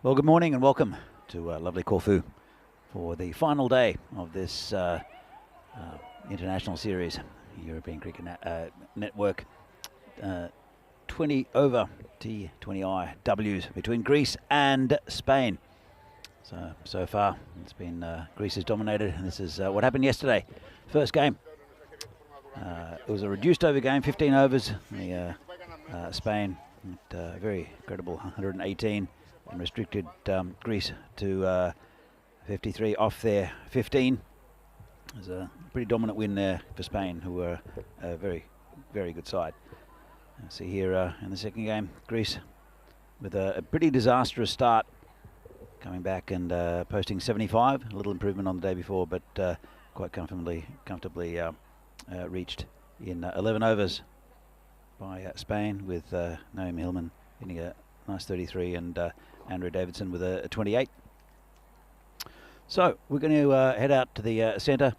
Well, good morning and welcome to lovely Corfu for the final day of this international series, European Cricket Network 20 over T20IWs between Greece and Spain. So far, it's been Greece has dominated, and this is what happened yesterday. First game. It was a reduced over game, 15 overs. Spain, at, very credible 118, and restricted Greece to 53 off their 15. It was a pretty dominant win there for Spain, who were a very, very good side. See here in the second game, Greece with a pretty disastrous start, coming back and posting 75, a little improvement on the day before, but quite comfortably reached in 11 overs by Spain, with Naomi Hillman hitting a nice 33 and Andrea Davidson with a 28. So we're going to head out to the centre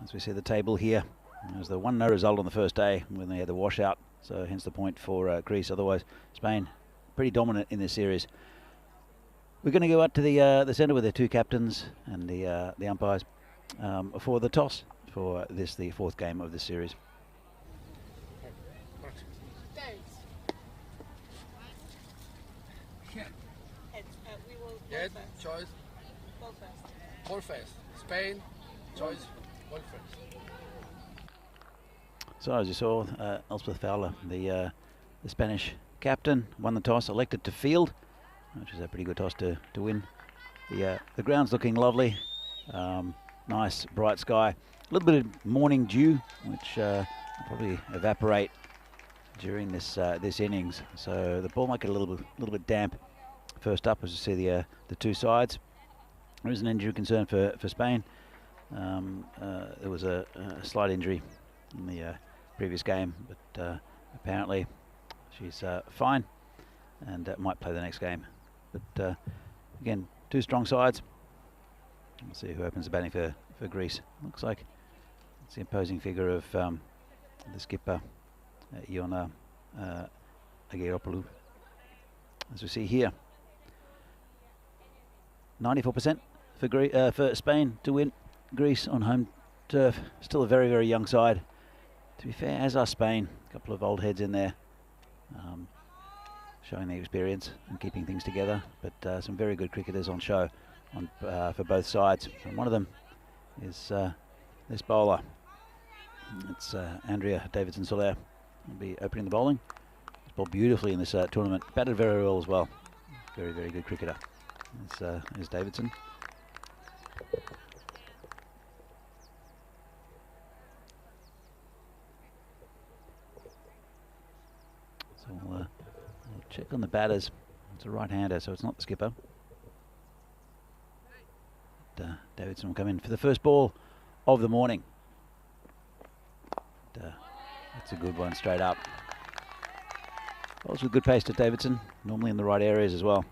as we see the table here. It was the 1-0 result on the first day when they had the washout, so hence the point for Greece. Otherwise, Spain pretty dominant in this series. We're going to go out to the centre with their two captains and the umpires for the toss for this, the fourth game of this series. Head, choice, ball first. Spain, choice, ball first. So as you saw, Elspeth Fowler, the Spanish captain, won the toss, elected to field, which is a pretty good toss to win. The ground's looking lovely, nice bright sky, a little bit of morning dew, which will probably evaporate during this innings, so the ball might get a little bit damp. First up, as you see the two sides, there is an injury concern for Spain. There was a slight injury in the previous game, but apparently she's fine and might play the next game. But again, two strong sides. We'll see who opens the batting for Greece. Looks like it's the imposing figure of the skipper, Iona Ageropoulou, as we see here. 94% for Spain to win. Greece on home turf, still a very, very young side. To be fair, as are Spain, a couple of old heads in there, showing the experience and keeping things together. But some very good cricketers on show for both sides. And one of them is this bowler. It's Andrea Davidson Soler. Will be opening the bowling. He's bowled beautifully in this tournament. Batted very well as well. Very, very good cricketer. Is Davidson. So we'll check on the batters. It's a right-hander, so it's not the skipper. Davidson will come in for the first ball of the morning. That's a good one, straight up. Bowls with good pace to Davidson, normally in the right areas as well.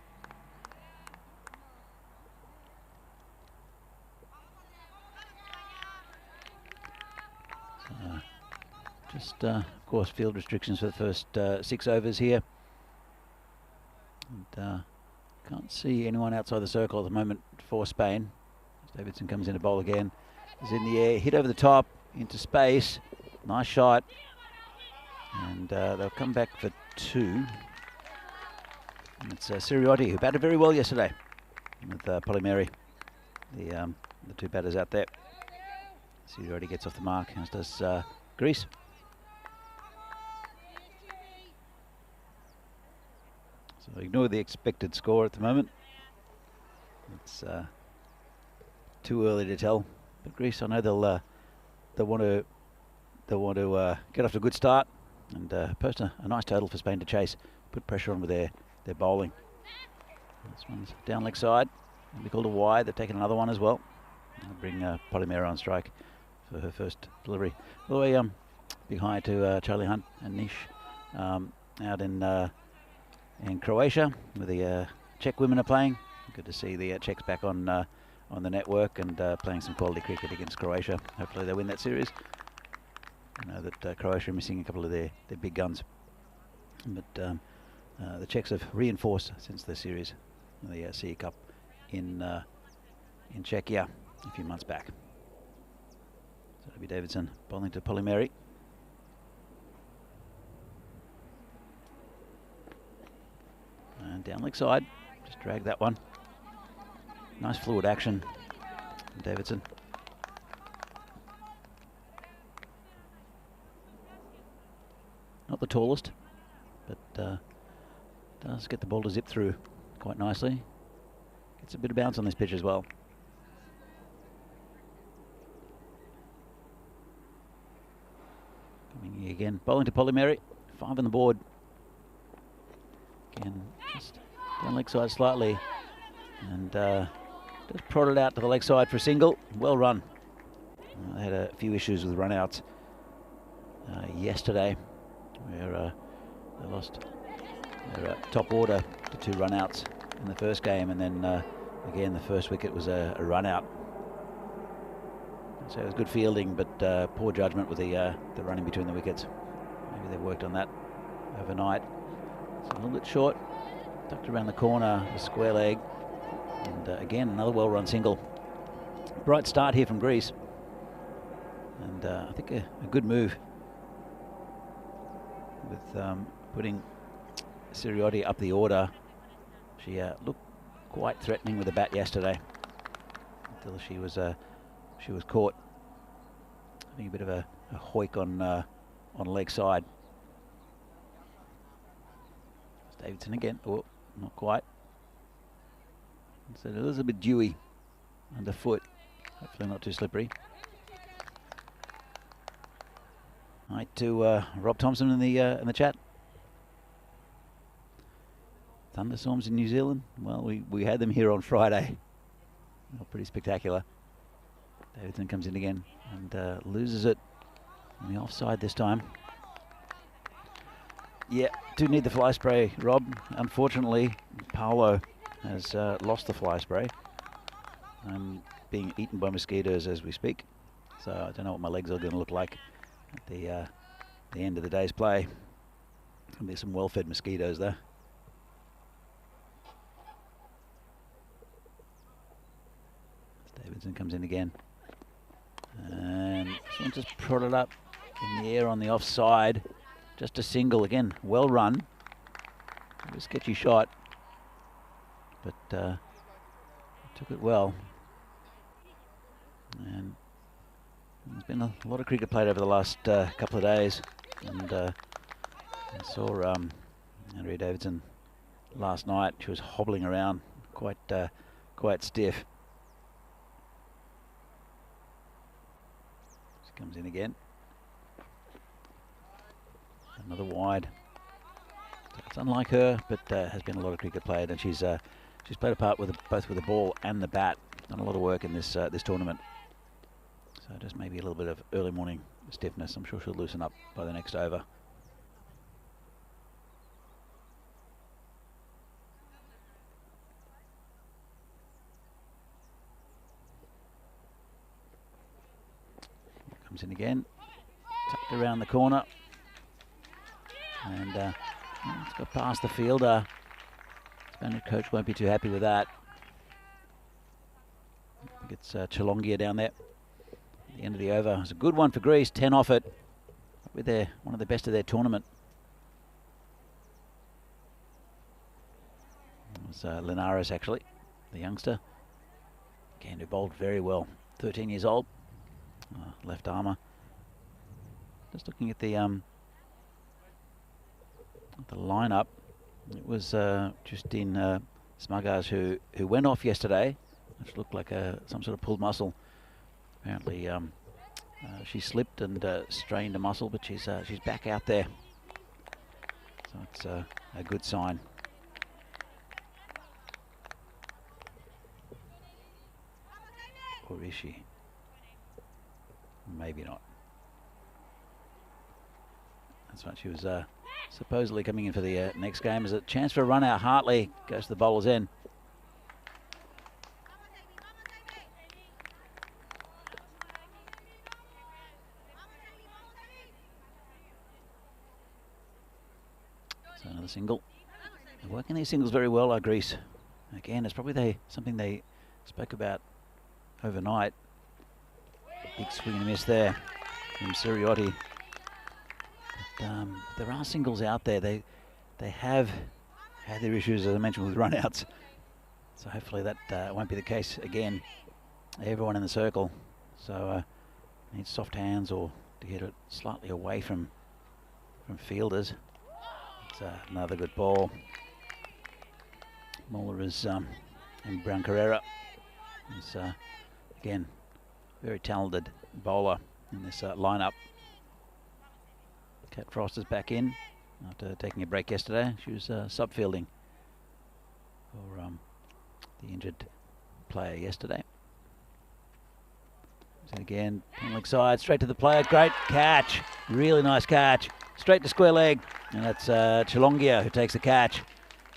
Of course, field restrictions for the first 6 overs here. And can't see anyone outside the circle at the moment for Spain. Davidson comes in to bowl again. Is in the air, hit over the top, into space. Nice shot. And they'll come back for 2. And it's Siriotti, who batted very well yesterday with Polymeri, the two batters out there. Siriotti gets off the mark, as does Greece. So ignore the expected score at the moment. It's too early to tell. But Greece, I know they'll want to get off to a good start and post a nice total for Spain to chase. Put pressure on with their bowling. This one's down leg side. It'll be called a wide. They've taken another one as well. They'll bring Polymera on strike for her first delivery. By the way, big hi to Charlie Hunt and Nish out in Croatia, where the Czech women are playing. Good to see the Czechs back on the network and playing some quality cricket against Croatia. Hopefully they win that series. I know that Croatia are missing a couple of their big guns, but the Czechs have reinforced since the series the CE Cup in Czechia a few months back. So it'll be Davidson bowling to Polymeri. And down leg side, just drag that one. Nice fluid action from Davidson. Not the tallest, but does get the ball to zip through quite nicely. Gets a bit of bounce on this pitch as well. Coming here again, bowling to Polymeri, 5 on the board. Again, just down leg side slightly, and just prodded out to the leg side for a single. Well run. They had a few issues with run-outs yesterday, where they lost their top order to 2 run-outs in the first game, and then again the first wicket was a run-out. So it was good fielding, but poor judgment with the running between the wickets. Maybe they worked on that overnight. It's a little bit short, tucked around the corner, a square leg, and again another well-run single. Bright start here from Greece, and I think a good move with putting Siriotti up the order. She looked quite threatening with the bat yesterday until she was caught. I think a bit of a hoik on leg side. Davidson again. Oh, not quite. So it is a bit dewy underfoot. Hopefully not too slippery. Hi to Rob Thompson in the chat. Thunderstorms in New Zealand. Well, we had them here on Friday. Not pretty spectacular. Davidson comes in again and loses it on the offside this time. Yeah, do need the fly spray, Rob. Unfortunately, Paolo has lost the fly spray. I'm being eaten by mosquitoes as we speak, so I don't know what my legs are going to look like at the end of the day's play. There's some well-fed mosquitoes there. Davidson comes in again, and this one just prodded up in the air on the offside. Just a single again, well run. A sketchy shot, but took it well. And there's been a lot of cricket played over the last couple of days, and I saw Andrea Davidson last night. She was hobbling around quite stiff. She comes in again. Another wide. It's unlike her, but has been a lot of cricket played, and she's played a part with both with the ball and the bat. Done a lot of work in this tournament. So just maybe a little bit of early morning stiffness. I'm sure she'll loosen up by the next over. Comes in again, tucked around the corner. And it's got past the fielder. Spanish coach won't be too happy with that. I think it's Chalongia down there. At the end of the over. It's a good one for Greece. 10 off it. We're one of the best of their tournament. It was Linares actually, the youngster. Again, who bowled very well. 13 years old. Left armour. Just looking at the lineup, it was Justine Smagas who went off yesterday, which looked like some sort of pulled muscle. Apparently, she slipped and strained a muscle, but she's back out there, so it's a good sign. Or is she? Maybe not. That's right. She was supposedly coming in for the next game. There's a chance for a run out. Hartley goes to the bowler's end. So another single. They're working these singles very well, Greece. Again, it's probably something they spoke about overnight. Big swing and a miss there from Siriotti. But, there are singles out there. They have had their issues, as I mentioned, with runouts. So hopefully that won't be the case again. Everyone in the circle. So needs soft hands or to get it slightly away from fielders. It's another good ball. Muller is and Brown Carrera is again very talented bowler in this lineup. Kat Frost is back in after taking a break yesterday. She was sub-fielding for the injured player yesterday. And again, leg side, straight to the player. Great catch, really nice catch. Straight to square leg, and that's Chilongia who takes the catch.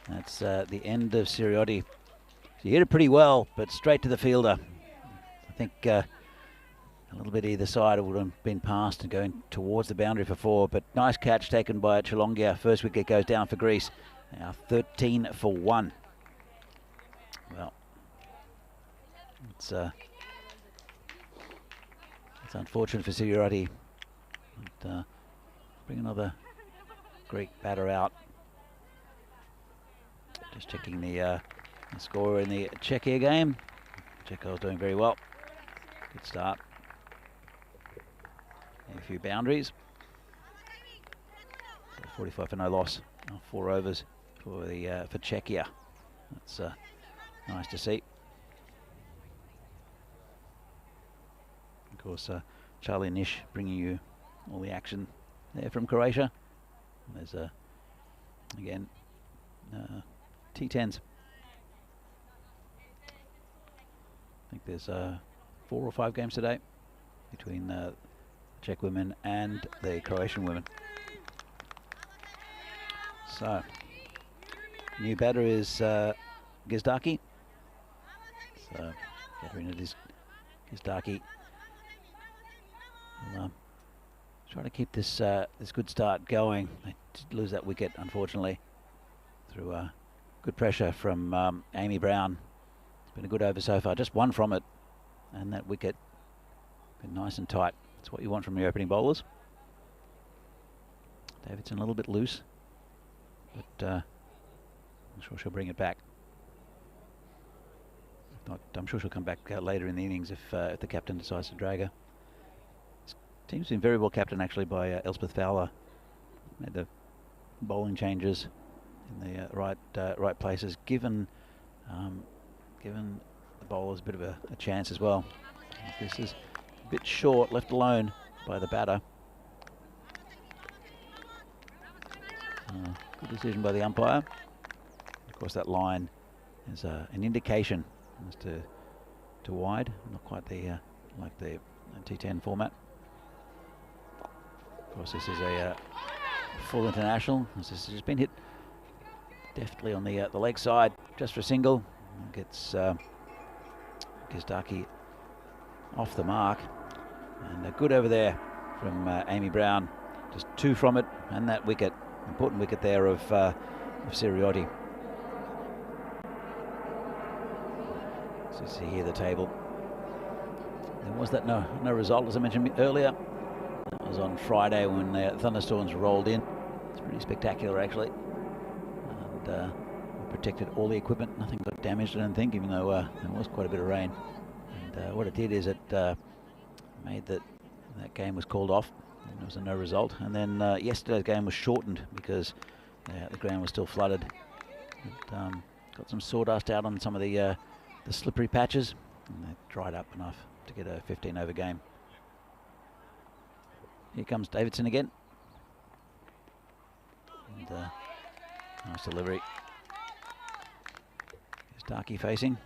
That's the end of Siriotti. She hit it pretty well, but straight to the fielder. I think a little bit either side, it would have been passed and going towards the boundary for 4, but nice catch taken by Chilongia. First wicket goes down for Greece. Now 13 for 1. Well, it's unfortunate for Siriotti. Bring another Greek batter out. Just checking the score in the Czechia game. Czechia doing very well. Good start. A few boundaries. 45 for no loss. 4 overs for Czechia. That's nice to see. Of course, Charlie Nish bringing you all the action there from Croatia. There's again T10s. I think there's 4 or 5 games today between the Czech women and the Croatian women. So, new batter is Gizdaki. So, Katerina Gizdaki. We'll, try to keep this this good start going. They did lose that wicket, unfortunately, through good pressure from Amy Brown. It's been a good over so far. Just 1 from it, and that wicket been nice and tight. That's what you want from your opening bowlers. Davidson a little bit loose, but I'm sure she'll bring it back. If not, I'm sure she'll come back later in the innings if the captain decides to drag her. Team's been very well captained actually by Elspeth Fowler. Made the bowling changes in the right places, given the bowlers a bit of a chance as well. This is a bit short, left alone by the batter. Good decision by the umpire. Of course, that line is an indication as to wide, not quite the like the T10 format. Of course, this is a full international. This has just been hit deftly on the leg side, just for a single. Gets Gizdaki off the mark, and good over there from Amy Brown. Just 2 from it, and that wicket, important wicket there of Siriotti. So you see here the table. There was that no result, as I mentioned earlier. That was on Friday when the thunderstorms rolled in. It's pretty spectacular, actually. And we protected all the equipment. Nothing got damaged, I don't think, even though there was quite a bit of rain. And what it did is it made that game was called off. And there was a no result. And then yesterday's game was shortened because the ground was still flooded. It, got some sawdust out on some of the slippery patches, and they dried up enough to get a 15-over game. Here comes Davidson again. And nice delivery. Here's Darky facing.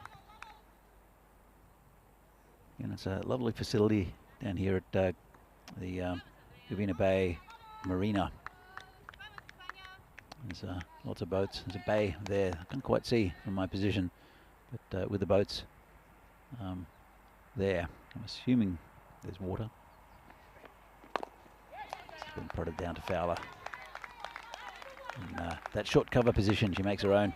And it's a lovely facility down here at the Uvina Bay Marina. There's lots of boats. There's a bay there. I can't quite see from my position, but with the boats there, I'm assuming there's water. It's been prodded down to Fowler. And that short cover position, she makes her own.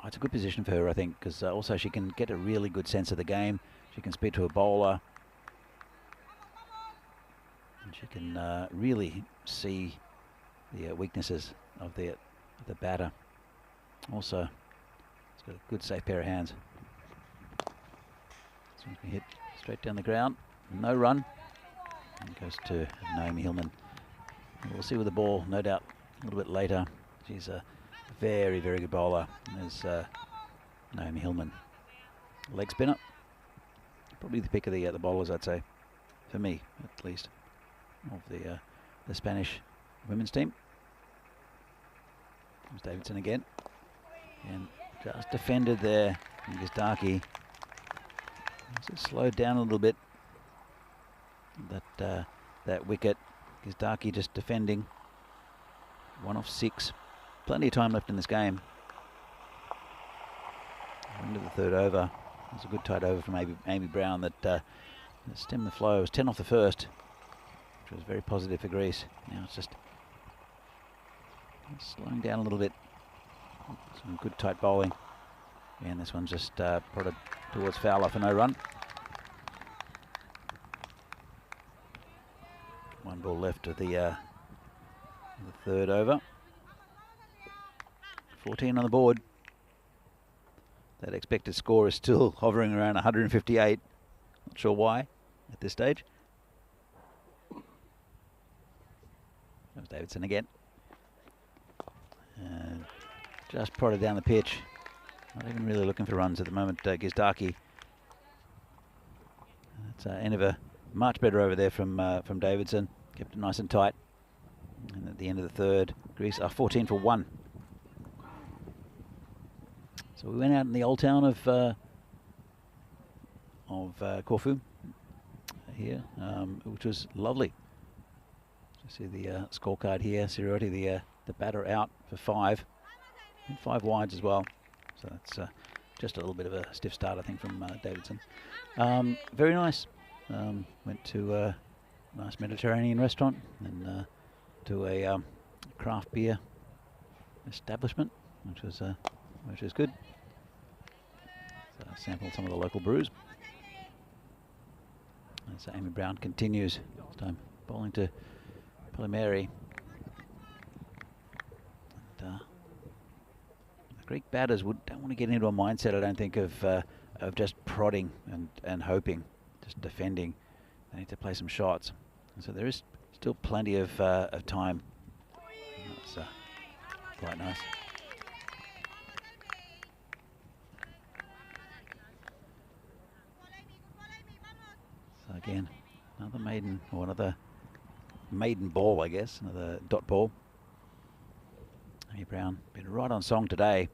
it's a good position for her, I think, because also she can get a really good sense of the game. She can speak to a bowler. And she can really see the weaknesses of the batter. Also, it's got a good safe pair of hands. This one's been hit straight down the ground. No run. And goes to Naomi Hillman. We'll see with the ball, no doubt, a little bit later. She's a very, very good bowler. There's Naomi Hillman. Leg spinner. Probably the pick of the bowlers, I'd say. For me, at least. Of the Spanish women's team. There's Davidson again. And just defended there. Gizdaki. Just slowed down a little bit. That wicket. Gizdaki just defending. 1 off 6. Plenty of time left in this game. Into the 3rd over. It was a good tight over from Amy Brown that stemmed the flow. It was 10 off the first, which was very positive for Greece. Now it's just slowing down a little bit. Some good tight bowling. And this one's just prodded towards Fowler for no run. 1 ball left of the 3rd over. 14 on the board. That expected score is still hovering around 158. Not sure why at this stage. There's Davidson again. And just prodded down the pitch. Not even really looking for runs at the moment, Gizdaki. It's end of a much better over there from Davidson. Kept it nice and tight. And at the end of the 3rd, Greece are 14 for 1. So we went out in the old town of Corfu here, which was lovely. You see the scorecard here. Sirioti, the batter, out for 5, and 5 wides as well. So that's just a little bit of a stiff start, I think, from Davidson. Very nice. Went to a nice Mediterranean restaurant and to a craft beer establishment, which was good. So sampled some of the local brews. And so Amy Brown continues. This time bowling to Polimeri. And, the Greek batters don't want to get into a mindset, I don't think, of just prodding and hoping, just defending. They need to play some shots. And so there is still plenty of time. That's quite nice. So again, another maiden ball, I guess, another dot ball. Amy Brown been right on song today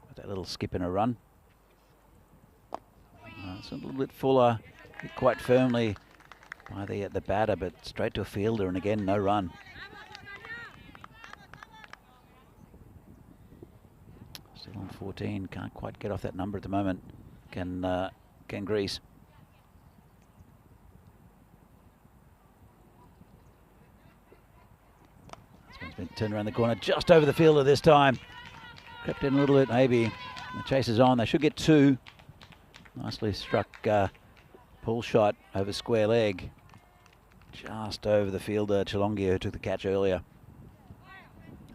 with that little skip in a run. It's a little bit fuller, hit quite firmly by the batter, but straight to a fielder, and again no run. Still on 14, can't quite get off that number at the moment. Can Greece? Been turned around the corner, just over the fielder this time. Crept in a little bit, maybe. The chase is on. They should get 2. Nicely struck pull shot over square leg. Just over the fielder, Chalongia, who took the catch earlier.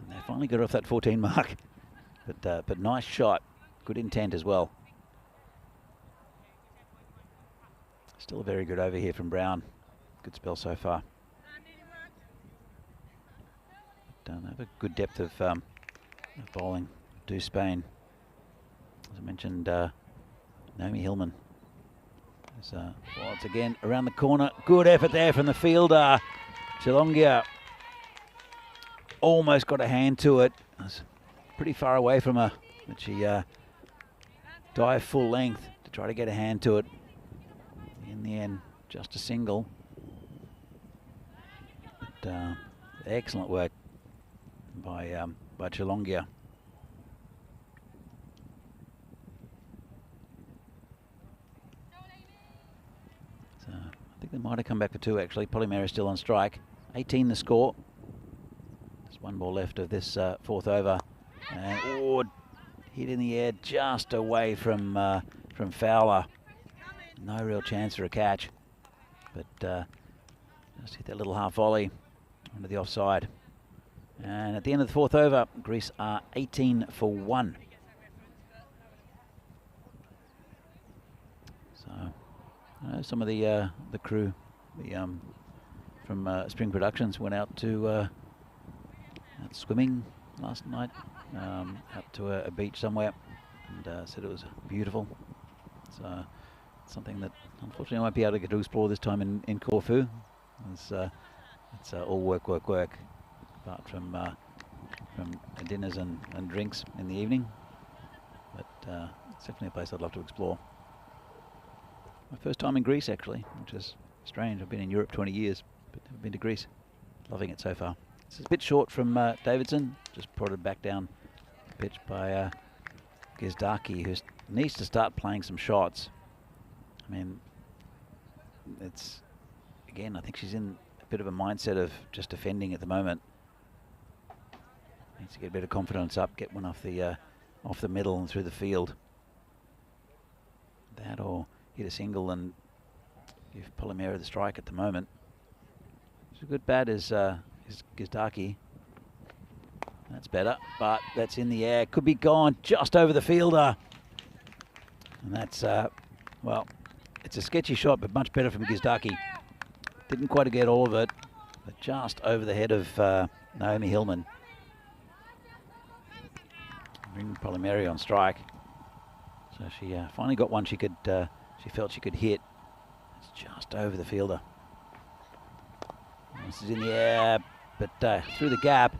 And they finally got off that 14 mark. But nice shot. Good intent as well. Still a very good over here from Brown. Good spell so far. Don't have a good depth of bowling. Do Spain. As I mentioned, Naomi Hillman. Once again around the corner. Good effort there from the fielder. Chalongia almost got a hand to it. It was pretty far away from her, but she dived full length to try to get a hand to it. In the end, just a single. But, excellent work by Chalongia. So I think they might have come back for 2 actually. Polimeri still on strike. 18 the score. There's 1 ball left of this 4th over. And hit in the air just away from Fowler. No real chance for a catch, but just hit that little half volley onto the offside. And at the end of the fourth over, Greece are 18 for 1. So some of the crew, from Spring Productions went out to out swimming last night, out to a beach somewhere, and said it was beautiful. So something that unfortunately I won't be able to get to explore this time in Corfu. It's all work, apart from dinners and drinks in the evening. But it's definitely a place I'd love to explore. My first time in Greece, actually, which is strange. I've been in Europe 20 years, but never been to Greece. Loving it so far. This is a bit short from Davidson, just prodded back down the pitch by Gizdaki, who needs to start playing some shots. I mean, it's, again, I think she's in a bit of a mindset of just defending at the moment. Needs to get a bit of confidence up, get one off the middle and through the field. That or hit a single and give Polymera the strike at the moment. So good bat is Gizdaki. That's better, but that's in the air. Could be gone just over the fielder. And that's, well, it's a sketchy shot, but much better from Gizdaki. Didn't quite get all of it, but just over the head of Naomi Hillman. Bring Polymeri on strike. So she finally got one she felt she could hit. It's just over the fielder. This is in the air, but through the gap.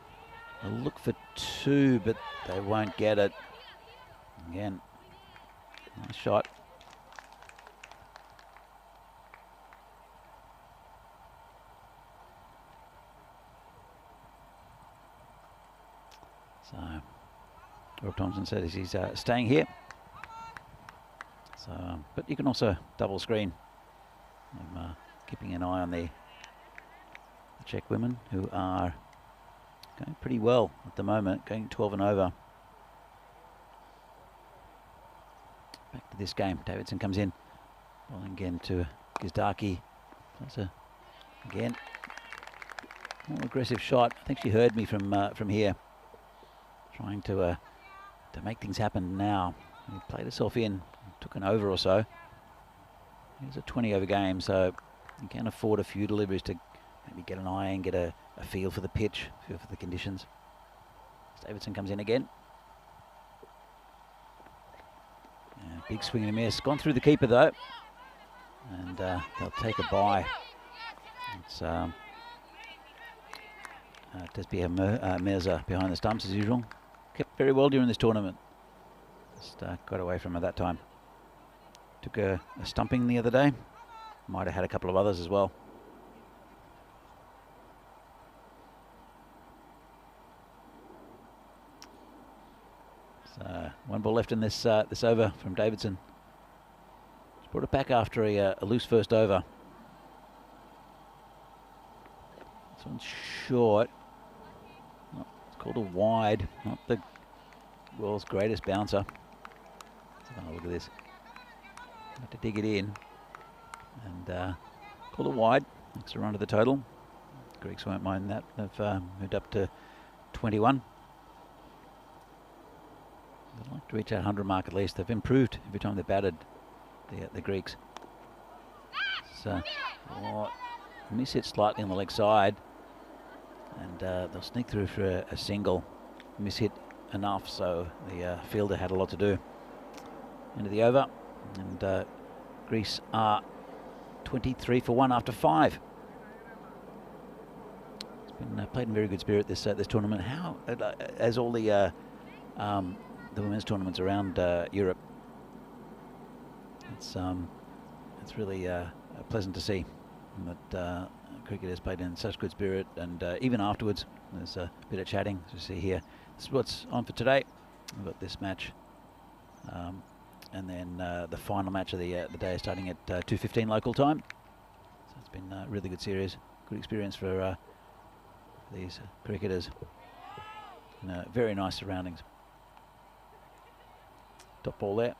They'll look for two, but they won't get it. Again, nice shot. So, Rob Thompson says he's staying here. So, but you can also double screen. I'm keeping an eye on the Czech women, who are going pretty well at the moment, going 12 and over. Back to this game. Davidson comes in, bowling again to Gizdaki. Again, more aggressive shot. I think she heard me from here, trying to make things happen now. He played herself in, took an over or so. It's a 20 over game, so you can afford a few deliveries to maybe get an eye and get a feel for the pitch, feel for the conditions. Davidson comes in again. Big swing and a miss. Gone through the keeper though, and they'll take a bye. It's Tesbih Mirza behind the stumps as usual. Kept very well during this tournament. Just got away from her that time. Took a stumping the other day. Might have had a couple of others as well. So one ball left in this this over from Davidson. Just brought it back after a loose first over. This one's short. It's called a wide, not the world's greatest bouncer. Oh, look at this. Have to dig it in. And called it wide. Extra run to the total. The Greeks won't mind that. They've moved up to 21. They'd like to reach that 100 mark at least. They've improved every time they've batted, the Greeks. So, miss hit slightly on the leg side. And they'll sneak through for a single. Miss hit enough, so the fielder had a lot to do. Into the over, and Greece are 23 for 1 after 5. It's been played in very good spirit this tournament. How as all the women's tournaments around Europe. It's really pleasant to see that cricket has played in such good spirit, and even afterwards there's a bit of chatting. As you see here, this is what's on for today. We've got this match. And then the final match of the day is starting at 2:15 local time. So it's been a really good series, good experience for these cricketers. Very nice surroundings. top ball there.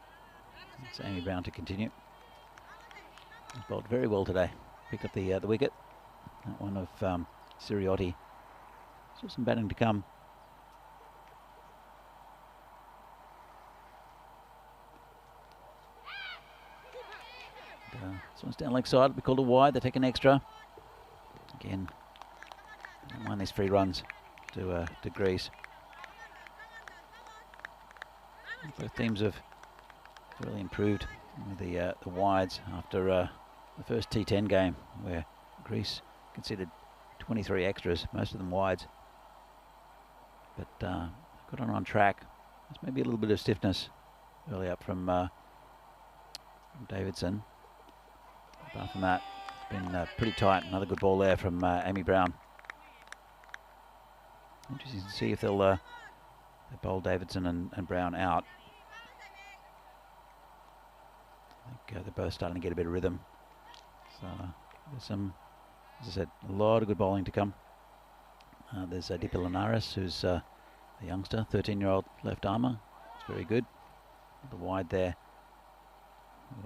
It's Amy Brown to continue. He's bowled very well today. Picked up the wicket. That one of Siriotti. So some batting to come. This one's down leg side. We called a wide. They take an extra. Again, don't mind these free runs to Greece. Both teams have really improved with the wides after the first T10 game, where Greece conceded 23 extras, most of them wides. But got on track. There's maybe a little bit of stiffness early up from Davidson. Apart from that, it's been pretty tight. Another good ball there from Amy Brown. Interesting to see if they'll they bowl Davidson and Brown out. I think they're both starting to get a bit of rhythm. So there's some, as I said, a lot of good bowling to come. There's Deepa Linares, who's a youngster, 13-year-old left armour. It's very good. The wide there.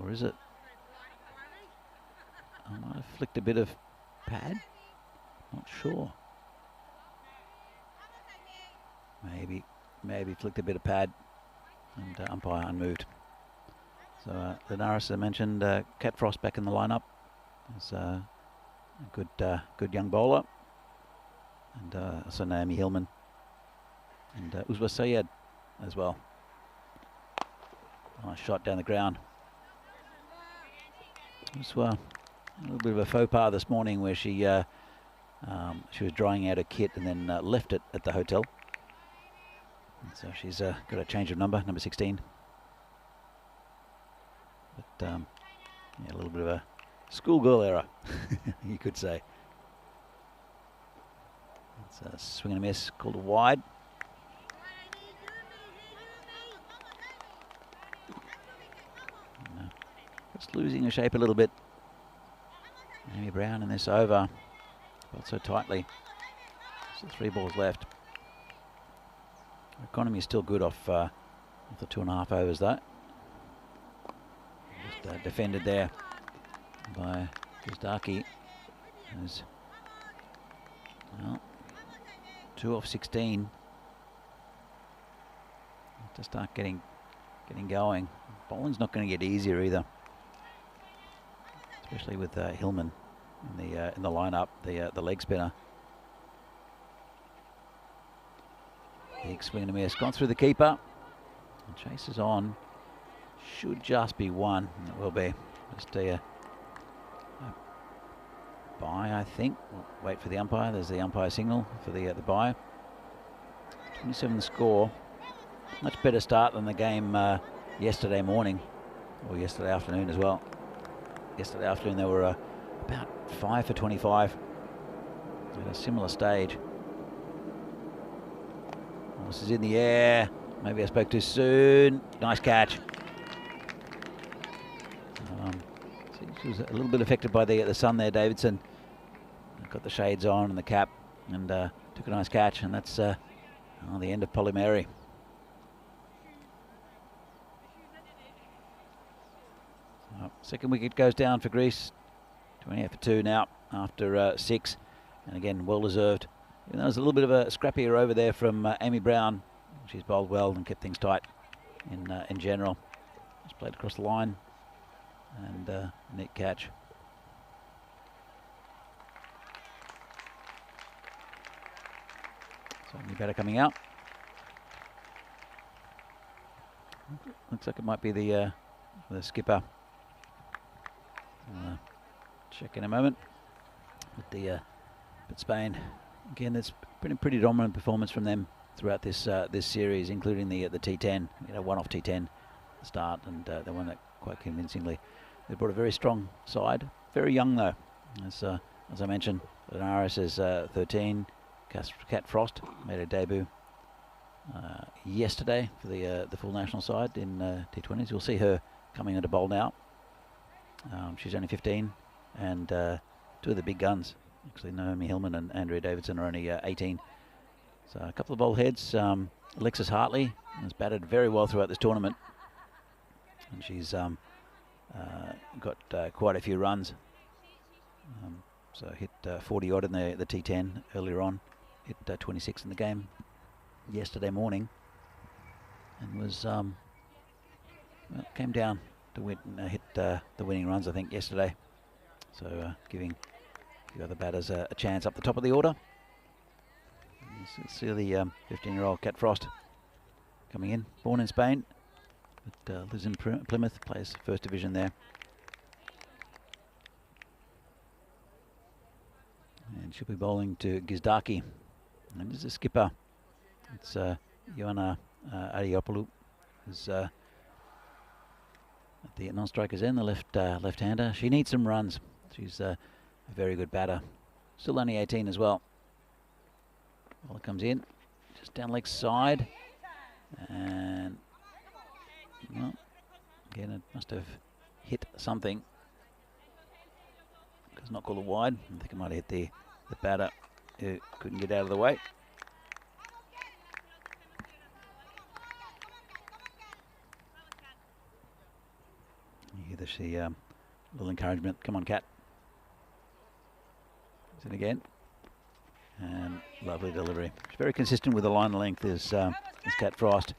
Or is it? I might have flicked a bit of pad. Not sure. Maybe flicked a bit of pad, and umpire unmoved. So Linares, I mentioned, Kat Frost back in the lineup. Is a good young bowler, and also Naomi Hillman and Uzwa Sayed as well. Nice shot down the ground. Uzwa, a little bit of a faux pas this morning where she was drying out her kit and then left it at the hotel. And so she's got a change of number 16. But yeah, a little bit of a schoolgirl error, you could say. It's a swing and a miss, called a wide. Just losing her shape a little bit. Amy Brown in this over, but so tightly. So 3 balls left. Her economy is still good off the 2.5 overs though. Just defended there by Gizdaki. There's 2 off 16. To start getting going. Bowling's not going to get easier either, especially with Hillman in the lineup, the leg spinner. Big swing and a miss, gone through the keeper. And chases on. Should just be 1. It will be. Just a bye, I think. We'll wait for the umpire. There's the umpire signal for the bye. 27 score. Much better start than the game yesterday morning, or yesterday afternoon as well. Yesterday afternoon they were about 5 for 25 at a similar stage. This is in the air. Maybe I spoke too soon. Nice catch. She was a little bit affected by the sun there, Davidson. Got the shades on and the cap, and took a nice catch, and that's the end of Polly Mary. So, second wicket goes down for Greece. 28 for 2 now after 6, and again well deserved. There was a little bit of a scrappier over there from Amy Brown. She's bowled well and kept things tight in general. Just played across the line, and neat catch. So new batter coming out. Looks like it might be the skipper. Check in a moment. But Spain, again, it's been a pretty dominant performance from them throughout this series, including the T10. One off T10 at the start, and they won that quite convincingly. They brought a very strong side, very young though. As I mentioned, Linares is 13. Kat Frost made her debut yesterday for the full national side in T20s. You'll see her coming into bowl now. She's only 15, and 2 of the big guns, actually Naomi Hillman and Andrea Davidson, are only 18. So a couple of bowl heads. Alexis Hartley has batted very well throughout this tournament. and she's got quite a few runs. So hit 40 odd in the T10 earlier on, hit 26 in the game yesterday morning, and was well, came down to win, hit the winning runs I think yesterday. So giving the other batters a chance up the top of the order. You see the 15-year-old Kat Frost coming in, born in Spain, but lives in Plymouth, plays first division there. And she'll be bowling to Gizdaki. And this is a skipper. It's Ioana Ariopoulou, who's at the non-striker's end, the left-hander. She needs some runs. She's a very good batter. Still only 18 as well. Ball comes in, just down leg side. And, well, again, it must have hit something. Because not called a wide. I think it might have hit the batter who couldn't get out of the way. You hear the little encouragement. Come on, Kat. Is it again? And lovely delivery. She's very consistent with the line length. Is Kat Frost.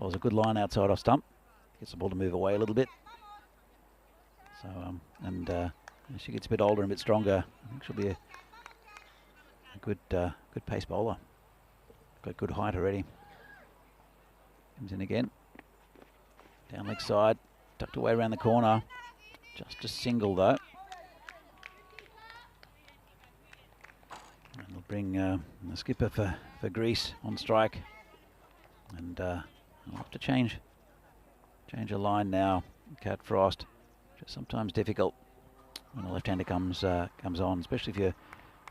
Bowls a good line outside off stump. Gets the ball to move away a little bit. So as she gets a bit older and a bit stronger, I think she'll be a good pace bowler. Got good height already. Comes in again. Down leg side, tucked away around the corner. Just a single though. And we'll bring the skipper for Greece on strike. And I'll have to change a line now. Kat Frost, just sometimes difficult when a left-hander comes on, especially if you're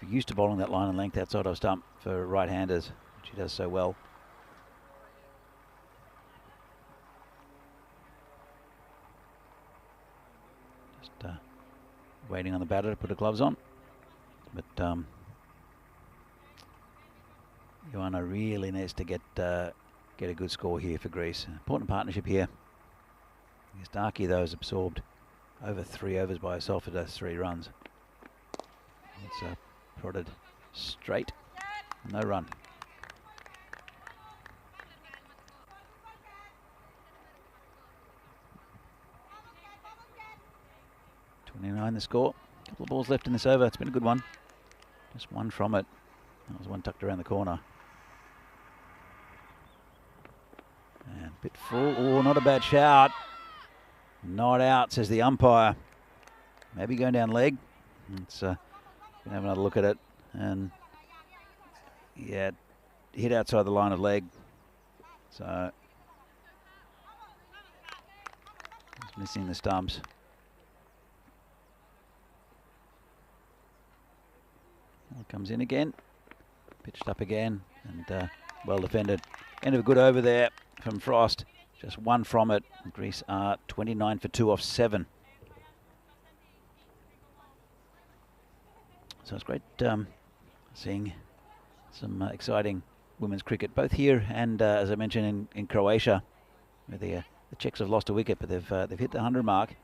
used to bowling that line and length outside of stump for right-handers, which he does so well. Just waiting on the batter to put her gloves on, but Ioana really needs to get a good score here for Greece. Important partnership here. Gizdaki though has absorbed over 3 overs by herself. It has 3 runs. It's prodded straight, no run. .29 the score. A couple of balls left in this over. It's been a good one. Just one from it. That was one tucked around the corner. And a bit full. Oh, not a bad shout. Not out, says the umpire. Maybe going down leg. It's gonna have another look at it, and yeah, hit outside the line of leg. So it's missing the stumps. Well, it comes in again, pitched up again, and well defended. End of a good over there from Frost. Just one from it. Greece are 29 for 2 off 7. So it's great seeing some exciting women's cricket, both here and, as I mentioned, in Croatia, where the Czechs have lost a wicket, but they've hit the 100 mark,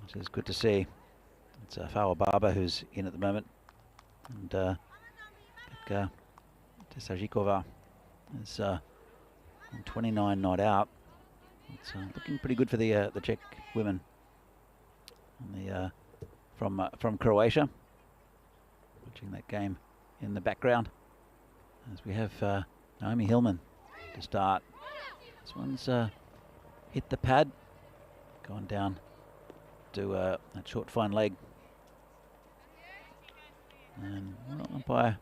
which is good to see. It's Fawa Barber who's in at the moment, and Tesajikova is 29 not out. It's looking pretty good for the Czech women on from Croatia. Watching that game in the background as we have Naomi Hillman to start. This one's hit the pad, gone down to that short fine leg, and well, umpire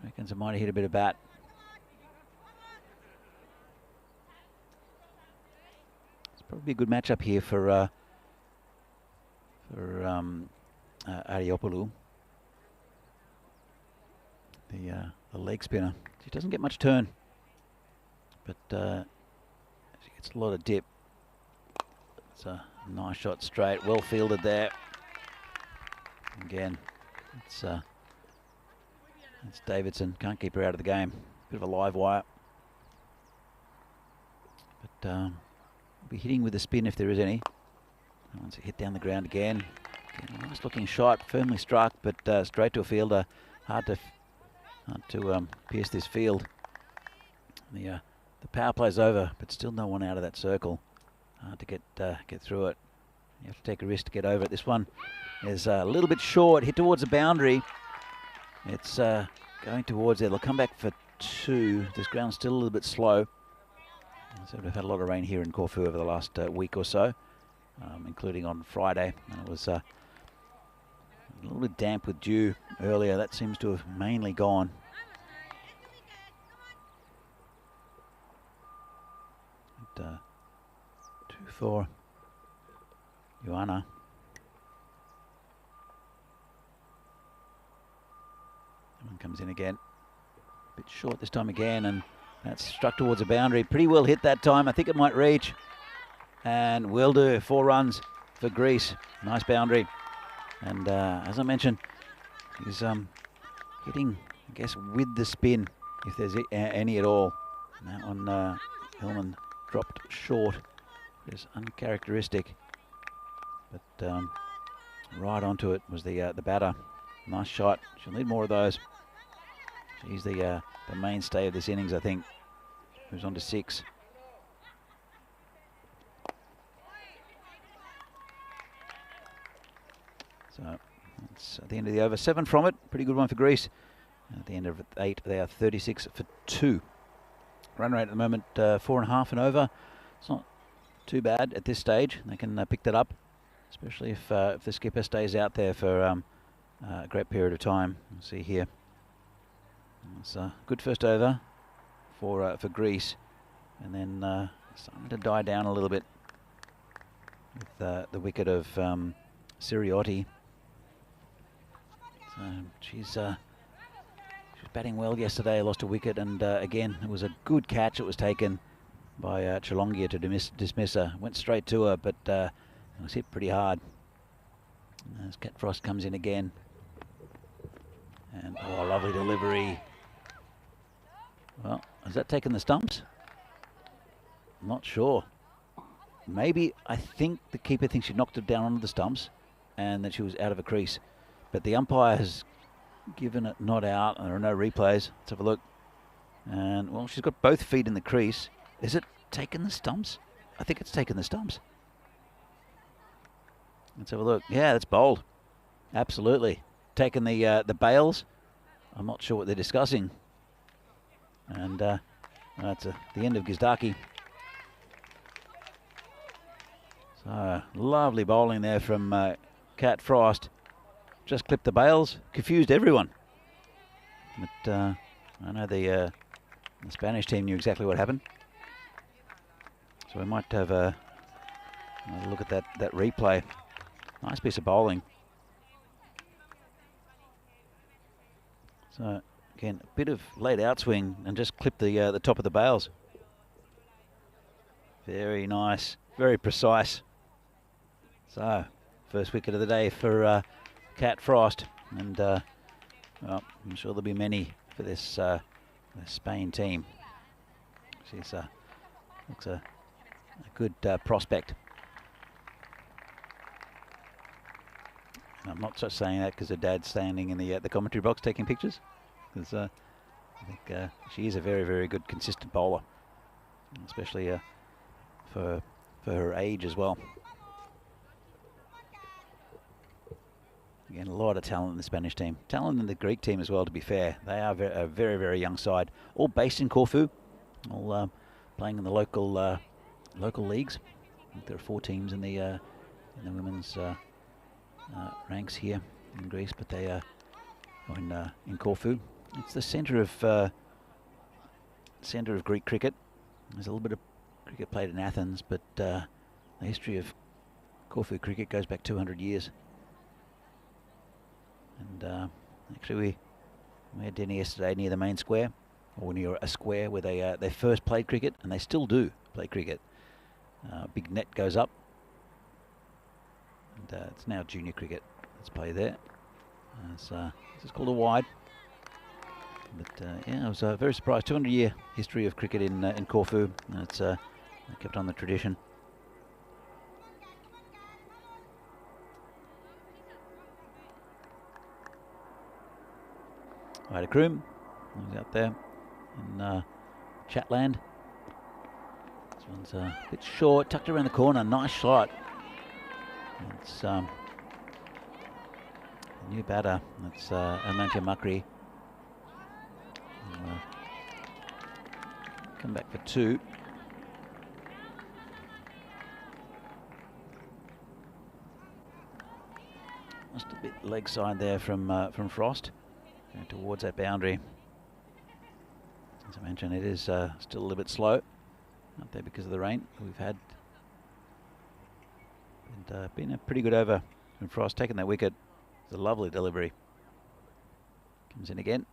reckons it might have hit a bit of bat. Probably a good matchup here for Ariopoulou, the leg spinner. She doesn't get much turn, but she gets a lot of dip. It's a nice shot straight, well fielded there. Again, it's Davidson, can't keep her out of the game. Bit of a live wire, but Be hitting with the spin if there is any. Once it hit down the ground again. Nice looking shot, firmly struck, but straight to a fielder. Hard to pierce this field. The power play's over, but still no one out of that circle. Hard to get through it. You have to take a risk to get over it. This one is a little bit short, hit towards the boundary. It's going towards there. They'll come back for 2. This ground's still a little bit slow. So we've had a lot of rain here in Corfu over the last week or so, including on Friday. And it was a little bit damp with dew earlier. That seems to have mainly gone. And, 2-4. Joanna. One comes in again. A bit short this time again, and that's struck towards a boundary. Pretty well hit that time. I think it might reach. And will do. 4 runs for Greece. Nice boundary. And as I mentioned, he's hitting, I guess, with the spin, if there's any at all. And that one, Hillman dropped short. It's uncharacteristic. But right onto it was the batter. Nice shot. She'll need more of those. She's the mainstay of this innings, I think. Moves on to 6. So that's at the end of the over. 7 from it. Pretty good one for Greece. And at the end of 8, they are 36 for 2. Run rate at the moment, 4.5 and over. It's not too bad at this stage. They can pick that up, especially if the skipper stays out there for a great period of time. We'll see here. It's a good first over for Greece, and then starting to die down a little bit with the wicket of Siriotti. So she's batting well yesterday. Lost a wicket, and again it was a good catch. It was taken by Chalongia to dismiss her. Went straight to her, but it was hit pretty hard. As Cat Frost comes in again, and oh, lovely delivery. Well, has that taken the stumps? I'm not sure. Maybe, I think the keeper thinks she knocked it down onto the stumps and that she was out of a crease. But the umpire has given it not out, and there are no replays. Let's have a look. And, well, she's got both feet in the crease. Is it taken the stumps? I think it's taken the stumps. Let's have a look. Yeah, that's bold. Absolutely. Taking the bails. I'm not sure what they're discussing. And that's the end of Gizdaki. So, lovely bowling there from Cat Frost. Just clipped the bails, confused everyone. But I know the Spanish team knew exactly what happened. So we might have a look at that replay. Nice piece of bowling. So again, a bit of late outswing and just clipped the top of the bails. Very nice, very precise. So first wicket of the day for Cat Frost, and well, I'm sure there'll be many for this Spain team. She's looks a good prospect. And I'm not just saying that because her dad's standing in the commentary box taking pictures, because I think she is a very, very good consistent bowler, especially for her age as well. Again, a lot of talent in the Spanish team. Talent in the Greek team as well, to be fair. They are a very, very young side. All based in Corfu. All playing in the local leagues. I think there are 4 teams in the women's ranks here in Greece, but they are in Corfu. It's the centre of Greek cricket. There's a little bit of cricket played in Athens, but the history of Corfu cricket goes back 200 years. And actually, we had dinner yesterday near the main square, or near a square where they first played cricket, and they still do play cricket. Big net goes up, and it's now junior cricket. Let's play there. This is called a wide. But yeah, I was very surprised. 200-year history of cricket in Corfu. And it's kept on the tradition. Hi to Kroom. He's out there in Chatland. This one's a bit short, tucked around the corner. Nice shot. It's a new batter. That's Amantia Makri. Come back for 2. Just a bit leg side there from Frost, going towards that boundary. As I mentioned, it is still a little bit slow out there because of the rain we've had. And been a pretty good over from Frost, taking that wicket. It's a lovely delivery. Comes in again.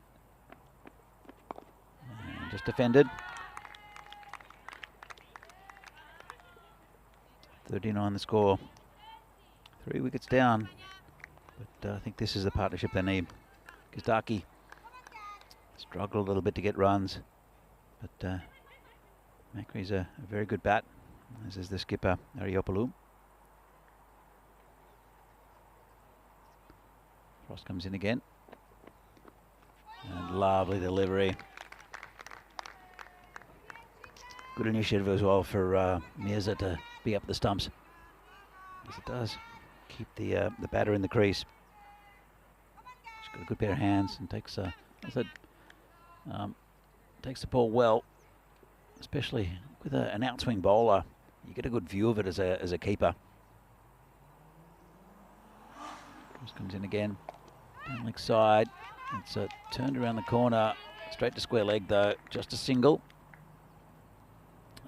And just defended. 39 the score. 3 wickets down. But I think this is the partnership they need. Kistaki struggled a little bit to get runs. But Makri's a very good bat, as is the skipper, Ariopalu. Frost comes in again. And lovely delivery. Good initiative as well for Mirza to be up the stumps, as it does keep the batter in the crease. She's got a good pair of hands and takes takes the ball well, especially with an outswing bowler. You get a good view of it as a keeper. Just comes in again, down leg side. It's turned around the corner, straight to square leg though, just a single.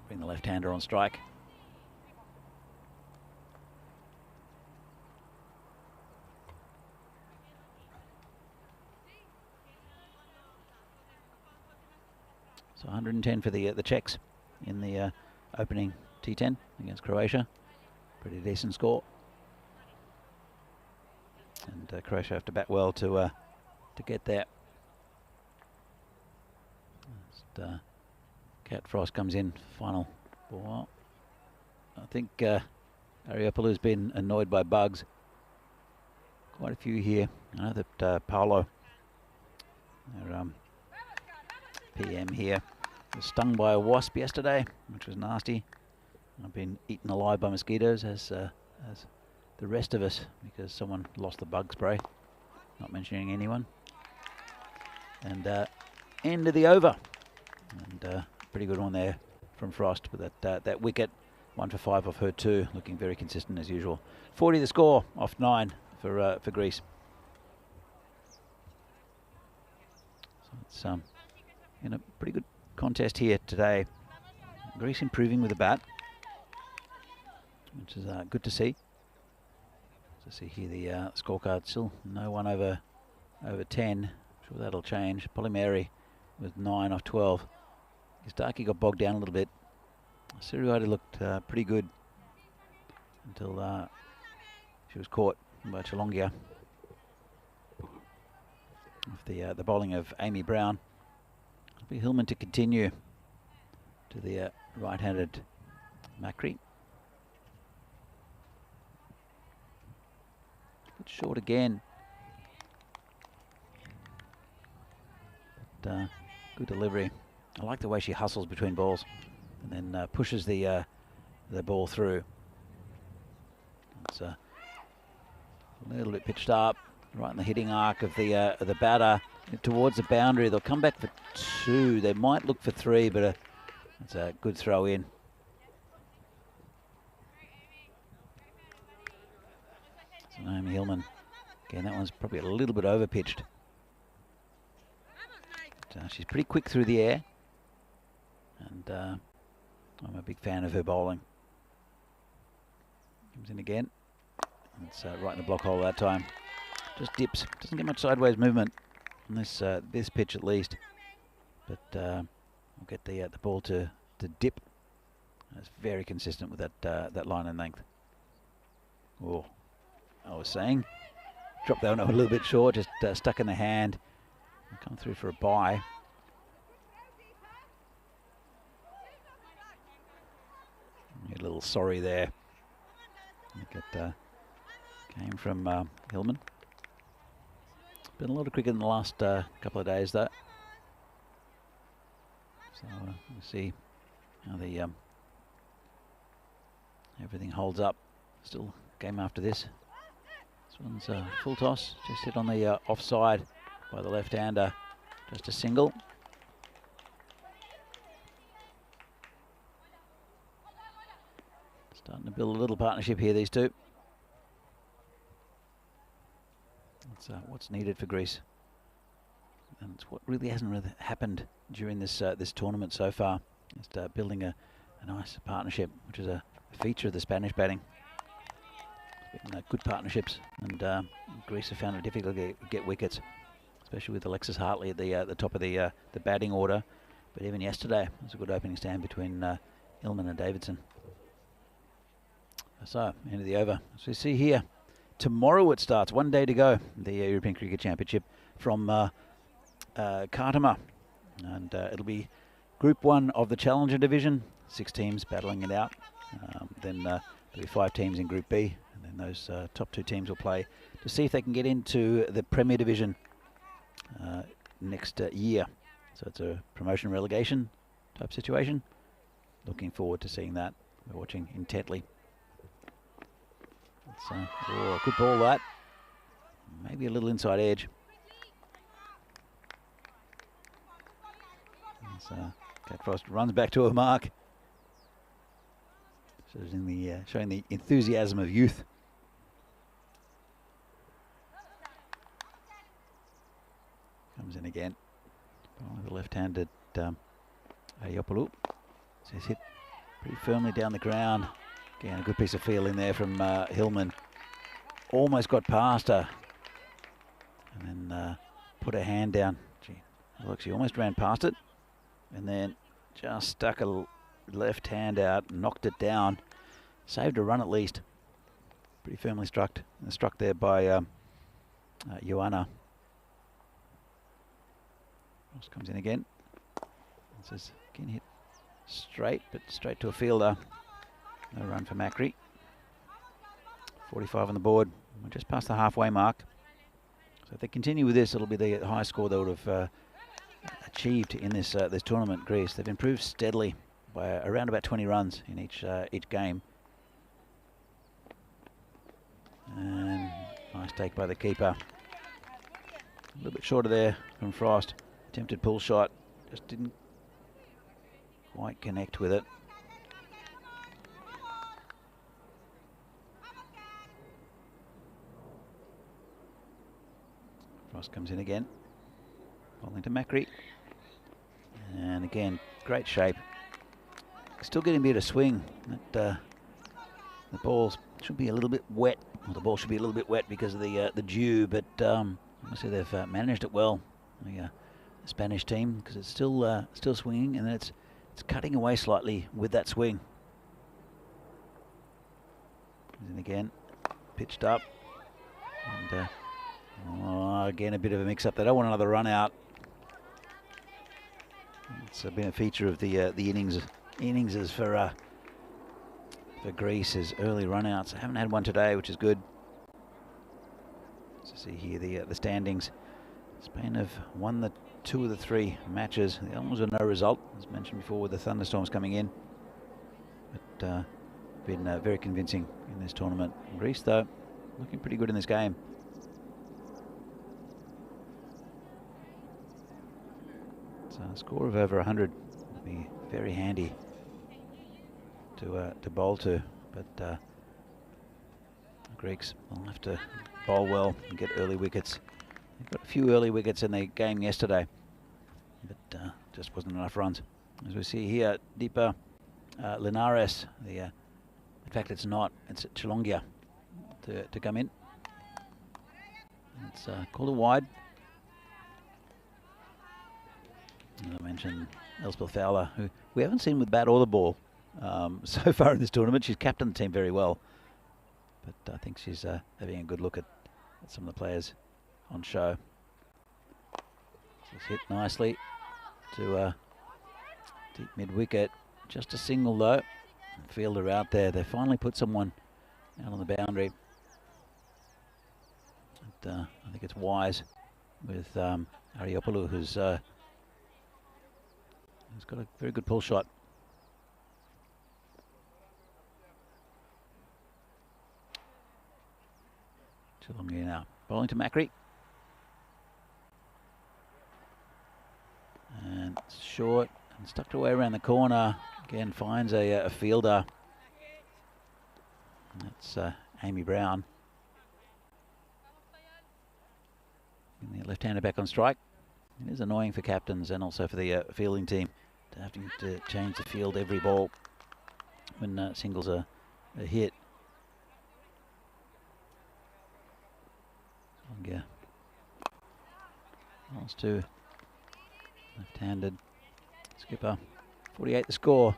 Bring the left-hander on strike. So 110 for the Czechs in the opening T10 against Croatia. Pretty decent score. And Croatia have to bat well to get there. Just, Cat Frost comes in, final ball. I think Ariopalu's been annoyed by bugs. Quite a few here. I know that Paolo, their PM here, was stung by a wasp yesterday, which was nasty. I've been eaten alive by mosquitoes, as the rest of us, because someone lost the bug spray. Not mentioning anyone. And end of the over. And pretty good one there from Frost with that wicket. 1 for 5 off her 2, looking very consistent as usual. 40 the score off 9 for Greece. So it's in a pretty good contest here today. Greece improving with the bat, which is good to see. So see here the scorecard, still no one over 10. Sure that'll change. Polymeri with 9 off 12. Kistaki got bogged down a little bit. Siriwadi looked pretty good until she was caught by Chalongia. With the bowling of Amy Brown. It'll be Hillman to continue to the right-handed Makri. Bit short again. But, good delivery. I like the way she hustles between balls and then pushes the ball through. It's a little bit pitched up, right in the hitting arc of the batter towards the boundary. They'll come back for 2. They might look for 3, but it's a good throw in. So Naomi Hillman, again, that one's probably a little bit over pitched. But, she's pretty quick through the air, and I'm a big fan of her bowling. Comes in again. It's right in the block hole that time. Just dips. Doesn't get much sideways movement on this pitch at least. But we'll get the ball to dip. It's very consistent with that line and length. Oh, I was saying, dropped that one a little bit short, just stuck in the hand. Come through for a bye. A little sorry there. Look at came from Hillman. been a lot of cricket in the last couple of days, though. So we'll see how the everything holds up. Still game after this. This one's full toss, just hit on the offside by the left-hander. Just a single. Starting to build a little partnership here, these two. That's what's needed for Greece. And it's what really hasn't happened during this this tournament so far. Just building a nice partnership, which is a feature of the Spanish batting. It's been, good partnerships, and Greece have found it difficult to get wickets, especially with Alexis Hartley at the top of the batting order. But even yesterday, it was a good opening stand between Illman and Davidson. So, end of the over. So you see here, tomorrow it starts. 1 day to go. The European Cricket Championship from Khartoum, and it'll be Group 1 of the Challenger Division. 6 teams battling it out. Then there'll be 5 teams in Group B, and then those top 2 teams will play to see if they can get into the Premier Division next year. So it's a promotion relegation type situation. Looking forward to seeing that. We're watching intently. Oh, good ball that. Maybe a little inside edge. So Cat Frost runs back to her mark. Showing the enthusiasm of youth. Comes in again. The left-handed Ayopolu. So he's hit pretty firmly down the ground. Again, a good piece of feel in there from Hillman. Almost got past her. And then put her hand down. Gee, look, she almost ran past it. And then just stuck a left hand out, knocked it down. Saved a run at least. Pretty firmly struck there by Joanna. Ross comes in again. This is again hit straight, but straight to a fielder. No run for Macri. 45 on the board. We're just past the halfway mark. So if they continue with this, it'll be the highest score they would have achieved in this this tournament. Greece. They've improved steadily by around about 20 runs in each game. And nice take by the keeper. A little bit shorter there from Frost. Attempted pull shot, just didn't quite connect with it. Frost comes in again. Bowling to Macri. And again, great shape. Still getting a bit of swing. The balls should be a little bit wet. Well, the ball should be a little bit wet because of the dew, but obviously they've managed it well. The Spanish team, because it's still swinging, and then it's cutting away slightly with that swing. And again, pitched up, and again a bit of a mix-up. They don't want another run out. It's been a feature of the innings for Greece is early run-outs. I haven't had one today, which is good. So see here the standings. Spain have won the 2 of the 3 matches. The other ones were no result, as mentioned before, with the thunderstorms coming in. But been very convincing in this tournament. Greece, though, looking pretty good in this game. So a score of over 100 would be very handy to bowl to, but the Greeks will have to bowl well and get early wickets. They've got a few early wickets in the game yesterday, but just wasn't enough runs. As we see here, Deepa Linares, in fact it's not, it's Chilongia to come in. It's called a wide. And I mentioned Elspeth Fowler, who we haven't seen with bat or the ball so far in this tournament. She's captained the team very well, but I think she's having a good look at some of the players on show. She's hit nicely to deep mid-wicket. Just a single though. Fielder out there. They finally put someone out on the boundary. But, I think it's wise with Ariopoulou, who's got a very good pull shot. Too long here now. Bowling to Macri. And short and stuck away around the corner. Again, finds a fielder. And that's Amy Brown. And the left-hander back on strike. It is annoying for captains and also for the fielding team to having to change the field every ball when singles are hit. Yeah. Last two. Left-handed skipper. 48 the score.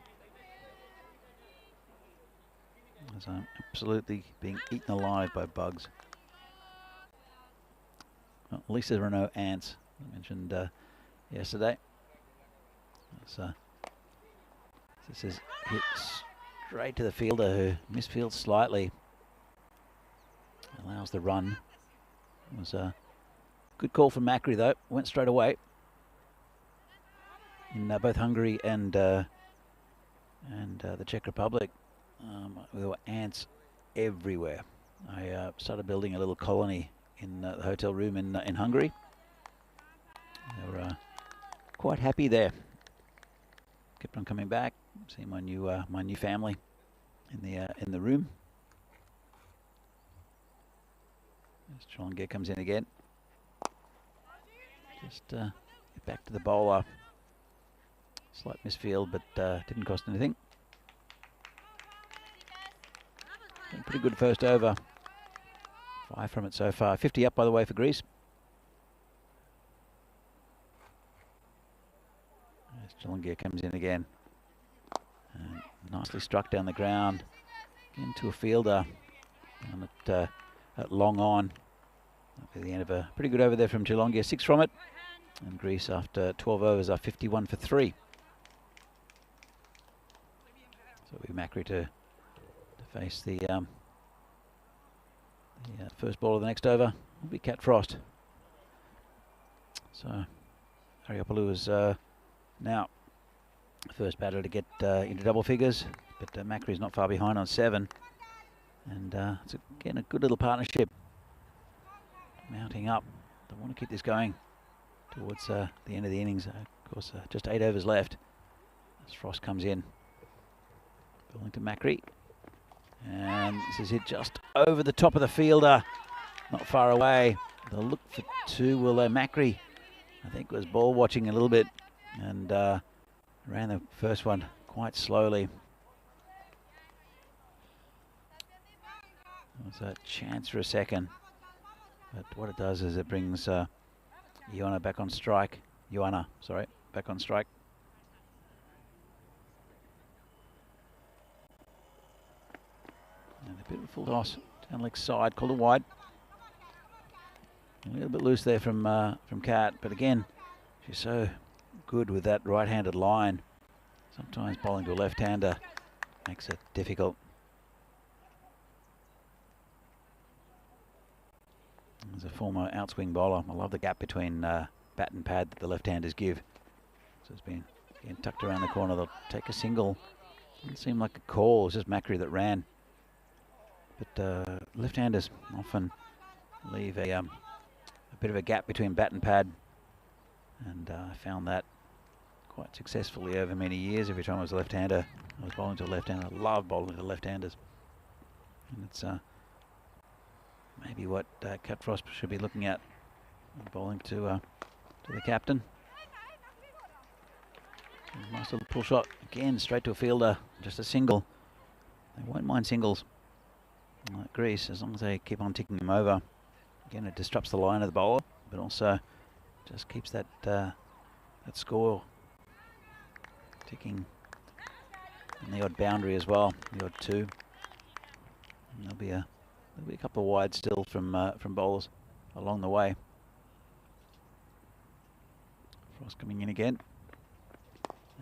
As I'm absolutely being eaten alive by bugs. Well, at least there are no ants. I mentioned yesterday. This is hit straight to the fielder, who misfields slightly. Allows the run. It was a good call from Macri though. Went straight away. In both Hungary and the Czech Republic, there were ants everywhere. I started building a little colony in the hotel room in Hungary. They were quite happy there. Kept on coming back, seeing my new family in the room. As Chalonge comes in again. Just get back to the bowler. Slight misfield, but didn't cost anything. Been pretty good first over. 5 from it so far. 50 up, by the way, for Greece. As Chalonge comes in again. And nicely struck down the ground. Into a fielder. And at long on. That'll be the end of a pretty good over there from Chalonge. 6 from it. And Greece, after 12 overs, are 51 for 3. So it'll be Macri to face the first ball of the next over. Will be Cat Frost. So Ariopoulou is now the first batter to get into double figures, but Macri is not far behind on 7. And it's again a good little partnership. Mounting up. They want to keep this going towards the end of the innings. Of course, just 8 overs left as Frost comes in. Bowling to Macri. And this is hit just over the top of the fielder. Not far away. They'll look for 2, will they? Macri, I think, was ball watching a little bit and ran the first one quite slowly. There was a chance for a second. But what it does is it brings Joanna back on strike. Back on strike. And a bit of a full toss down leg side, called it wide. A little bit loose there from Kat, but again, she's so good with that right-handed line. Sometimes bowling to a left-hander makes it difficult. As a former outswing bowler, I love the gap between bat and pad that the left-handers give. So it's been again tucked around the corner. They'll take a single. Didn't seem like a call. It was just Macri that ran. But left-handers often leave a bit of a gap between bat and pad, and I found that quite successfully over many years. Every time I was a left-hander, I was bowling to a left-hander. I love bowling to left-handers, and it's maybe what Cat Frost should be looking at, bowling to the captain. Nice little pull shot again, straight to a fielder, just a single. They won't mind singles. Like Greece, as long as they keep on ticking them over. Again, it disrupts the line of the bowler, but also just keeps that that score ticking, and the odd boundary as well, the odd 2. And there'll be a couple of wide still from bowlers along the way. Frost coming in again,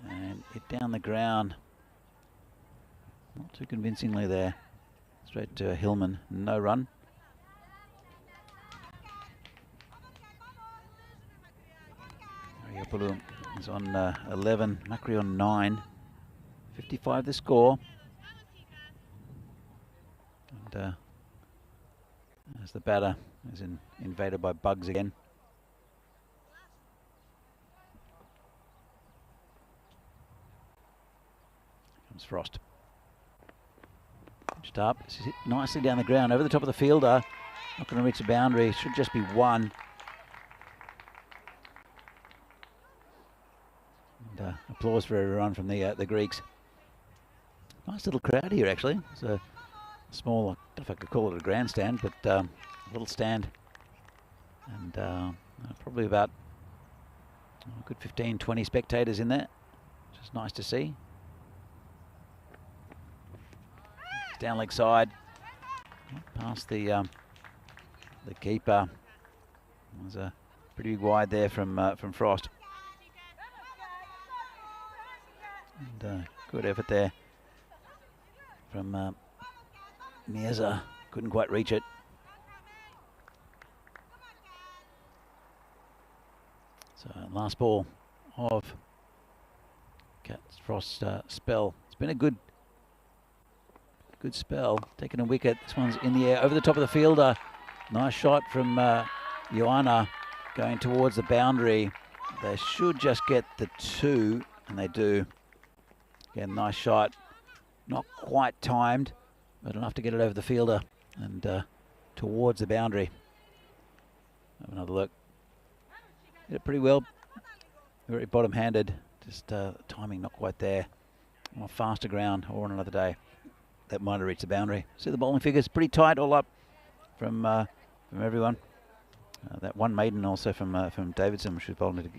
and hit down the ground. Not too convincingly there. Straight to Hillman, no run. Pulu is on 11, Macri on 9. 55 the score. And as the batter is invaded by bugs again. Comes Frost. Pitched up. This is hit nicely down the ground, over the top of the fielder. Not going to reach the boundary. Should just be one. And applause for everyone from the Greeks. Nice little crowd here, actually. It's a small, I don't know if I could call it a grandstand, but a little stand. And probably about a good 15, 20 spectators in there. Which is nice to see. Down leg side. Past the keeper. There's a pretty big wide there from Frost. And good effort there from Mieza. Couldn't quite reach it. So last ball of Frost's spell. It's been a good spell. Taking a wicket. This one's in the air over the top of the fielder. Nice shot from Ioana going towards the boundary. They should just get the 2, and they do. Again, nice shot. Not quite timed, but enough to get it over the fielder and towards the boundary. Have another look. Did it pretty well. Very bottom-handed. Just timing not quite there. On a faster ground or on another day, that might have reached the boundary. See the bowling figures pretty tight all up from everyone. That one maiden also from Davidson, which was bowled into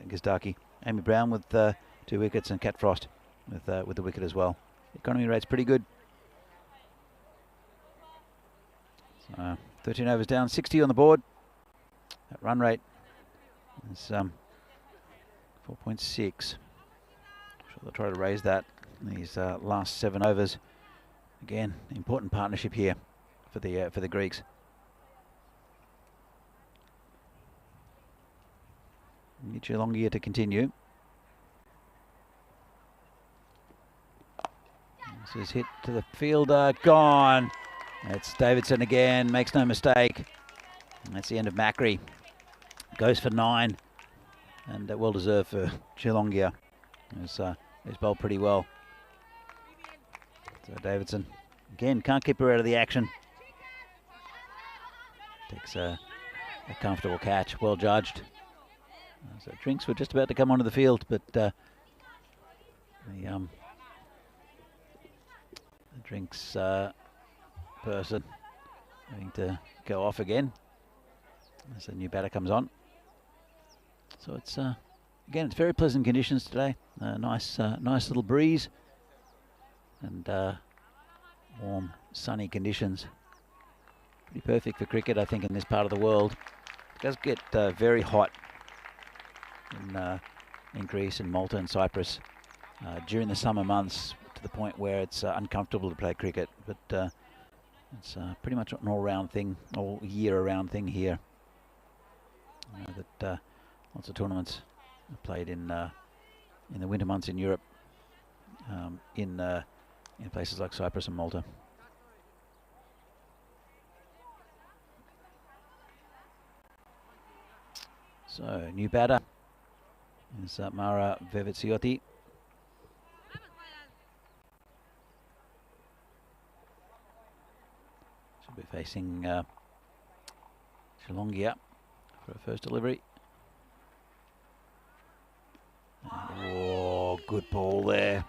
Gizdaki. Amy Brown with 2 wickets, and Cat Frost with the wicket as well. The economy rate's pretty good. So 13 overs down, 60 on the board. That run rate is 4.6. Sure they'll try to raise that in these last 7 overs. Again, important partnership here for the Greeks. Need you longer here to continue. This is hit to the fielder, gone. It's Davidson again, makes no mistake. And that's the end of Macri. Goes for 9, and well deserved for Chilongia. He's bowled pretty well. So Davidson, again, can't keep her out of the action. Takes a comfortable catch, well judged. So Drinks were just about to come onto the field, but the Drinks person having to go off again as a new batter comes on. So it's again, it's very pleasant conditions today. Nice little breeze and warm, sunny conditions. Pretty perfect for cricket, I think, in this part of the world. It does get very hot in Greece and Malta and Cyprus during the summer months, to the point where it's uncomfortable to play cricket. But it's pretty much an all-round thing, all year-round thing here. You know that lots of tournaments are played in the winter months in Europe, in places like Cyprus and Malta. So new batter is Mara Vevitsiotti. She'll be facing Shillongia for her first delivery. Oh, good ball there.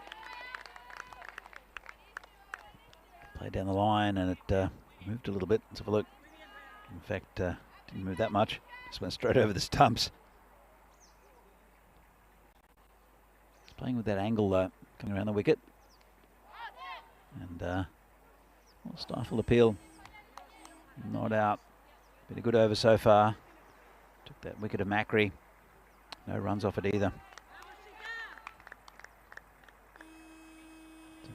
Played down the line, and it moved a little bit. Let's have a look. In fact, didn't move that much. Just went straight over the stumps. It's playing with that angle coming around the wicket. And stifled appeal. Not out. Been a good over so far. Took that wicket of Macri. No runs off it either.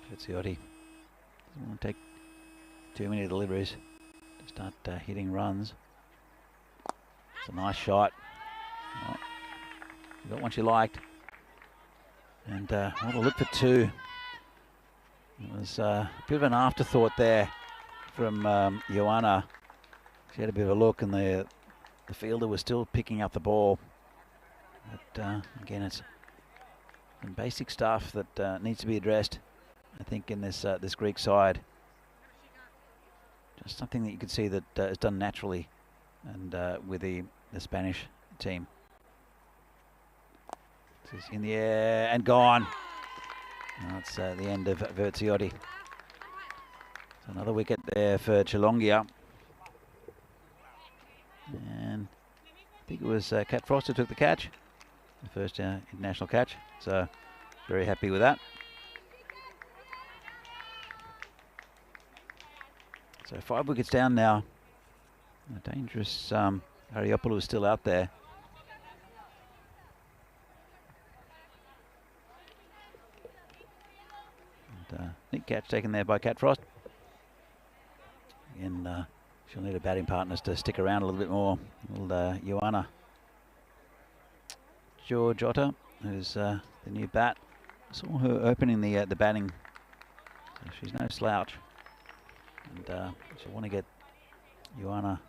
Fitziotti doesn't want to take too many deliveries to start hitting runs. It's a nice shot. Oh, got one she liked. And what a look for two. It was a bit of an afterthought there from Joanna. She had a bit of a look, and the fielder was still picking up the ball. But again, it's some basic stuff that needs to be addressed, I think, in this this Greek side. Just something that you could see that is done naturally, and with the Spanish team. This is in the air and gone. That's the end of Verziotti. So another wicket there for Chilongia. And I think it was Kat Frost who took the catch, the first international catch. So very happy with that. So 5 wickets down now. A dangerous Ariopoulou is still out there. And, neat catch taken there by Kat Frost. Again, she'll need her batting partners to stick around a little bit more. Little Joanna Georgiotta, who's the new bat. I saw her opening the batting. So she's no slouch. And she'll want to get Joanna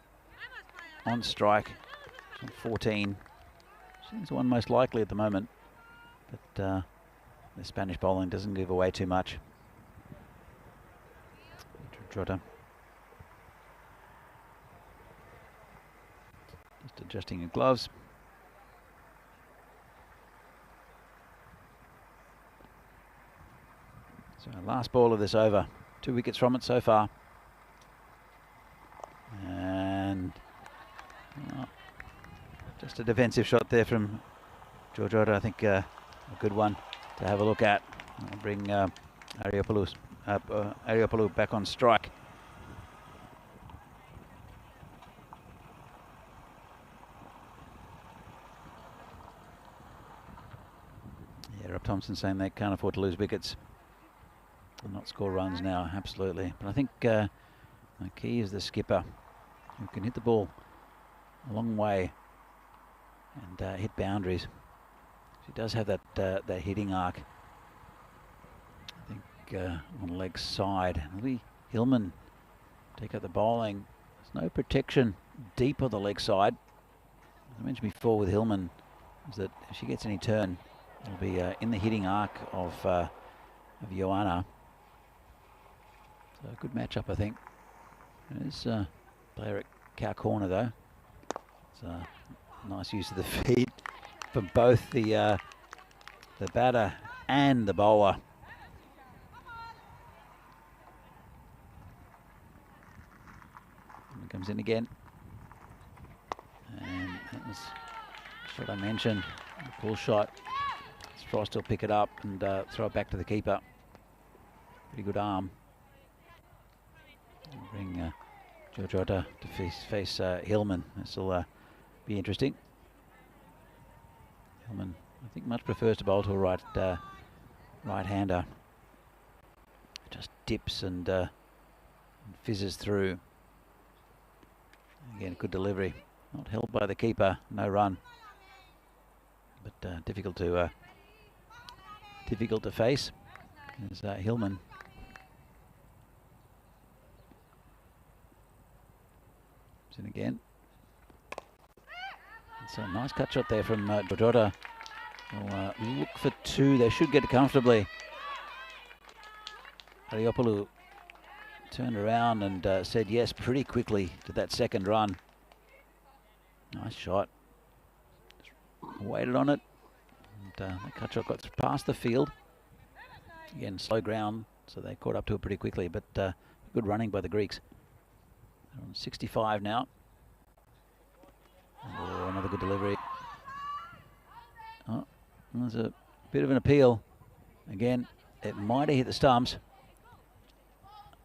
on strike. She's on 14. She's the one most likely at the moment. But the Spanish bowling doesn't give away too much. Trotter. Just adjusting her gloves. So last ball of this over. 2 wickets from it so far. And just a defensive shot there from Georgiotta. I think a good one to have a look at. I'll bring Ariopoulou back on strike. Yeah, Rob Thompson saying they can't afford to lose wickets and not score runs now. Absolutely. But I think the key is the skipper, who can hit the ball a long way and hit boundaries. She does have that that hitting arc. I think on leg side. Maybe Hillman take up the bowling. There's no protection deep on the leg side. As I mentioned before with Hillman, is that if she gets any turn, it'll be in the hitting arc of Joanna. So a good matchup, I think. There's a player at cow corner though. It's a nice use of the feet for both the batter and the bowler. And comes in again. And that was the shot I mentioned, the pull shot. Frost will pick it up and throw it back to the keeper. Pretty good arm. I'll bring Georgiotta to face Hillman. This will be interesting. Hillman, I think, much prefers to bowl to a right-hander. Just dips and fizzes through. Again, good delivery. Not held by the keeper. No run. But difficult to face. There's Hillman. In again. It's a nice cut shot there from Georgiotta. We'll look for 2. They should get it comfortably. Ariopoulou turned around and said yes pretty quickly to that second run. Nice shot. Just waited on it. And that cut shot got past the field. Again, slow ground, so they caught up to it pretty quickly, but good running by the Greeks. They're on 65 now. Oh, another good delivery. Oh, there's a bit of an appeal. Again, it might have hit the stumps.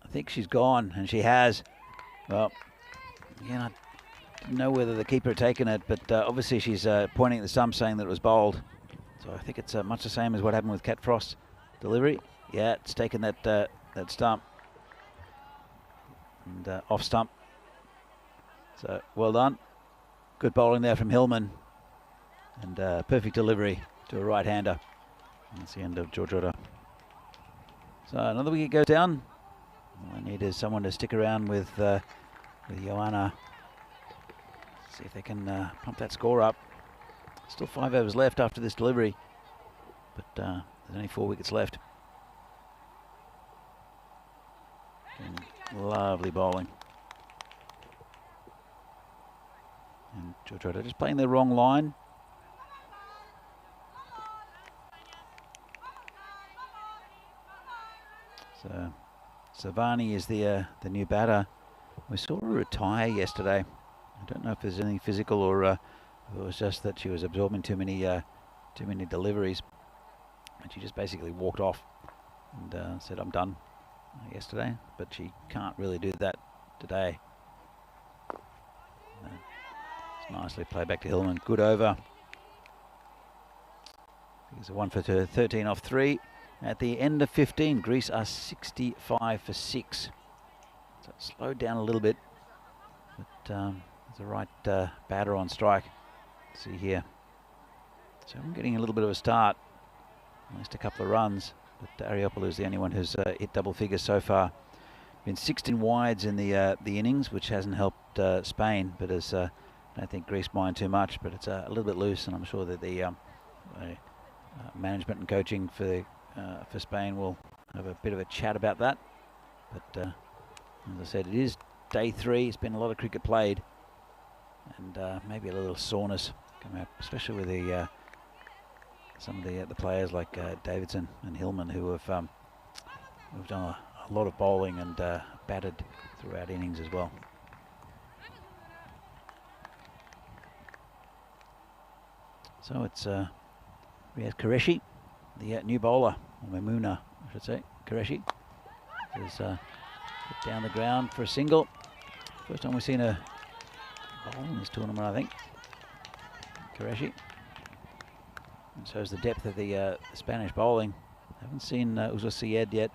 I think she's gone, and she has. Well, again, I didn't know whether the keeper had taken it, but obviously she's pointing at the stump saying that it was bowled. So I think it's much the same as what happened with Kat Frost's delivery. Yeah, it's taken that stump. And off stump. So well done. Good bowling there from Hillman. And perfect delivery to a right-hander. That's the end of George Otter. So another wicket goes down. All I need is someone to stick around with Joanna. See if they can pump that score up. Still 5 overs left after this delivery, but there's only 4 wickets left. And lovely bowling. And George Otter just playing the wrong line. So Savani is the new batter. We saw her retire yesterday. I don't know if there's anything physical or it was just that she was absorbing too many deliveries, and she just basically walked off and said, "I'm done," yesterday. But she can't really do that today. It's nicely played back to Hillman. Good over. He's a 1 for 13 off 3. At the end of 15, Greece are 65 for 6. So it slowed down a little bit, but there's a right batter on strike. See here. So I'm getting a little bit of a start, at least a couple of runs. But Ariopoulou is the only one who's hit double figures so far. Been 16 wides in the innings, which hasn't helped Spain, but as I don't think Greece mind too much. But it's a little bit loose, and I'm sure that the management and coaching for Spain will have a bit of a chat about that. But as I said, it is day 3. It's been a lot of cricket played, and maybe a little soreness coming up, especially with the some of the players like Davidson and Hillman, who have done a lot of bowling and batted throughout innings as well. So it's we have Qureshi, the new bowler, or Maimuna, I should say. Qureshi is down the ground for a single. First time we've seen a bowl in this tournament, I think. Qureshi. And shows the depth of the Spanish bowling. Haven't seen Uzo Syed yet.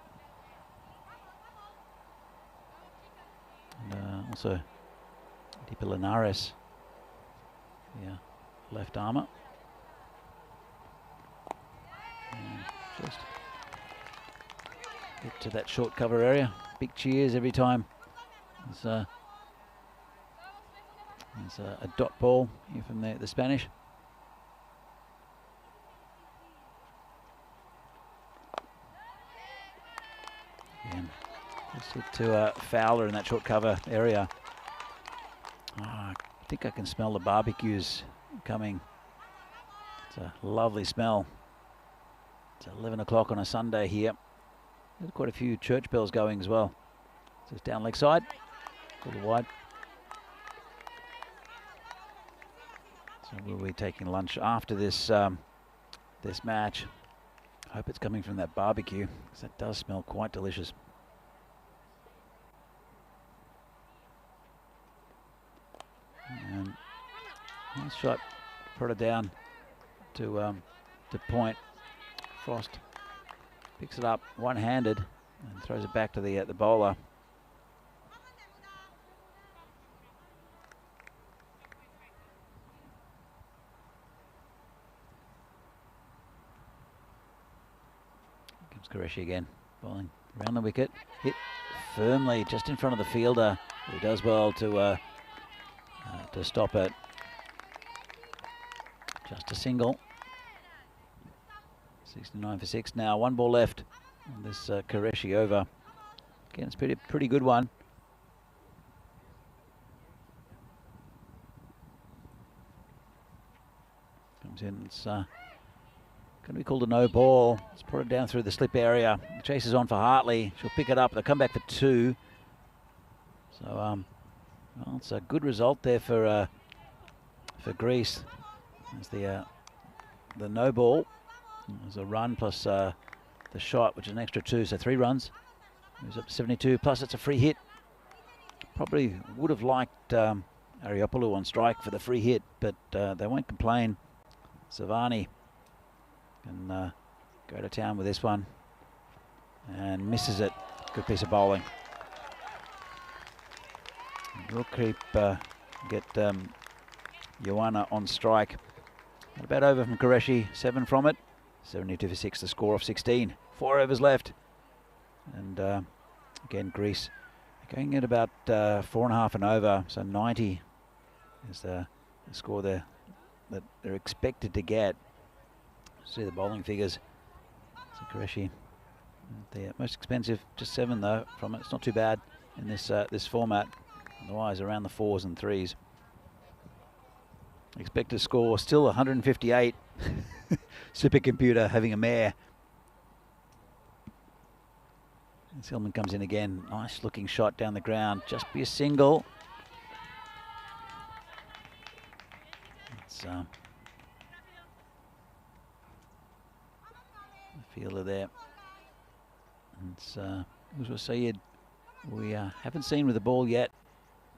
And also Deepa Linares, yeah, left armour. And just get to that short cover area. Big cheers every time there's a dot ball here from the Spanish. Again, just hit to Fowler in that short cover area. Oh, I think I can smell the barbecues coming. It's a lovely smell. It's 11 o'clock on a Sunday here. There's quite a few church bells going as well. So it's down leg side, a little wide. So we'll be taking lunch after this this match. I hope it's coming from that barbecue, because that does smell quite delicious. And nice shot, put it down to point. Frost picks it up one-handed and throws it back to the bowler. Comes Qureshi again, bowling around the wicket, hit firmly just in front of the fielder, who does well to stop it. Just a single. 69 for 6 now. 1 ball left on this Qureshi over. Again, it's pretty good one. Comes in. It's going to be called a no ball. Let's put it down through the slip area. The chase is on for Hartley. She'll pick it up. They'll come back for 2. So well, it's a good result there for Greece. There's the no ball. There's a run plus the shot, which is an extra 2, so 3 runs. Moves up to 72, plus it's a free hit. Probably would have liked Ariopoulou on strike for the free hit, but they won't complain. Savani can go to town with this one and misses it. Good piece of bowling. We'll keep get Joanna on strike Not a bad over from Qureshi, 7 from it. 72 for 6, the score off 16. 4 overs left. And again, Greece going at about 4.5 and over, so 90 is the score there that they're expected to get. See the bowling figures. So Qureshi, the most expensive, just 7 though from it. It's not too bad in this format. Otherwise, around the 4s and 3s. Expected score still 158. Supercomputer having a mare. And Hillman comes in again. Nice looking shot down the ground. Just be a single. It's the fielder there. It's Uzwa Sayed. We haven't seen with the ball yet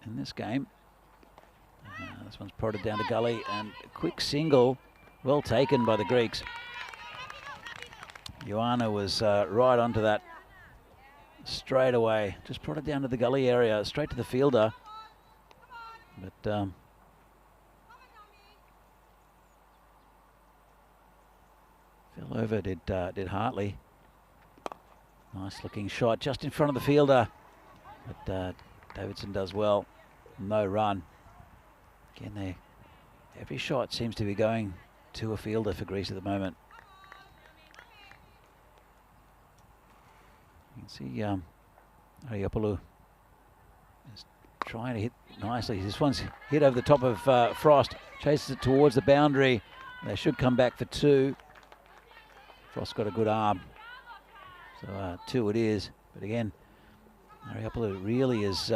in this game. This one's prodded down to gully, and a quick single, well taken by the Greeks. Ioana was right onto that straight away, just prodded down to the gully area, straight to the fielder. But fell over, did Hartley. Nice looking shot just in front of the fielder, but Davidson does well. No run. Again, every shot seems to be going to a fielder for Greece at the moment. You can see Ariopoulou is trying to hit nicely. This one's hit over the top of Frost, chases it towards the boundary. They should come back for 2. Frost's got a good arm, so 2 it is. But again, Ariopoulou really is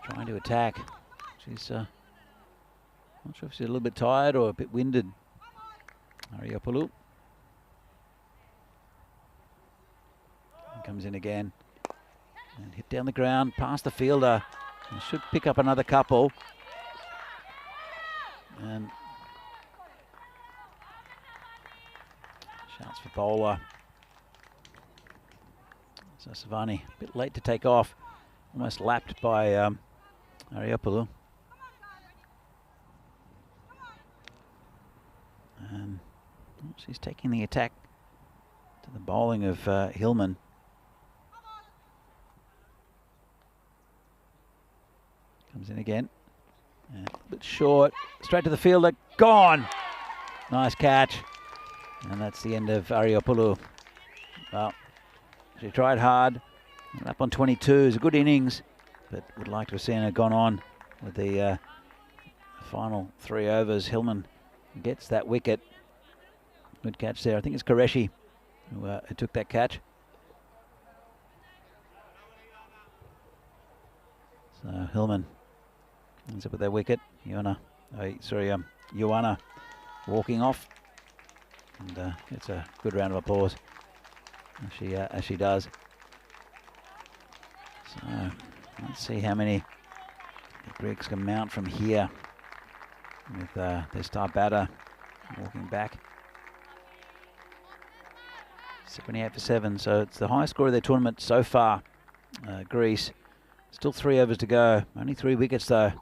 trying to attack. She's not sure if she's a little bit tired or a bit winded. Ariopoulou comes in again and hit down the ground past the fielder. And should pick up another couple. And shouts for bowler. So Savani a bit late to take off, almost lapped by Ariopoulou. And she's taking the attack to the bowling of Hillman. Comes in again. And a bit short. Straight to the fielder. Gone! Nice catch. And that's the end of Ariopoulou. Well, she tried hard. Up on 22 is a good innings, but would like to have seen her gone on with the final 3 overs. Hillman gets that wicket. Good catch there. I think it's Qureshi who took that catch. So Hillman ends up with that wicket. Ioana walking off, and gets a good round of applause as she does. So let's see how many the Greeks can mount from here with their star batter walking back. 78 for 7, so it's the highest score of their tournament so far. Greece, still 3 overs to go. Only 3 wickets though.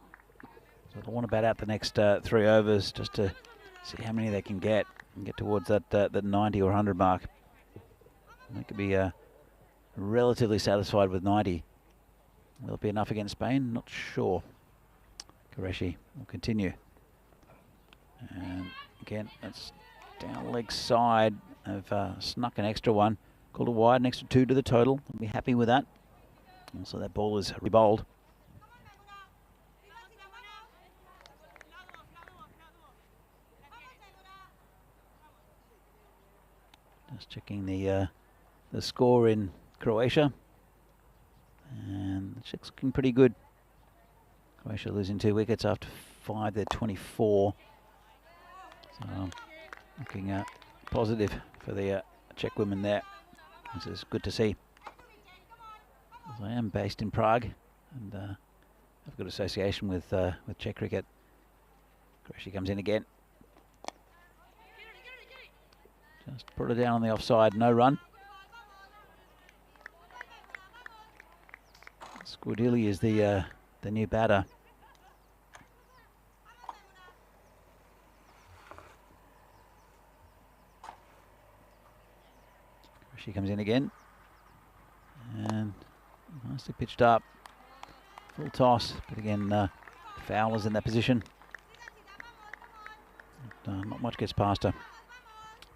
So they'll want to bat out the next 3 overs just to see how many they can get and get towards that 90 or 100 mark. They could be relatively satisfied with 90. Will it be enough against Spain? Not sure. Qureshi will continue. And again, that's down leg side. Have snuck an extra one. Called a wide, an extra 2 to the total. I'll be happy with that. Also, that ball is rebowled. Just checking the score in Croatia. And the check's looking pretty good. Croatia losing 2 wickets after 5. They're 24. So looking positive for the Czech women there. This is good to see. As I am based in Prague and have a good association with Czech cricket. Qureshi comes in again. Just put her down on the offside, no run. Scudilli is the new batter. She comes in again. And nicely pitched up. Full toss, but again, Fowler's in that position. Not much gets past her.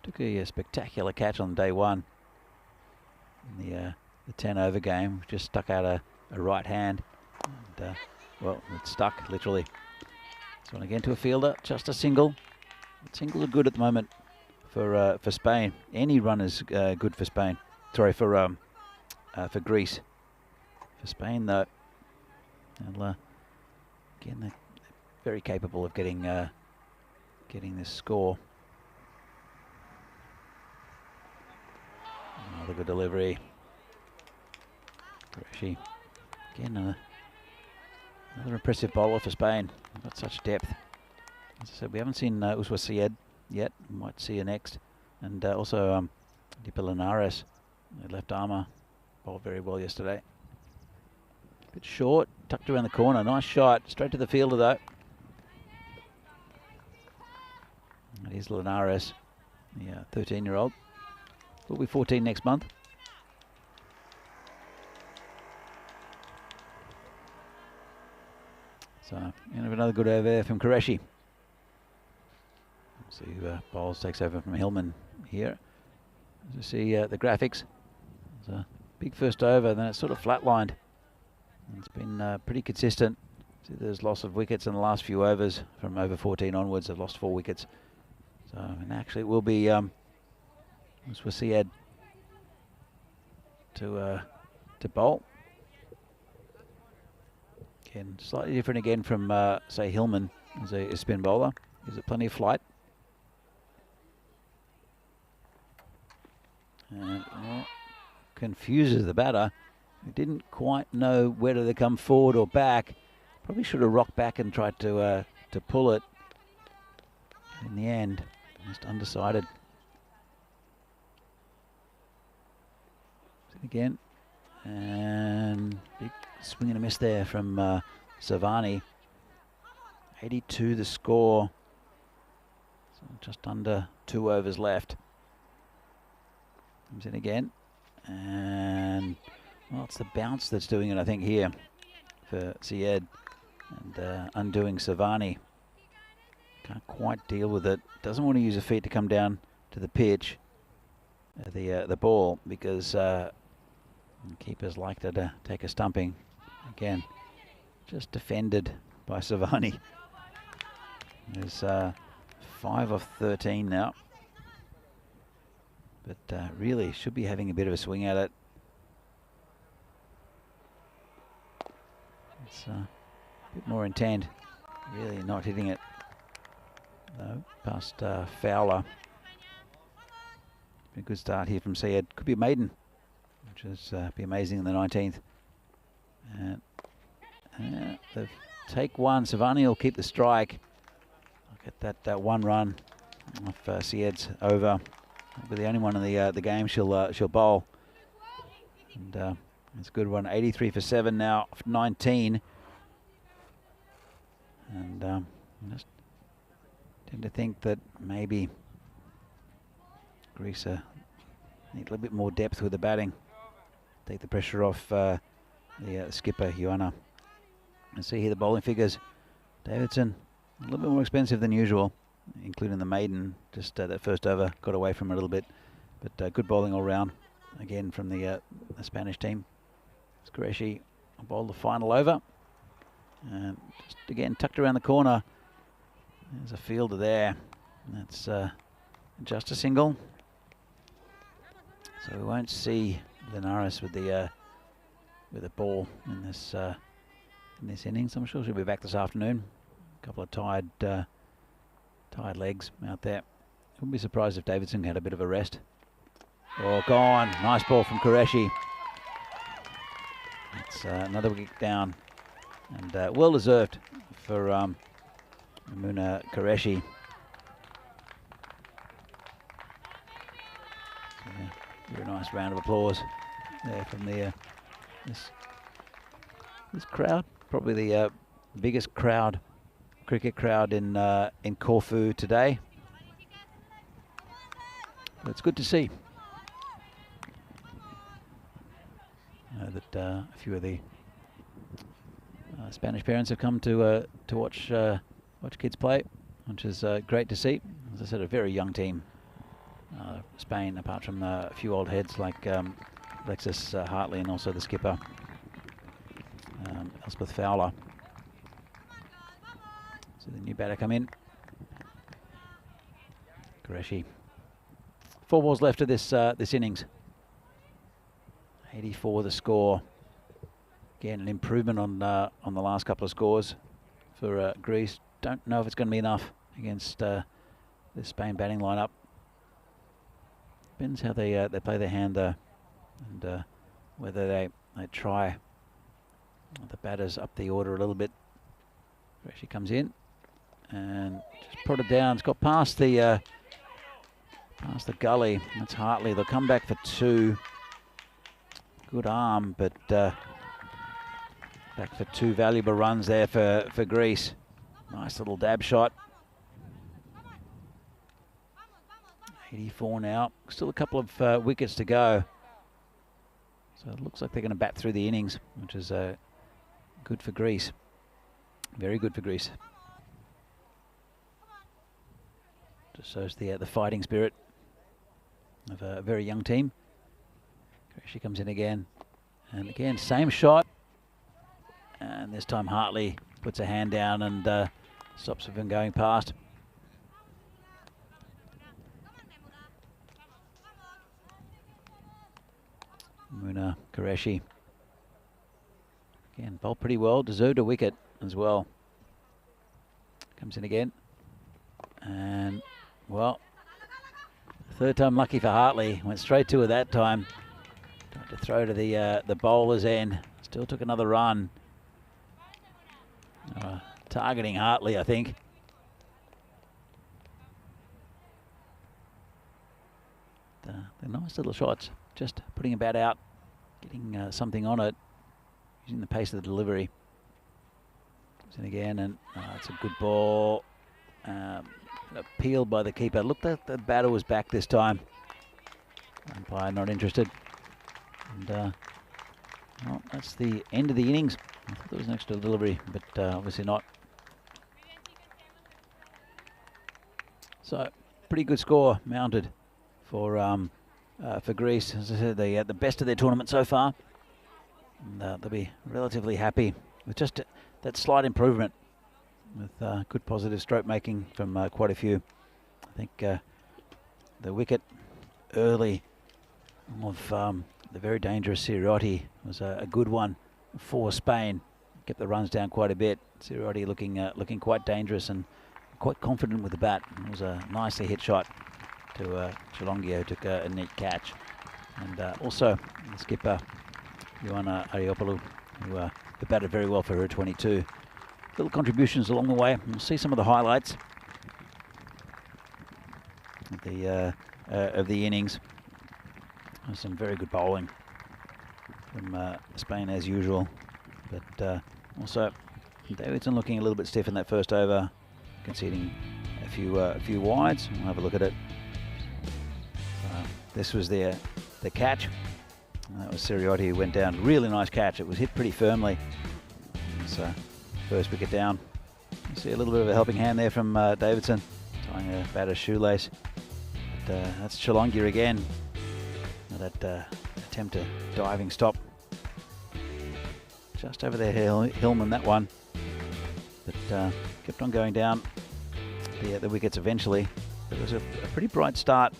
Took a spectacular catch on day one in the 10 over game. Just stuck out a right hand. And, well, it stuck literally. This one again to a fielder, just a single. Singles are good at the moment for Spain. Any run is good for Spain. Sorry, for Greece. For Spain, though, they'll, again, they're very capable of getting this score. Another good delivery. Qureshi. Again, another impressive bowler for Spain. They've got such depth. As I said, we haven't seen Uswa Syed yet. Might see her next. And also Dipa Linares, the left armour, bowled very well yesterday. Bit short, tucked around the corner. Nice shot. Straight to the fielder, though. That is Linares, the 13-year-old. Will be 14 next month. So, another good over there from Qureshi. See who bowls takes over from Hillman here. As you see the graphics, it's a big first over, then it's sort of flatlined. It's been pretty consistent. See, there's loss of wickets in the last few overs from over 14 onwards. They've lost 4 wickets. So, and actually it will be Syed to bowl. Again, slightly different again from say Hillman as a spin bowler. Gives it plenty of flight. And confuses the batter. He didn't quite know whether to come forward or back. Probably should have rocked back and tried to pull it. In the end, just undecided. Again, and big swing and a miss there from Savani. 82 the score. So just under 2 overs left. Comes in again, and well, it's the bounce that's doing it, I think, here for Syed, and undoing Savani. Can't quite deal with it. Doesn't want to use her feet to come down to the pitch, the ball, because keepers like to take a stumping. Again, just defended by Savani. There's 5 of 13 now. But really should be having a bit of a swing at it. It's a bit more intent. Really not hitting it, though, past Fowler. A good start here from Syed. Could be a maiden, which is be amazing in the 19th. And they'll take one. Savani will keep the strike. I'll get that 1 run off Syed's over. But the only one in the game she'll bowl. And it's a good one. 83 for 7 now, 19. And I just tend to think that maybe Greece need a little bit more depth with the batting. Take the pressure off the skipper, Ioana. And see here the bowling figures. Davidson, a little bit more expensive than usual, including the maiden. Just that first over got away from it a little bit. But good bowling all round, again, from the Spanish team. Qureshi bowled the final over. And just again tucked around the corner. There's a fielder there. That's just a single. So we won't see Linares with the ball in this innings. I'm sure she'll be back this afternoon. A couple of tired legs out there. Wouldn't be surprised if Davidson had a bit of a rest. Oh, gone. Nice ball from Qureshi. It's another wicket down, and well deserved for Muna Qureshi. So, yeah, very nice round of applause there from the this crowd. Probably the biggest cricket crowd in Corfu today. But it's good to see. I know that a few of the Spanish parents have come to watch kids play, which is great to see. As I said, a very young team. Spain, apart from a few old heads like Alexis Hartley and also the skipper, Elspeth Fowler. So the new batter come in. Qureshi. 4 balls left of this innings. 84 the score. Again, an improvement on the last couple of scores for Greece. Don't know if it's going to be enough against the Spain batting lineup. Depends how they play their hand though, and whether they try the batters up the order a little bit. Qureshi comes in and just prodded down. It's got past the gully. That's Hartley. They'll come back for 2. Good arm, but back for 2 valuable runs there for Greece. Nice little dab shot. 84 now. Still a couple of wickets to go. So it looks like they're going to bat through the innings, which is good for Greece. Very good for Greece. Just shows the fighting spirit of a very young team. She comes in again, and again same shot, and this time Hartley puts a hand down and stops it from going past. Muna Qureshi again bowled pretty well, deserved a wicket as well. Comes in again, and well, third time lucky for Hartley. Went straight to it that time. Tried to throw to the bowler's end. Still took another run. Targeting Hartley, I think. They're nice little shots. Just putting a bat out, getting something on it, using the pace of the delivery. Comes in again, and it's a good ball. Appealed by the keeper. Look, the batter was back this time. Umpire not interested. And well, that's the end of the innings. I thought there was an extra delivery, but obviously not. So, pretty good score mounted for Greece. As I said, they had the best of their tournament so far. And they'll be relatively happy with just that slight improvement, with good positive stroke making from quite a few. I think the wicket early of the very dangerous Siriotti was a good one for Spain. Kept the runs down quite a bit. Siriotti looking quite dangerous and quite confident with the bat. It was a nicely hit shot to Chalongia, who took a neat catch. And also the skipper, Ioana Ariopoulou, who batted very well for her 22. Little contributions along the way. We'll see some of the highlights of the innings. Some very good bowling from Spain as usual, but also Davidson looking a little bit stiff in that first over, conceding a few wides. We'll have a look at it. This was the catch. And that was Siriotti who went down. Really nice catch. It was hit pretty firmly. So first wicket down. You see a little bit of a helping hand there from Davidson, tying a batter's shoelace. But that's Chalongia again. That attempt a diving stop. Just over there, Hillman, that one. But kept on going down the wickets eventually. It was a pretty bright start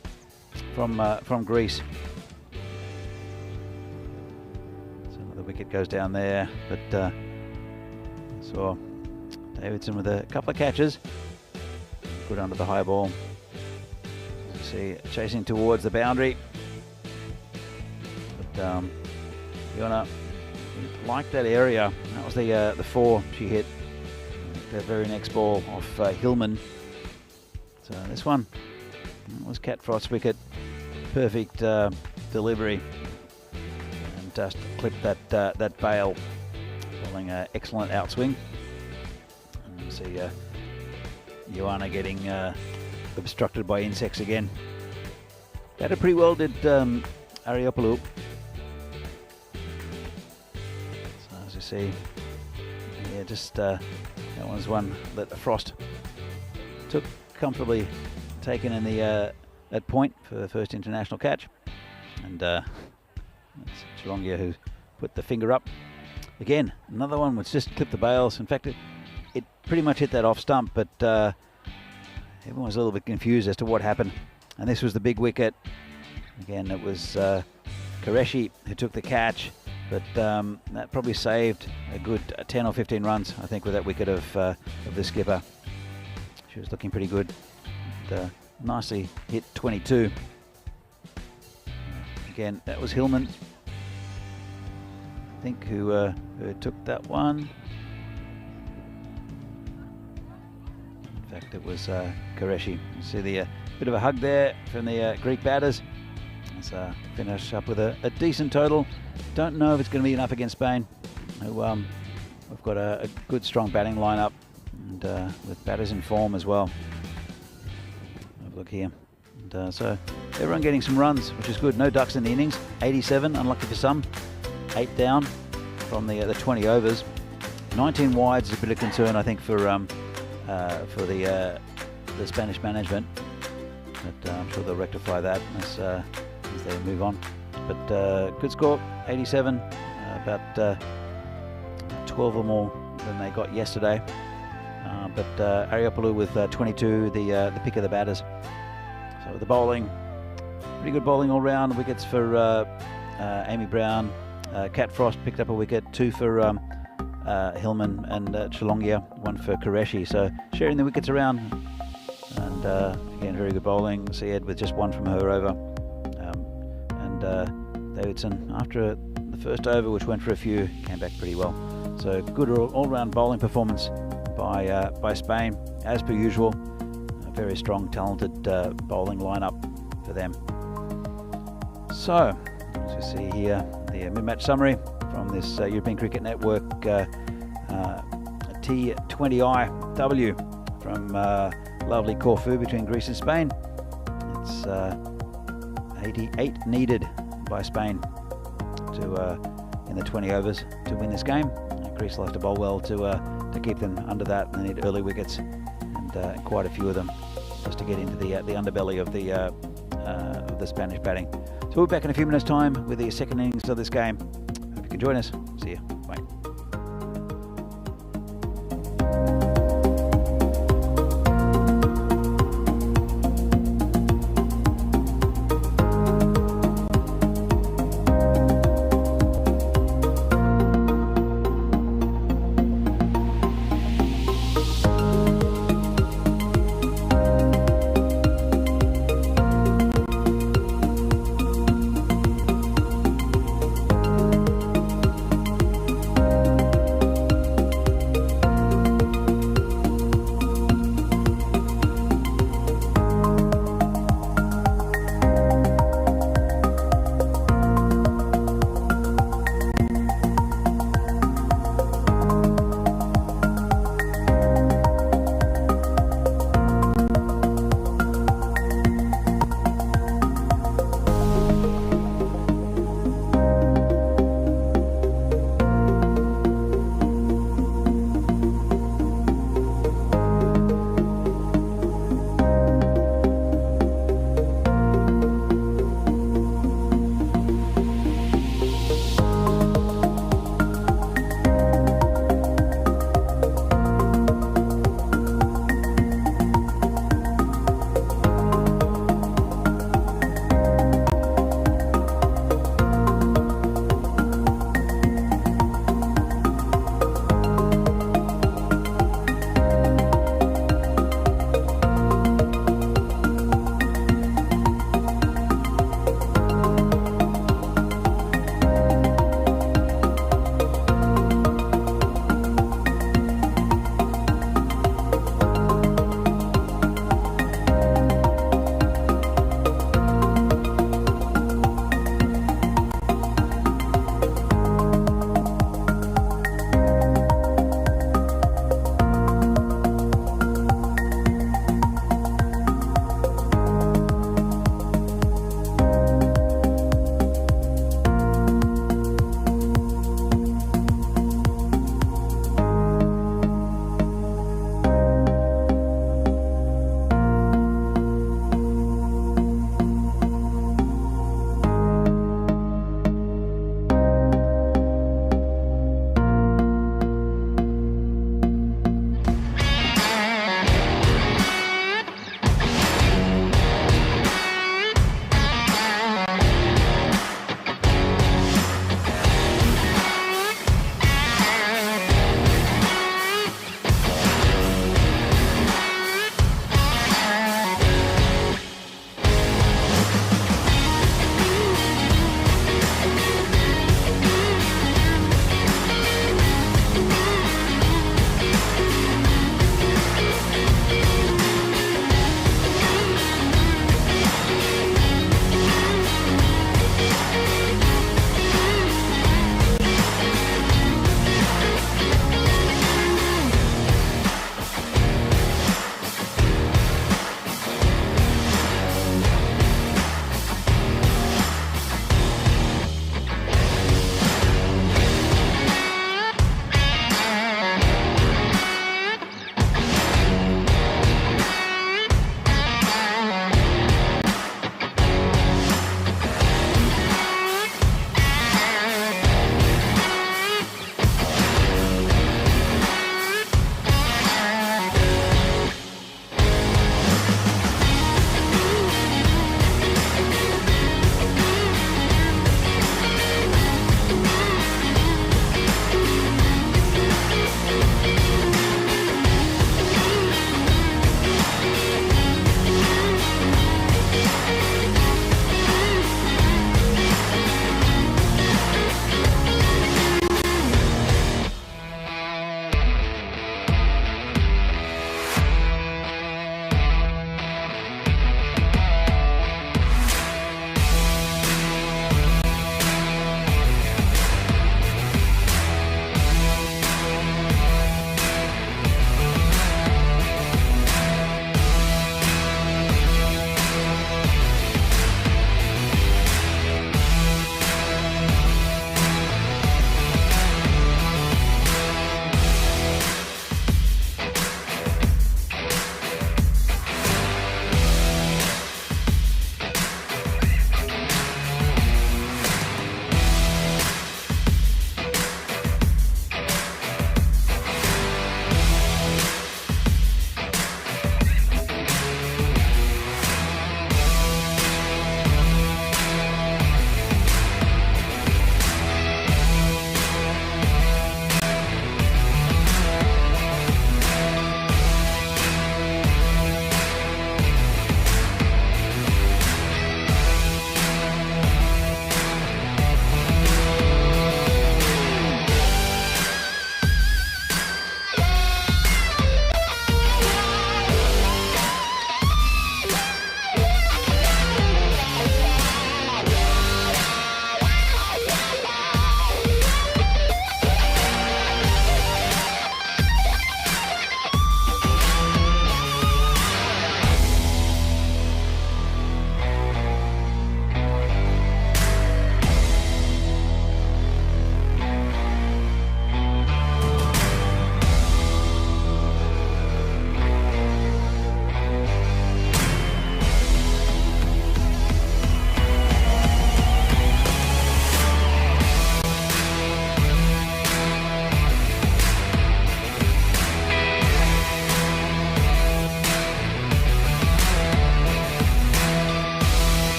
from Greece. So another wicket goes down there, but saw Davidson with a couple of catches. Good under the high ball. You see, chasing towards the boundary. But Ioana liked that area. That was the 4 she hit. The very next ball off Hillman. So this one was Cat Frost's wicket. Perfect delivery, and just clipped that bail, following an excellent outswing. And you see Ioana getting obstructed by insects again. Batted pretty well, did Ariopoulou. see. Yeah, just that was one that Frost took comfortably, taken in the at point for the first international catch, and it's Chalongia who put the finger up. Again, another one which just clipped the bails. In fact, it pretty much hit that off stump, but everyone was a little bit confused as to what happened. And this was the big wicket. Again, it was Qureshi who took the catch, but that probably saved a good 10 or 15 runs, I think, with that wicket of the skipper. She was looking pretty good. And, nicely hit 22. Again, that was Hillman, I think, who took that one. In fact, it was Qureshi. You see the bit of a hug there from the Greek batters. Let's finish up with a decent total. Don't know if it's going to be enough against Spain. We've got a good, strong batting lineup, and with batters in form as well. Have a look here. And, so everyone getting some runs, which is good. No ducks in the innings. 87, unlucky for some. 8 down from the 20 overs. 19 wides is a bit of concern, I think, for the Spanish management. But I'm sure they'll rectify that as they move on. But good score, 87, about 12 or more than they got yesterday. But Ariopoulou with 22, the pick of the batters. So the bowling, pretty good bowling all round. Wickets for Amy Brown. Cat Frost picked up a wicket, 2 for Hillman and Chalongia, 1 for Qureshi. So sharing the wickets around. And again, very good bowling. Syed with just 1 from her over. Davidson, after the first over, which went for a few, came back pretty well. So good all-round bowling performance by Spain, as per usual. A very strong, talented bowling lineup for them. So, as you see here, the mid-match summary from this European Cricket Network T20IW from lovely Corfu between Greece and Spain. It's 88 needed by Spain to in the 20 overs to win this game. Greece will have to bowl well to keep them under that. They need early wickets, and quite a few of them, just to get into the underbelly of the Spanish batting. So we'll be back in a few minutes' time with the second innings of this game. Hope you can join us. See you. Bye.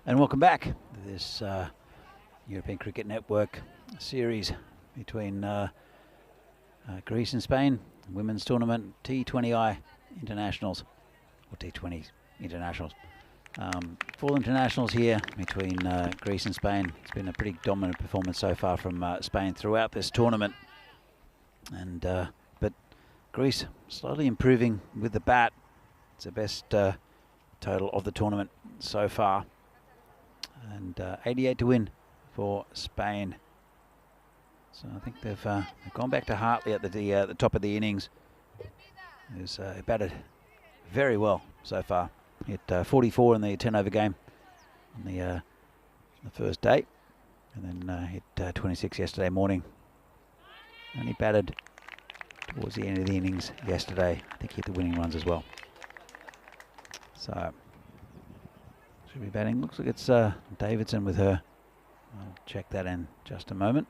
And welcome back to this European Cricket Network series between Greece and Spain, women's tournament, T20I internationals, or T20 internationals. Full internationals here between Greece and Spain. It's been a pretty dominant performance so far from Spain throughout this tournament. And but Greece slowly improving with the bat. It's the best total of the tournament so far. And 88 to win for Spain. So I think they've gone back to Hartley at the top of the innings. Who's batted very well so far. Hit 44 in the 10-over game on the first day, and then hit 26 yesterday morning. Only batted towards the end of the innings yesterday. I think he hit the winning runs as well. So should be batting. Looks like it's Davidson with her. I'll check that in just a moment.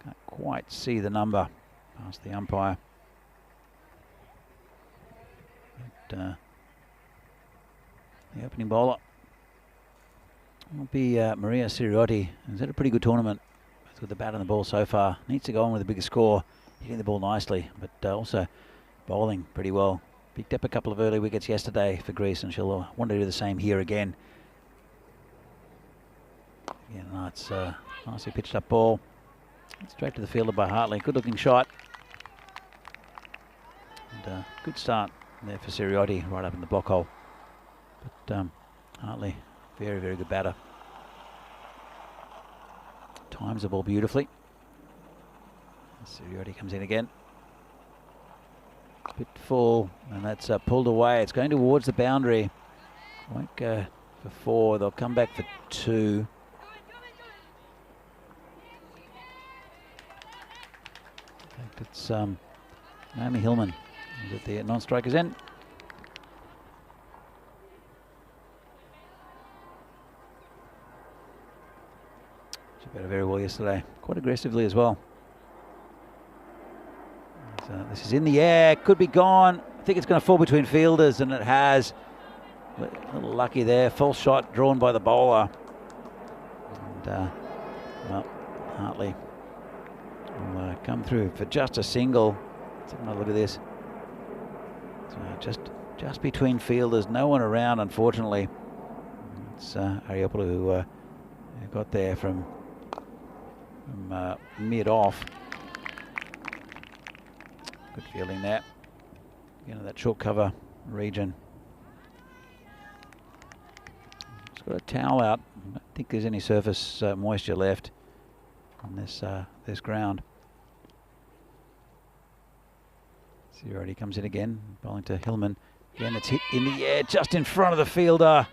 Can't quite see the number past the umpire. But, the opening bowler will be Maria Siriotti. He's had a pretty good tournament with the bat and the ball so far. Needs to go on with a bigger score, hitting the ball nicely, but also bowling pretty well. Picked up a couple of early wickets yesterday for Greece, and she'll want to do the same here again. Yeah, that's nicely pitched up ball. Straight to the fielder by Hartley. Good looking shot. And good start there for Siriotti, right up in the block hole. But Hartley, very, very good batter. Times the ball beautifully. Siriotti comes in again. Bit full, and that's pulled away. It's going towards the boundary. Won't go for 4. They'll come back for 2. In fact, it's Naomi Hillman is at the non-strikers end. She batted very well yesterday, quite aggressively as well. This is in the air, could be gone. I think it's going to fall between fielders, and it has. A little lucky there, false shot drawn by the bowler. And well, Hartley will come through for just a single. Let's have another look at this. So just between fielders, no one around, unfortunately. It's Ariopoulos who got there from mid-off. Good fielding there. Again, that short cover region. It's got a towel out. I don't think there's any surface moisture left on this ground. Siriotti comes in again, bowling to Hillman. Again, it's hit in the air, just in front of the fielder.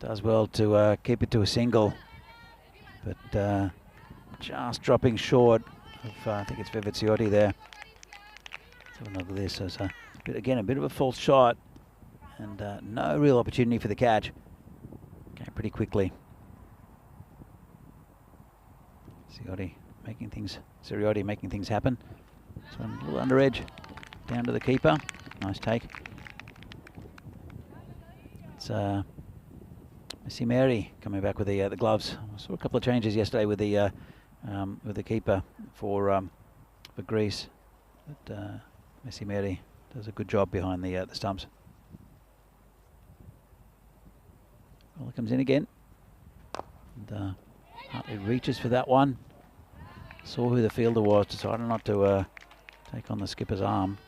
Does well to keep it to a single, but just dropping short of, I think it's Vivaziotti there. Let's have another look at this. So it's again, a bit of a false shot, and no real opportunity for the catch. Came pretty quickly. Siriotti making things happen. This one a little under edge, down to the keeper. Nice take. It's Missy Mary coming back with the gloves. I saw a couple of changes yesterday with the keeper for Greece. But Missy Mary does a good job behind the stumps. Well, it comes in again. And Hartley reaches for that one. Saw who the fielder was, decided not to take on the skipper's arm.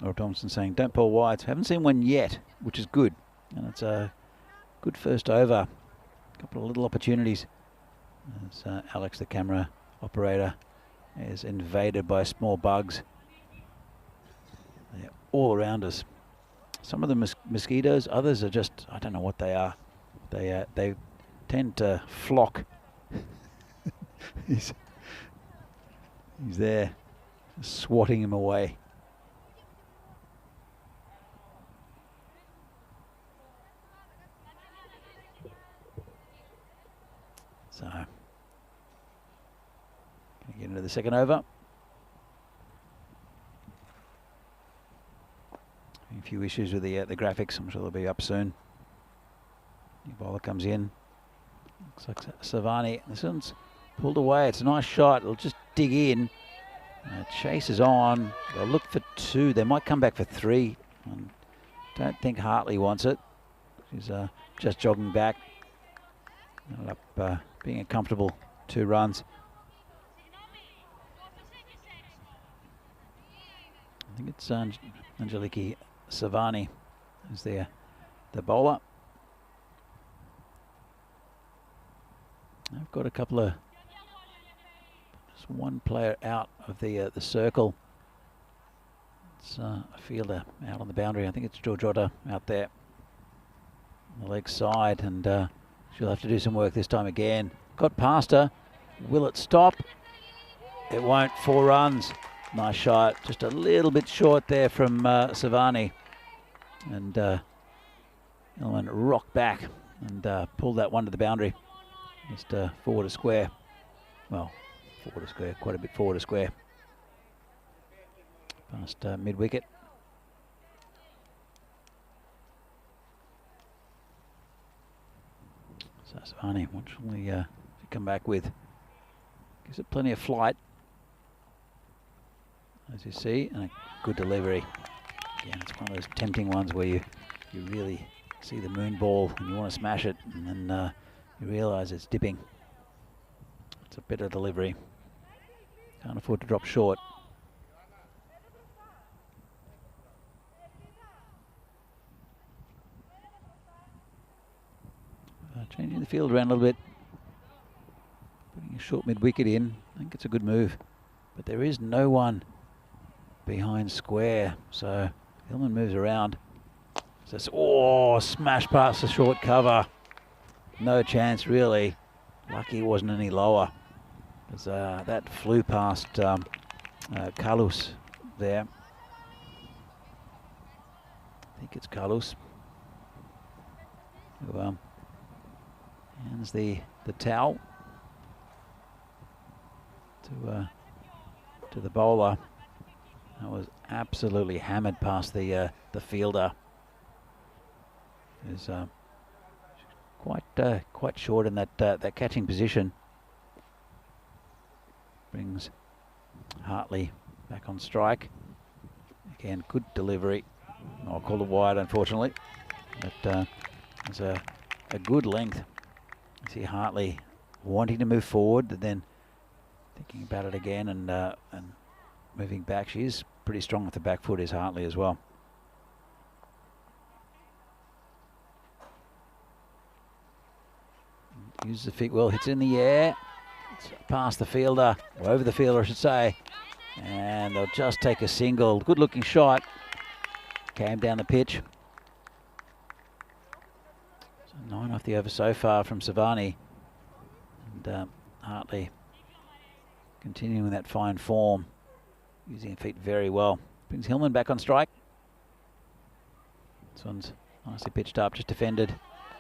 Or Thompson saying, don't pull wides. Haven't seen one yet, which is good. And it's a good first over. A couple of little opportunities. As Alex, the camera operator, is invaded by small bugs. They're all around us. Some of them mosquitoes, others are just, I don't know what they are. They tend to flock. He's there, swatting him away. So, going to get into the second over. A few issues with the graphics. I'm sure they'll be up soon. New bowler comes in. Looks like Savani. This one's pulled away. It's a nice shot. It'll just dig in. Chase is on. They'll look for 2. They might come back for 3. Don't think Hartley wants it. She's just jogging back. Ended up being a comfortable 2 runs. I think it's Angeliki Savani who's the bowler. I've got a couple of, just one player out of the circle. It's a fielder out on the boundary. I think it's Georgiotta out there on the leg side, and she'll have to do some work this time again. Got past her. Will it stop? It won't. 4 runs. Nice shot. Just a little bit short there from Savani. And Hillman rocked back and pulled that one to the boundary. Just forward a square. Well, forward a square. Quite a bit forward a square. Past mid-wicket. So Savani, what shall we come back with? Gives it plenty of flight, as you see, and a good delivery. Again, it's one of those tempting ones where you really see the moon ball and you want to smash it, and then you realise it's dipping. It's a better delivery. Can't afford to drop short. Changing the field around a little bit. Putting a short mid-wicket in. I think it's a good move. But there is no one behind square. So Hillman moves around. So it's, smash past the short cover. No chance, really. Lucky it wasn't any lower. As that flew past Carlos there. I think it's Carlos who hands the towel to the bowler. That was absolutely hammered past the fielder. Is quite short in that catching position. Brings Hartley back on strike. Again, good delivery. I'll call it wide, unfortunately. But it's a good length. You see Hartley wanting to move forward, but then thinking about it again and moving back. She is pretty strong with the back foot, is Hartley as well. Uses the feet well, hits in the air. It's past the fielder, or over the fielder I should say. And they'll just take a single. Good looking shot. Came down the pitch. So 9 off the over so far from Savani. And Hartley continuing that fine form. Using her feet very well. Brings Hillman back on strike. This one's nicely pitched up, just defended.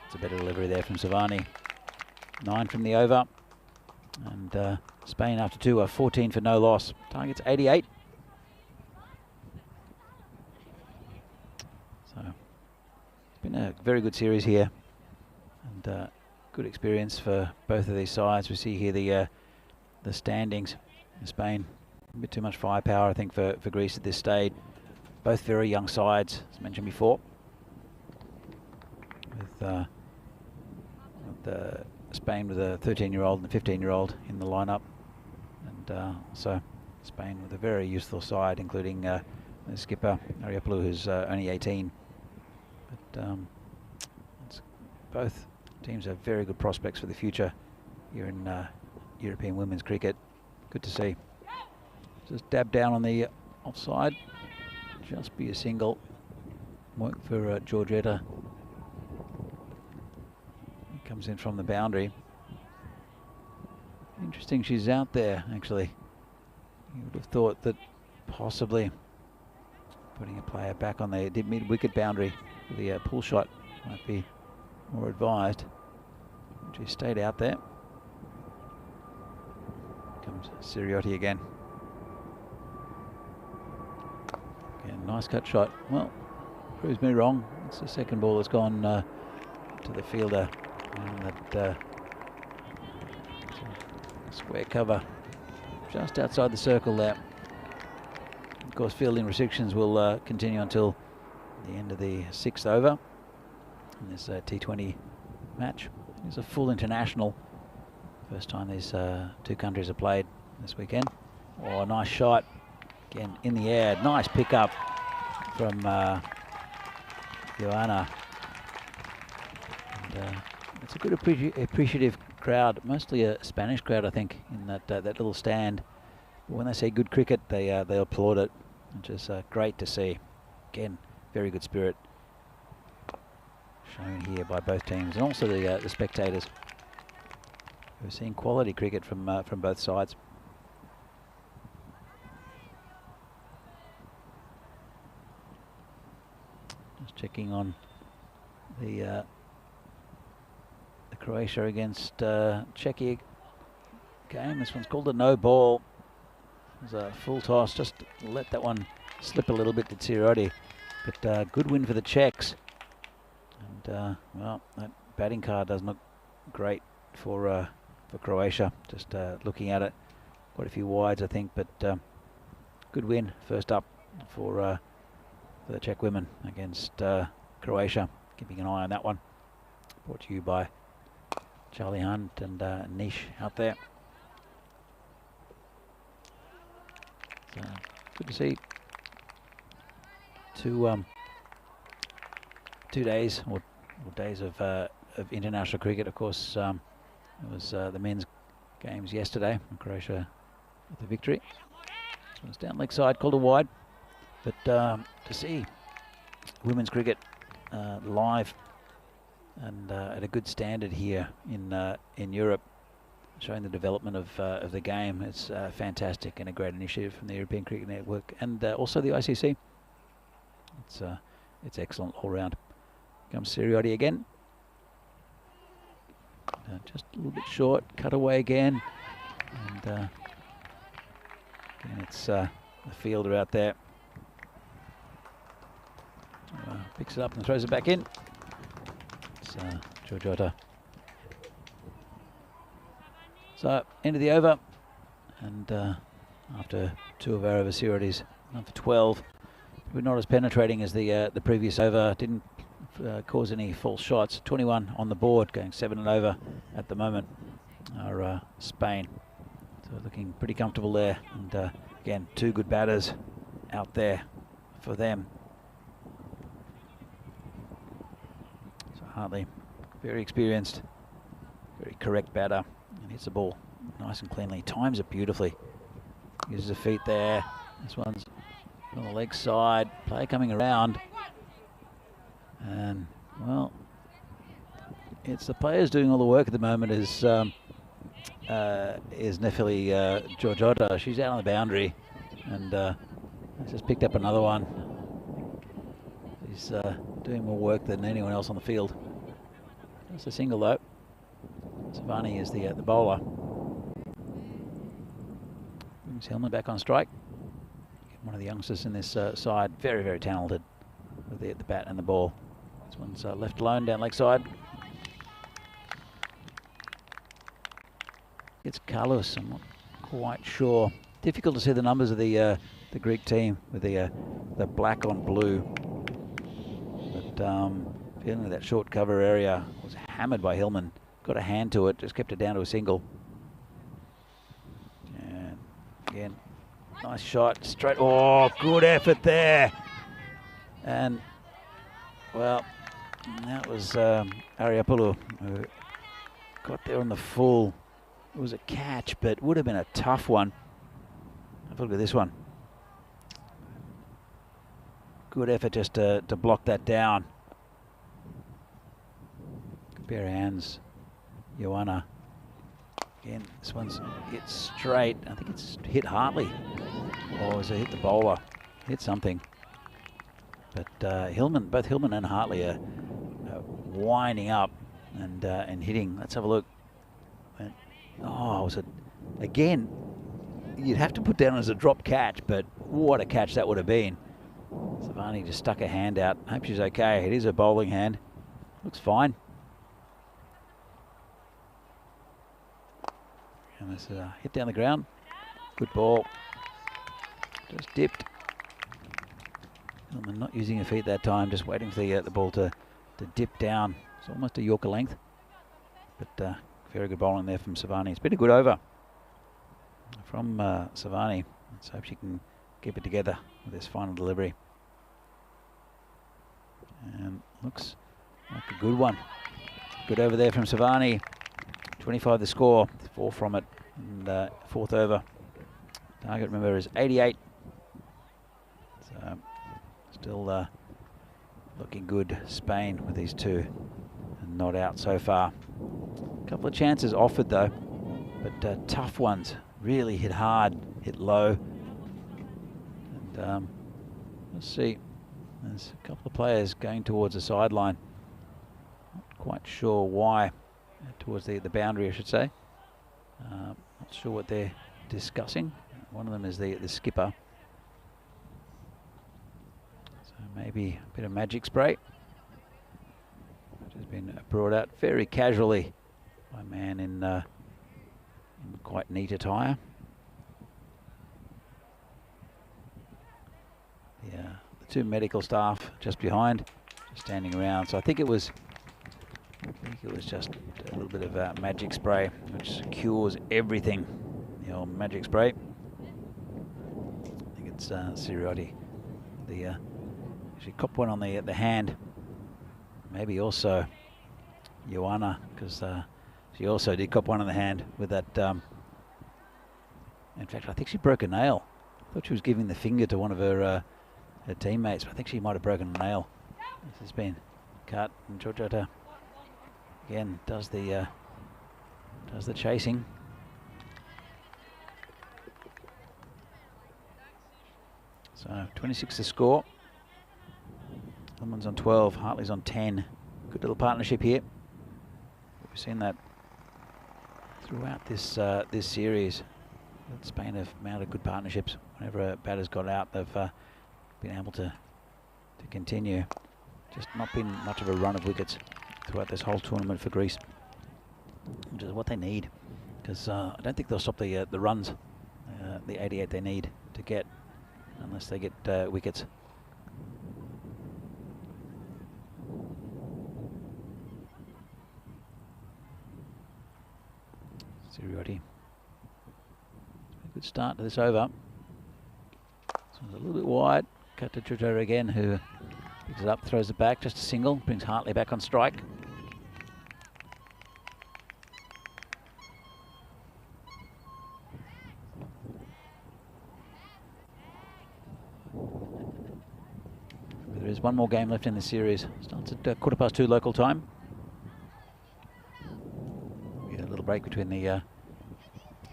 It's a better delivery there from Savani. 9 from the over. And Spain after 2 are 14 for no loss. Target's 88. So it's been a very good series here. And good experience for both of these sides. We see here the standings in Spain. A bit too much firepower, I think, for Greece at this stage. Both very young sides, as mentioned before. With Spain with a 13-year-old and a 15-year-old in the lineup. And also Spain with a very youthful side, including the skipper, Ariopoulou, who's only 18. But both teams have very good prospects for the future here in European women's cricket. Good to see. Just dab down on the offside. Just be a single. Work for Georgetta. He comes in from the boundary. Interesting, she's out there actually. You would have thought that possibly putting a player back on the mid-wicket boundary for the pull shot might be more advised. She stayed out there. Comes Siriotti again. Again, nice cut shot. Well, proves me wrong. It's the second ball that's gone to the fielder. And that square cover just outside the circle there. Of course, fielding restrictions will continue until the end of the 6th over in this T20 match. It's a full international. First time these two countries have played this weekend. Oh, nice shot. Again, in the air. Nice pickup from Joanna. And, it's a good appreciative crowd, mostly a Spanish crowd, I think, in that that little stand. But when they say good cricket, they applaud it, which is great to see. Again, very good spirit shown here by both teams, and also the spectators. We're seeing quality cricket from both sides. Just checking on the Croatia against Czechia game. This one's called a no ball. It was a full toss. Just let that one slip a little bit to Tirodi. But good win for the Czechs. And well, that batting card doesn't look great for Croatia. Just looking at it, quite a few wides, I think. But good win. First up for the Czech women against Croatia. Keeping an eye on that one. Brought to you by Charlie Hunt and Nish out there. So good to see two days or days of international cricket. Of course, it was the men's games yesterday. And Croatia with the victory. This one's down leg side, called a wide. But to see women's cricket live and at a good standard here in Europe, showing the development of the game, it's fantastic and a great initiative from the European Cricket Network and also the ICC. It's excellent all round. Comes Sirioti again. Just a little bit short, cut away again, and again it's the fielder out there. Picks it up and throws it back in. It's Georgiota. So end of the over, and after 2 of our over Siriotis, on for 12. We're not as penetrating as the previous over. Didn't cause any false shots. 21 on the board, going 7 and over at the moment. Are Spain, so looking pretty comfortable there. And again, 2 good batters out there for them. So Hartley, very experienced, very correct batter, and hits the ball nice and cleanly. Times it beautifully. Uses the feet there. This one's on the leg side. Player coming around, and well, it's the players doing all the work at the moment. Is Nefeli Georgiota. She's out on the boundary, and just picked up another one. He's doing more work than anyone else on the field. Just a single though. Savani is the bowler. Brings Hillman back on strike. One of the youngsters in this side, very, very talented with the bat and the ball. This one's left alone down leg side. It's Carlos. I'm not quite sure. Difficult to see the numbers of the Greek team with the black on blue. But feeling that short cover area was hammered by Hillman. Got a hand to it, just kept it down to a single. And again, nice shot, straight. Oh, good effort there. And, well, that was Ariapolu who got there on the full. It was a catch, but would have been a tough one. Have a look at this one. Good effort just to block that down. Good pair of hands, Joanna. Again, this one's hit straight. I think it's hit Hartley. Or has it hit the bowler? Hit something. But Hillman, both Hillman and Hartley are winding up and hitting. Let's have a look. Oh, was it again? You'd have to put down as a drop catch, but what a catch that would have been. Savani just stuck her hand out. Hope she's okay. It is a bowling hand. Looks fine. And this is a hit down the ground. Good ball. Just dipped. Hillman not using her feet that time, just waiting for the ball to dip down. It's almost a Yorker length. But very good bowling there from Savani. It's been a good over from Savani. Let's hope she can keep it together with this final delivery. And looks like a good one. Good over there from Savani. 25 the score, 4 from it, and fourth over. Target, remember, is 88. So still looking good. Spain with these two and not out so far. A couple of chances offered though, but tough ones. Really hit hard, hit low. And let's see. There's a couple of players going towards the sideline. Not quite sure why. Towards the boundary, I should say. Not sure what they're discussing. One of them is the skipper. So maybe a bit of magic spray, which has been brought out very casually by a man in quite neat attire. Yeah, the two medical staff just behind, just standing around. So I think it was just a little bit of magic spray, which cures everything. The old magic spray. I think it's Siriotti. She copped one on the hand. Maybe also Joanna, because she also did cop one on the hand with that. In fact, I think she broke a nail. I thought she was giving the finger to one of her teammates, but I think she might have broken a nail. This has been cut, and Georgiota again does the chasing. So 26 to score. Someone's on 12, Hartley's on 10. Good little partnership here. We've seen that throughout this this series. Spain have mounted good partnerships. Whenever a batter's got out, they've been able to continue. Just not been much of a run of wickets throughout this whole tournament for Greece, which is what they need, because I don't think they'll stop the runs, the 88 they need to get, unless they get wickets. Siriotti. Good start to this over. So it's a little bit wide. Cut to Trujillo again, who picks it up, throws it back, just a single, brings Hartley back on strike. There is one more game left in the series. Starts at 2:15 local time. A little break between the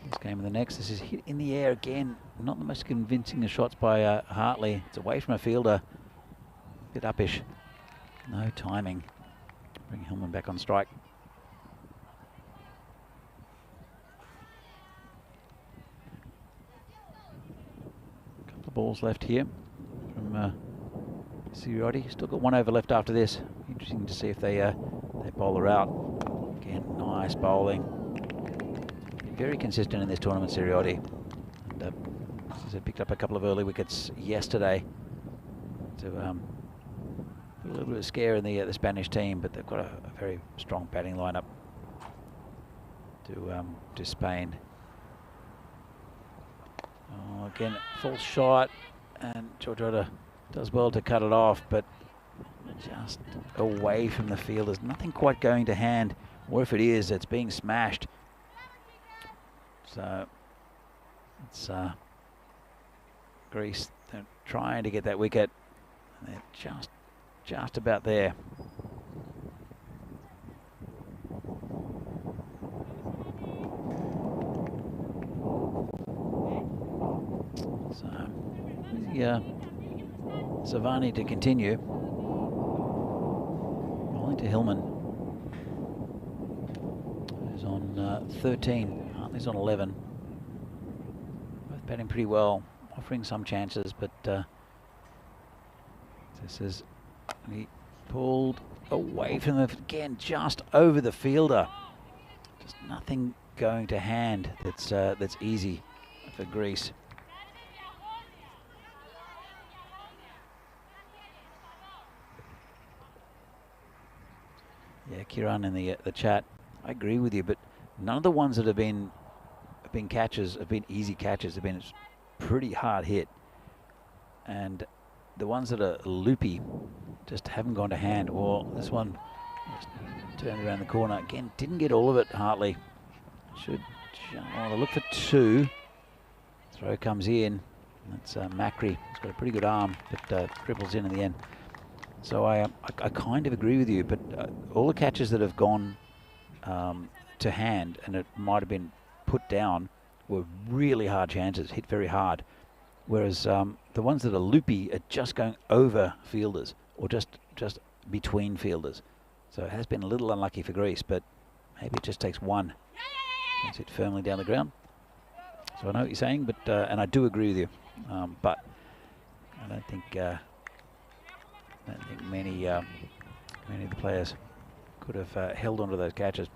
this game and the next. This is hit in the air again. Not the most convincing of shots by Hartley. It's away from a fielder. A bit uppish. No timing. Bring Hillman back on strike. A couple of balls left here from Siriotti. Still got one over left after this. Interesting to see if they bowl her out. Again, nice bowling. Very consistent in this tournament, Siriotti. And as I picked up a couple of early wickets yesterday to put a little bit of scare in the Spanish team, but they've got a very strong batting lineup to Spain. Oh, again, false shot, and Georgiota does well to cut it off, but just away from the field. There's nothing quite going to hand, or if it is, it's being smashed. So it's Greece. They're trying to get that wicket. They're just about there. So Savani to continue. Rolling to Hillman, who's on 13. Hartley's on 11. Both batting pretty well, offering some chances, but This is he pulled away from the again, just over the fielder. Just nothing going to hand that's easy for Greece. Yeah, Kieran in the chat, I agree with you, but none of the ones that have been catches have been easy catches. Have been pretty hard hit, and the ones that are loopy just haven't gone to hand. Or this one just turned around the corner again, didn't get all of it. Hartley should look for two. Throw comes in. That's Macri. He's got a pretty good arm, but triples in the end. So I kind of agree with you, but all the catches that have gone to hand, and it might have been put down, were really hard chances, hit very hard. Whereas the ones that are loopy are just going over fielders or just between fielders. So it has been a little unlucky for Greece, but maybe it just takes one. Gets it firmly down the ground. So I know what you're saying, but and I do agree with you, but I don't think many of the players could have held onto those catches.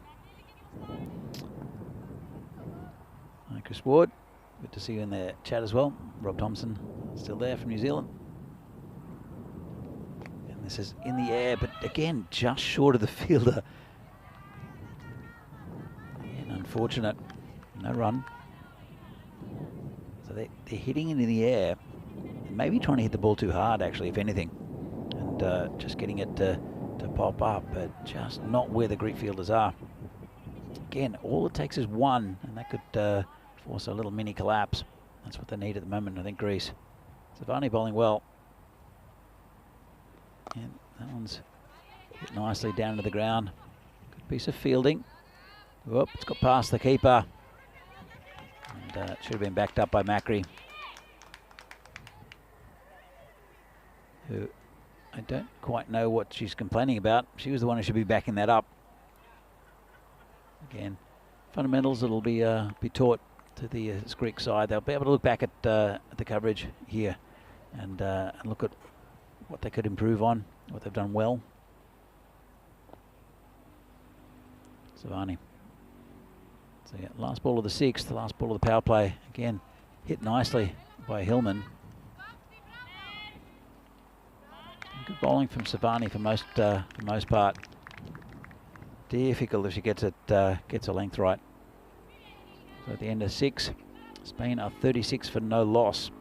Hi, Chris Ward. Good to see you in the chat as well. Rob Thompson, still there from New Zealand. And this is in the air, but again, just short of the fielder. And unfortunate, no run. So they're hitting it in the air, maybe trying to hit the ball too hard, actually, if anything, and just getting it to pop up, but just not where the Greek fielders are. Again, all it takes is one, and that could force a little mini collapse. That's what they need at the moment, I think, Greece. Savani bowling well. And that one's hit nicely down to the ground. Good piece of fielding. Whoop, it's got past the keeper. And it should have been backed up by Macri, who I don't quite know what she's complaining about. She was the one who should be backing that up. Again, fundamentals that'll be taught to the Greek side. They'll be able to look back at the coverage here and look at what they could improve on, what they've done well. Savani. So yeah, last ball of the sixth, the last ball of the power play. Again, hit nicely by Hillman. Good bowling from Savani for most part. Difficult if she gets her length right. So at the end of 6, Spain are 36 for no loss.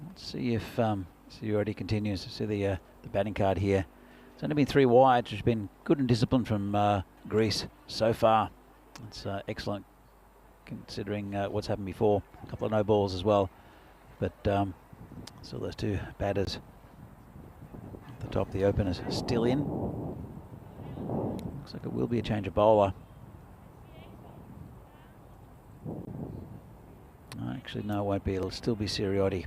Let's see if Sirioti continues. See the batting card here. It's only been 3 wide, which has been good and disciplined from Greece so far. It's excellent considering what's happened before. A couple of no balls as well, but still those 2 batters at the top. The openers still in. Looks like it will be a change of bowler. Actually, no, it won't be. It'll still be Sirioti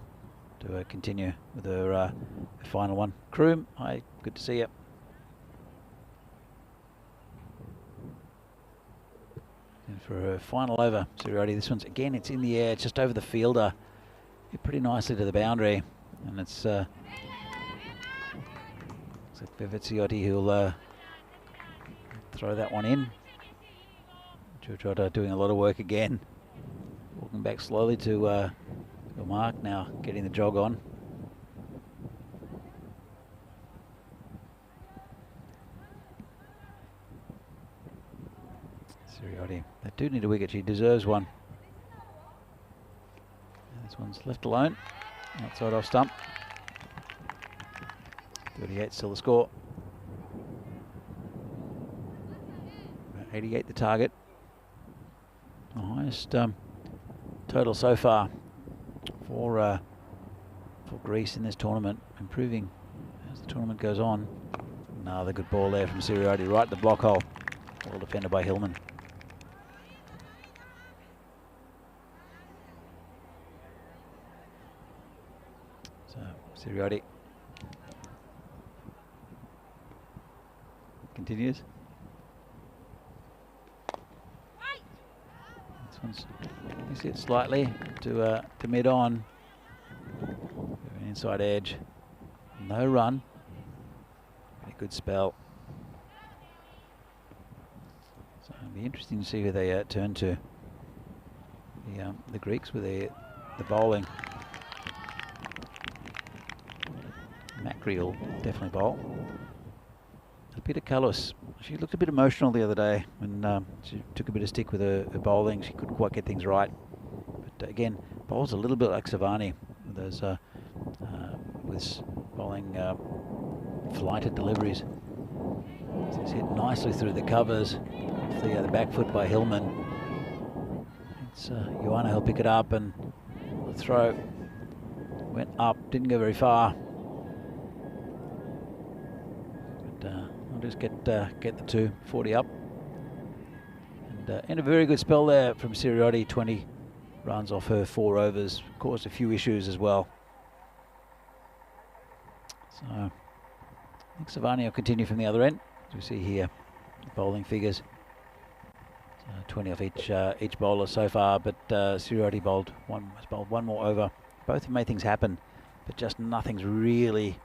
to continue with her final one. Kroom, hi, good to see you. And for her final over, Sirioti, this one's again, it's in the air, it's just over the fielder. Hit pretty nicely to the boundary, and it's looks like Viviziotti who'll throw that one in. Giorgiotta doing a lot of work again. Walking back slowly to a mark now, getting the jog on. Sirioti, they do need a wicket, she deserves one. And this one's left alone, outside off stump. 38 still the score. 88 the target. The highest total so far for Greece in this tournament, improving as the tournament goes on. Another good ball there from Sirioti, right at the block hole. Well defended by Hillman. So Sirioti continues. one's, you see it slightly to mid on. Inside edge. No run. Very good spell. So it'll be interesting to see who they turn to. The Greeks with the bowling. Macri will definitely bowl. Peter Callis, she looked a bit emotional the other day when she took a bit of stick with her bowling. She couldn't quite get things right. But again, bowls a little bit like Savani with those with bowling flighted deliveries. So it's hit nicely through the covers. The back foot by Hillman. It's Ioana will pick it up, and the throw went up, didn't go very far. But I'll just get the 240 up. And a very good spell there from Siriotti. 20 runs off her 4 overs. Caused a few issues as well. So I think Savani will continue from the other end. As we see here, the bowling figures. 20 off each bowler so far, but Siriotti has bowled one more over. Both have made things happen, but just nothing catchable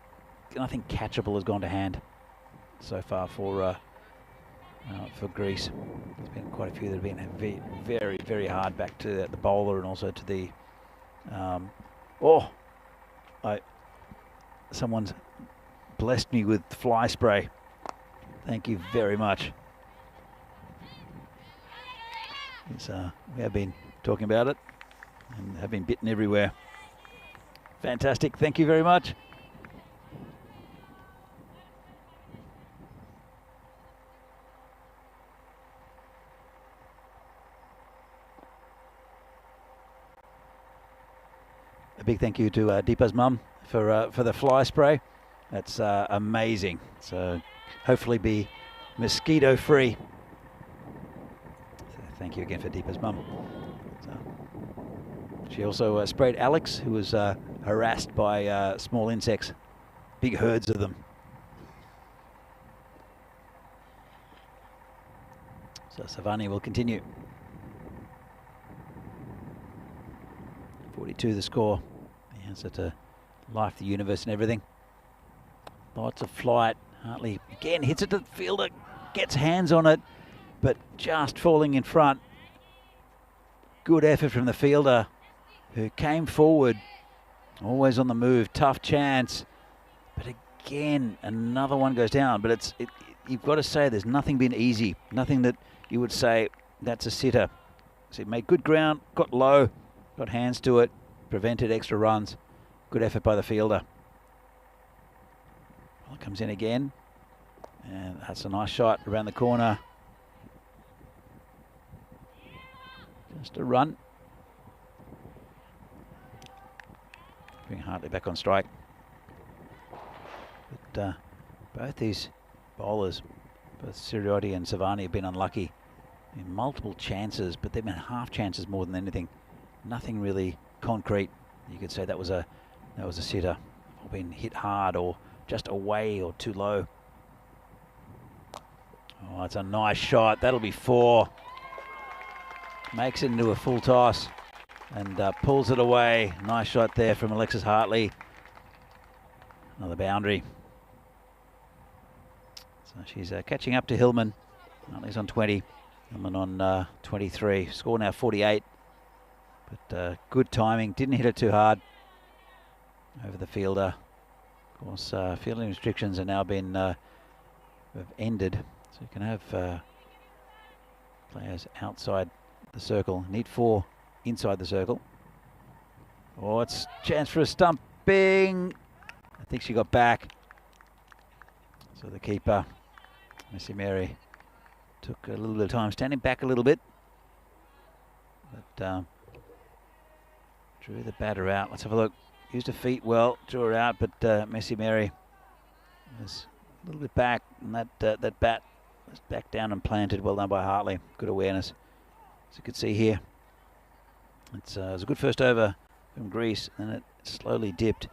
has gone to hand so far for Greece. There's been quite a few that have been very, very hard back to the bowler and also to the someone's blessed me with fly spray. Thank you very much. We have been talking about it and have been bitten everywhere. Fantastic. Thank you very much. A big thank you to Deepa's mum for the fly spray. That's amazing. So hopefully be mosquito free. Thank you again for Deepa's mum. So she also sprayed Alex, who was harassed by small insects, big herds of them. So Savani will continue. 42 the score. He has such a life, the universe and everything. Lots of flight. Hartley again hits it to the fielder, gets hands on it, but just falling in front. Good effort from the fielder who came forward, always on the move, tough chance. But again, another one goes down. But you've got to say there's nothing been easy, nothing that you would say that's a sitter. So it made good ground, got low, got hands to it, prevented extra runs. Good effort by the fielder. Well, it comes in again, and that's a nice shot around the corner. Just a run. Bring Hartley back on strike. But both these bowlers, both Siriotti and Savani, have been unlucky in multiple chances, but they've been half chances more than anything. Nothing really concrete. You could say that was a sitter, or been hit hard, or just away, or too low. Oh, it's a nice shot. That'll be 4. Makes it into a full toss and pulls it away. Nice shot there from Alexis Hartley. Another boundary. So she's catching up to Hillman. Hartley's on 20. Hillman on 23. Score now 48. But good timing. Didn't hit it too hard over the fielder. Of course, fielding restrictions are now been have ended. So you can have players outside the circle. Need 4 inside the circle. Oh, it's a chance for a stumping. I think she got back. So the keeper, Missy Mary, took a little bit of time standing back a little bit. But drew the batter out. Let's have a look. Used her feet well, drew her out, but Missy Mary was a little bit back, and that bat was back down and planted. Well done by Hartley. Good awareness. As you can see here, it was a good first over from Greece, and it slowly dipped,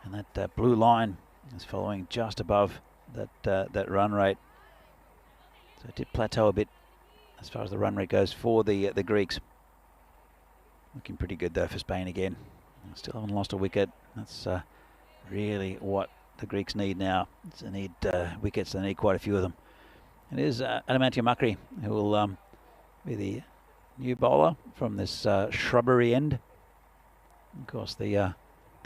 and that blue line is following just above that run rate. So it did plateau a bit as far as the run rate goes for the Greeks. Looking pretty good though for Spain again. Still haven't lost a wicket. That's really what the Greeks need now. They need wickets. They need quite a few of them. It is Adamantia Makri who will be the new bowler from this shrubbery end. Of course, the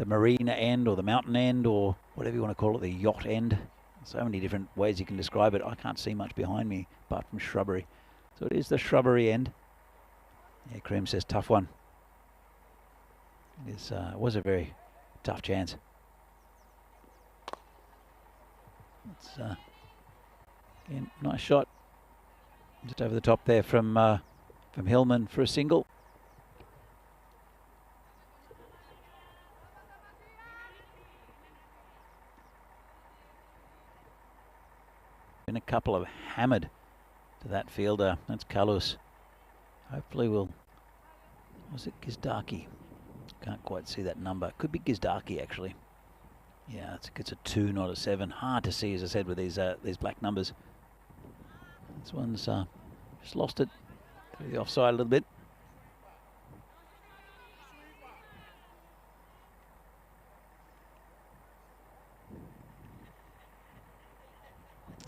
marina end or the mountain end or whatever you want to call it, the yacht end. So many different ways you can describe it. I can't see much behind me apart from shrubbery. So it is the shrubbery end. Yeah, Cream says tough one. It was a very tough chance. It's again, nice shot. Just over the top there from Hillman for a single. Been a couple of hammered to that fielder. That's Kalus. Hopefully was it Gizdaki? Can't quite see that number. Could be Gizdaki actually. Yeah, it's a 2, not a 7. Hard to see, as I said, with these black numbers. This one's just lost it through the offside a little bit.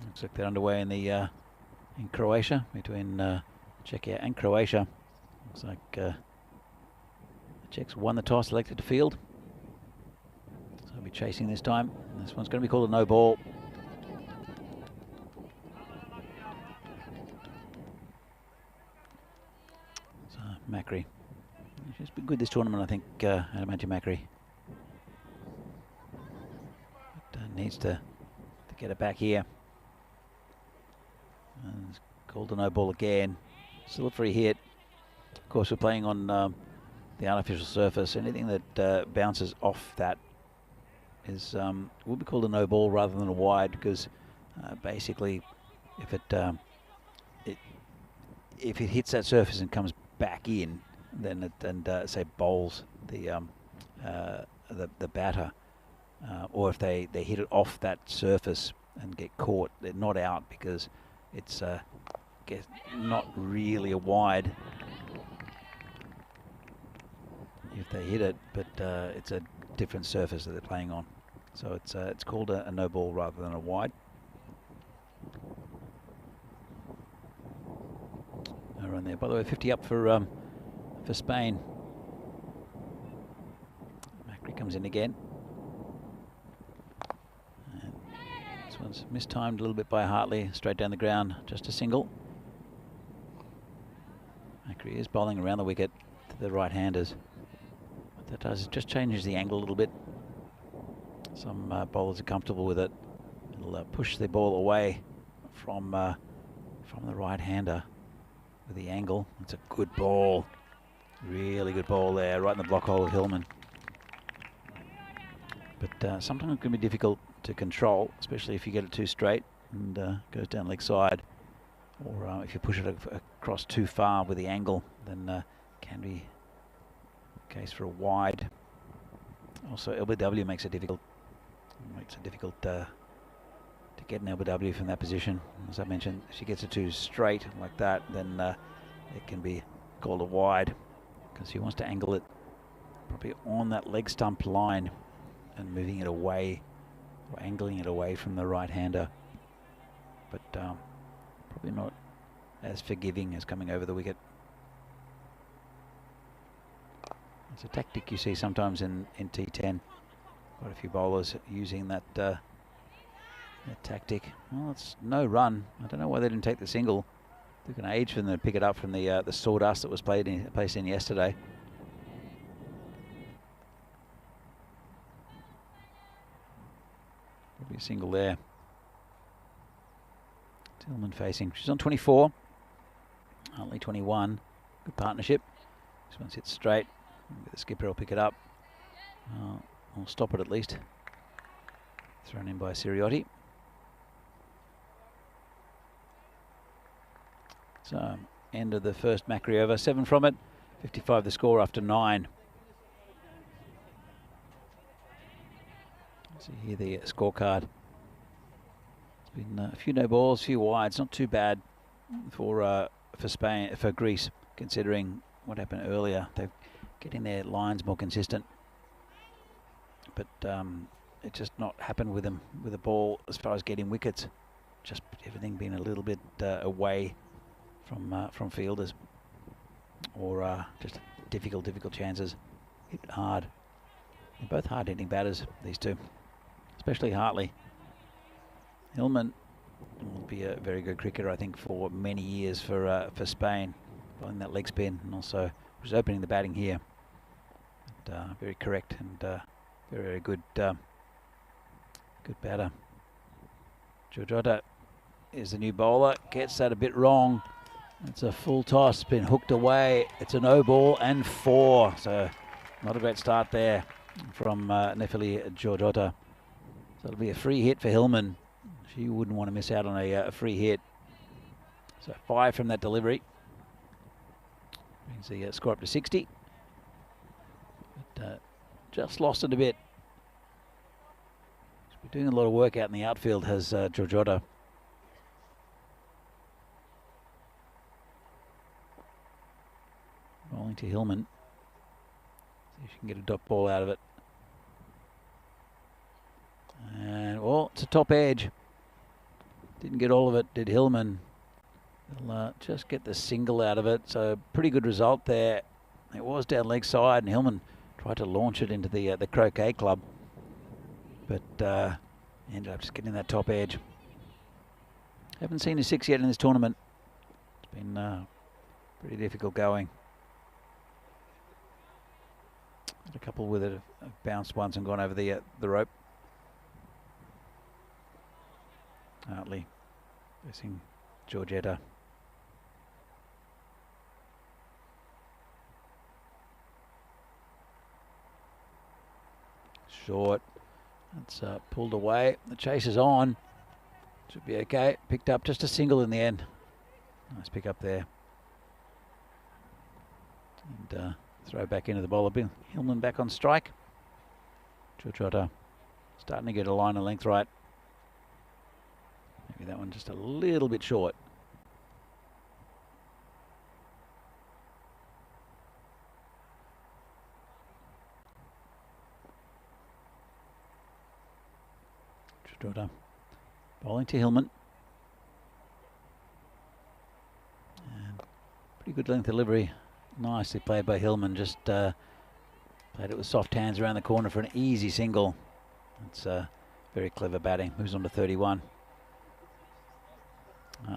Looks like they're underway in Croatia, between Czechia and Croatia. Looks like the Czechs won the toss, elected to field. So I'll be chasing this time. This one's going to be called a no ball. So Makri. She's been good this tournament, I think, Adamantia Makri. But needs to get it back here. And it's called a no ball again. Still a free hit. Of course, we're playing on the artificial surface. Anything that bounces off that is will be called a no ball rather than a wide, because basically, if it hits that surface and comes back in, then it say bowls the batter, or if they hit it off that surface and get caught, they're not out because it's not really a wide if they hit it, but it's a different surface that they're playing on. So it's called a no ball rather than a wide. No run there. By the way, 50 up for Spain. Makri comes in again. And this one's mistimed a little bit by Hartley, straight down the ground, just a single. Makri is bowling around the wicket to the right-handers. What that does is just changes the angle a little bit. Some bowlers are comfortable with it. It'll push the ball away from the right-hander with the angle. It's a good ball. Really good ball there, right in the block hole of Hillman. But sometimes it can be difficult to control, especially if you get it too straight and goes down leg side. Or if you push it across too far with the angle, then can be the case for a wide. Also, LBW makes it difficult. To get an LBW from that position. As I mentioned, if she gets it too straight like that, then it can be called a wide, because she wants to angle it probably on that leg stump line and moving it away or angling it away from the right-hander. But probably not as forgiving as coming over the wicket. It's a tactic you see sometimes in T10. Quite a few bowlers using that tactic. Well, it's no run. I don't know why they didn't take the single. Took an age for them to pick it up from the sawdust that was placed in yesterday. Probably a single there. Tillman facing. She's on 24. Only 21. Good partnership. This one sits straight. The skipper will pick it up. We'll stop it at least. Thrown in by Siriotti. So, end of the first Makri over. 7 from it. 55 the score after 9. See here the scorecard. It's been a few no balls, a few wides. Not too bad for Spain, for Greece, considering what happened earlier. They've getting their lines more consistent. But it just not happened with them with the ball as far as getting wickets. Just everything being a little bit away from fielders, or just difficult chances. Hit hard. They're both hard-hitting batters, these two, especially Hartley. Hillman will be a very good cricketer, I think, for many years for Spain, bowling that leg spin, and also was opening the batting here. And, very correct and very good good batter. Georgiotta is the new bowler, gets that a bit wrong. It's a full toss, been hooked away. It's a no ball and 4, so not a great start there from Nefeli Georgiotta. So it'll be a free hit for Hillman. She wouldn't want to miss out on a free hit. So 5 from that delivery. Brings the score up to 60. But just lost it a bit. She's been doing a lot of work out in the outfield, has Georgiotta. Rolling to Hillman. See if she can get a dot ball out of it. And, well, it's a top edge. Didn't get all of it, did Hillman. They'll just get the single out of it. So pretty good result there. It was down leg side, and Hillman tried to launch it into the croquet club. But ended up just getting that top edge. Haven't seen a 6 yet in this tournament. It's been pretty difficult going. Had a couple with it have bounced once and gone over the rope. Hartley facing Georgiotta. Short. That's pulled away. The chase is on. Should be okay. Picked up just a single in the end. Nice pick up there. And throw back into the bowler. Hillman back on strike. Georgiotta starting to get a line of length right. Maybe that one just a little bit short. Georgiotta bowling to Hillman. And pretty good length delivery. Nicely played by Hillman. Just played it with soft hands around the corner for an easy single. It's very clever batting. Moves on to 31.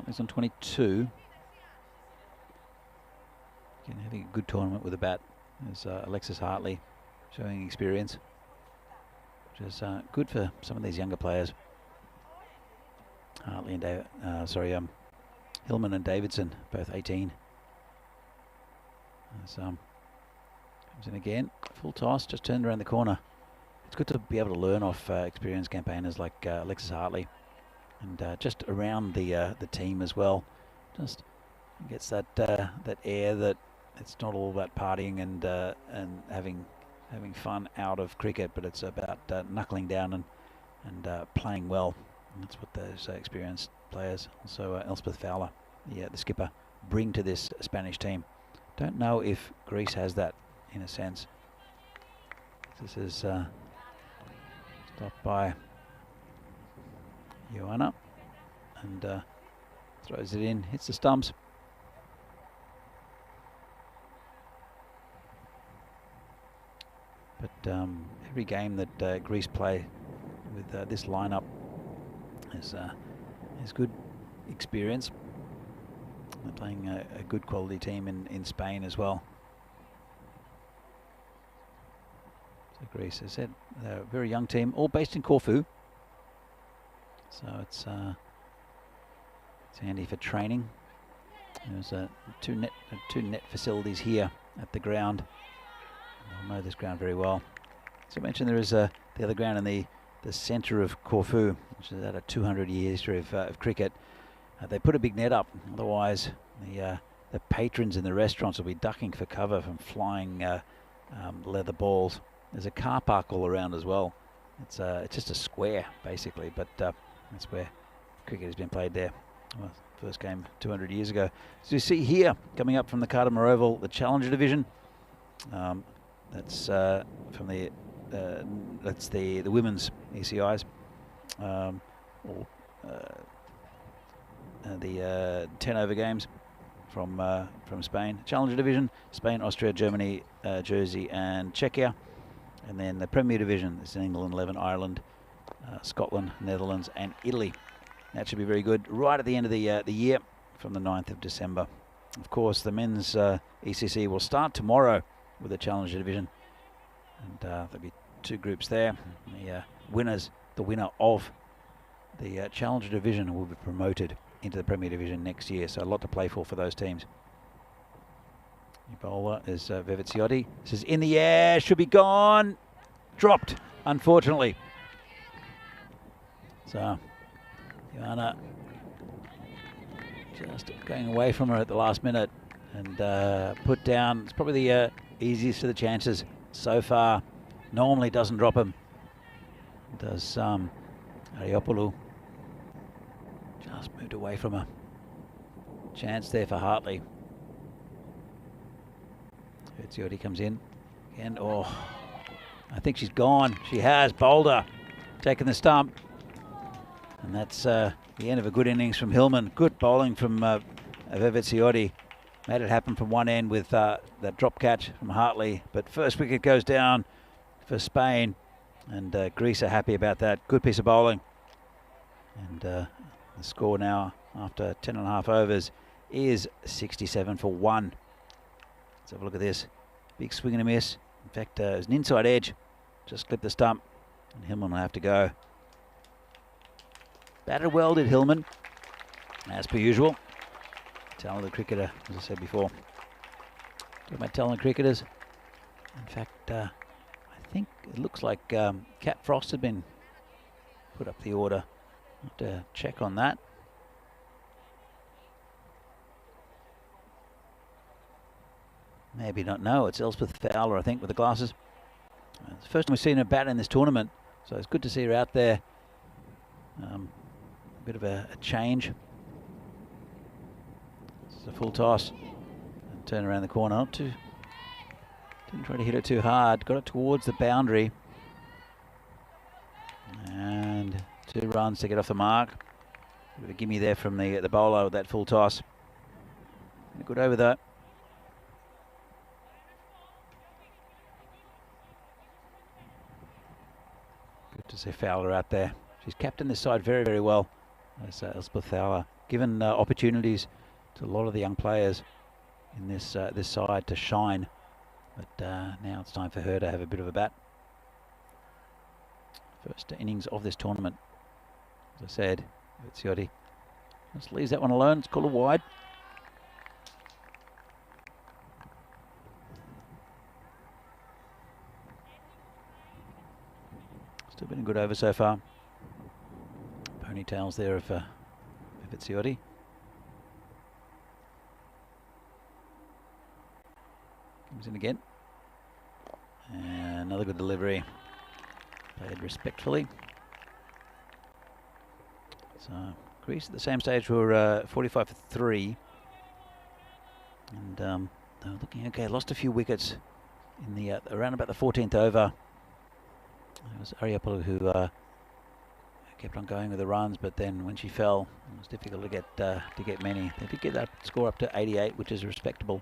He's on 22. Again, having a good tournament with a bat. There's Alexis Hartley showing experience, which is good for some of these younger players. Hartley and Hillman and Davidson, both 18. As, comes in again, full toss, just turned around the corner. It's good to be able to learn off experienced campaigners like Alexis Hartley, and just around the team as well. Just gets that that air that it's not all about partying and having fun out of cricket, but it's about knuckling down and playing well. And that's what those experienced players, also Elspeth Fowler, the skipper, bring to this Spanish team. Don't know if Greece has that, in a sense. This is stopped by Ioana, and throws it in, hits the stumps. But every game that Greece play with this lineup is good experience. They're playing a good quality team in Spain as well. So Greece, as I said, they're a very young team, all based in Corfu. So it's handy for training. There's two net facilities here at the ground. They'll know this ground very well. So I mentioned there is the other ground in the centre of Corfu, which is at a 200-year history of cricket. They put a big net up, otherwise the patrons in the restaurants will be ducking for cover from flying leather balls. There's a car park all around as well. It's just a square basically, but that's where cricket has been played there. Well, first game 200 years ago. So you see here, coming up from the Cardamar Oval, the Challenger Division. That's from the that's the women's ECIs, or the 10 over games from Spain. Challenger division: Spain, Austria, Germany, Jersey, and Czechia. And then the Premier Division is England, 11, Ireland, Scotland, Netherlands, and Italy. That should be very good. Right at the end of the year, from the 9th of December. Of course, the men's ECC will start tomorrow with the Challenger division, and there'll be 2 groups there. The winner of the Challenger division will be promoted into the Premier Division next year. So a lot to play for those teams. New bowler is Veviciotti. This is in the air, should be gone. Dropped, unfortunately. So, Joanna just going away from her at the last minute and put down. It's probably the easiest of the chances so far. Normally doesn't drop him. Does Ariopoulou. Just moved away from her. Chance there for Hartley. Veviciotti comes in. And oh, I think she's gone. She has. Boulder taking the stump. And that's the end of a good innings from Hillman. Good bowling from Veviciotti. Made it happen from one end with that drop catch from Hartley. But first wicket goes down for Spain. And Greece are happy about that. Good piece of bowling. And the score now after 10.5 overs is 67 for 1. Let's have a look at this. Big swing and a miss. In fact, it was an inside edge. Just clipped the stump. And Hillman will have to go. Batted well, did Hillman, as per usual. Talented cricketer, as I said before. Talking about talented cricketers. In fact, I think it looks like Cat Frost had been put up the order. I'll have to check on that. Maybe not. No, it's Elspeth Fowler, I think, with the glasses. It's the first time we've seen her bat in this tournament, so it's good to see her out there. A bit of a change. It's a full toss. And turn around the corner. Not too. Didn't try to hit it too hard. Got it towards the boundary. And 2 runs to get off the mark. Bit of a gimme there from the bowler with that full toss. Good over though. Good to see Fowler out there. She's captained this side very, very well. As Elspeth Fowler, given opportunities to a lot of the young players in this this side to shine. But now it's time for her to have a bit of a bat. First innings of this tournament. As I said, Veviciotti just leaves that one alone. It's called a wide. Still been a good over so far. Ponytails there of Veviciotti. Comes in again. And another good delivery. Played respectfully. So Greece at the same stage were 45 for 3. And they were looking okay. Lost a few wickets in the around about the 14th over. It was Ariopoulou who kept on going with the runs, but then when she fell, it was difficult to get many. They did get that score up to 88, which is respectable.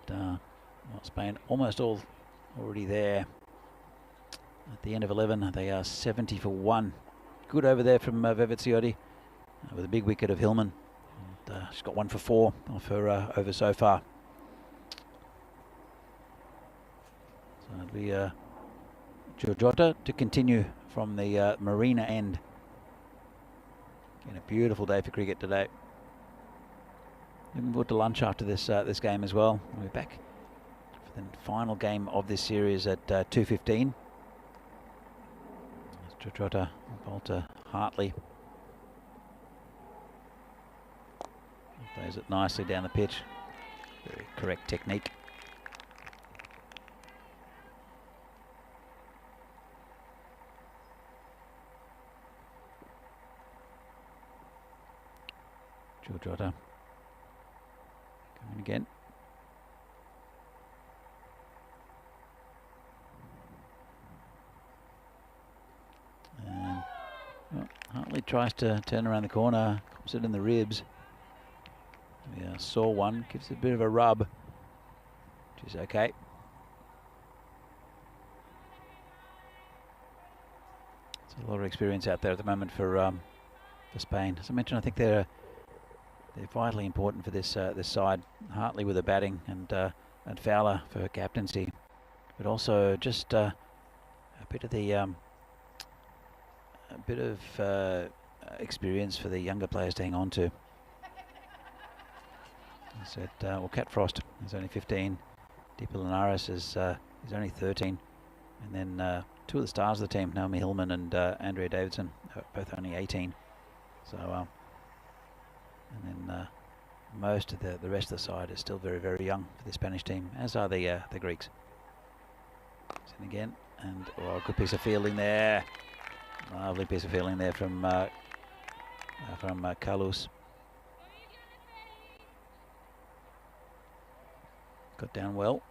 But well, Spain almost all already there. At the end of 11, they are 70 for 1. Good over there from Veviciotti with a big wicket of Hillman. And, she's got 1 for 4 off her over so far. So it'll be Giorgiotta to continue from the Marina end. Again, a beautiful day for cricket today. Looking forward to lunch after this this game as well. We'll be back for the final game of this series at 2:15. Giorgiotta, Bolter, Hartley. Plays it nicely down the pitch. Very correct technique. Giorgiotta coming again. tries to turn around the corner, comes it in the ribs. Yeah, saw one, gives it a bit of a rub, which is okay. There's a lot of experience out there at the moment for Spain. As I mentioned, I think they're vitally important for this this side. Hartley with the batting and Fowler for her captaincy, but also just a bit of the experience for the younger players to hang on to. I said, well, Cat Frost is only 15. Deepa Linares is only 13, and then two of the stars of the team, Naomi Hillman and Andrea Davidson, both only 18. So, and then most of the rest of the side is still very, very young for the Spanish team, as are the Greeks. And again, and oh, good piece of fielding there. Lovely piece of fielding there from Carlos. Got down well.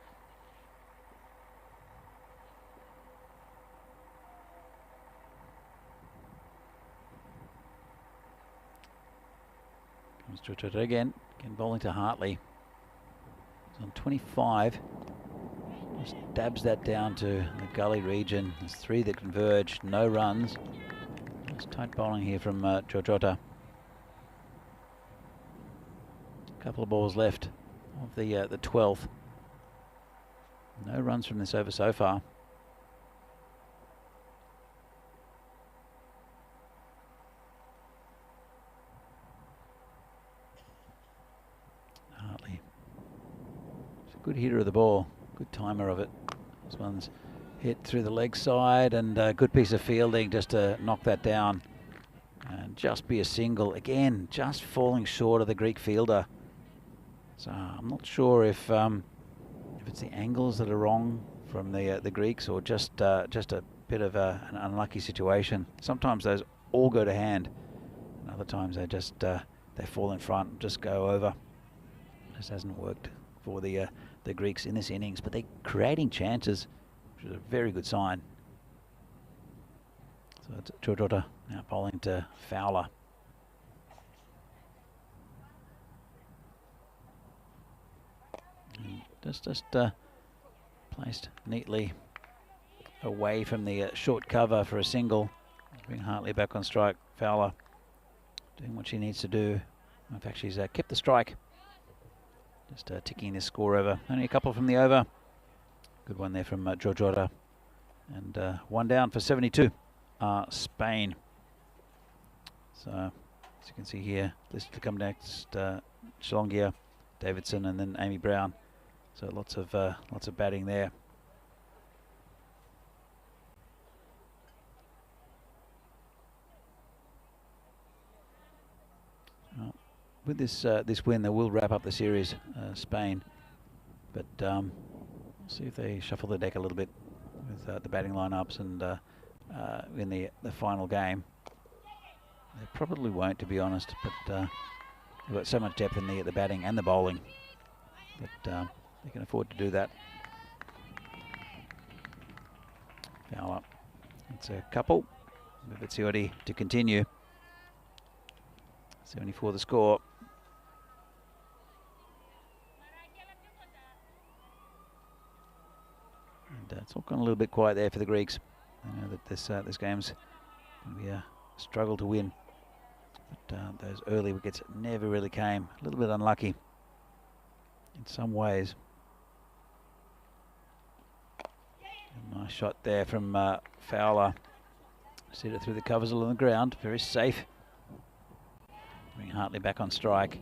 Comes to it again bowling to Hartley. He's on 25. Just dabs that down to the gully region. There's three that converge, no runs. It's tight bowling here from Giorgiotta. A couple of balls left of the 12th. No runs from this over so far. Hartley. It's a good hitter of the ball. Good timer of it. This one's hit through the leg side, and a good piece of fielding just to knock that down and just be a single. Again, just falling short of the Greek fielder. So I'm not sure if it's the angles that are wrong from the Greeks, or just a bit of an unlucky situation. Sometimes those all go to hand, and other times they just they fall in front and just go over. This hasn't worked for the Greeks in this innings, but they're creating chances, which is a very good sign. So it's Giorgiotta now bowling to Fowler. And just placed neatly away from the short cover for a single. Bring Hartley back on strike. Fowler doing what she needs to do. In fact, she's kept the strike. Just ticking this score over. Only a couple from the over. Good one there from Giorgiotta. And one down for 72, Spain. So, as you can see here, list to come next, Chalongia, Davidson, and then Amy Brown. So lots of batting there. With this win, they will wrap up the series, Spain. But we'll see if they shuffle the deck a little bit with the batting lineups and in the final game. They probably won't, to be honest. But they've got so much depth in the batting and the bowling that they can afford to do that. Fowler. It's a couple. Vivaziotti to continue. 74 the score. And it's all gone a little bit quiet there for the Greeks. I know that this game's going to be a struggle to win. But those early wickets never really came. A little bit unlucky in some ways. A nice shot there from Fowler. Set it through the covers along the ground. Very safe. Bring Hartley back on strike.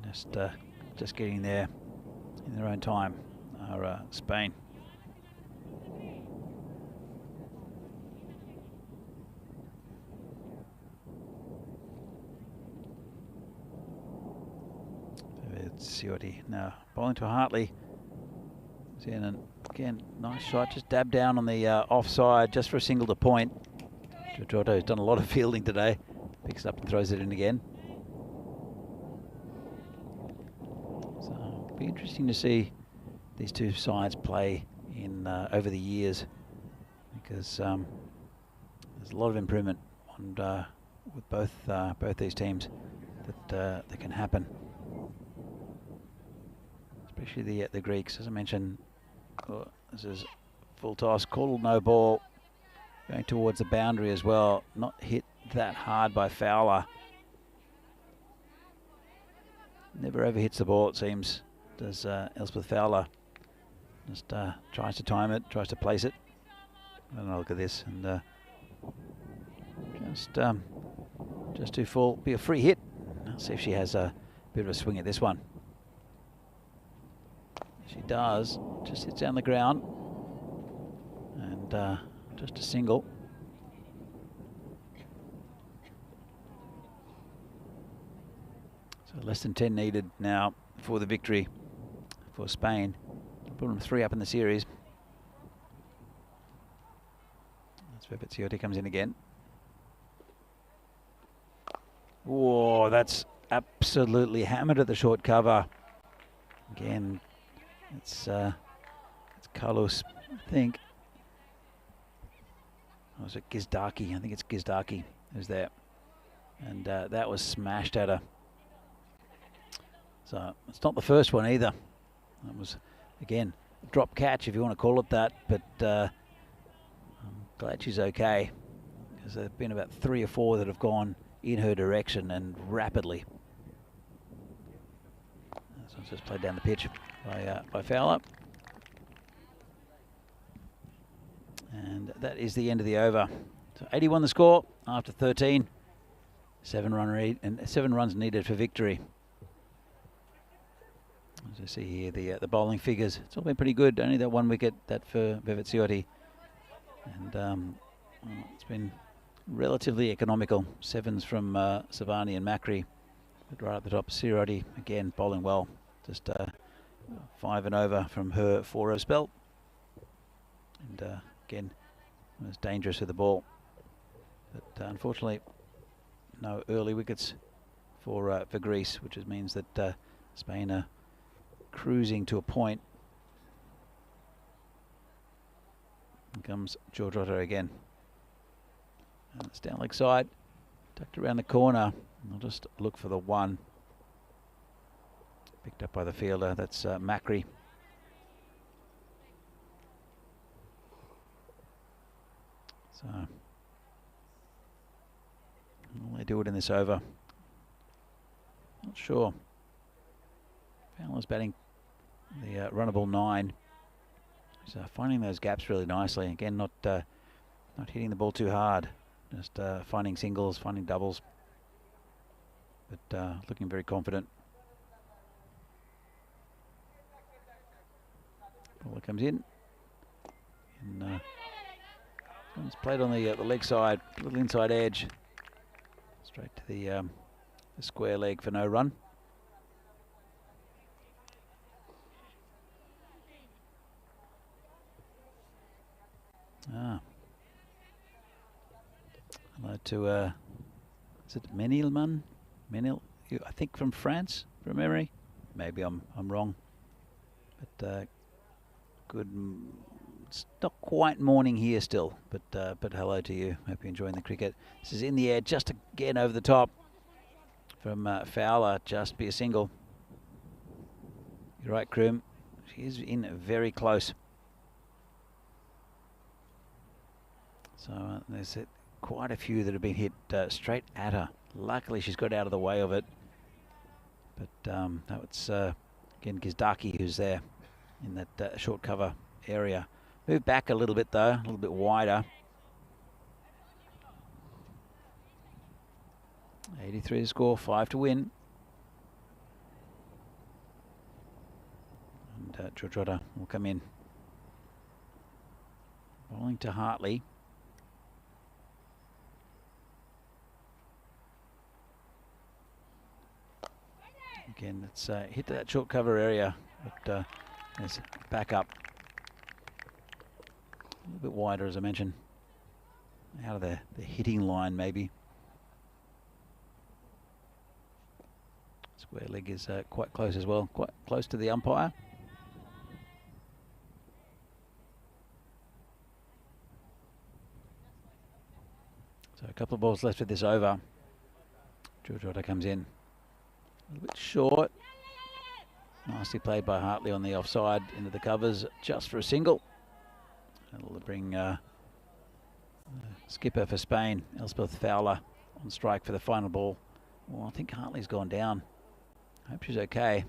And just getting there in their own time are Spain. Vivaziotti now bowling to Hartley. And again, nice shot, just dab down on the offside, just for a single to point. Giorgiotta has done a lot of fielding today. Picks it up and throws it in again. So it'll be interesting to see these two sides play in over the years, because there's a lot of improvement and with both these teams that can happen. Especially the Greeks, as I mentioned. Oh, this is full toss, called no ball, going towards the boundary as well. Not hit that hard by Fowler. Never ever hits the ball, it seems. Does Elspeth Fowler. Just tries to time it, tries to place it. And look at this, and just too full. Be a free hit. Let's see if she has a bit of a swing at this one. She does. Just hits down the ground, and just a single. So less than 10 needed now for the victory for Spain. Put them 3 up in the series. Vivaziotti comes in again. Whoa, that's absolutely hammered at the short cover. Again, it's Carlos, I think. Or was it Gizdaki? I think it's Gizdaki who's there. And that was smashed at her. So it's not the first one either. That was, again, drop catch if you want to call it that. But I'm glad she's okay, because there have been about 3 or 4 that have gone in her direction and rapidly. So it's just played down the pitch by Fowler. And that is the end of the over. So 81 the score after 13. 7 runs needed for victory. As you see here, the bowling figures, it's all been pretty good. Only that 1 wicket, that for Vivaziotti. And well, it's been relatively economical. 7s from Savani and Macri. But right at the top, Siroti, again, bowling well. Just 5 and over from her 4-0 spell. And again, it was dangerous with the ball. But unfortunately, no early wickets for Greece, which means that Spain are cruising to a point. Here comes George Otto again. And it's down leg side, tucked around the corner. I'll just look for the 1. Picked up by the fielder, that's Macri. So, will they do it in this over? Not sure. Fowler's batting the runnable 9. So finding those gaps really nicely. Again, not hitting the ball too hard. Just finding singles, finding doubles. But looking very confident. Ball comes in. And it's played on the leg side, little inside edge. Straight to the square leg for no run. Hello to, is it Menilman? I think from France, from memory. Maybe I'm wrong. But good. It's not quite morning here still, but hello to you. Hope you're enjoying the cricket. This is in the air, just again over the top from Fowler. Just be a single. You're right, Krum. She is in very close. So there's quite a few that have been hit straight at her. Luckily, she's got out of the way of it. But that was, again, Gizdaki who's there in that short cover area. Move back a little bit, though, a little bit wider. 83 to score, 5 to win. And Georgiota will come in. Bowling to Hartley. Again, it's hit that short cover area, but there's back up. A little bit wider, as I mentioned. Out of the hitting line, maybe. Square leg is quite close as well, quite close to the umpire. So a couple of balls left with this over. Georgiotta comes in a little bit short. Nicely played by Hartley on the offside into the covers just for a single. It'll bring skipper for Spain, Elspeth Fowler, on strike for the final ball. Well, I think Hartley's gone down. I hope she's okay.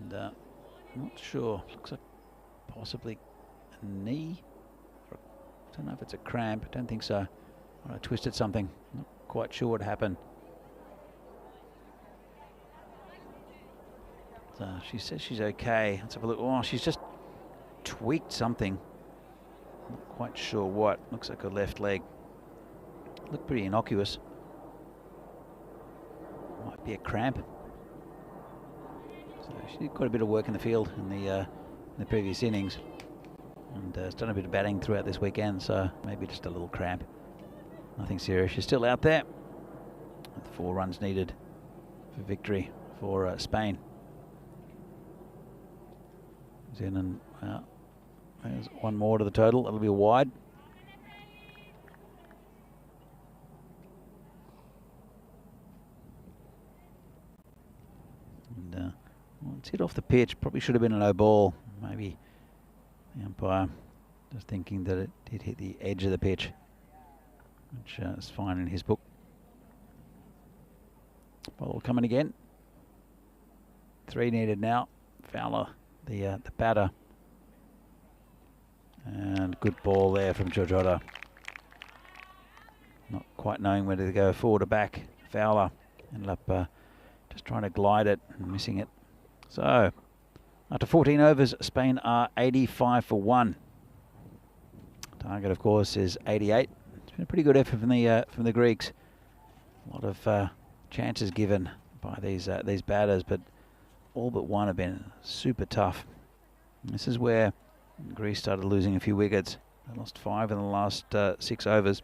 And I'm not sure. Looks like possibly a knee. I don't know if it's a cramp. I don't think so. I twisted something. Not quite sure what happened. So she says she's okay. Let's have a look. Oh, she's just tweaked something. Not quite sure what. Looks like her left leg. Looked pretty innocuous. Might be a cramp. So she did quite a bit of work in the field in the previous innings, and has done a bit of batting throughout this weekend. So maybe just a little cramp. Nothing serious. She's still out there. With 4 runs needed for victory for Spain. He's in and out. There's one more to the total. That'll be a wide. And well, it's hit off the pitch. Probably should have been a no ball. Maybe the umpire just thinking that it did hit the edge of the pitch, which is fine in his book. Ball coming again. 3 needed now. Fowler, the batter. And good ball there from Georgiotta. Not quite knowing whether to go forward or back. Fowler ended up just trying to glide it and missing it. So, after 14 overs, Spain are 85 for 1. Target, of course, is 88. It's been a pretty good effort from the Greeks. A lot of chances given by these batters, but all but one have been super tough. And this is where Greece started losing a few wickets. They lost 5 in the last 6 overs.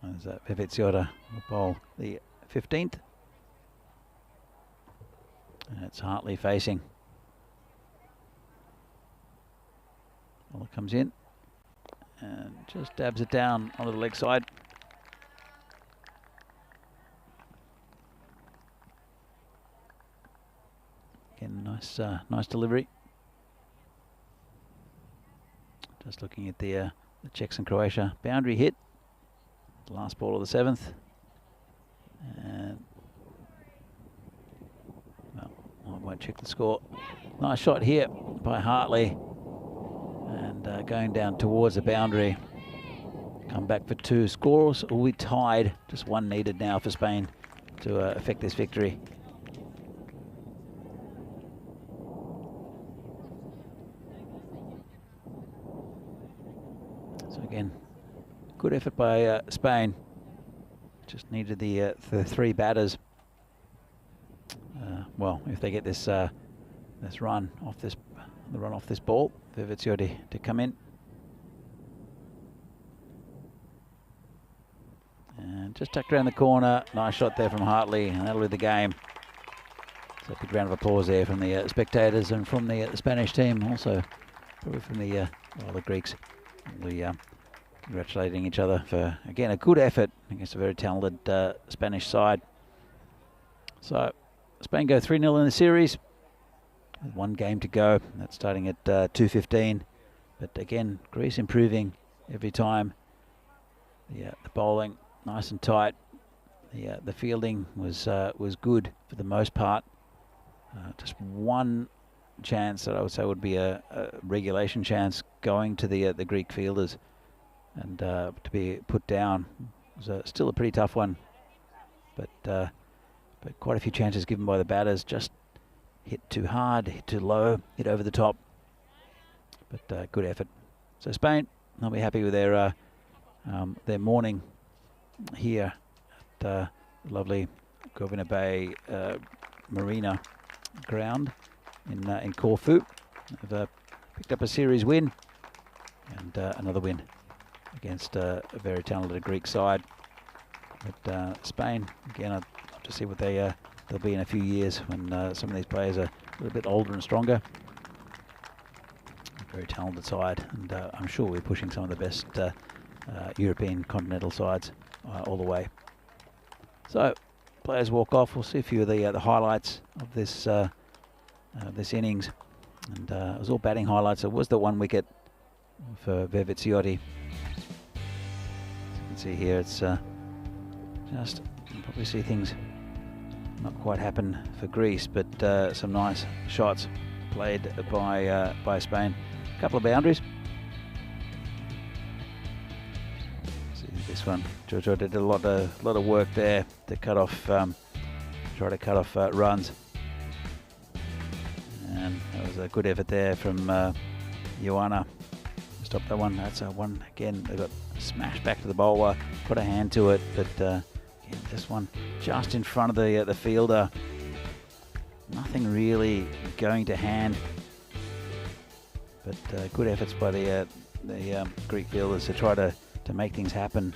There's Vivitsiotta will bowl the 15th. And it's Hartley facing. Ball comes in and just dabs it down onto the leg side. Again, nice delivery. Just looking at the Czechs and Croatia boundary hit. The last ball of the 7th. And well, I won't check the score. Nice shot here by Hartley. And going down towards the boundary. Come back for 2. Scores will be tied. Just 1 needed now for Spain to affect this victory. So again, good effort by Spain. Just needed the 3 batters. Well, if they get this run off this ball, Vivitsiotta to come in. And just tucked around the corner. Nice shot there from Hartley, and that'll be the game. So a big round of applause there from the spectators and from the Spanish team, also probably from the Greeks. We congratulating each other for, again, a good effort against a very talented Spanish side. So Spain go 3-0 in the series with 1 game to go. That's starting at 2:15. But again, Greece improving every time. The bowling nice and tight. The fielding was good for the most part. Just 1 chance that I would say would be a regulation chance going to the Greek fielders, and to be put down was still a pretty tough one. But quite a few chances given by the batters. Just hit too hard, hit too low, hit over the top. But good effort. So Spain, they'll be happy with their morning here at lovely Govina Bay Marina ground in Corfu. They've picked up a series win and another win against a very talented Greek side. But Spain, again, I'd love to see what they'll be in a few years when some of these players are a little bit older and stronger. very talented side, and I'm sure we're pushing some of the best European continental sides all the way. So players walk off. We'll see a few of the highlights of this this innings, and it was all batting highlights. It was the 1 wicket for Vivitsiotti. As you can see here, it's just, you can probably see things not quite happen for Greece, but some nice shots played by Spain. A couple of boundaries. See this one, Giorgio did a lot of work there to cut off, try to cut off runs, and that was a good effort there from Ioana. Stop that one. That's a one again. They got smashed back to the bowler, put a hand to it, but again, this one just in front of the fielder. Nothing really going to hand, but good efforts by the Greek fielders to try to make things happen.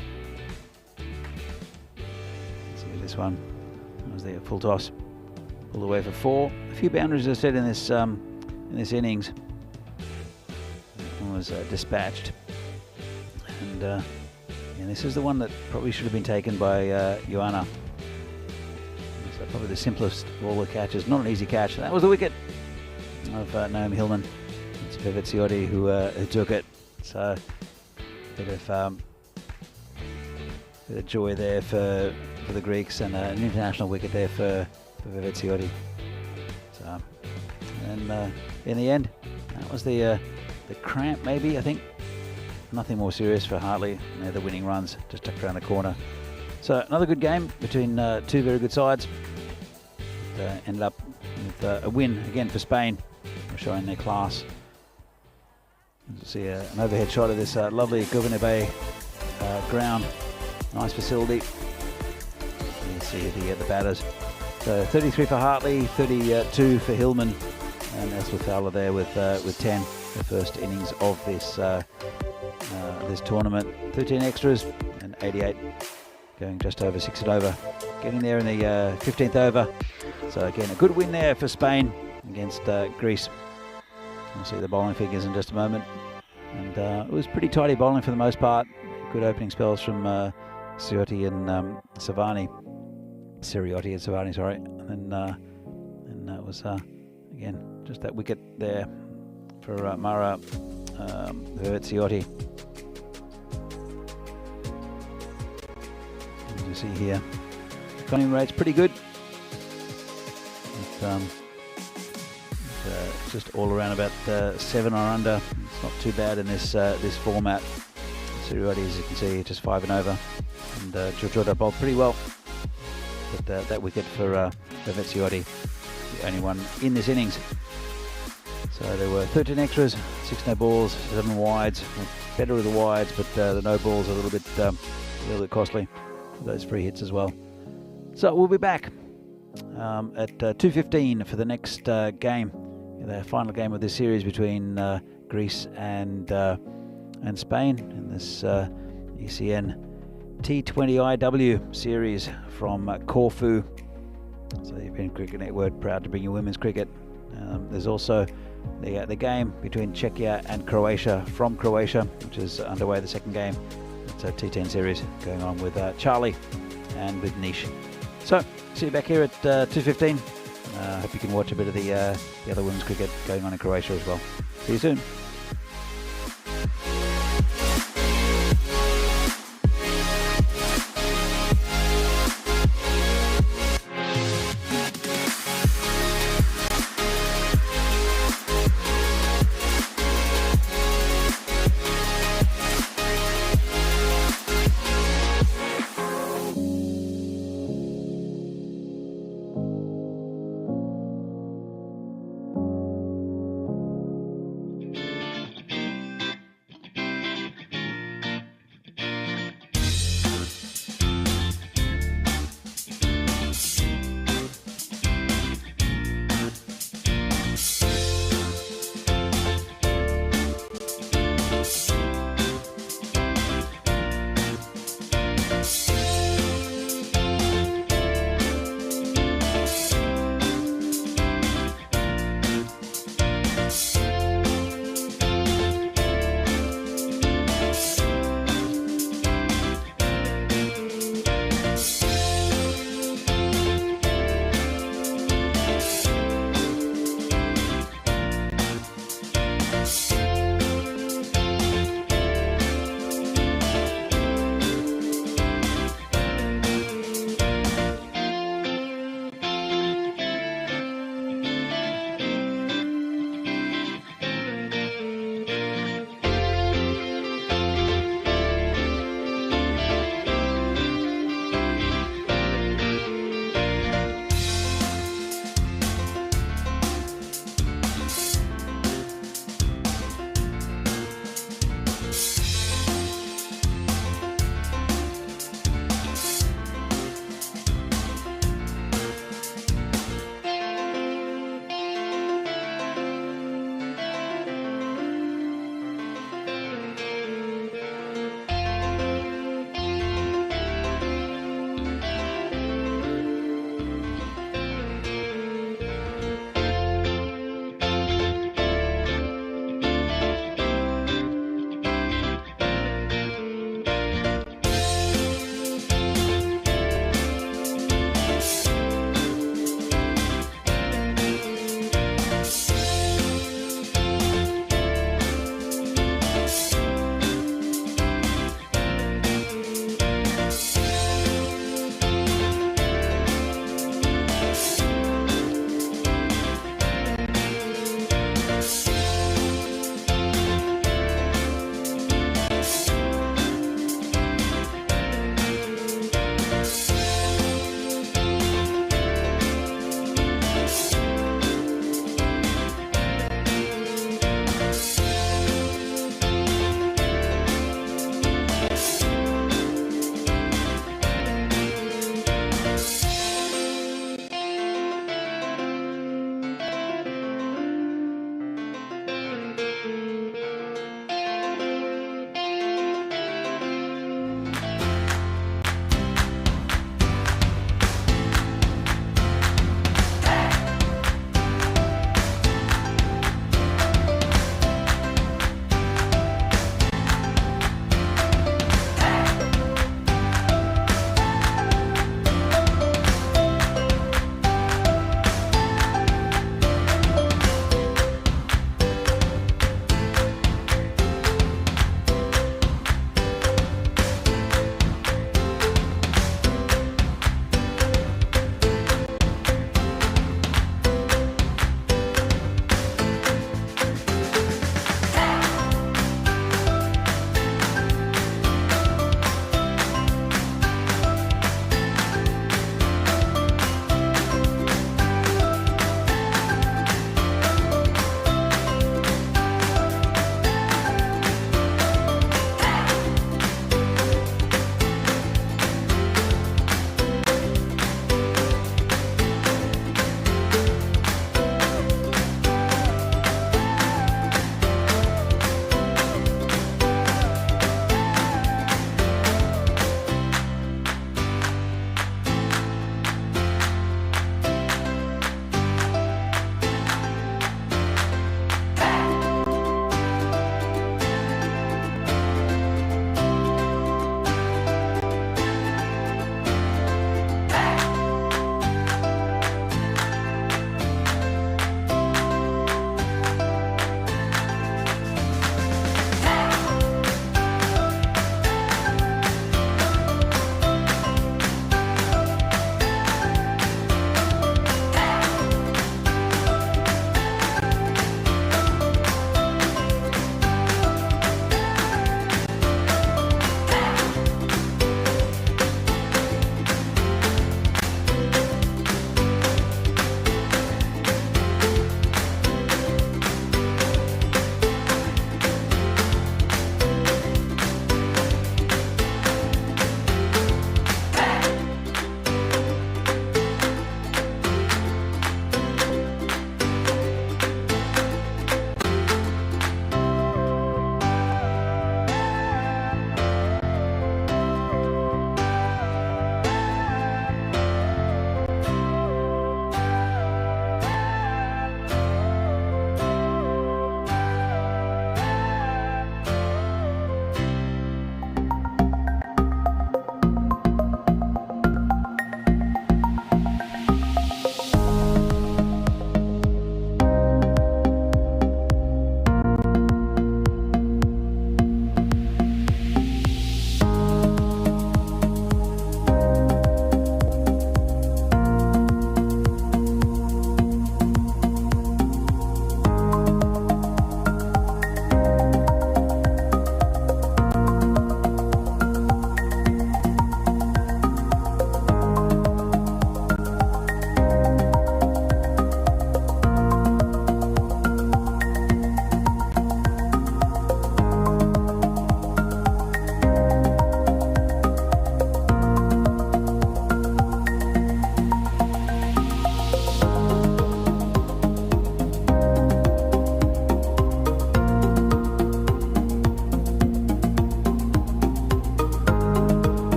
See this one. That was the full toss, pulled away for 4. A few boundaries, as I said, in this innings. One was dispatched, and this is the one that probably should have been taken by Ioana. So probably the simplest of all the catches. Not an easy catch. That was the wicket of Naomi Hillman. It's Vivitsiotti who took it. So a bit of joy there for the Greeks, and an international wicket there for Vivitsiotti. So, and in the end, that was the cramp, maybe, I think. Nothing more serious for Hartley. The winning runs just tucked around the corner. So another good game between two very good sides. It ended up with a win again for Spain, showing their class. You see an overhead shot of this lovely Gouverneur Bay ground. Nice facility. You see the batters. So 33 for Hartley, 32 for Hillman, and that's with Fowler there with 10. The first innings of this this tournament. 13 extras and 88, going just over 6 and over, getting there in the 15th over. So again, a good win there for Spain against Greece. We'll see the bowling figures in just a moment, and it was pretty tidy bowling for the most part. Good opening spells from Siriotti and Savani. Sorry, and that was again just that wicket there for Mara Vivitsiotti. As you see here, the conning rate's pretty good. It's just all around about 7 or under. It's not too bad in this format. Siriotti, as you can see, just 5 and over, and Giorgio bowled pretty well. But that wicket for Vivitsiotti, the only one in this innings. So there were 13 extras, 6 no balls, 7 wides. Better with the wides, but the no balls are a little bit costly for those free hits as well. So we'll be back at 2:15 for the next game, the final game of this series between Greece and Spain in this ECN T20IW series from Corfu. So the European Cricket Network, proud to bring you women's cricket. There's also the game between Czechia and Croatia from Croatia, which is underway, the second game. It's a T10 series going on with Charlie and with Nish. So, see you back here at 2:15. Hope you can watch a bit of the other women's cricket going on in Croatia as well. See you soon.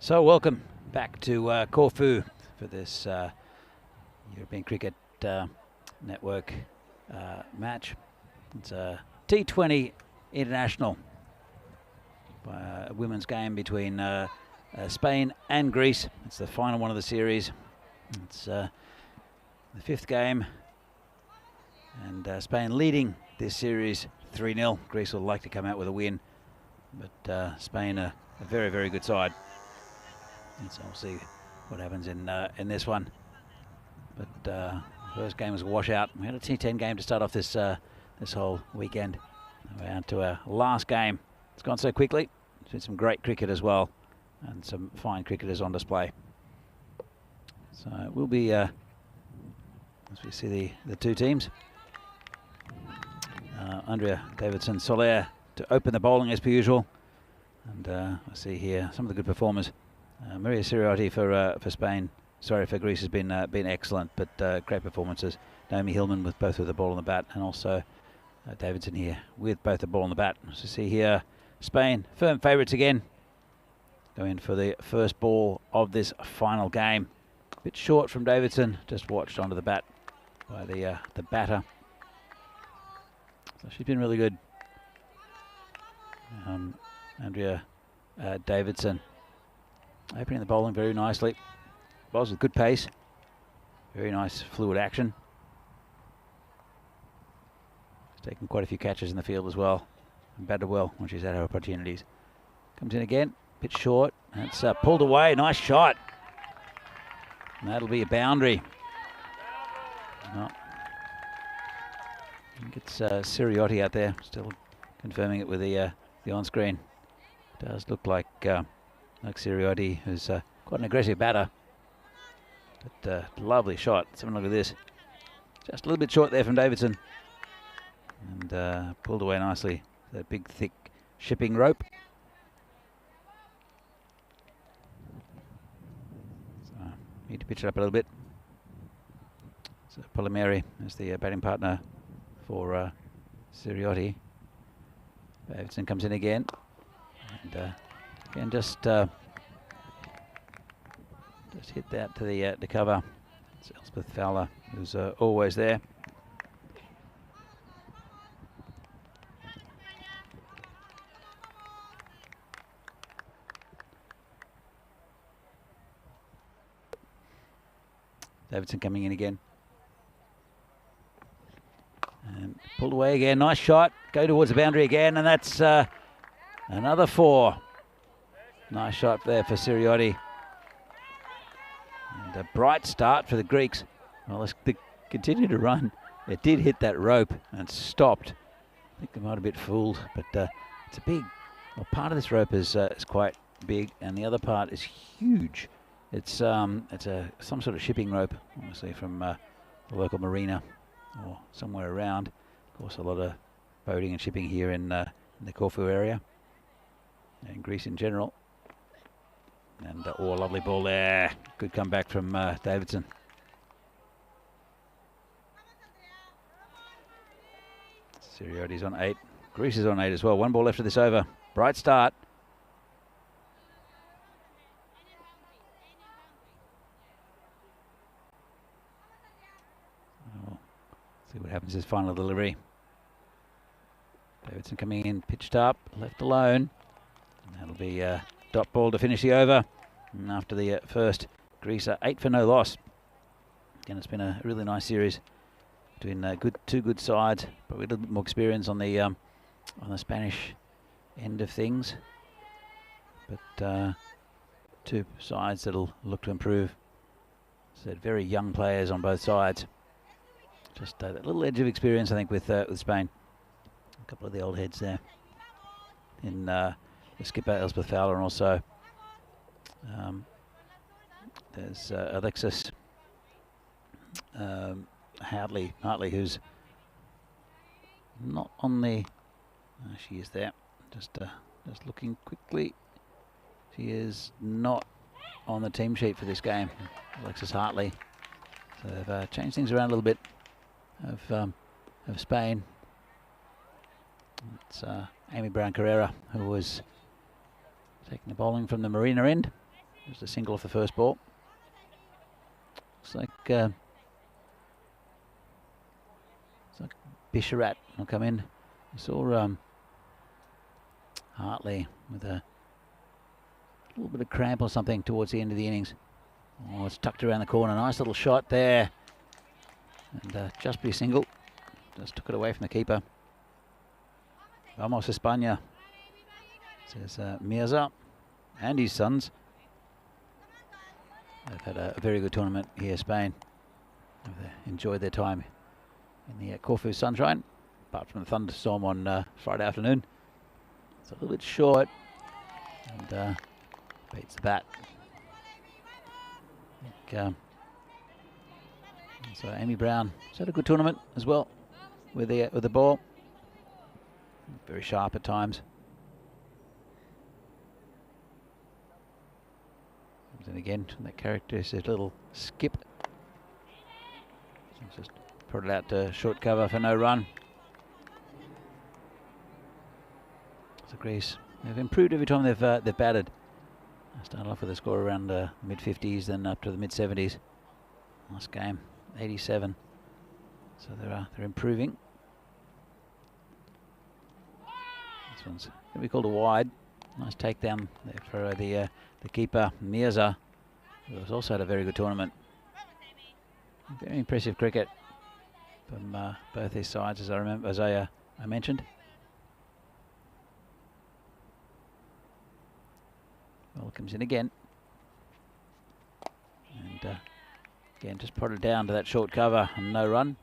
So welcome back to Corfu for this European Cricket Network match. It's a T20 International, a women's game between Spain and Greece. It's the final one of the series. It's the fifth game, and Spain leading this series 3-0. Greece will like to come out with a win, but Spain a very, very good side. And so we'll see what happens in this one. But first game was a washout. We had a T10 game to start off this this whole weekend. We're on to our last game. It's gone so quickly. It's been some great cricket as well, and some fine cricketers on display. So it will be as we see the two teams. Andrea Davidson Soler to open the bowling as per usual, and I see here some of the good performers. Maria Siriotti for Spain. Sorry, for Greece has been excellent, but great performances. Naomi Hillman with both with the ball and the bat, and also Davidson here with both the ball and the bat. So see here, Spain firm favourites again. Go in for the first ball of this final game. A bit short from Davidson, just watched onto the bat by the batter. So she's been really good. Andrea Davidson opening the bowling very nicely. Bowls with good pace. Very nice fluid action. She's taken quite a few catches in the field as well, and batted well when she's had her opportunities. Comes in again, bit short. That's pulled away. Nice shot. And that'll be a boundary. No. I think it's Siriotti out there, still confirming it with the on-screen. Does look like Siriotti, who's quite an aggressive batter. But lovely shot. Let's have a look at this. Just a little bit short there from Davidson. And pulled away nicely. That big, thick shipping rope. So need to pitch it up a little bit. So Polymeri is the batting partner for Siriotti. Davidson comes in again. And again, just hit that to the cover. It's Elspeth Fowler, who's always there. Davidson coming in again. And pulled away again. Nice shot. Go towards the boundary again, and that's another 4. Nice shot there for Siriotti. And a bright start for the Greeks. Well, they continue to run. It did hit that rope and stopped. I think they might have been a bit fooled, but it's a big. Well, part of this rope is quite big, and the other part is huge. It's some sort of shipping rope, obviously from the local marina or somewhere around. Of course, a lot of boating and shipping here in the Corfu area and Greece in general. And a lovely ball there. Good comeback from Davidson. Siriotti's on 8. Greece is on 8 as well. 1 ball left of this over. Bright start. We'll see what happens this final delivery. Davidson coming in, pitched up, left alone. And that'll be dot ball to finish the over. And after the first, Greece are 8 for no loss. Again, it's been a really nice series between two good sides. Probably a little bit more experience on the Spanish end of things, but two sides that'll look to improve. So very young players on both sides. Just that little edge of experience, I think, with Spain. A couple of the old heads there in the skipper Elspeth Fowler, and also there's Alexis Hartley, who's not on the. She is there. Just looking quickly. She is not on the team sheet for this game, Alexis Hartley. So they've changed things around a little bit of Spain. It's Amy Brown Carrera, who was taking the bowling from the marina end. Just a single off the first ball. Looks like Bisharat will come in. We saw Hartley with a little bit of cramp or something towards the end of the innings. Oh, it's tucked around the corner. Nice little shot there. And just be a single. Just took it away from the keeper. Vamos España, says Mirza and his sons. They've had a very good tournament here, Spain. They've enjoyed their time in the Corfu sunshine, apart from the thunderstorm on Friday afternoon. It's a little bit short and beats the bat. So Amy Brown has had a good tournament as well with the ball. Very sharp at times. Comes in again, that characteristic little skip. So just put it out to short cover for no run. So Greece, they've improved every time they've batted. Started off with a score around the mid-50s, then up to the mid-70s. Last game, 87. So they're improving. This one's going to be called a wide. Nice takedown there for the keeper, Mirza, who has also had a very good tournament. Very impressive cricket from both these sides, as I mentioned. Well, comes in again. And again, just prodded down to that short cover and no run.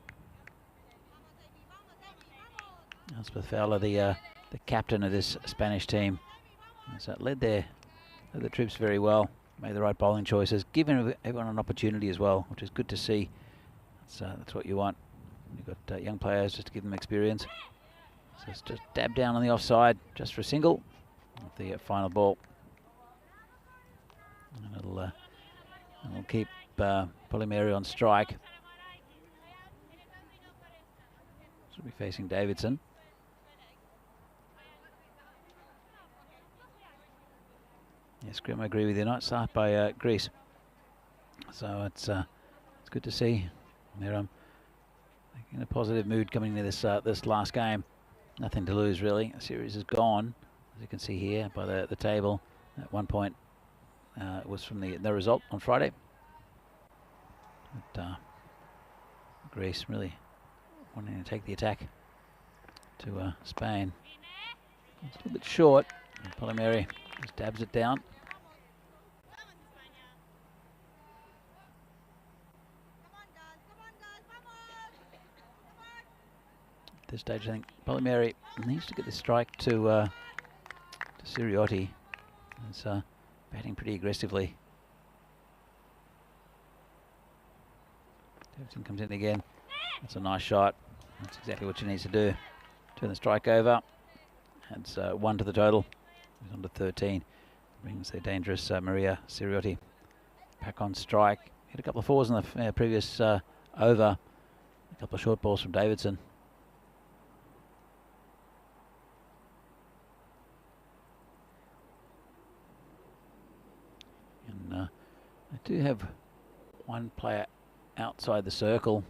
Elspeth Fowler, the captain of this Spanish team, so led the troops very well, made the right bowling choices, giving everyone an opportunity as well, which is good to see. That's what you want. You've got young players just to give them experience. So it's just dab down on the offside, just for a single, of the final ball. And it'll keep Polymeri on strike. Should be facing Davidson. Yes, Grim, I agree with you. Nice start by Greece. So it's good to see. They're in a positive mood coming into this last game. Nothing to lose really. The series is gone, as you can see here by the table. At 1 point was from the result on Friday. But Greece really wanting to take the attack to Spain. It's a little bit short. Polymeri just dabs it down. At this stage, I think Polymeri needs to get the strike to Siriotti. He's batting pretty aggressively. Davidson comes in again. That's a nice shot. That's exactly what she needs to do. Turn the strike over. Adds 1 to the total. He's on to 13. Brings the dangerous Maria Siriotti back on strike. Hit a couple of fours in the previous over. A couple of short balls from Davidson. And I do have one player outside the circle.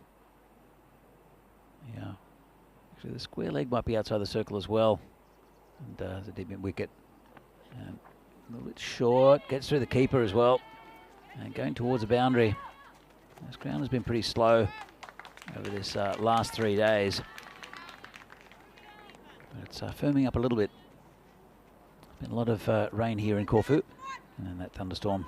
Yeah. Actually, the square leg might be outside the circle as well. And there's a deep mid wicket. And a little bit short. Gets through the keeper as well. And going towards the boundary. This ground has been pretty slow over this last 3 days. But it's firming up a little bit. Been a lot of rain here in Corfu. And then that thunderstorm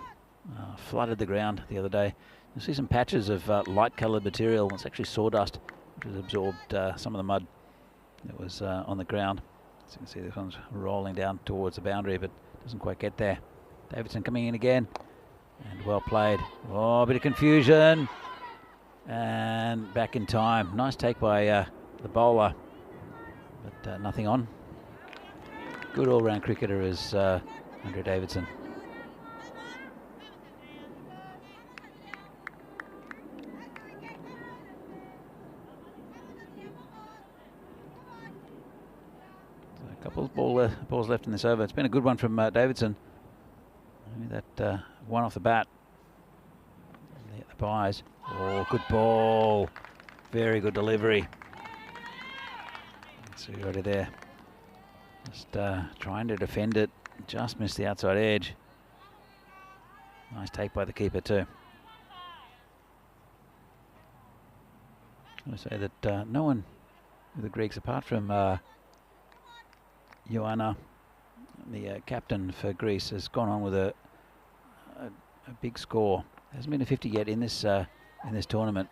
flooded the ground the other day. You'll see some patches of light coloured material. It's actually sawdust, which has absorbed some of the mud that was on the ground. So you can see this one's rolling down towards the boundary, but doesn't quite get there. Davidson coming in again, and well played. Oh, a bit of confusion, and back in time. Nice take by the bowler, but nothing on. Good all-round cricketer is Andre Davidson. Couple of balls left in this over. It's been a good one from Davidson. Only that one off the bat. The buys. Oh, good ball. Very good delivery. See right there. Just trying to defend it. Just missed the outside edge. Nice take by the keeper too. I want to say that no one with the Greeks, apart from Ioanna, the captain for Greece, has gone on with a big score. There hasn't been a 50 yet in this tournament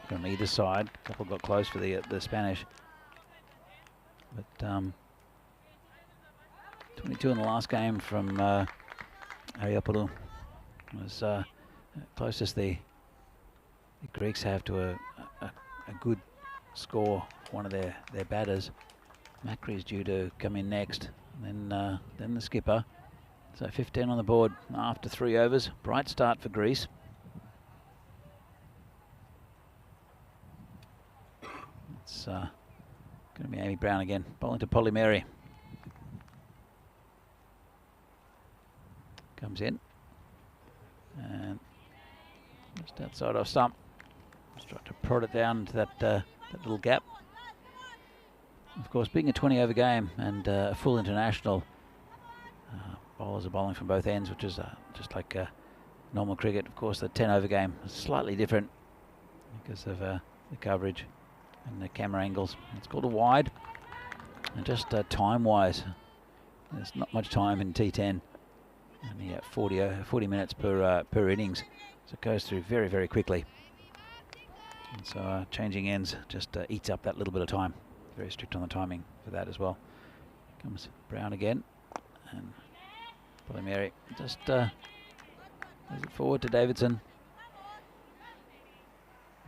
from either side. A couple got close for the Spanish, but 22 in the last game from Ariopoulou was closest the Greeks have to a good score. One of their batters, Macri, is due to come in next, and then the skipper. So 15 on the board after 3 overs. Bright start for Greece. It's going to be Amy Brown again, bowling to Polly Mary. Comes in and just outside off stump. Just try to prod it down to that little gap. Of course, being a 20 over game and a full international, bowlers are bowling from both ends, which is just like normal cricket. Of course, the 10 over game is slightly different because of the coverage and the camera angles. It's called a wide, and just time-wise, there's not much time in T10. Only 40 minutes per innings, so it goes through very, very quickly. And so changing ends just eats up that little bit of time. Very strict on the timing for that as well. Comes Brown again, and Polly Mary just moves it forward to Davidson.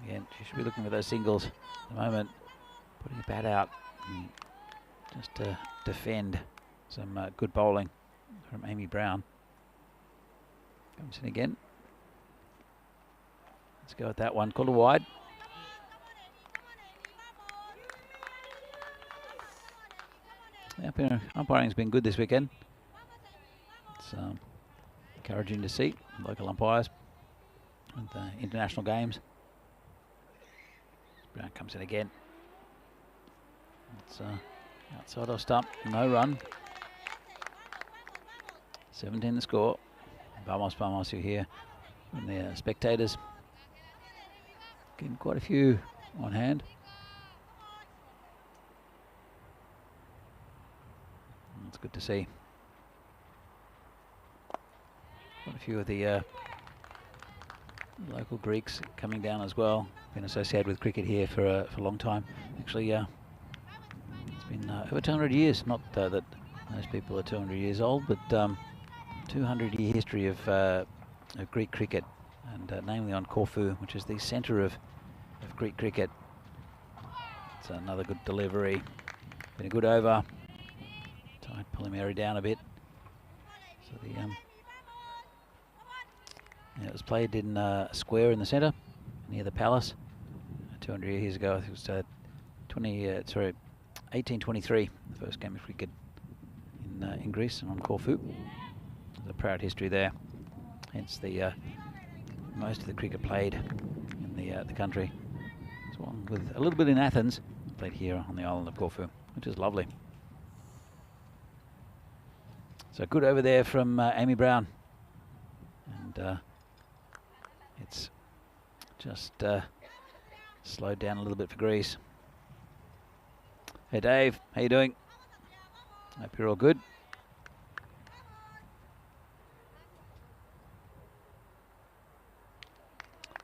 Again, she should be looking for those singles at the moment, putting a bat out just to defend some good bowling from Amy Brown. Comes in again. Let's go with that one. Called a wide. The umpiring's been good this weekend. It's encouraging to see local umpires with international games. Brown comes in again. It's outside off stump, no run. 17 the score. Vamos, you hear from the spectators. Getting quite a few on hand. It's good to see. Quite a few of the local Greeks coming down as well. Been associated with cricket here for a long time. Actually, it's been over 200 years. Not that most people are 200 years old, but 200-year history of Greek cricket, and namely on Corfu, which is the centre of Greek cricket. It's another good delivery. Been a good over. Tied Polly Mary down a bit. So the it was played in a square in the centre near the palace 200 years ago. I think it was 1823, the first game of cricket in Greece and on Corfu. There's a proud history there. Hence the most of the cricket played in the country, as well with a little bit in Athens, played here on the island of Corfu, which is lovely. So good over there from Amy Brown, and it's just slowed down a little bit for Greece. Hey Dave, how you doing? Hope you're all good.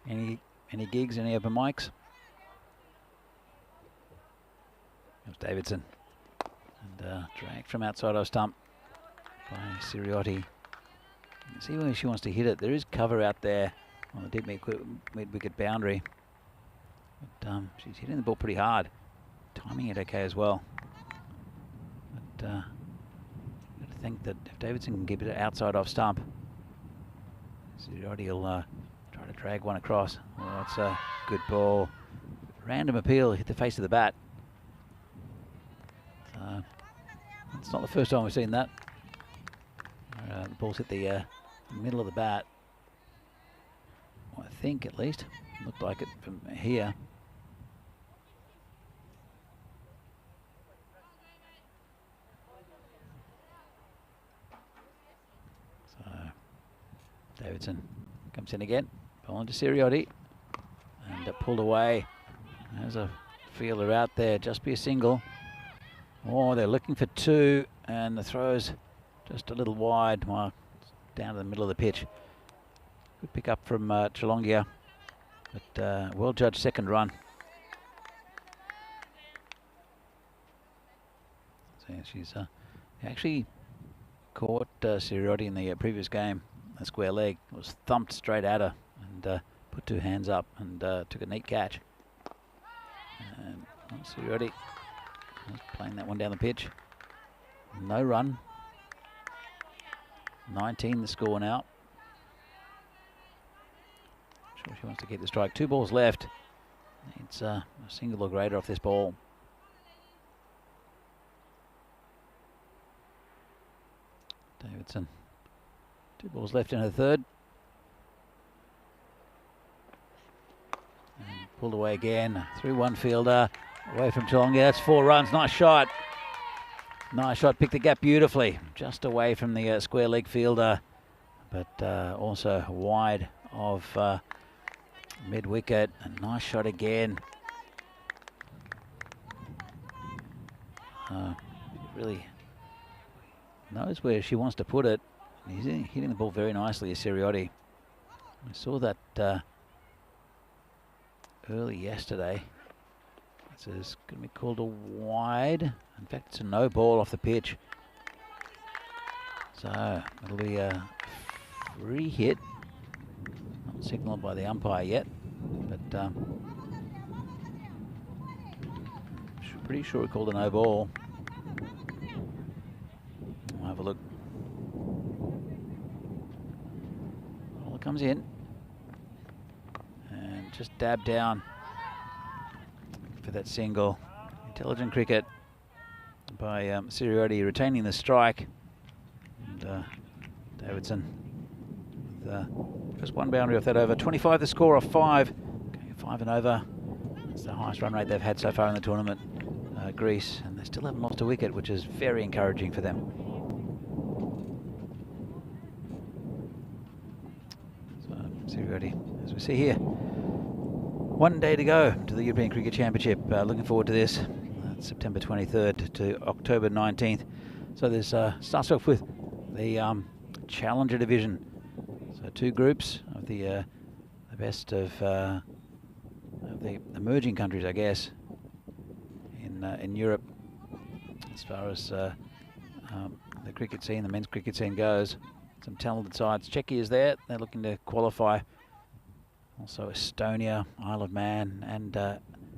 Any gigs, any open mics? There's Davidson, and dragged from outside our stump by Siriotti. See where she wants to hit it. There is cover out there on the deep mid-wicket boundary, but she's hitting the ball pretty hard, timing it okay as well. But I think that if Davidson can keep it outside off stump, Siriotti will try to drag one across. Oh, that's a good ball. Random appeal, hit the face of the bat. It's not the first time we've seen that. The ball's hit the middle of the bat. Well, I think at least. Looked like it from here. So Davidson comes in again. Ball into Siriotti. And pulled away. There's a fielder out there. Just be a single. Oh, they're looking for two. And the throw's just a little wide. Well, down to the middle of the pitch. Good pick up from Chalongia. But well judged second run. So she's actually caught Siriotti in the previous game. A square leg. It was thumped straight at her and put two hands up and took a neat catch. And Siriotti playing that one down the pitch. No run. 19 the score now. Sure she wants to keep the strike. 2 balls left. Needs a single or greater off this ball. Davidson. 2 balls left in her third. And pulled away again. 3-1 fielder. Away from Geelong. Yeah, that's 4 runs. Nice shot. Nice shot. Picked the gap beautifully. Just away from the square leg fielder. But also wide of mid wicket. A nice shot again. Really knows where she wants to put it. He's hitting the ball very nicely, Siriotti. I saw that early yesterday. This is going to be called a wide. In fact, it's a no ball off the pitch. So it'll be a free hit. Not signalled by the umpire yet, but pretty sure we called a no ball. We'll have a look. Well, it comes in and just dab down for that single. Intelligent cricket by Siriotti retaining the strike. And Davidson with just 1 boundary off that over. 25 the score off 5. Going 5 and over. It's the highest run rate they've had so far in the tournament. Greece, and they still haven't lost a wicket, which is very encouraging for them. So Siriotti, as we see here, 1 day to go to the European Cricket Championship. Looking forward to this. September 23rd to October 19th. So this starts off with the Challenger division. So 2 groups of the best of the emerging countries, I guess, in Europe, as far as the cricket scene, the men's cricket scene goes. Some talented sides. Czechia is there. They're looking to qualify. Also Estonia, Isle of Man,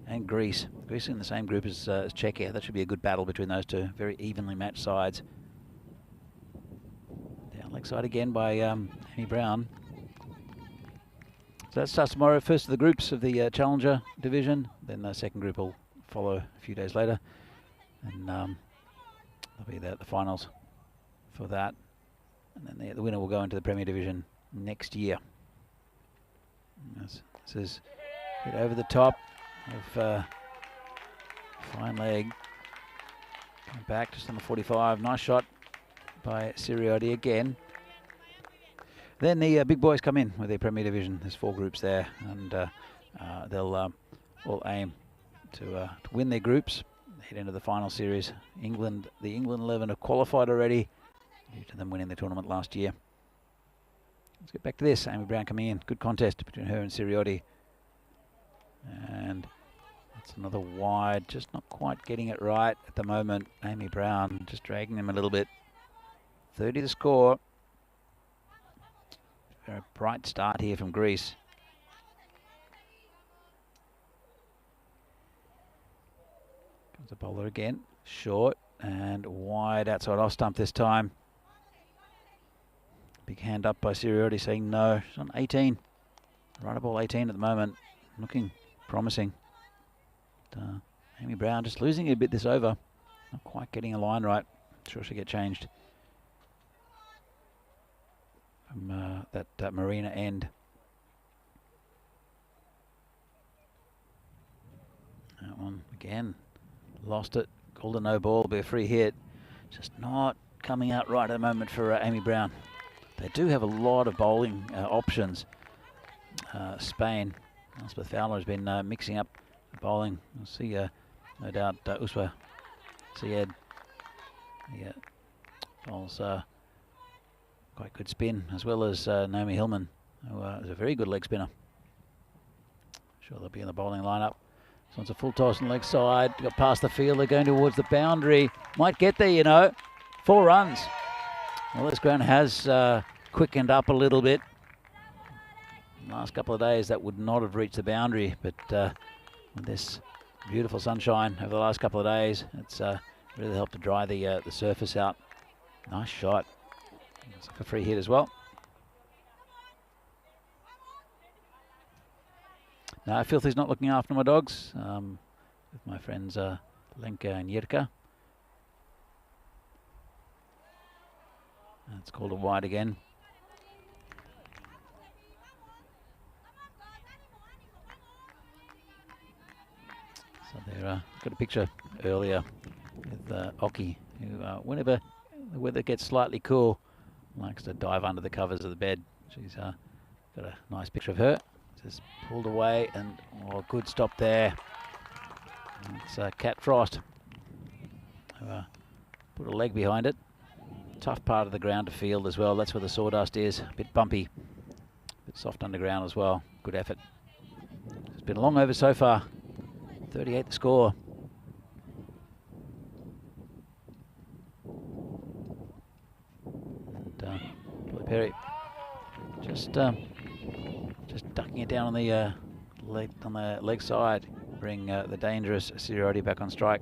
and Greece. Greece in the same group as Czechia. That should be a good battle between those two. Very evenly matched sides. Down leg side again by Amy Brown. So that starts tomorrow. First of the groups of the Challenger division. Then the second group will follow a few days later. And there'll be the finals for that. And then the winner will go into the Premier Division next year. This is hit over the top of fine leg. Coming back just on the 45. Nice shot by Siriotti again. Then the big boys come in with their Premier Division. There's 4 groups there, and they'll all aim to win their groups, head into the final series. The England 11 have qualified already due to them winning the tournament last year. Let's get back to this. Amy Brown coming in. Good contest between her and Siriotti. And that's another wide. Just not quite getting it right at the moment. Amy Brown just dragging them a little bit. 30 the score. Very bright start here from Greece. Comes the bowler again. Short and wide outside off stump this time. Big hand up by Siriotti saying no. She's on 18. Right ball 18 at the moment. Looking promising. But, Amy Brown just losing a bit this over. Not quite getting a line right. Sure she'll get changed. from that marina end. That one again, lost it, called a no ball, be a free hit. Just not coming out right at the moment for Amy Brown. They do have a lot of bowling options. Spain, Elspeth Fowler has been mixing up bowling. We'll see, no doubt, Uswa Syed. Yeah, bowls quite good spin, as well as Naomi Hillman, who is a very good leg spinner. Sure they'll be in the bowling lineup. So it's a full toss on the leg side. Got past the field. They're going towards the boundary. Might get there, you know. 4 runs. Well, this ground has quickened up a little bit. Last couple of days, that would not have reached the boundary. But with this beautiful sunshine over the last couple of days, it's really helped to dry the surface out. Nice shot. It's a free hit as well. No, Filthy's not looking after my dogs. With my friends Lenka and Jirka. It's called a wide again. So there, got a picture earlier with Oki, who whenever the weather gets slightly cool, likes to dive under the covers of the bed. She's got a nice picture of her. Just pulled away, and good stop there. It's Cat Frost. Put a leg behind it. Tough part of the ground to field as well. That's where the sawdust is. A bit bumpy, a bit soft underground as well. Good effort. It's been a long over so far. 38 the score. And Billy Perry just ducking it down on the leg side. Bring the dangerous Sirioti back on strike.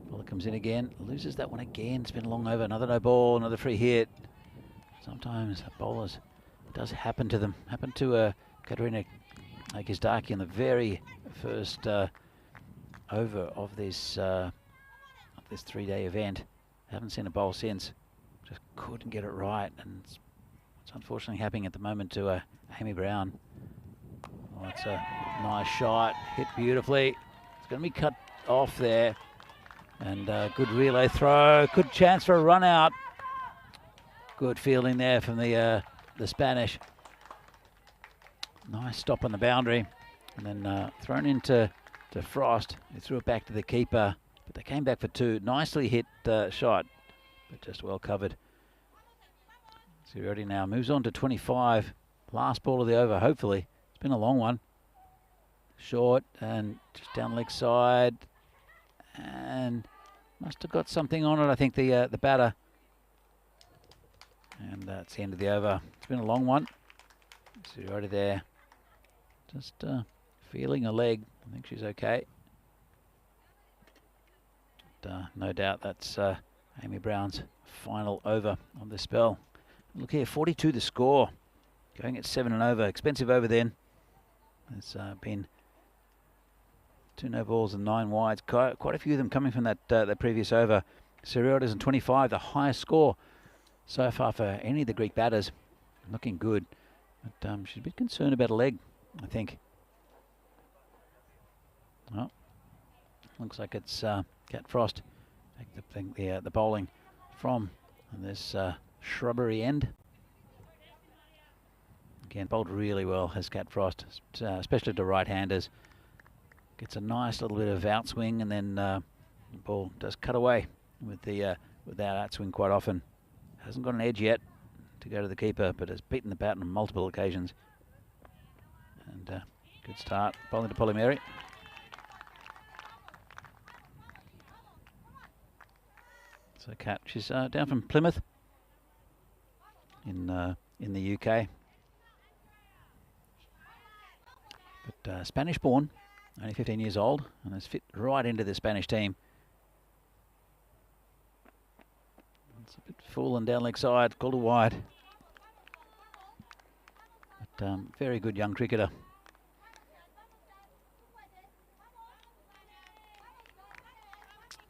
Ball comes in again, loses that one again. It's been a long over, another no ball, another free hit. Sometimes bowlers, it does happen to them. Happened to Katerina Gizdaki in the very first over of this 3-day event. Haven't seen a bowl since. Just couldn't get it right, and it's unfortunately happening at the moment to Amy Brown. Oh, it's a nice shot, hit beautifully. It's going to be cut off there, and good relay throw. Good chance for a run out. Good fielding there from the Spanish. Nice stop on the boundary, and then thrown into Frost. He threw it back to the keeper, but they came back for 2. Nicely hit shot, but just well covered. Sirioti now moves on to 25. Last ball of the over, hopefully. It's been a long one. Short and just down leg side, and must have got something on it, I think, the batter. And that's the end of the over. It's been a long one. Sirioti there. Just feeling a leg. I think she's okay. But, no doubt that's Amy Brown's final over on this spell. Look here, 42 the score. Going at 7 and over. Expensive over then. There's been 2 no balls and 9 wides. Quite a few of them coming from that previous over. Sirioti's in 25, the highest score so far for any of the Greek batters. Looking good. But she's a bit concerned about a leg, I think. Well, looks like it's Cat Frost. Take the bowling from this shrubbery end. Again, bowled really well has Cat Frost, especially to right-handers. Gets a nice little bit of outswing, and then the ball does cut away with that outswing quite often. Hasn't got an edge yet to go to the keeper, but has beaten the bat on multiple occasions. And good start. Bowling to Polly Mary. So Cat, she's down from Plymouth in the UK. But Spanish born, only 15 years old, and has fit right into the Spanish team. It's a bit full and down leg side, called a wide. very good young cricketer.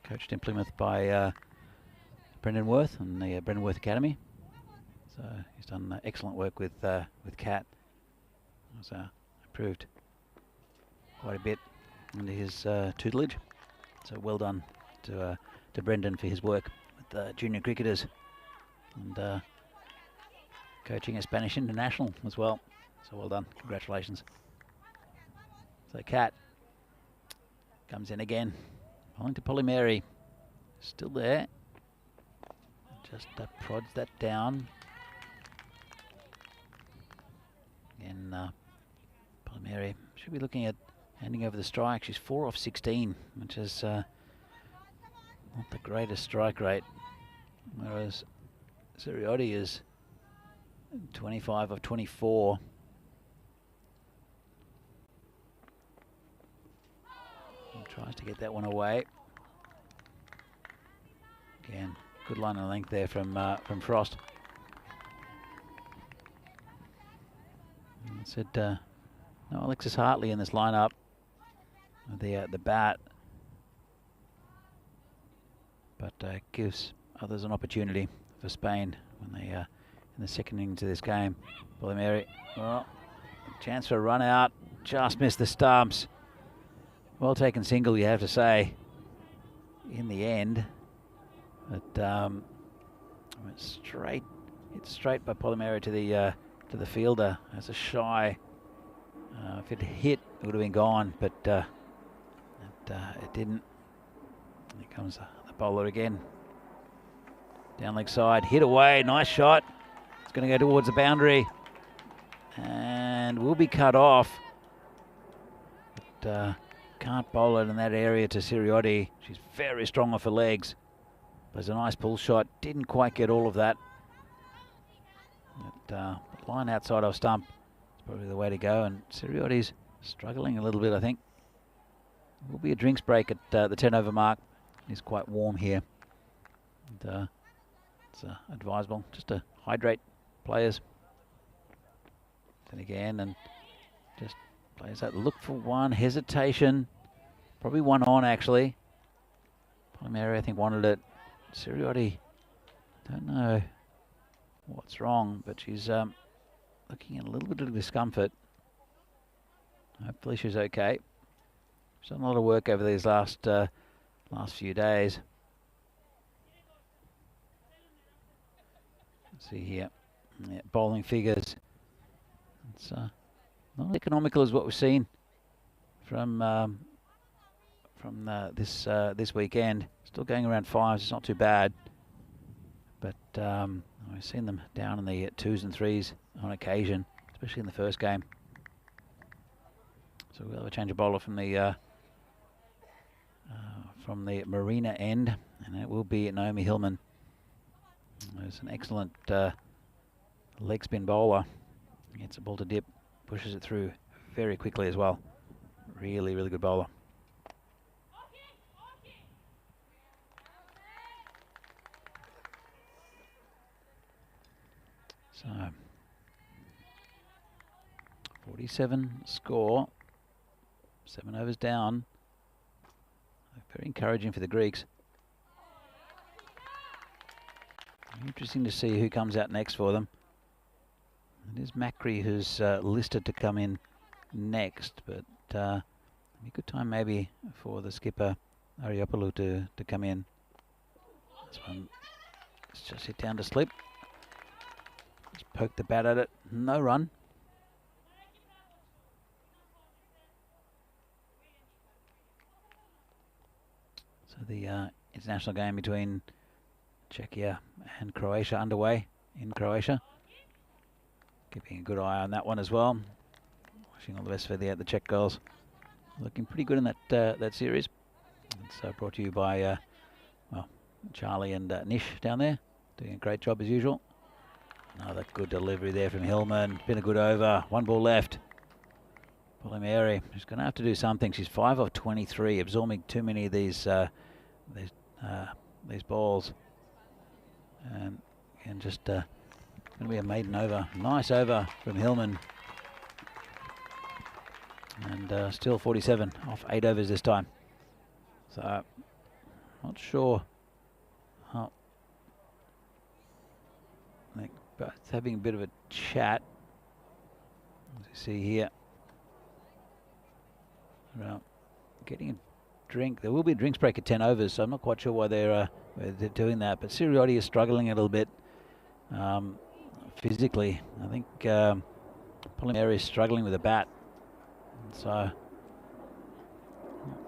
Coached in Plymouth by Brendan Worth and the Brendan Worth Academy. So he's done excellent work with Kat. He's improved quite a bit under his tutelage. So well done to Brendan for his work with junior cricketers and coaching a Spanish international as well. So well done, congratulations. So Kat comes in again, bowling to Polly Mary, still there. Just prods that down. Again, Polly Mary should be looking at handing over the strike. She's 4 off 16, which is not the greatest strike rate, whereas Siriotti is 25 of 24. And tries to get that one away. Again, good line of length there from Frost. And I said no Alexis Hartley in this lineup. The bat, but gives others an opportunity for Spain when they in the second innings of this game. Polly Mary, well, chance for a run out, just missed the stumps. Well taken single, you have to say, in the end. But went straight, hit straight by Polly Mary to the fielder as a shy. If it hit, it would have been gone, but it didn't. Here comes the bowler again. Down leg side, hit away, nice shot. It's going to go towards the boundary and will be cut off. But can't bowl it in that area to Siriotti. She's very strong off her legs. There's a nice pull shot, didn't quite get all of that. But line outside of stump is probably the way to go, and Siriotti's struggling a little bit, I think. Will be a drinks break at the 10 over mark. It's quite warm here. And, it's advisable just to hydrate players. Then again, and just players that look for one, hesitation. Probably one on, actually. Polly Mary, I think, wanted it. Siriotti, don't know what's wrong, but she's looking at a little bit of discomfort. Hopefully she's okay. She's done a lot of work over these last few days. Let's see here, yeah, bowling figures. It's not economical as what we've seen from this weekend. Still going around fives. It's not too bad, but we've seen them down in the 2s and 3s on occasion, especially in the first game. So we'll have a change of bowler from the Marina end, and it will be Naomi Hillman. There's an excellent leg spin bowler. Gets a ball to dip, pushes it through very quickly as well. Really, really good bowler. So, 47 score, 7 overs down. Very encouraging for the Greeks. Interesting to see who comes out next for them. It is Macri who's listed to come in next, but a good time maybe for the skipper Ariopoulou to come in. This one, it's just hit down to slip. Just poke the bat at it, no run. So the international game between Czechia and Croatia underway in Croatia. Keeping a good eye on that one as well. Wishing all the best for the Czech girls. Looking pretty good in that series. It's brought to you by well, Charlie and Nish down there, doing a great job as usual. Another good delivery there from Hillman. Been a good over. 1 ball left. Polly Mary, she's going to have to do something. She's 5 of 23, absorbing too many of these balls. And just going to be a maiden over. Nice over from Hillman. And still 47 off 8 overs this time. So, not sure how. I think both having a bit of a chat. As you see here. Well, getting a drink. There will be a drinks break at 10 overs, so I'm not quite sure why they're doing that. But Siriotti is struggling a little bit physically. I think Polymeri is struggling with a bat. So, not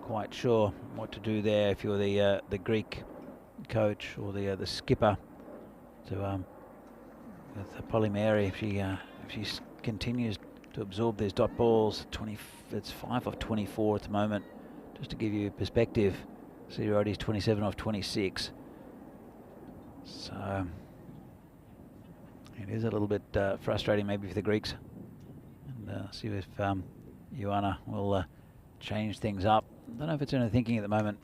quite sure what to do there if you're the Greek coach or the skipper to with Polymeri. If she continues to absorb these dot balls, it's 5 off 24 at the moment. Just to give you perspective, Siriotti's 27 off 26. So it is a little bit frustrating maybe for the Greeks. And see if Ioana will change things up. I don't know if it's in her thinking at the moment.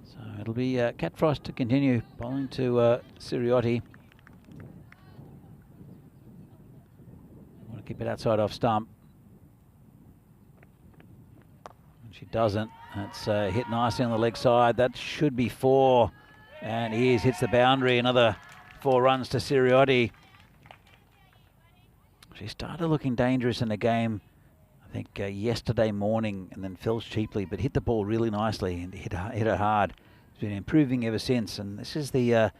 So it'll be Cat Frost to continue bowling to Siriotti. Want to keep it outside off stump. And she doesn't. That's hit nicely on the leg side. That should be 4. And hits the boundary. Another 4 runs to Siriotti. She started looking dangerous in the game, I think, yesterday morning, and then fell cheaply, but hit the ball really nicely and hit her hard. She's been improving ever since, and this is the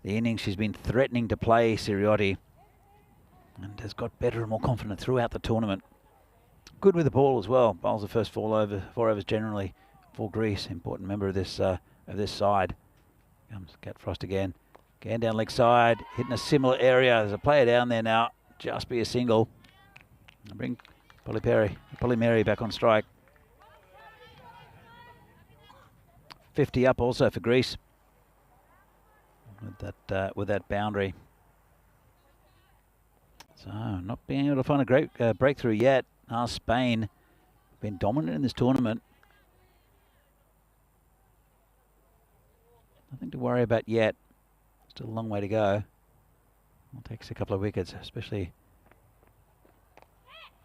innings she's been threatening to play, Siriotti, and has got better and more confident throughout the tournament. Good with the ball as well. Bowls the first 4 overs generally for Greece. Important member of this side. Comes Cat Frost again. Again down leg side, hitting a similar area. There's a player down there now. Just be a single. I'll bring Polymeri back on strike. 50 up also for Greece with that boundary. So not being able to find a great breakthrough yet. Spain been dominant in this tournament. Nothing to worry about yet. Still a long way to go. It takes a couple of wickets, especially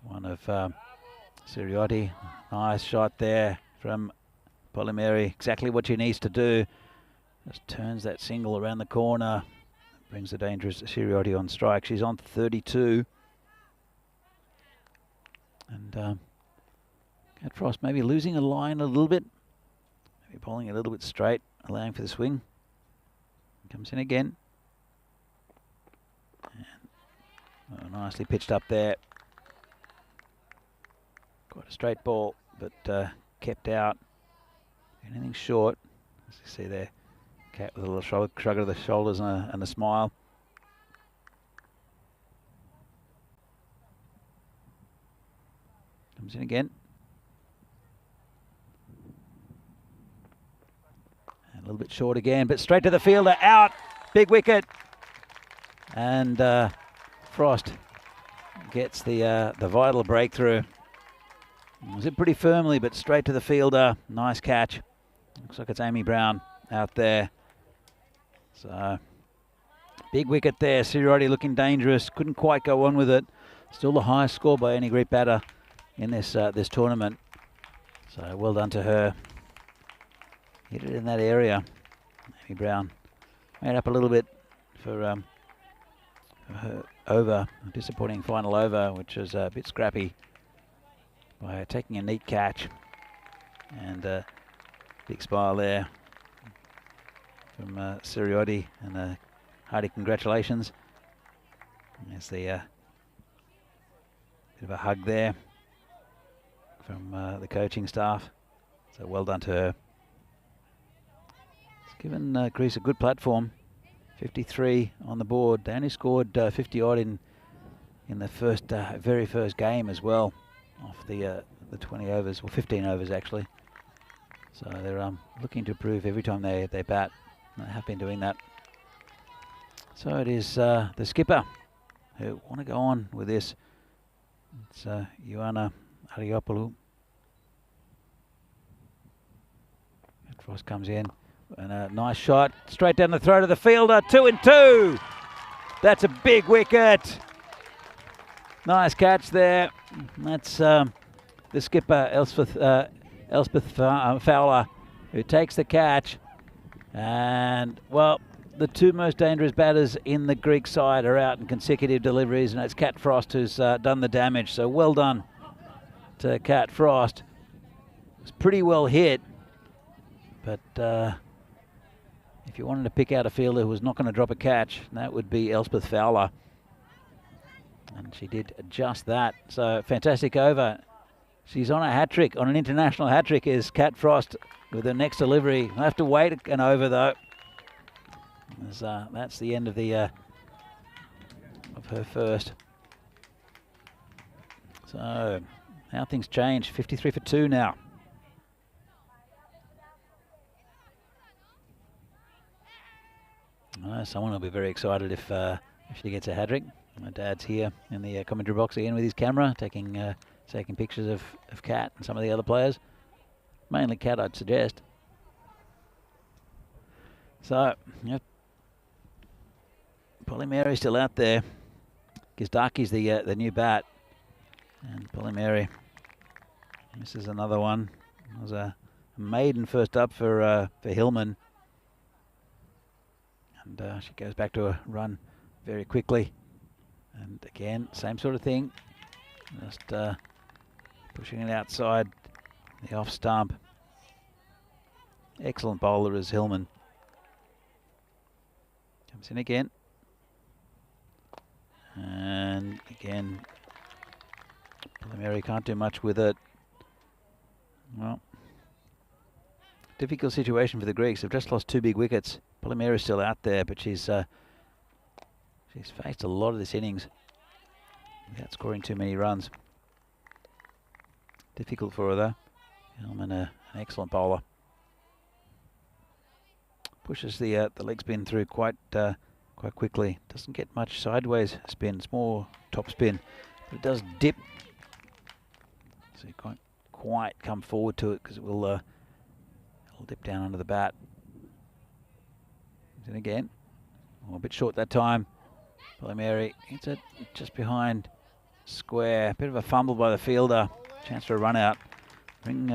one of Siriotti. Nice shot there from Polymeri. Exactly what she needs to do. Just turns that single around the corner. Brings the dangerous Siriotti on strike. She's on 32. And Cat Frost maybe losing a line a little bit. Maybe bowling a little bit straight, allowing for the swing. Comes in again. And, nicely pitched up there. Quite a straight ball, but kept out. Anything short, as you see there. Cat with a little shrug of the shoulders and a smile. Comes in again. And a little bit short again, but straight to the fielder, out. Big wicket. And Frost gets the vital breakthrough. Was it pretty firmly, but straight to the fielder. Nice catch. Looks like it's Amy Brown out there. So, big wicket there. Siriotti looking dangerous. Couldn't quite go on with it. Still the highest score by any Greek batter in this tournament. So, well done to her. Hit it in that area. Amy Brown made up a little bit for her over. A disappointing final over, which was a bit scrappy, by taking a neat catch. And big smile there from Siriotti, and hearty congratulations. There's the bit of a hug there from the coaching staff. So well done to her. It's given Greece a good platform. 53 on the board. They only scored 50 odd in the very first game as well, off the 20 overs, or 15 overs actually. So they're looking to improve every time they bat. They have been doing that. So it is the skipper who want to go on with this. It's Ioana Ariopoulou. Frost comes in. And a nice shot straight down the throat of the fielder. 2 and 2. That's a big wicket. Nice catch there. That's the skipper, Elspeth Fowler, who takes the catch. And, well, the two most dangerous batters in the Greek side are out in consecutive deliveries, and it's Cat Frost who's done the damage. So well done to Cat Frost. It's pretty well hit, but if you wanted to pick out a fielder who was not going to drop a catch, that would be Elspeth Fowler. And she did just that. So fantastic over. She's on a hat-trick, on an international hat-trick is Cat Frost with her next delivery. We'll have to wait an over though. As, that's the end of the of her first. So how things change. 53 for 2 now. Someone will be very excited if she gets a hat-trick. My dad's here in the commentary box again with his camera, taking pictures of Cat and some of the other players. Mainly Cat, I'd suggest. So, yep. Polly Mary's still out there. Gizdaki's the new bat. And Polly Mary misses another one. It was a maiden first up for Hillman. And she goes back to a run very quickly. And again, same sort of thing. Just pushing it outside the off stump. Excellent bowler is Hillman. Comes in again. And again, Mary can't do much with it. Well, difficult situation for the Greeks. They've just lost 2 big wickets. Polymera's still out there, but she's faced a lot of this innings without scoring too many runs. Difficult for her though. Hillman, an excellent bowler. Pushes the leg spin through quite quickly. Doesn't get much sideways spin. It's more top spin, but it does dip. So you can't quite come forward to it because it will it'll dip down under the bat. And again, a bit short that time. Polymeri hits it just behind square. Bit of a fumble by the fielder. Chance for a run out. Bring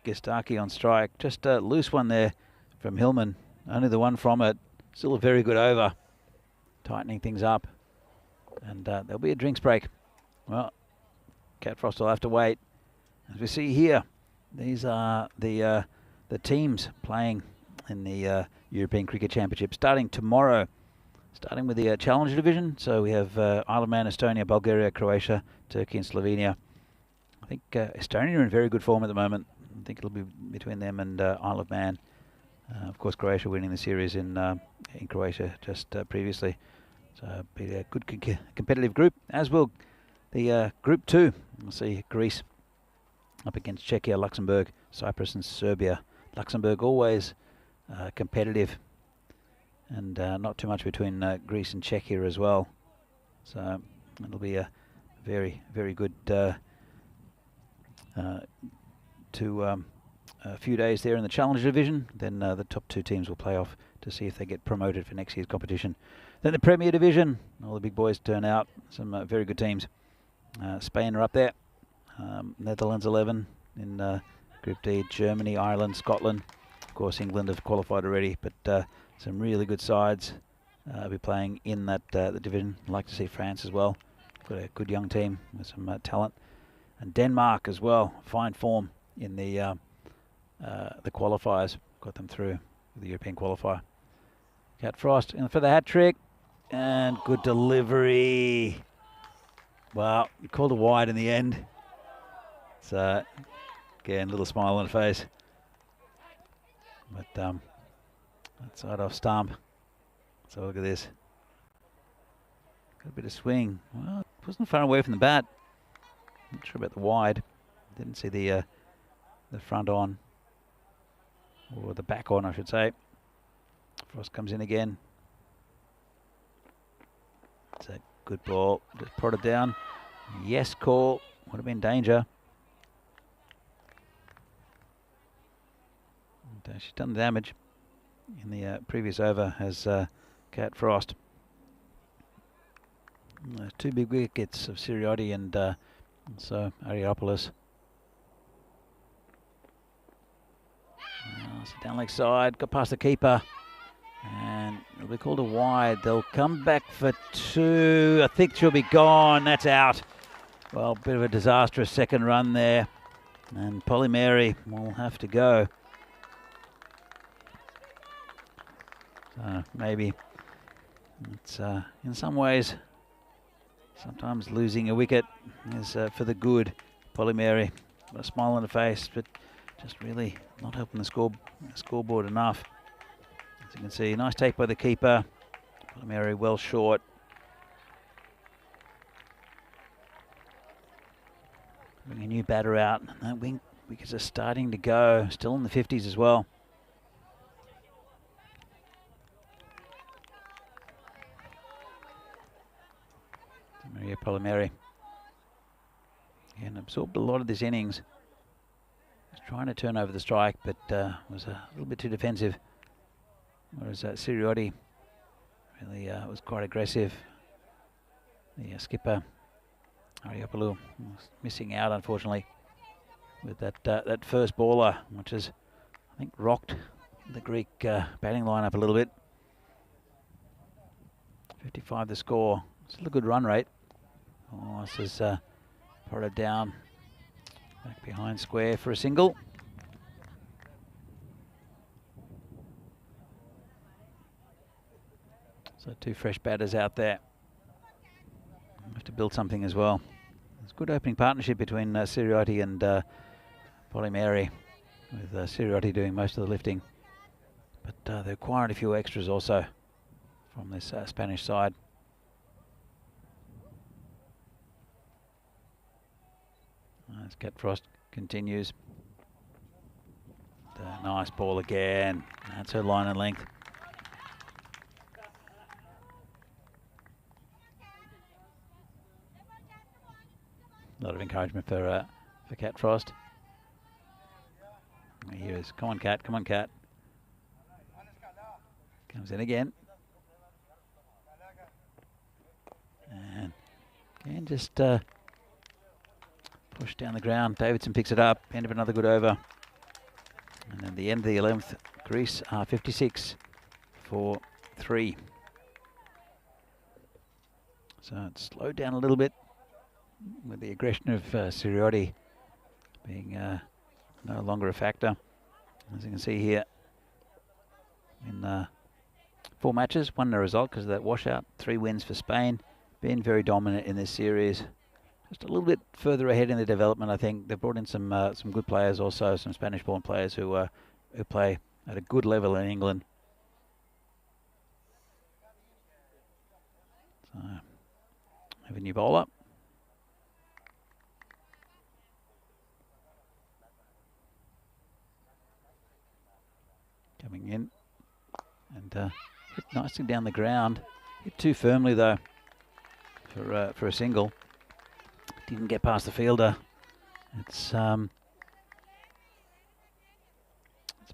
Gestaki on strike. Just a loose one there from Hillman. Only the one from it. Still a very good over. Tightening things up. And there'll be a drinks break. Well, Cat Frost will have to wait. As we see here, these are the teams playing in the European Cricket Championship starting tomorrow. Starting with the Challenger Division. So we have Isle of Man, Estonia, Bulgaria, Croatia, Turkey and Slovenia. I think Estonia are in very good form at the moment. I think it'll be between them and Isle of Man. Of course, Croatia winning the series in Croatia just previously. So it'll be a good competitive group, as will the Group 2. We'll see Greece up against Czechia, Luxembourg, Cyprus and Serbia. Luxembourg always competitive, and not too much between Greece and Czechia as well. So it'll be a very, very good a few days there in the Challenger Division. Then the top 2 teams will play off to see if they get promoted for next year's competition. Then the Premier Division, all the big boys turn out. Some very good teams. Spain are up there. Netherlands 11 in Group D. Germany, Ireland, Scotland. Of course, England have qualified already, but some really good sides will be playing in that the division. I'd like to see France as well. Got a good young team with some talent. And Denmark as well. Fine form in the qualifiers. Got them through the European qualifier. Cat Frost in for the hat trick. And good delivery. Well, called a wide in the end. So, again, a little smile on the face. But outside off stump. So look at this. Got a bit of swing. Well, it wasn't far away from the bat. Not sure about the wide. Didn't see the front on. Or the back on, I should say. Frost comes in again. It's a good ball. Just prodded down. Yes call. Would have been danger. she's done damage in the previous over as Kat Frost. There's 2 big wickets of Siriotti and so Ariopoulos. Down leg side, got past the keeper, and it'll be called a wide. They'll come back for 2. I think she'll be gone. That's out. Well, bit of a disastrous second run there, and Polly Mary will have to go. So maybe it's in some ways, sometimes losing a wicket is for the good. Polly Mary, got a smile on her face, but just really not helping the scoreboard enough. As you can see, nice take by the keeper. Polly Mary well short. Bring a new batter out. And that wickets are starting to go, still in the 50s as well. Maria Polymeri. And absorbed a lot of this innings. Was trying to turn over the strike, but was a little bit too defensive. Whereas Siriotti really was quite aggressive. The skipper, Ariopoulos, was missing out, unfortunately, with that first baller, which has, I think, rocked the Greek batting lineup a little bit. 55 the score. Still a good run rate. Oh, this is prodded down back behind square for a single. So 2 fresh batters out there. Have to build something as well. There's a good opening partnership between Siriotti and Polly Mary, with Siriotti doing most of the lifting. But they acquired a few extras also from this Spanish side. As Cat Frost continues. Nice ball again. That's her line and length. A lot of encouragement for Cat Frost. Here is, come on Cat, come on Cat. Comes in again. And again just push down the ground. Davidson picks it up. End of another good over. And then the end of the 11th, Greece are 56 for 3. So it's slowed down a little bit with the aggression of Siriotti being no longer a factor. As you can see here, in 4 matches, won the result because of that washout. 3 wins for Spain. Been very dominant in this series. Just a little bit further ahead in the development, I think. They've brought in some good players also, some Spanish-born players who play at a good level in England. So, have a new bowler. Coming in and hit nicely down the ground. Hit too firmly though for a single. Didn't get past the fielder. It's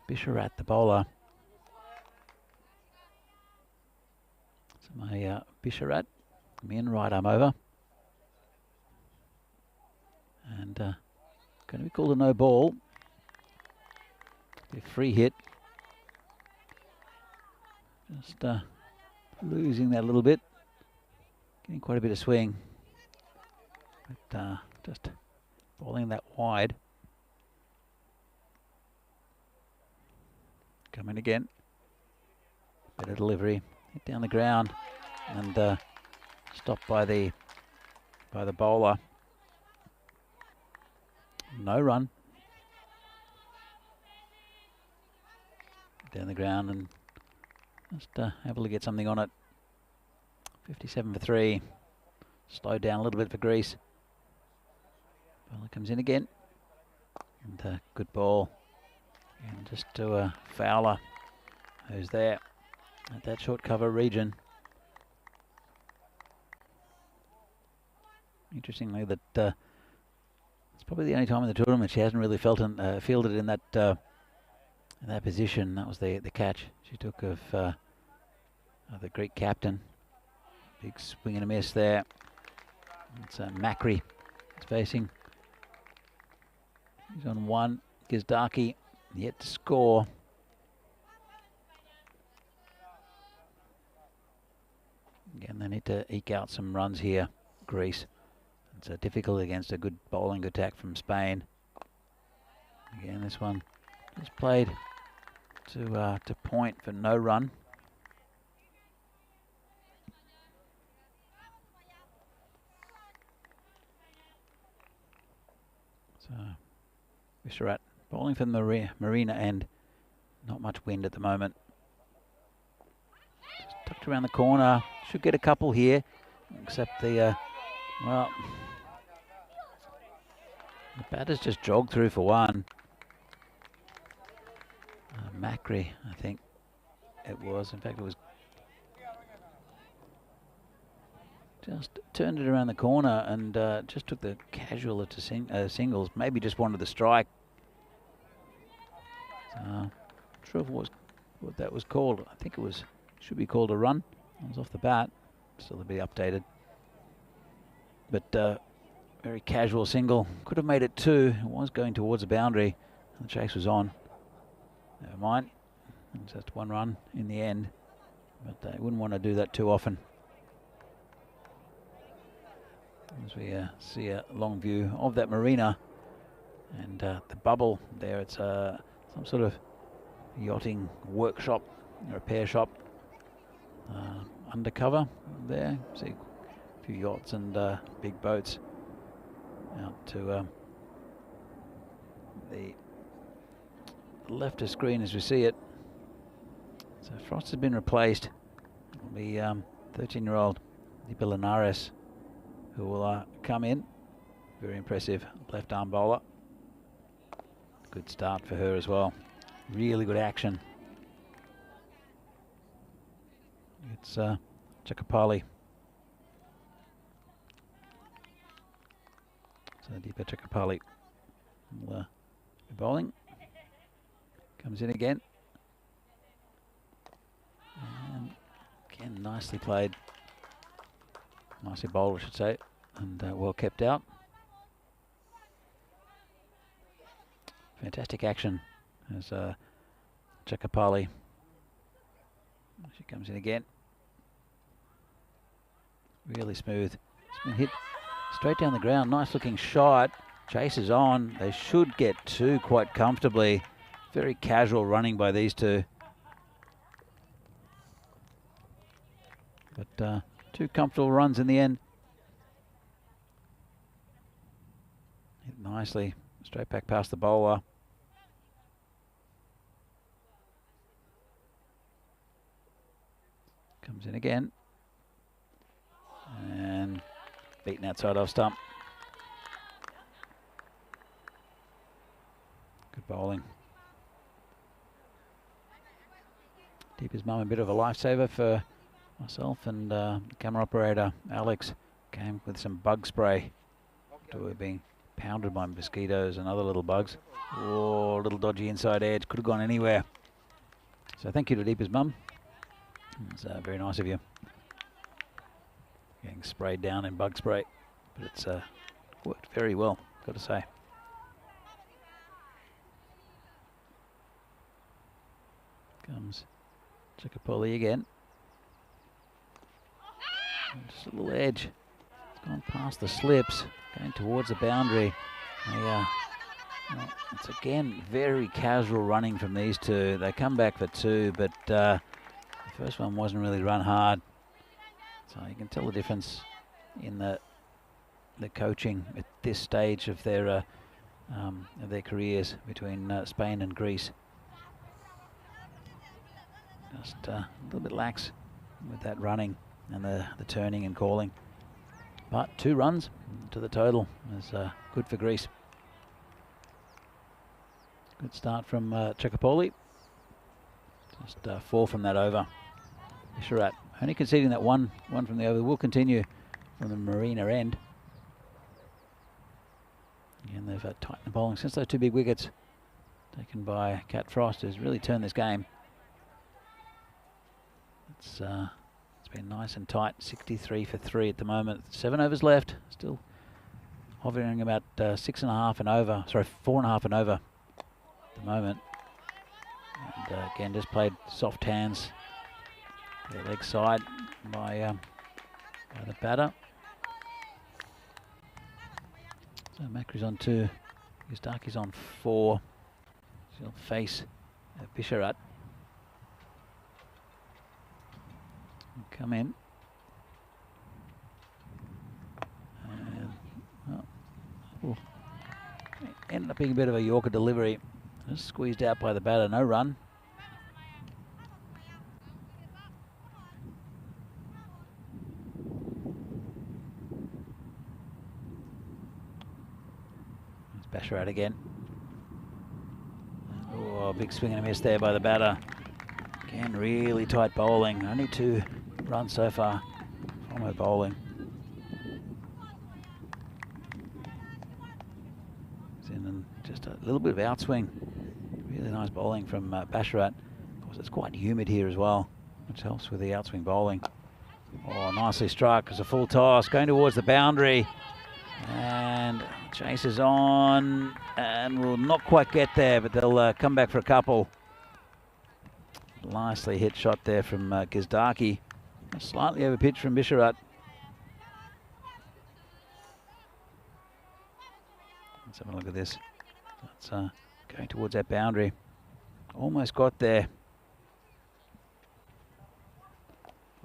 Bisharat, the bowler. So my Bisharat, me in right arm over, and going to be called a no ball. Be a free hit. Just losing that a little bit. Getting quite a bit of swing. But just bowling that wide. Coming again. Better delivery. Hit down the ground and stopped by the bowler. No run. Down the ground and just able to get something on it. 57 for 3. Slowed down a little bit for Greece. Bowler comes in again. And good ball. And just to Fowler, who's there at that short cover region. Interestingly, that it's probably the only time in the tournament she hasn't really fielded in that in that position. That was the catch she took of the Greek captain. Big swing and a miss there. It's Macri facing. He's on one. Gizdaki yet to score. Again, they need to eke out some runs here, Greece. It's difficult against a good bowling attack from Spain. Again, this one just played to point for no run. So, Visharat bowling from the Marina end. Not much wind at the moment. Just tucked around the corner. Should get a couple here, except the well, the batter's just jogged through for one. Macri, I think it was. In fact, it was just turned it around the corner and just took the casual to singles. Maybe just wanted the strike. Not sure what that was called. I think it should be called a run. It was off the bat. Still to be updated. But very casual single. Could have made it two. It was going towards the boundary. The chase was on. Never mind. It's just one run in the end. But they wouldn't want to do that too often. As we see a long view of that marina and the bubble there, it's some sort of yachting workshop, repair shop undercover there. See a few yachts and big boats out to the left of screen as we see it. So Frost has been replaced. It will be 13-year-old Deepa Linares who will come in. Very impressive left arm bowler. Good start for her as well. Really good action. It's Chakapali. So Deepa Chakapali will be bowling. Comes in again. And again, nicely played. Nicely bowled, I should say, and well kept out. Fantastic action as Chakapali. She comes in again. Really smooth. It's been hit straight down the ground. Nice looking shot. Chase is on. They should get two quite comfortably. Very casual running by these two. But two comfortable runs in the end. Hit nicely. Straight back past the bowler. Comes in again. And beaten outside off stump. Good bowling. Deepa's mum, a bit of a lifesaver for myself and camera operator Alex. Came with some bug spray. We're being pounded by mosquitoes and other little bugs. Oh, little dodgy inside edge. Could have gone anywhere. So thank you to Deepa's mum. It's very nice of you. Getting sprayed down in bug spray. But it's worked very well, got to say. Comes Chakapoli again. And just a little edge. It's gone past the slips, going towards the boundary. Well, it's again very casual running from these two. They come back for two, but the first one wasn't really run hard. So you can tell the difference in the coaching at this stage of their careers between Spain and Greece. Just a little bit lax with that running and the turning and calling. But 2 runs to the total is good for Greece. Good start from Chakapoli. Just 4 from that over. Visharat only conceding that one from the over. Will continue from the Marina end. And they've tightened the bowling since those 2 big wickets. taken by Cat Frost, who's really turned this game. It's been nice and tight, 63 for 3 at the moment. 7 overs left, still hovering about 6.5 and over, sorry, 4.5 and over at the moment. And again, just played soft hands, the leg side by the batter. So Macri's on 2, Yustaki's on 4. She'll face Bisharat. Come in. And, ended up being a bit of a Yorker delivery. Just squeezed out by the batter, no run. There's Basharat again. Oh, big swing and a miss there by the batter. Again, really tight bowling. Only 2 runs so far from her bowling. And just a little bit of outswing. Really nice bowling from Basharat. Of course, it's quite humid here as well, which helps with the outswing bowling. Oh, nicely struck. It's a full toss going towards the boundary. And chases on and will not quite get there, but they'll come back for a couple. Nicely hit shot there from Gizdaki. Slightly over pitch from Bisharat. Let's have a look at this. That's going towards that boundary. Almost got there.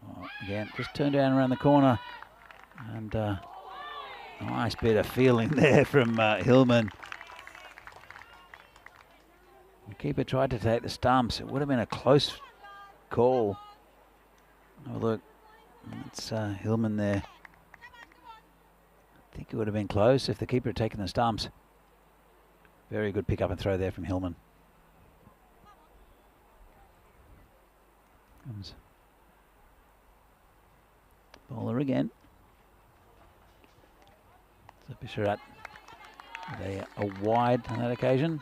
Oh, again, just turned down around the corner. And nice bit of feeling there from Hillman. The keeper tried to take the stumps. It would have been a close call. Oh, look, it's Hillman there. I think it would have been close if the keeper had taken the stumps. Very good pick up and throw there from Hillman. Comes bowler again. So Bisharat with a wide on that occasion.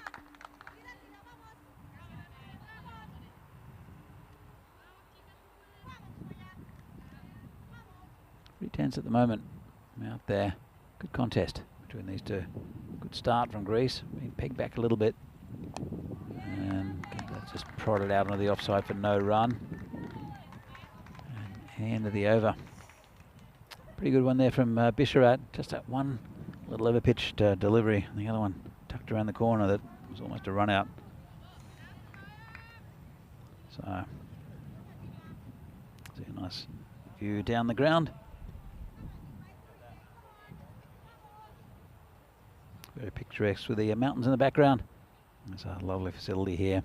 Pretty tense at the moment out there. Good contest between these two. Good start from Greece. Been pegged back a little bit. And that's just prodded out onto the offside for no run. And end of the over. Pretty good one there from Bisharat. Just that one little over-pitched delivery. And the other one tucked around the corner that was almost a run out. So, see a nice view down the ground. Very picturesque with the mountains in the background. There's a lovely facility here.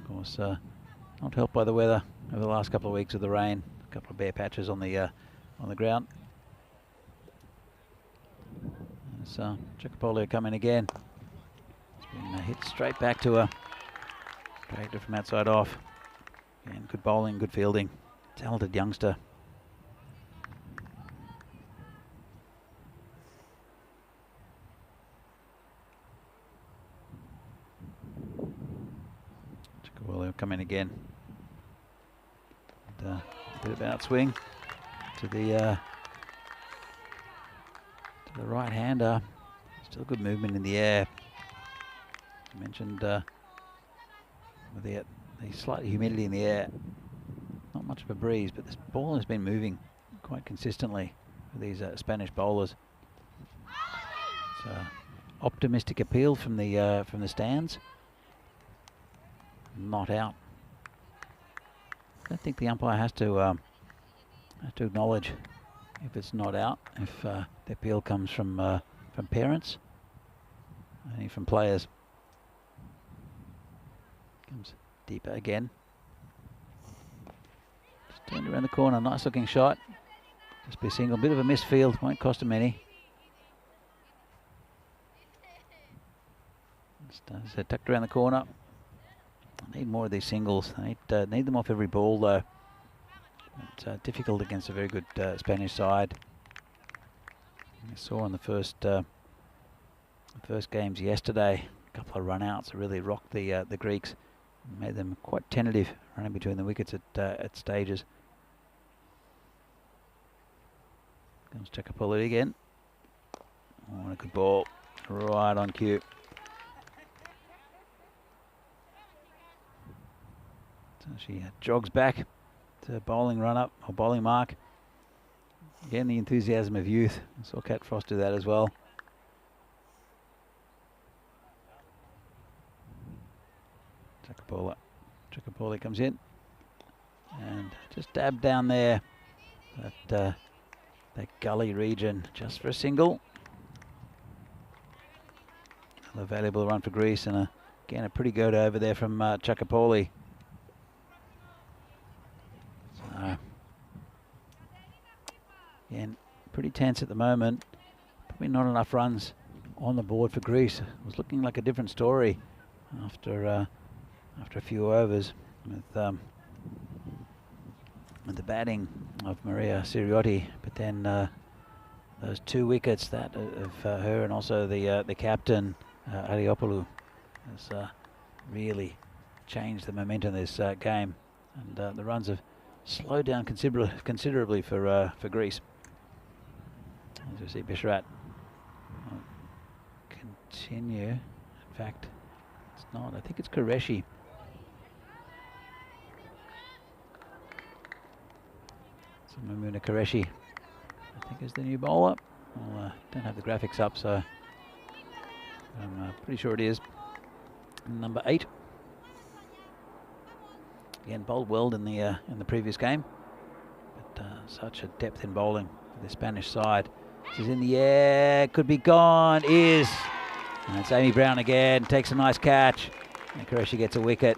Of course, not helped by the weather over the last couple of weeks of the rain. A couple of bare patches on the ground. There's Jacopolio coming again. It's been hit straight back to her. Dragged her from outside off. Again, good bowling, good fielding. Talented youngster. Jacopolio coming again. And, a bit of outswing to the right hander. Still good movement in the air. I mentioned with the slight humidity in the air, not much of a breeze, but this ball has been moving quite consistently for these Spanish bowlers. So optimistic appeal from the stands. Not out. I don't think the umpire has to acknowledge if it's not out, if the appeal comes from parents, only from players. Comes deeper again. Just turned around the corner, nice looking shot. Just be a single, bit of a missed field, won't cost him any. Just tucked around the corner. I need more of these singles. I need them off every ball though. It's difficult against a very good Spanish side. I saw on the first games yesterday, A couple of run-outs really rocked the Greeks, made them quite tentative running between the wickets at stages. Comes Chakapoli again. Oh, a good ball, right on cue. So she jogs back to bowling run-up or bowling mark. Again, the enthusiasm of youth. I saw Cat Frost do that as well. Chakapoli comes in and just dabbed down there at that gully region just for a single. Another valuable run for Greece, and again a pretty good over there from Chakapoli. So again, pretty tense at the moment. Probably not enough runs on the board for Greece. It was looking like a different story after a few overs with the batting of Maria Siriotti, but then those 2 wickets that of her and also the captain Ariopoulou has really changed the momentum of this game, and the runs have slowed down considerably for Greece. As you see, Bishrat continue. In fact, it's not. I think it's Qureshi. So Mamuna Qureshi, I think, is the new bowler. I don't have the graphics up, so I'm pretty sure it is. Number 8. Again, bowled well in the previous game, but such a depth in bowling for the Spanish side. She's in the air, could be gone, is. And it's Amy Brown again, takes a nice catch, and Qureshi gets a wicket.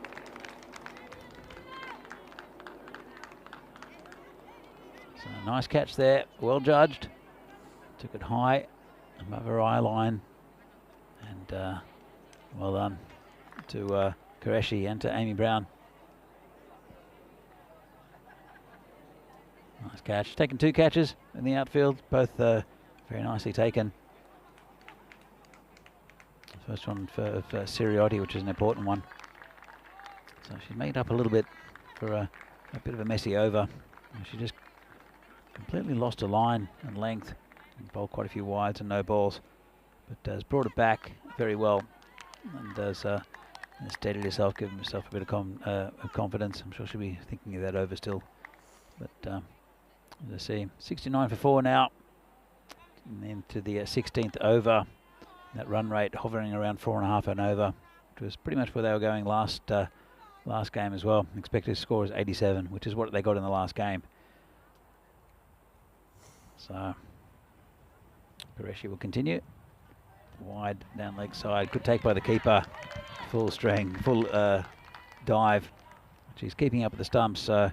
So a nice catch there, well judged. Took it high above her eye line, and well done to Qureshi and to Amy Brown. Nice catch. Taken 2 catches in the outfield, both very nicely taken. First one for Siriotti, which is an important one. So she's made up a little bit for a bit of a messy over. She just completely lost her line and length, and bowled quite a few wides and no balls, but has brought it back very well, and has steadied herself, given herself a bit of confidence. I'm sure she'll be thinking of that over still, but let's see, 69 for 4 now, and then to the 16th over. That run rate hovering around 4.5 and over, which was pretty much where they were going last game as well. Expected score is 87, which is what they got in the last game. So Qureshi will continue. Wide down leg side, good take by the keeper. Full string, full dive. She's keeping up with the stumps. So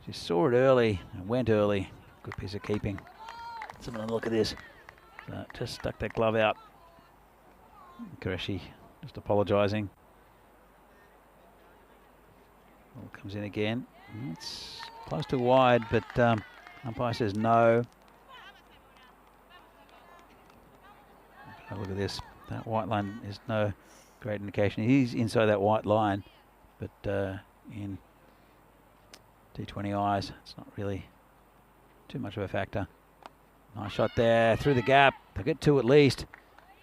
she saw it early and went early. Good piece of keeping. Let's have a look at this. So just stuck that glove out. Qureshi just apologising. Ball comes in again. It's close to wide, but umpire says no. Have a look at this. That white line is no great indication. He's inside that white line, but in T20Is, it's not really too much of a factor. Nice shot there through the gap. They'll get 2 at least.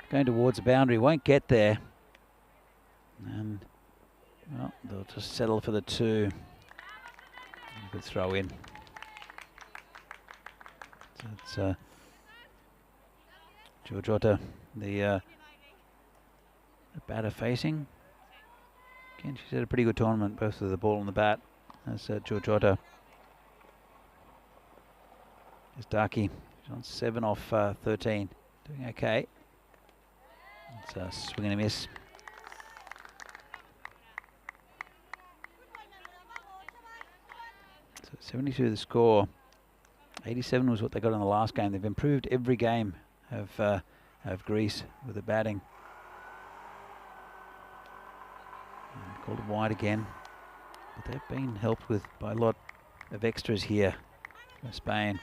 Going towards the boundary, won't get there. And, well, they'll just settle for the 2. Good throw in. So it's Georgiota, the batter facing. Again, she's had a pretty good tournament, both with the ball and the bat. That's Georgiota. It's Darky. She's on 7 off 13. Doing okay. It's a swing and a miss. So 72 the score. 87 was what they got in the last game. They've improved every game of Greece with the batting. And called it wide again. But they've been helped by a lot of extras here from Spain.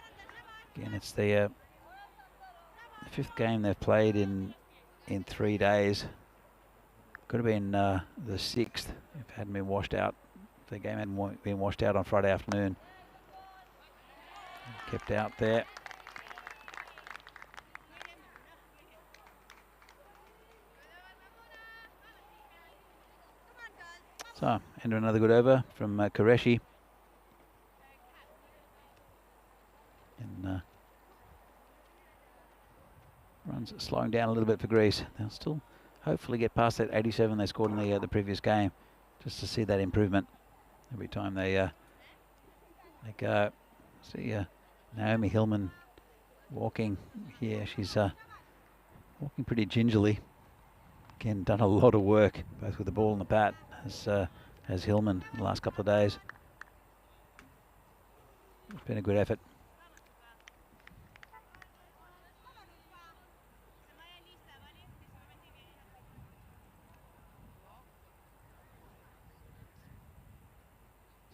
Again, it's the 5th game they've played in 3 days. Could have been the 6th if it hadn't been washed out. If the game hadn't been washed out on Friday afternoon. Kept out there. So, into another good over from Qureshi. And runs slowing down a little bit for Greece. They'll still hopefully get past that 87 they scored in the previous game, just to see that improvement every time they go. See Naomi Hillman walking here. She's walking pretty gingerly. Again, done a lot of work both with the ball and the bat as Hillman in the last couple of days. It's been a good effort.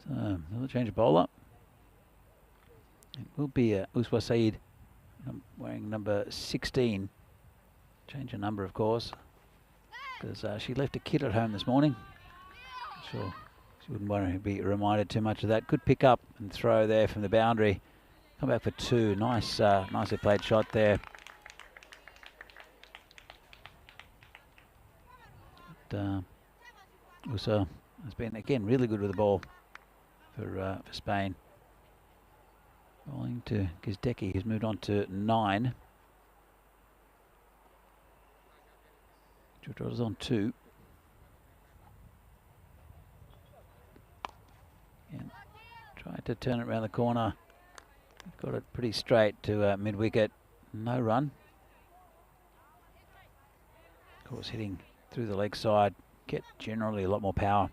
So another change of bowler. It will be Uswa Saeed wearing number 16. Change of number, of course, because she left a kid at home this morning. Sure, she wouldn't want to be reminded too much of that. Good pick up and throw there from the boundary. Come back for 2. Nice, nicely played shot there. But, Usa has been again really good with the ball for Spain. Bowling to Gizdecki, who's moved on to 9. Georgia's on 2. And tried to turn it around the corner. Got it pretty straight to mid-wicket. No run. Of course, hitting through the leg side, get generally a lot more power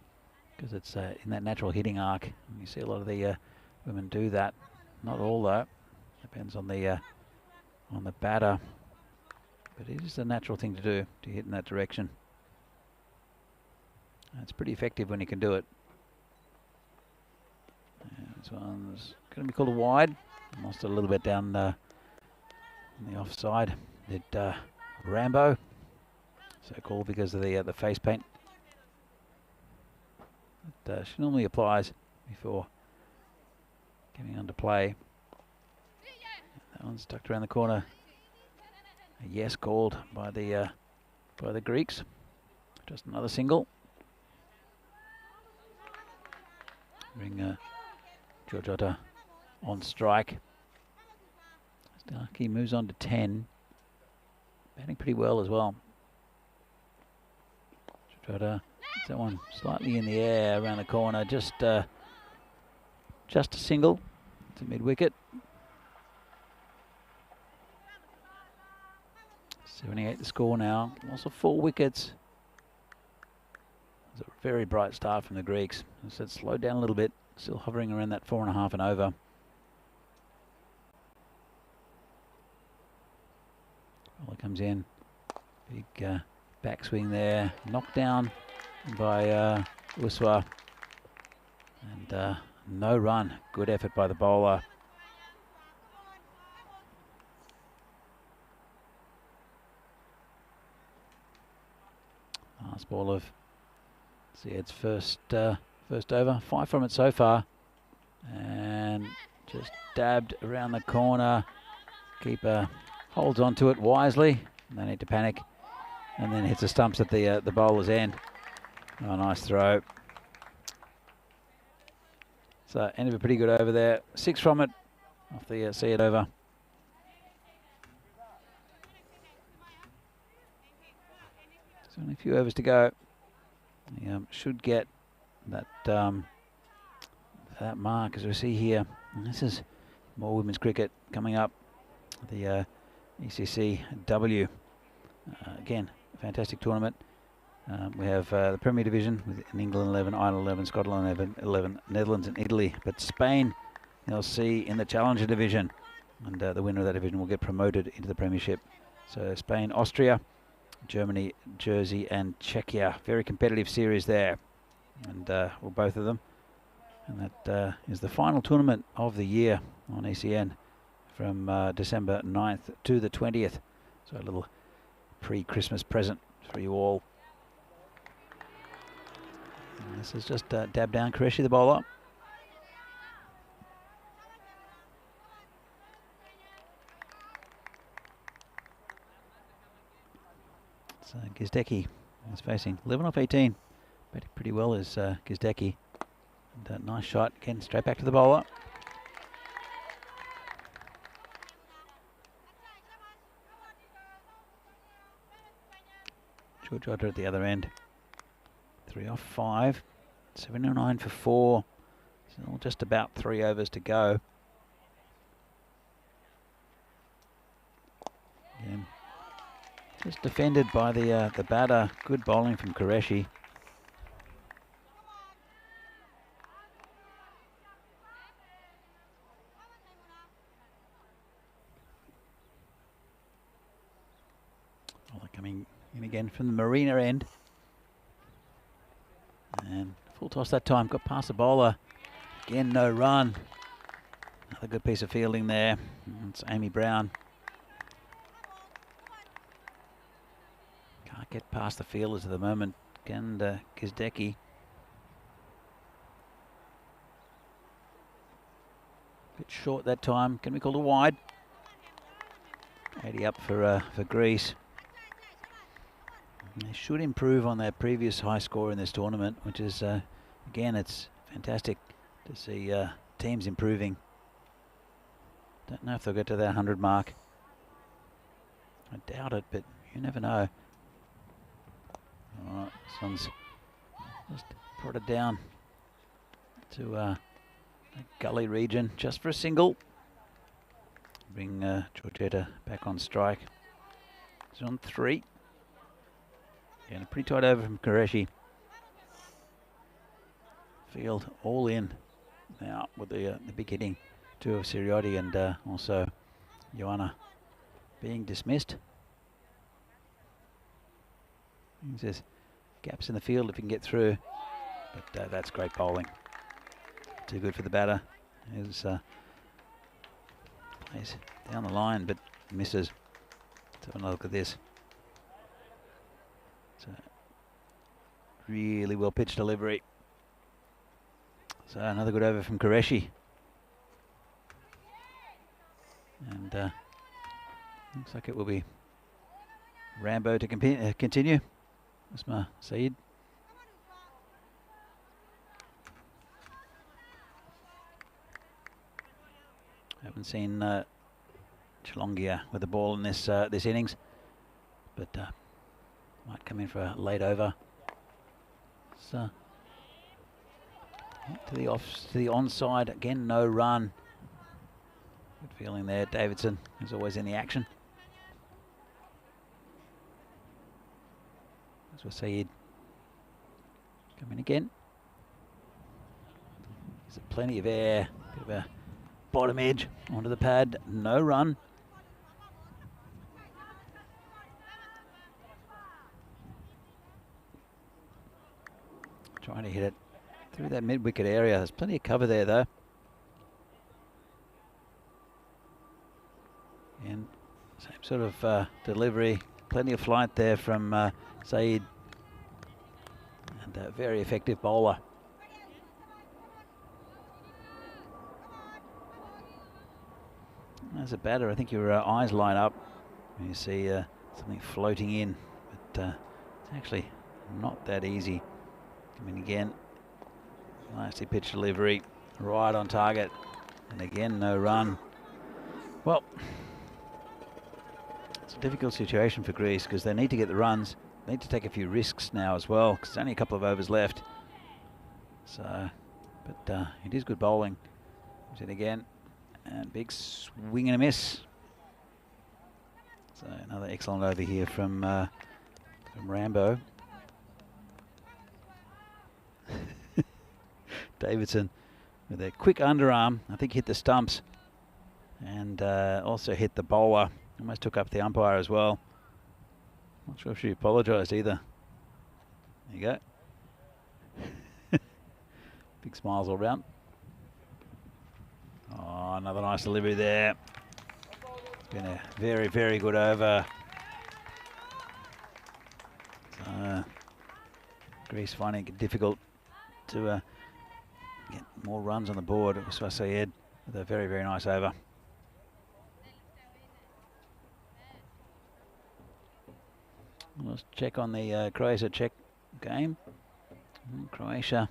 because it's in that natural hitting arc. And you see a lot of the women do that. Not all though. Depends on the batter. But it is a natural thing to do, to hit in that direction. And it's pretty effective when you can do it. This one's going to be called a wide. Lost it a little bit down on the offside. Did Rambo, so called because of the face paint. But, she normally applies before getting under play. That one's tucked around the corner. A yes called by the Greeks. Just another single. Bring Georgiota on strike. Starkey moves on to 10. Batting pretty well as well. Georgiota, that one slightly in the air around the corner. Just a single to mid-wicket. 78 the score now. Also 4 wickets. It's a very bright start from the Greeks. As I said, slowed down a little bit. Still hovering around that 4.5 and over. Bowler comes in. Big backswing there. Knocked down by Uswa. And no run. Good effort by the bowler. Last ball of Ziad's first over. 5 from it so far. And just dabbed around the corner. Keeper holds on to it wisely. No need to panic. And then hits the stumps at the bowler's end. Oh, nice throw. So end of a pretty good over there. 6 from it off the Ziad over. So only a few overs to go. Should get that that mark as we see here. And this is more women's cricket coming up. The ECN. Again, a fantastic tournament. We have the Premier Division with England 11, Ireland 11, Scotland 11, Netherlands and Italy. But Spain, you'll see in the Challenger Division. And the winner of that division will get promoted into the Premiership. So Spain, Austria, Germany, Jersey and Czechia. Very competitive series there. And well, both of them. And that is the final tournament of the year on ECN from December 9th to the 20th. So a little pre-Christmas present for you all. This is just dab down Qureshi, the bowler. So Gizdecki is facing 11 off 18. Batting pretty well is Gizdecki. And nice shot again, straight back to the bowler. George Otter at the other end. 3 off 5. 709 for 4. Still just about 3 overs to go. Again, just defended by the batter. Good bowling from Qureshi. Coming in again from the Marina end. And full toss that time, got past the bowler. Again, no run. Another good piece of fielding there. It's Amy Brown. Can't get past the fielders at the moment. Again, Gizdecki. Bit short that time. Can we call it wide? 80 up for Greece. They should improve on their previous high score in this tournament, which is, again, it's fantastic to see teams improving. Don't know if they'll get to that 100 mark. I doubt it, but you never know. All right, this one's just prodded down to the gully region just for a single. Bring Georgetta back on strike. He's on 3. And a pretty tight over from Qureshi. Field all in now with the big hitting. 2 of Siriotti and also Joanna being dismissed. There's gaps in the field if you can get through, but that's great bowling. Too good for the batter. Plays down the line but misses. Let's have another look at this. So really well pitched delivery. So another good over from Qureshi. And looks like it will be Rambo to continue. Usma Saeed. Haven't seen Chalongia with the ball in this innings, but might come in for a late over. So to the onside again, no run. Good feeling there. Davidson is always in the action. As we'll see, come in again. There's plenty of air. Bit of a bottom edge onto the pad. No run. Trying to hit it through that mid-wicket area. There's plenty of cover there, though. And same sort of delivery. Plenty of flight there from Saeed. And a very effective bowler. As a batter, I think your eyes line up when you see something floating in. But it's actually not that easy. Coming again. Nicely pitched delivery. Right on target. And again, no run. Well, it's a difficult situation for Greece because they need to get the runs. They need to take a few risks now as well because there's only a couple of overs left. So, but it is good bowling. Comes in again. And big swing and a miss. So another excellent over here from Rambo. Davidson with a quick underarm, I think hit the stumps and also hit the bowler. Almost took up the umpire as well. Not sure if she apologised either. There you go. Big smiles all round. Oh, another nice delivery there. It's been a very, very good over. So, Greece finding it difficult to get more runs on the board. It was Sayed with a very, very nice over. Let's check on the Croatia-Czech game. Croatia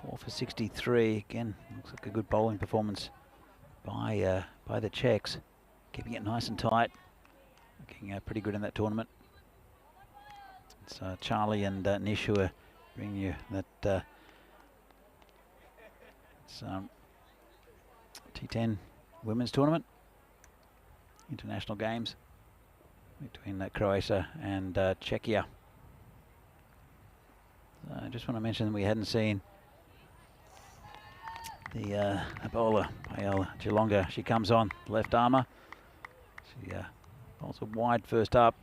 4 for 63. Again, looks like a good bowling performance by the Czechs, keeping it nice and tight. Looking pretty good in that tournament. It's Charlie and Nish who are bringing you that T10 women's tournament, international games between Croatia and Czechia. I just want to mention that we hadn't seen the bowler, Pael Chilonga. She comes on, left armour. She bowls a wide first up.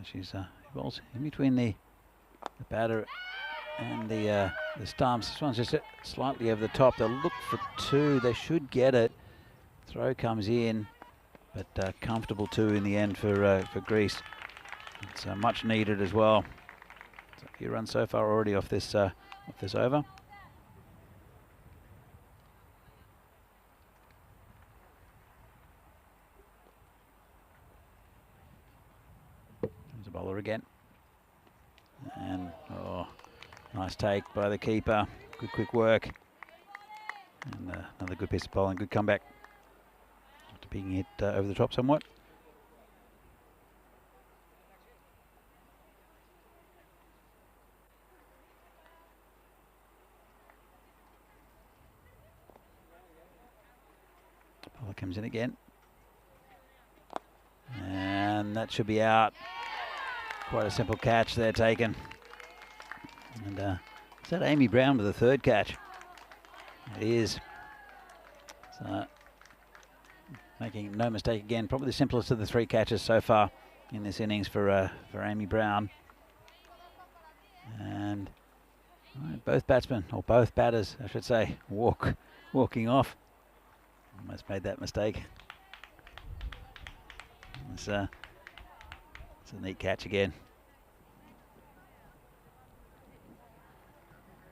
She's bowls in between the batter and the stumps. This one's just slightly over the top. They'll look for two. They should get it. Throw comes in, but comfortable two in the end for Greece. It's much needed as well. So a few runs so far already off this over. There's a bowler again. And nice take by the keeper. Good quick work. And another good piece of bowling. Good comeback. After being hit over the top somewhat. Bowler comes in again. And that should be out. Quite a simple catch there taken. And is that Amy Brown with the third catch? It is. So, making no mistake again. Probably the simplest of the three catches so far in this innings for Amy Brown. And both batsmen, or both batters, I should say, walking off. Almost made that mistake. It's a neat catch again.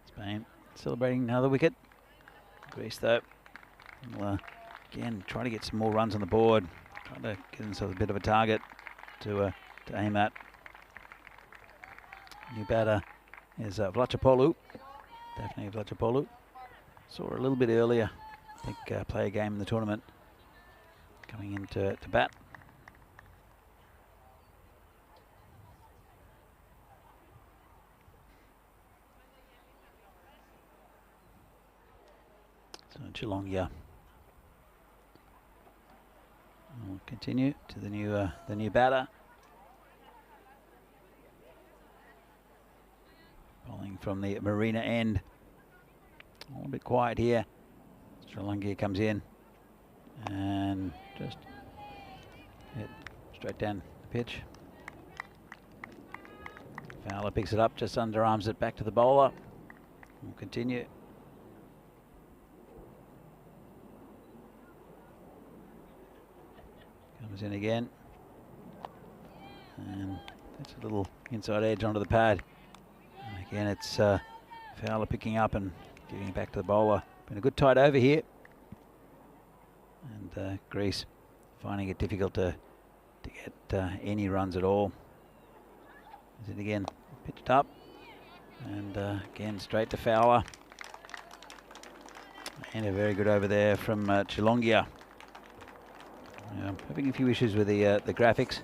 Spain celebrating another wicket. Greece though will again try to get some more runs on the board. Trying to get themselves a bit of a target to aim at. New batter is Vlachopoulou. Daphne Vlachopoulou. Saw her a little bit earlier. I think play a game in the tournament. Coming into bat. So Chilonga will continue to the new batter. Bowling from the Marina end. A little bit quiet here. Chilonga comes in and just hit straight down the pitch. Fowler picks it up, just underarms it back to the bowler. We'll continue. Comes in again. And that's a little inside edge onto the pad. And again, it's Fowler picking up and giving it back to the bowler. Been a good tight over here. And Greece finding it difficult to get any runs at all. Is it again pitched up. And again, straight to Fowler. And a very good over there from Chilonga. Having a few issues with the graphics,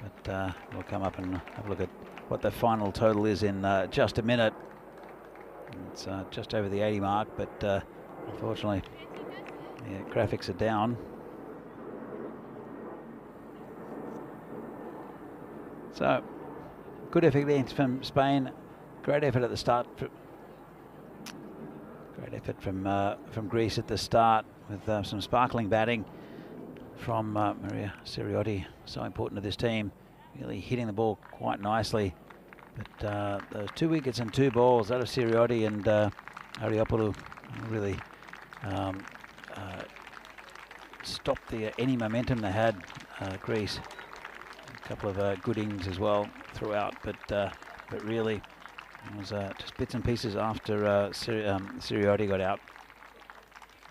but we'll come up and have a look at what the final total is in just a minute. It's just over the 80 mark, but unfortunately the graphics are down. So good effort there from Spain. Great effort at the start. Great effort from Greece at the start with some sparkling batting from Maria Siriotti, so important to this team, really hitting the ball quite nicely. But those 2 wickets and 2 balls out of Siriotti and Ariopoulou really stopped any momentum they had, Greece. A couple of good innings as well throughout, but really it was just bits and pieces after Siriotti got out.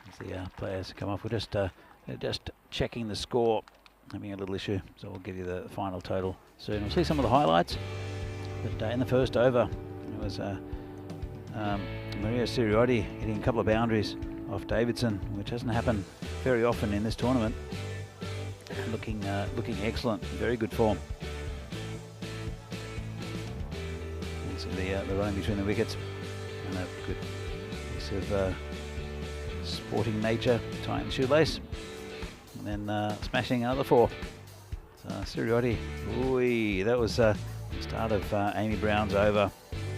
As the players come off, we're just checking the score, having a little issue, so we'll give you the final total soon. We'll see some of the highlights. But in the first over, it was Maria Siriotti hitting a couple of boundaries off Davidson, which doesn't happen very often in this tournament. Looking excellent, very good form. You see the running between the wickets, and a good piece of sporting nature, tying the shoelace, and then smashing another 4. So Siriotti, that was the start of Amy Brown's over,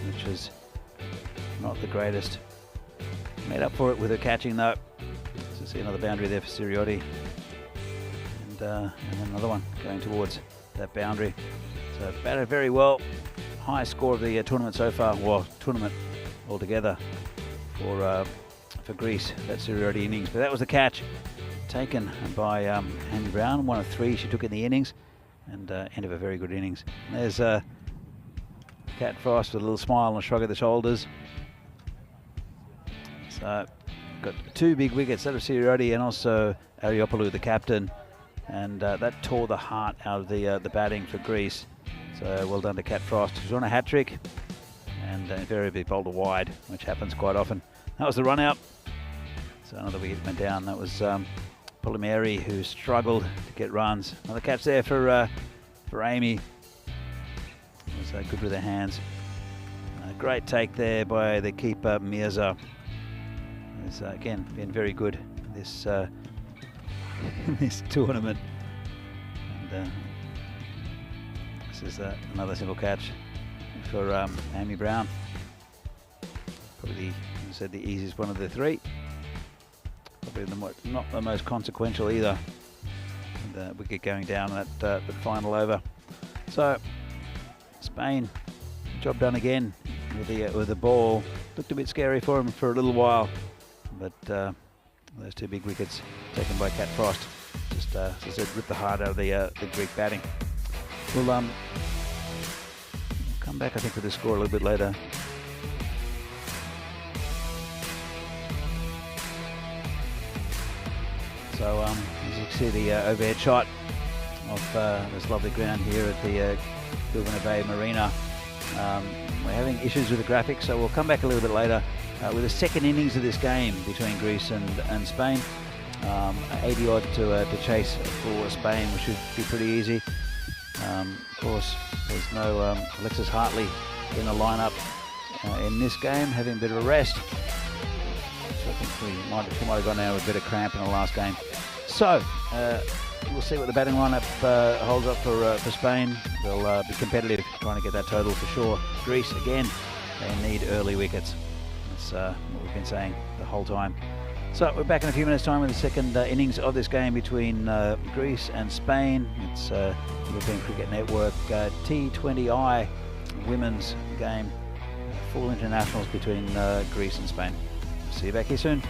which was not the greatest. Made up for it with her catching though. So see another boundary there for Siriotti. And then another one going towards that boundary. So batted very well. Highest score of the tournament so far, well, tournament altogether for Greece, that Siriotti innings. But that was the catch taken by Amy Brown, 1 of 3 she took in the innings, and end of a very good innings. And there's Kat Frost with a little smile and a shrug of the shoulders. So got 2 big wickets, that of Siriotti and also Ariopoulou, the captain, and that tore the heart out of the batting for Greece. So well done to Kat Frost, who's on a hat-trick and invariably bowled a wide, which happens quite often. That was the run out. So another wicket went down. That was Polymeri, who struggled to get runs. Another catch there for Amy. It was good with her hands. Great take there by the keeper Mirza. Has again been very good this this tournament. And this is another simple catch for Amy Brown. Probably, as I said, the easiest one of the 3. Probably not the most consequential either. The wicket going down at the final over. So Spain, job done again with the ball. Looked a bit scary for him for a little while, but those 2 big wickets taken by Kat Frost just, as I said, ripped the heart out of the Greek batting. We'll come back, I think, with the score a little bit later. So as you can see, the overhead shot of this lovely ground here at the Goulburn Bay Marina. We're having issues with the graphics, so we'll come back a little bit later with the second innings of this game between Greece and Spain. 80 odd to chase for Spain, which should be pretty easy. Of course, there's no Alexis Hartley in the lineup in this game, having a bit of a rest. So I think she might have gone out with a bit of cramp in the last game. So we'll see what the batting lineup holds up for Spain. They'll be competitive, trying to get that total for sure. Greece, again, they need early wickets. That's what we've been saying the whole time. So we're back in a few minutes' time with the second innings of this game between Greece and Spain. It's European Cricket Network T20I women's game. Full internationals between Greece and Spain. See you back here soon.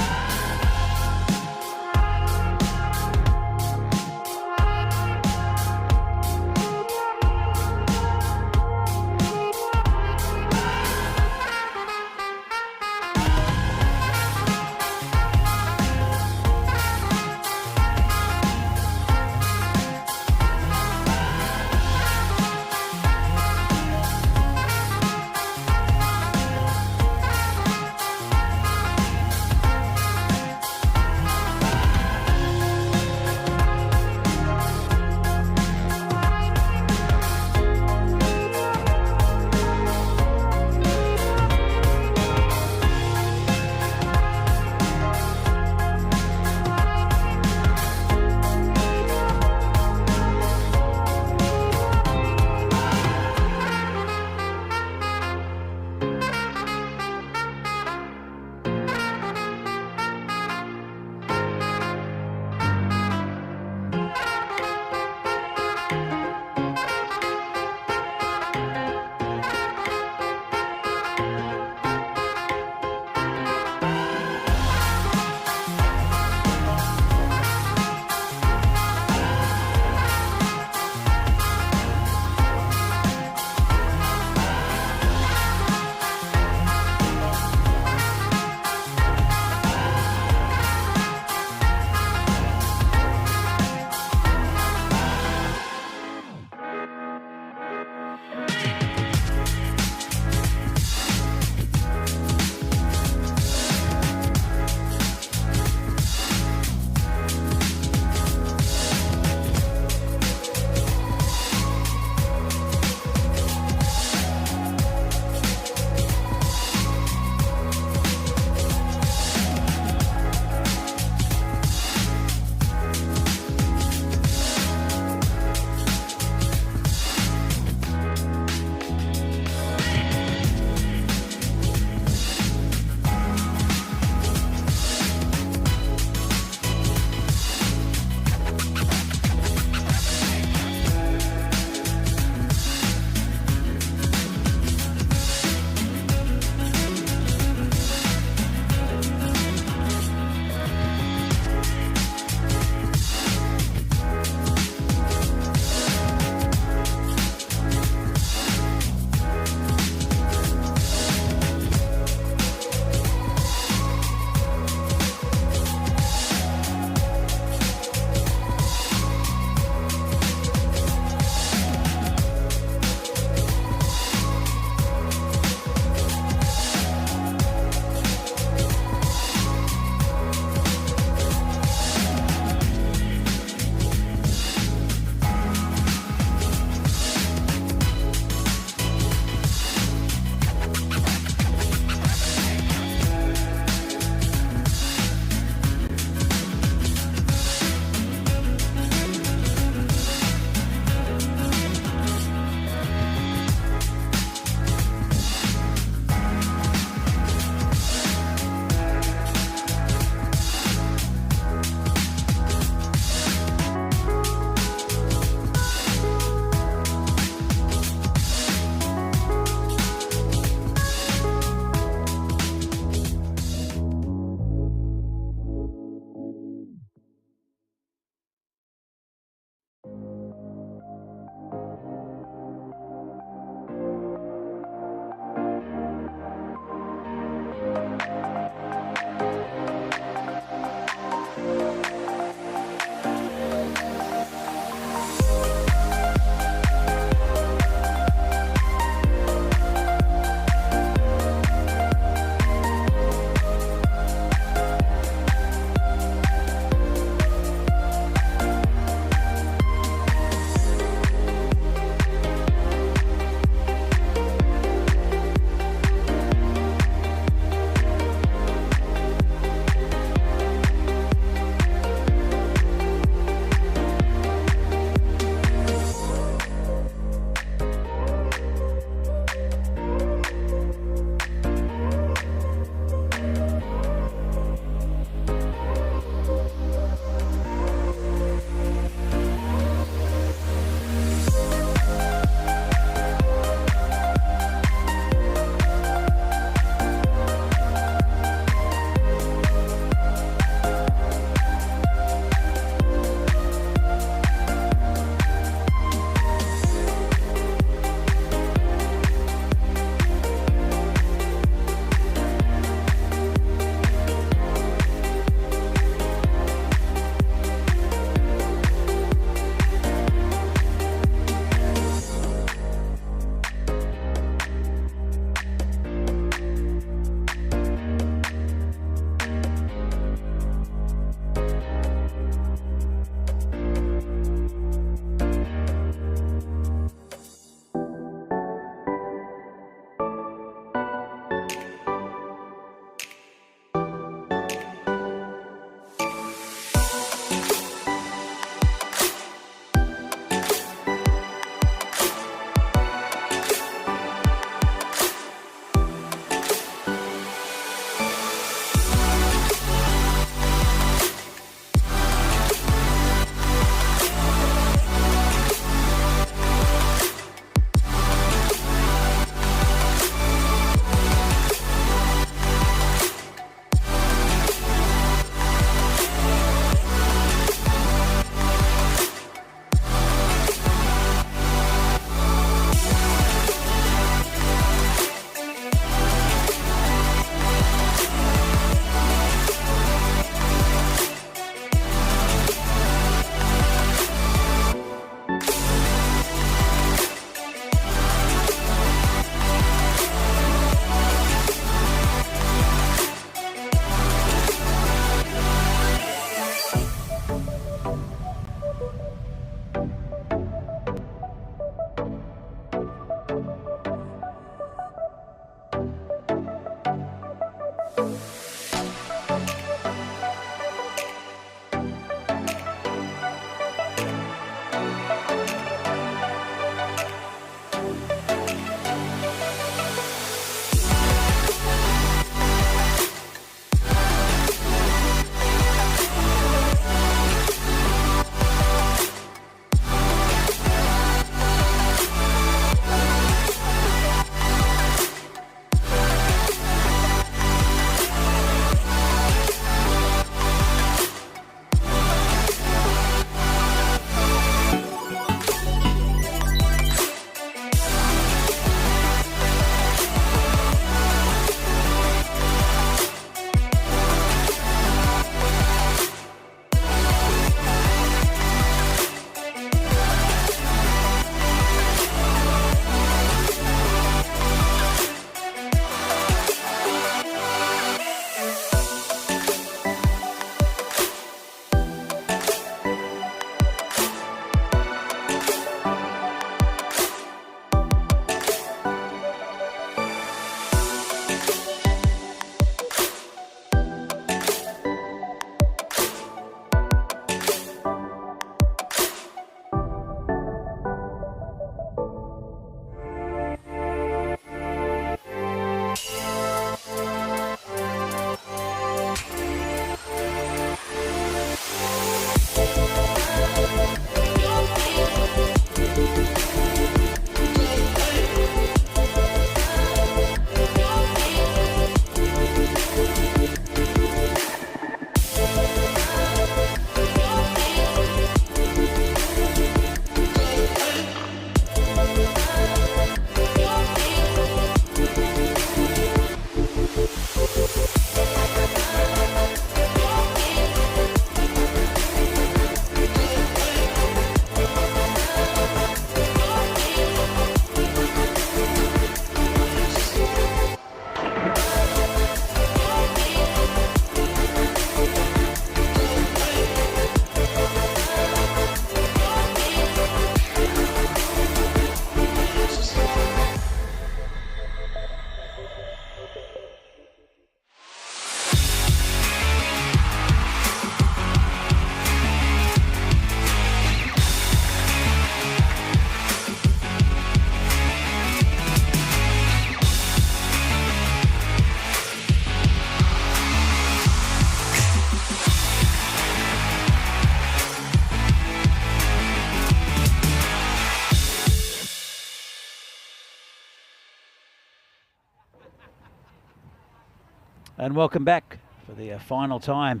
And welcome back for the final time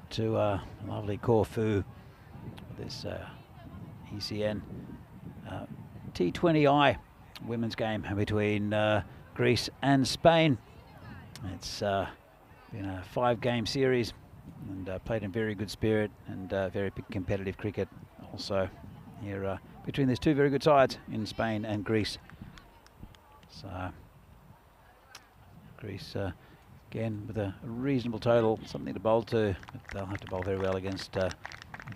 to lovely Corfu, this ECN T20I women's game between Greece and Spain. It's been a 5-game series and played in very good spirit and very competitive cricket also here between these two very good sides in Spain and Greece. So Greece again with a reasonable total, something to bowl to, but they'll have to bowl very well against this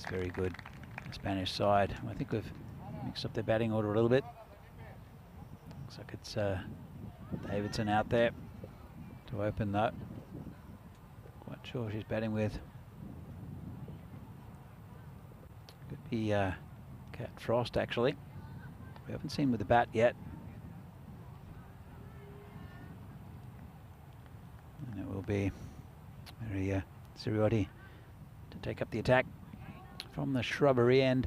very good Spanish side. I think we've mixed up their batting order a little bit. Looks like it's Davidson out there to open though. Quite sure she's batting with. Could be Cat Frost actually. We haven't seen with the bat yet. And it will be Maria Siriotti to take up the attack from the shrubbery end.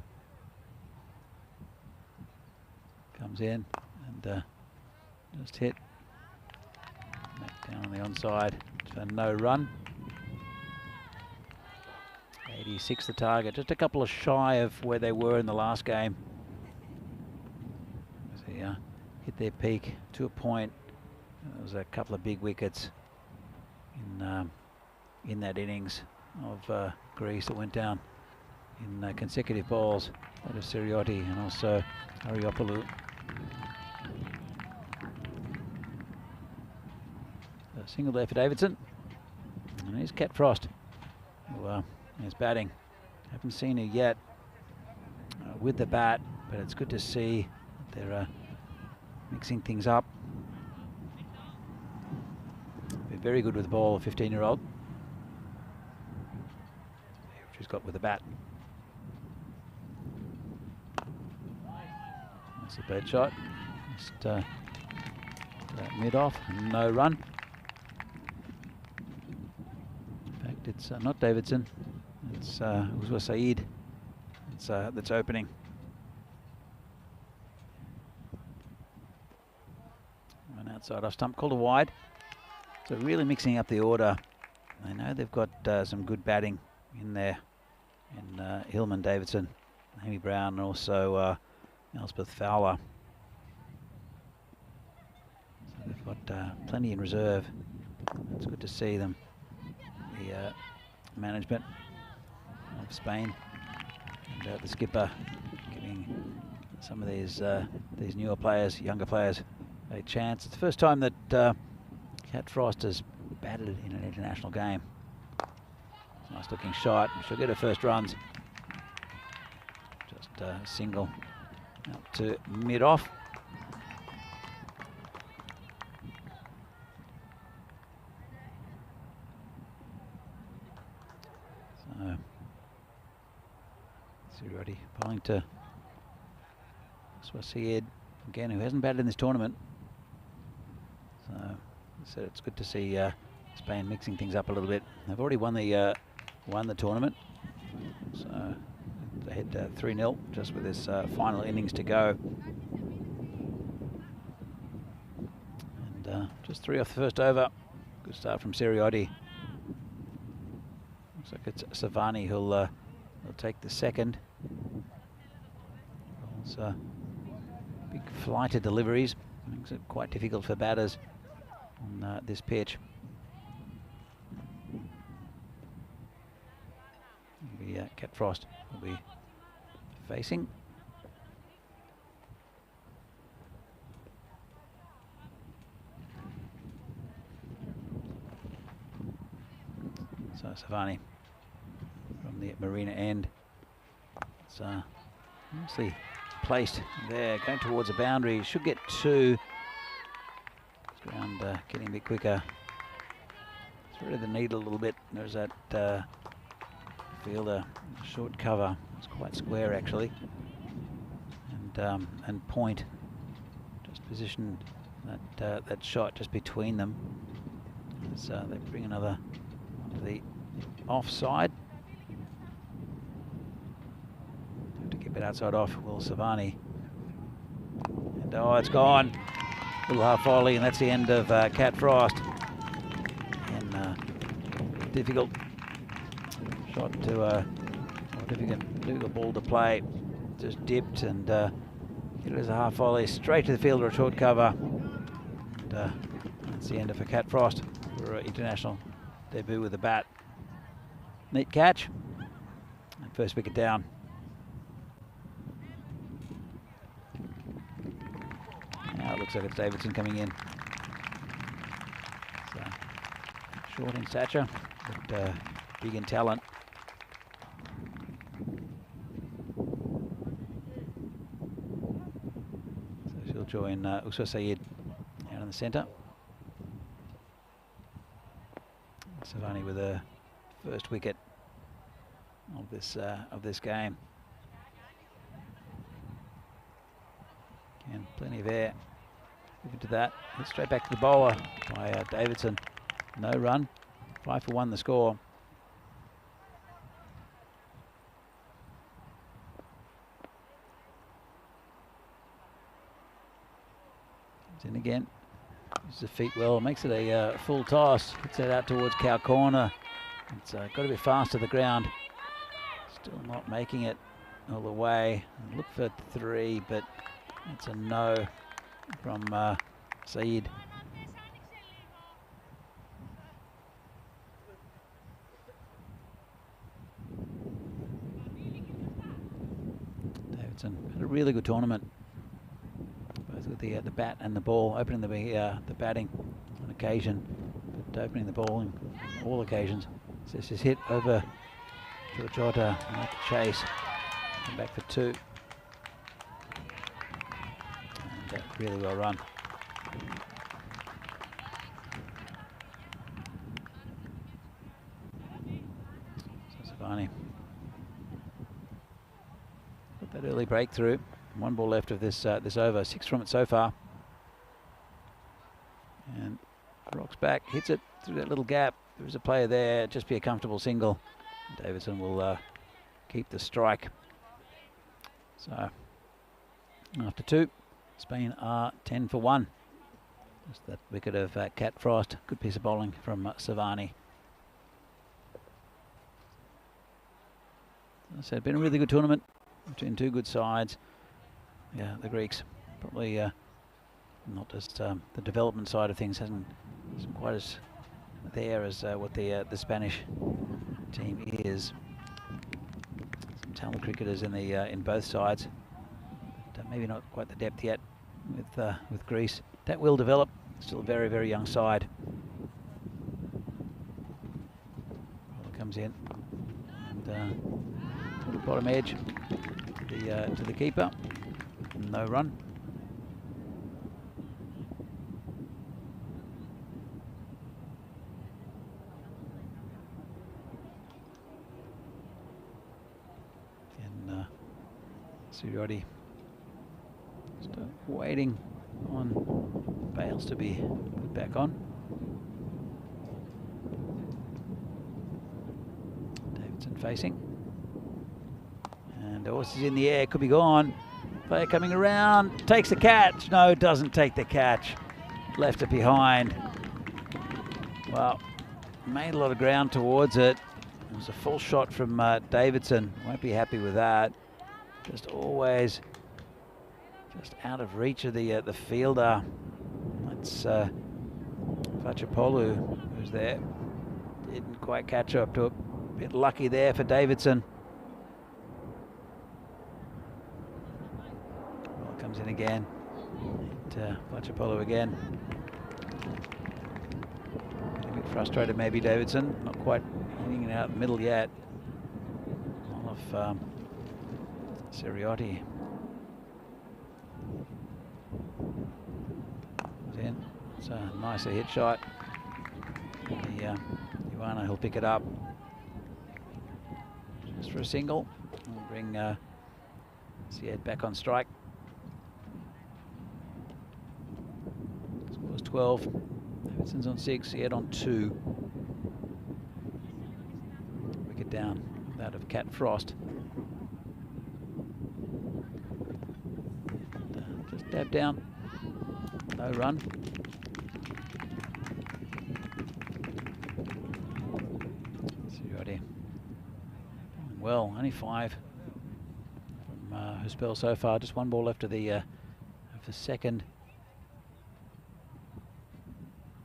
Comes in and just hit. Back down on the onside for no run. 86 the target, just a couple of shy of where they were in the last game. As they hit their peak to a point. There was a couple of big wickets in that innings of Greece that went down in consecutive balls. That is Siriotti and also Ariopoulou. A single there for Davidson. And here's Cat Frost, who is batting. Haven't seen her yet with the bat, but it's good to see that they're mixing things up. Been very good with the ball, a 15-year-old. She's got with the bat. That's a bad shot. Just mid-off, no run. In fact, it's not Davidson. It's Uzwa Saeed. That's opening. And outside off stump, called a wide. So really mixing up the order. I know they've got some good batting in there. In Hillman, Davidson, Amy Brown, and also Elspeth Fowler. So they've got plenty in reserve. It's good to see them. The management of Spain and the skipper giving some of these newer players, younger players, a chance. It's the first time that Cat Frost has batted in an international game. Nice looking shot. She'll get her first runs. Just a single out to mid-off. So Siriotti bowling to Swasied again, who hasn't batted in this tournament. So it's good to see Spain mixing things up a little bit. They've already won the tournament, so they hit 3-0 just with this final innings to go. And just 3 off the first over. Good start from Siriotti. Looks like it's Savani who'll take the second. Also, big flight of deliveries makes it quite difficult for batters on this pitch. Cat Frost will be facing. So Savani from the marina end. It's nicely placed there, going towards the boundary. Should get 2. Ground getting a bit quicker. Threaded the needle a little bit. There's that fielder short cover. It's quite square actually, and point just positioned that shot just between them as they bring another onto the offside. Have to keep it outside off. Will Savani, and oh, it's gone. Little half volley, and that's the end of Cat Frost. And difficult shot to difficult ball to play. Just dipped and hit it as a half volley straight to the fielder, a short cover. And that's the end of a Cat Frost for her international debut with the bat. Neat catch. And first wicket down. Now it looks like it's Davidson coming in. So, short in stature, but big in talent. So she'll join Uswa Saeed out in the centre. Savani with a first wicket of this game. And plenty of air. Moving to that, hit straight back to the bowler by Davidson. No run, 5 for 1 the score. Comes in again, uses the feet well, makes it a full toss, hits that out towards cow corner. It's got a bit fast to the ground, still not making it all the way. Look for 3, but it's a no from Saeed. Davidson had a really good tournament, both with the bat and the ball, opening the batting on occasion, but opening the ball on all occasions. So this is hit over Georgiota, and chase, come back for 2. And really well run. So Savani got that early breakthrough. 1 ball left of this over. 6 from it so far. And rocks back, hits it through that little gap. There is a player there. Just be a comfortable single. Davidson will keep the strike. So after 2. Spain are 10 for 1. Just that wicket of Cat Frost. Good piece of bowling from Savani. As I said, been a really good tournament between 2 good sides. Yeah, the Greeks probably not as the development side of things isn't quite as there as what the Spanish team is. Some talented cricketers in both sides. Maybe not quite the depth yet with Greece. That will develop. Still a very, very young side. Ball comes in and to the bottom edge to the keeper. No run. And Surioti waiting on Bales to be put back on. Davidson facing. And the horse is in the air, could be gone. Player coming around, takes the catch. No, doesn't take the catch. Left it behind. Well, made a lot of ground towards it. It was a full shot from Davidson. Won't be happy with that. Just always just out of reach of the fielder. That's Vachapolu who's there. Didn't quite catch up to it. Bit lucky there for Davidson. Well, comes in again. Vachapolu again. A bit frustrated maybe Davidson. Not quite hitting it out in the middle yet. All of Surioti. In. It's a nicer hit shot. Ioana, he'll pick it up. Just for a single. We'll bring Syed back on strike. Scores 12. Davidson's on 6, Syed on 2. Wicket down, that of Cat Frost. And, just dab down. No run. Doing well. Only 5 from her spell so far. Just 1 ball left of the second.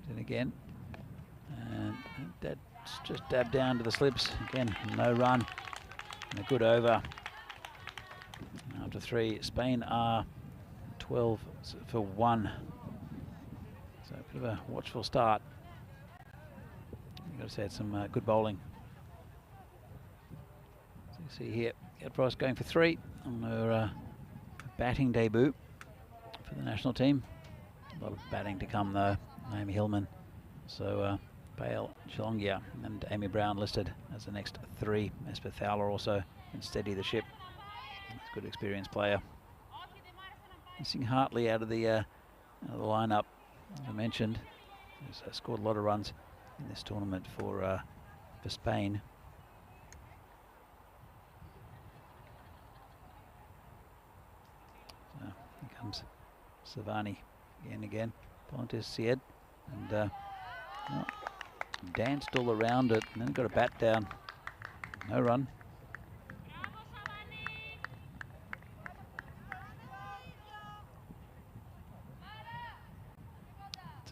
Then again, and that's just dabbed down to the slips. Again, no run. And a good over. After 3, Spain are 12 for 1. So a bit of a watchful start. You've got to say it's some good bowling. So you see here, Price going for 3 on her batting debut for the national team. A lot of batting to come though. Naomi Hillman, so Bale, Chilongia and Amy Brown listed as the next 3. Elspeth Fowler also can steady the ship. He's a good experienced player. Missing Hartley out of the lineup, as I mentioned. He's scored a lot of runs in this tournament for Spain. So here comes Savani again. Pontes Sied, and well, danced all around it, and then got a bat down. No run.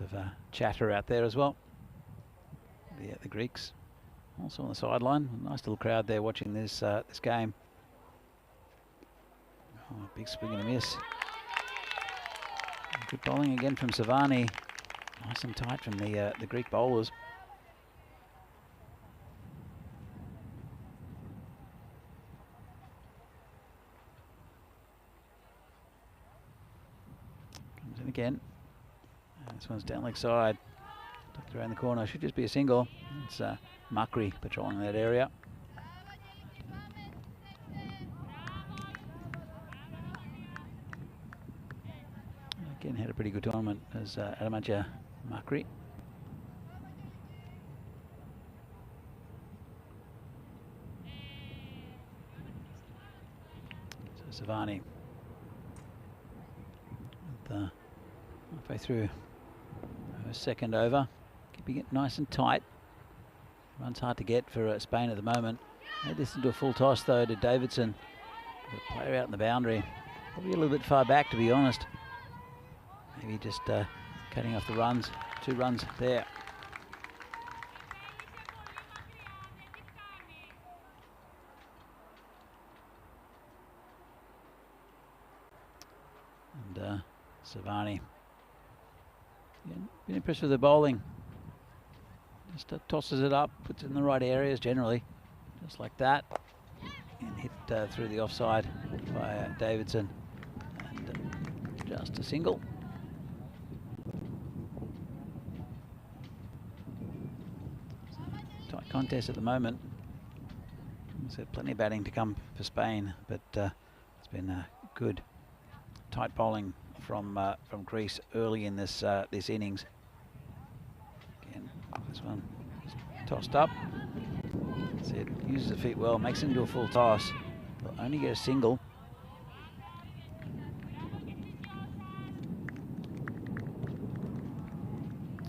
Of chatter out there as well. The Greeks also on the sideline. Nice little crowd there watching this this game. Oh, big swing and a miss. Good bowling again from Savani. Nice and tight from the Greek bowlers. Comes in again. This one's down leg side, tucked around the corner. Should just be a single. It's Makri patrolling that area. Again, had a pretty good tournament as Adamaja Makri. So Savani halfway through her second over, keeping it nice and tight. Runs hard to get for Spain at the moment. Made this into a full toss though to Davidson. The player out in the boundary, probably a little bit far back to be honest. Maybe just cutting off the runs. 2 runs there. And Savani. Yeah, been impressed with the bowling. Just tosses it up, puts it in the right areas generally, just like that, and hit through the offside by Davidson, and just a single. Tight contest at the moment. So plenty of batting to come for Spain, but it's been good tight bowling from Greece early in this this innings. Again, this one is tossed up. See, it uses the feet well, makes it into a full toss. Will only get a single.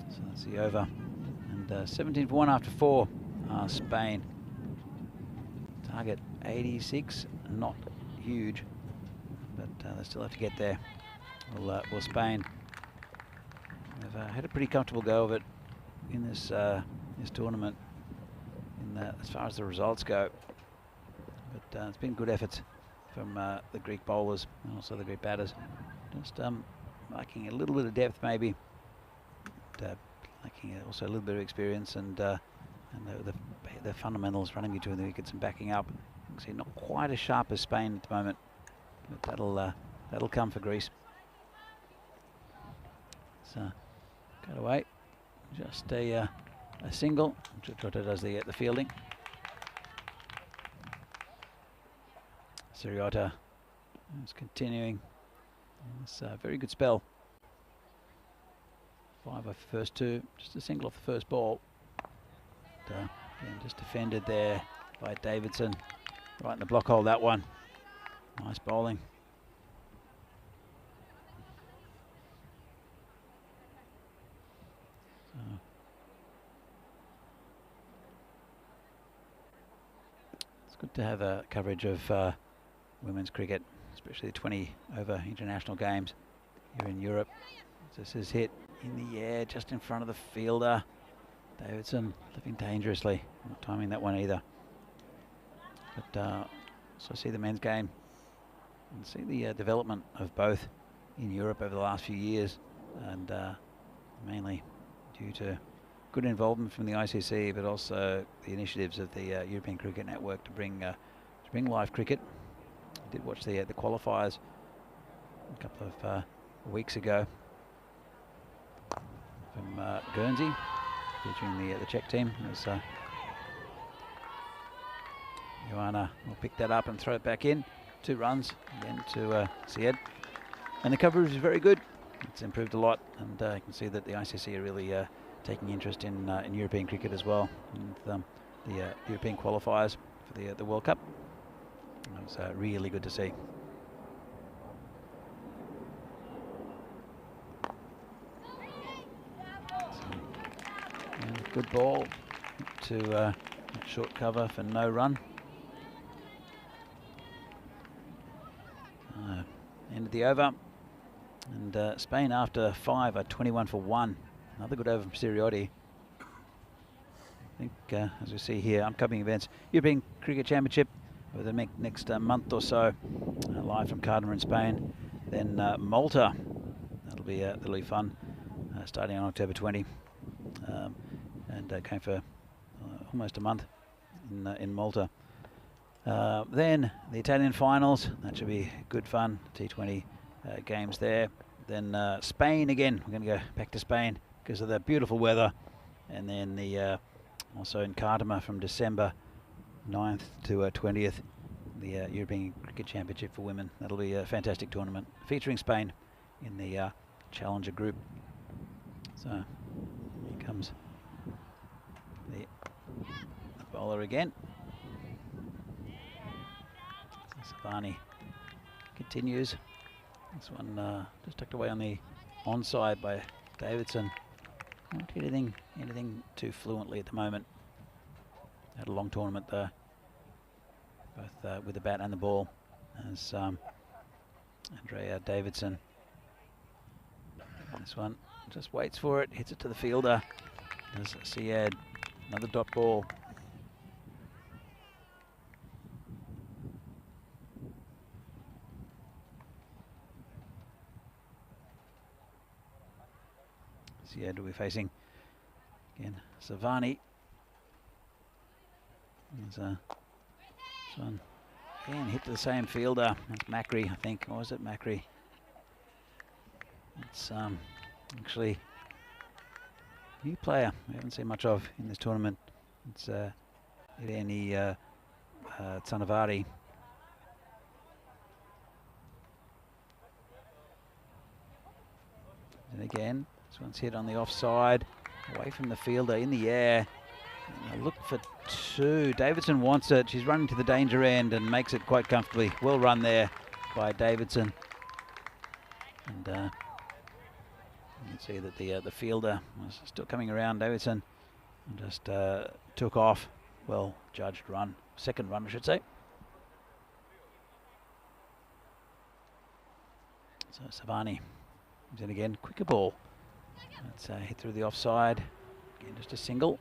So that's the over. And 17 for 1 after 4. Spain. Target 86, not huge, but they still have to get there. Well, Spain have had a pretty comfortable go of it in this this tournament, as far as the results go. But it's been good efforts from the Greek bowlers and also the Greek batters. Just lacking a little bit of depth maybe, but, lacking also a little bit of experience and the fundamentals running between the wickets and backing up. You can see not quite as sharp as Spain at the moment, but that'll come for Greece. So cut away, just a single. Jota does the fielding. Siriota is continuing this very good spell. 5 off the first 2, just a single off the first ball. And just defended there by Davidson. Right in the block hole, that one. Nice bowling. So it's good Good to have a coverage of women's cricket, especially the 20 over international games here in Europe. This is hit in the air just in front of the fielder. Davidson living dangerously, not timing that one either. But so see the men's game and see the development of both in Europe over the last few years, and mainly due to good involvement from the ICC, but also the initiatives of the European Cricket Network to bring live cricket. I did watch the qualifiers a couple of weeks ago from Guernsey, featuring the Czech team. As Joanna will pick that up and throw it back in. 2 runs again to Syed. And the coverage is very good. It's improved a lot, and you can see that the ICC are really taking interest in European cricket as well. And the European qualifiers for the World Cup. It was really good to see. And good ball to short cover for no run. End of the over. And Spain after 5 are 21 for 1. Another good over from Siriotti. I think, as we see here, upcoming events, European Cricket Championship over the next month or so, live from Cardiff in Spain. Then Malta, that'll be fun, starting on October 20, and going for almost a month in Malta. Then the Italian finals, that should be good fun. T20 games there. Then Spain again. We're going to go back to Spain because of the beautiful weather. And then the also in Cardiff from December 9th to 20th, the European Cricket Championship for women. That'll be a fantastic tournament featuring Spain in the Challenger group. So here comes the bowler again. Savani continues. This one just tucked away on the onside by Davidson. Not hitting anything too fluently at the moment. Had a long tournament though, both with the bat and the ball, as Andrea Davidson. And this one just waits for it, hits it to the fielder. There's Syed, another dot ball. Syed will be facing again Savani. There's this one again hit to the same fielder. That's Macri, I think. Or was it Macri? It's actually a new player we haven't seen much of in this tournament. It's Irene Tsanavari. And again, this one's hit on the offside, away from the fielder, in the air. And look for 2. Davidson wants it. She's running to the danger end and makes it quite comfortably. Well run there by Davidson. And you can see that the fielder was still coming around Davidson and just took off. Well judged run. Second run, I should say. So Savani comes in again. Quicker ball. That's hit through the offside. Again, just a single.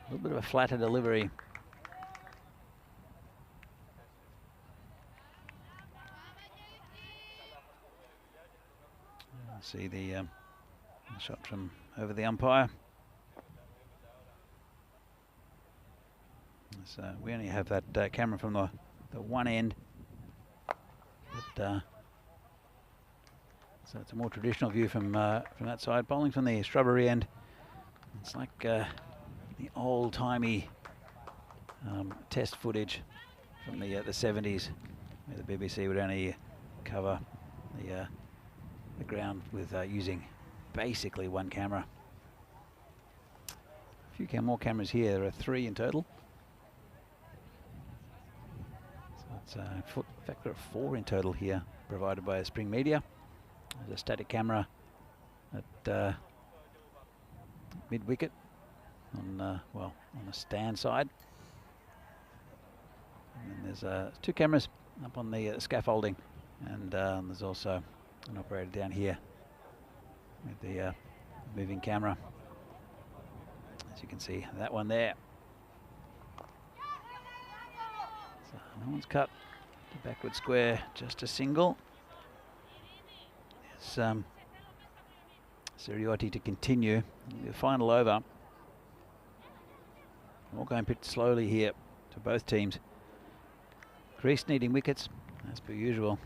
A little bit of a flatter delivery. See the shot from over the umpire. So we only have that camera from the one end. But, so it's a more traditional view from that side. Bowling from the shrubbery end. It's like the old-timey test footage from the 70s, where the BBC would only cover the ground with using basically one camera. A few more cameras here. There are 3 in total. So it's in fact there are 4 in total here, provided by Spring Media. There's a static camera at mid wicket on on the stand side, And there's 2 cameras up on the scaffolding, and there's also an operator down here with the moving camera. As you can see, that one there. So no one's cut the backward square, just a single. It's Siriotti to continue the final over. All going pretty slowly here to both teams. Greece needing wickets, as per usual.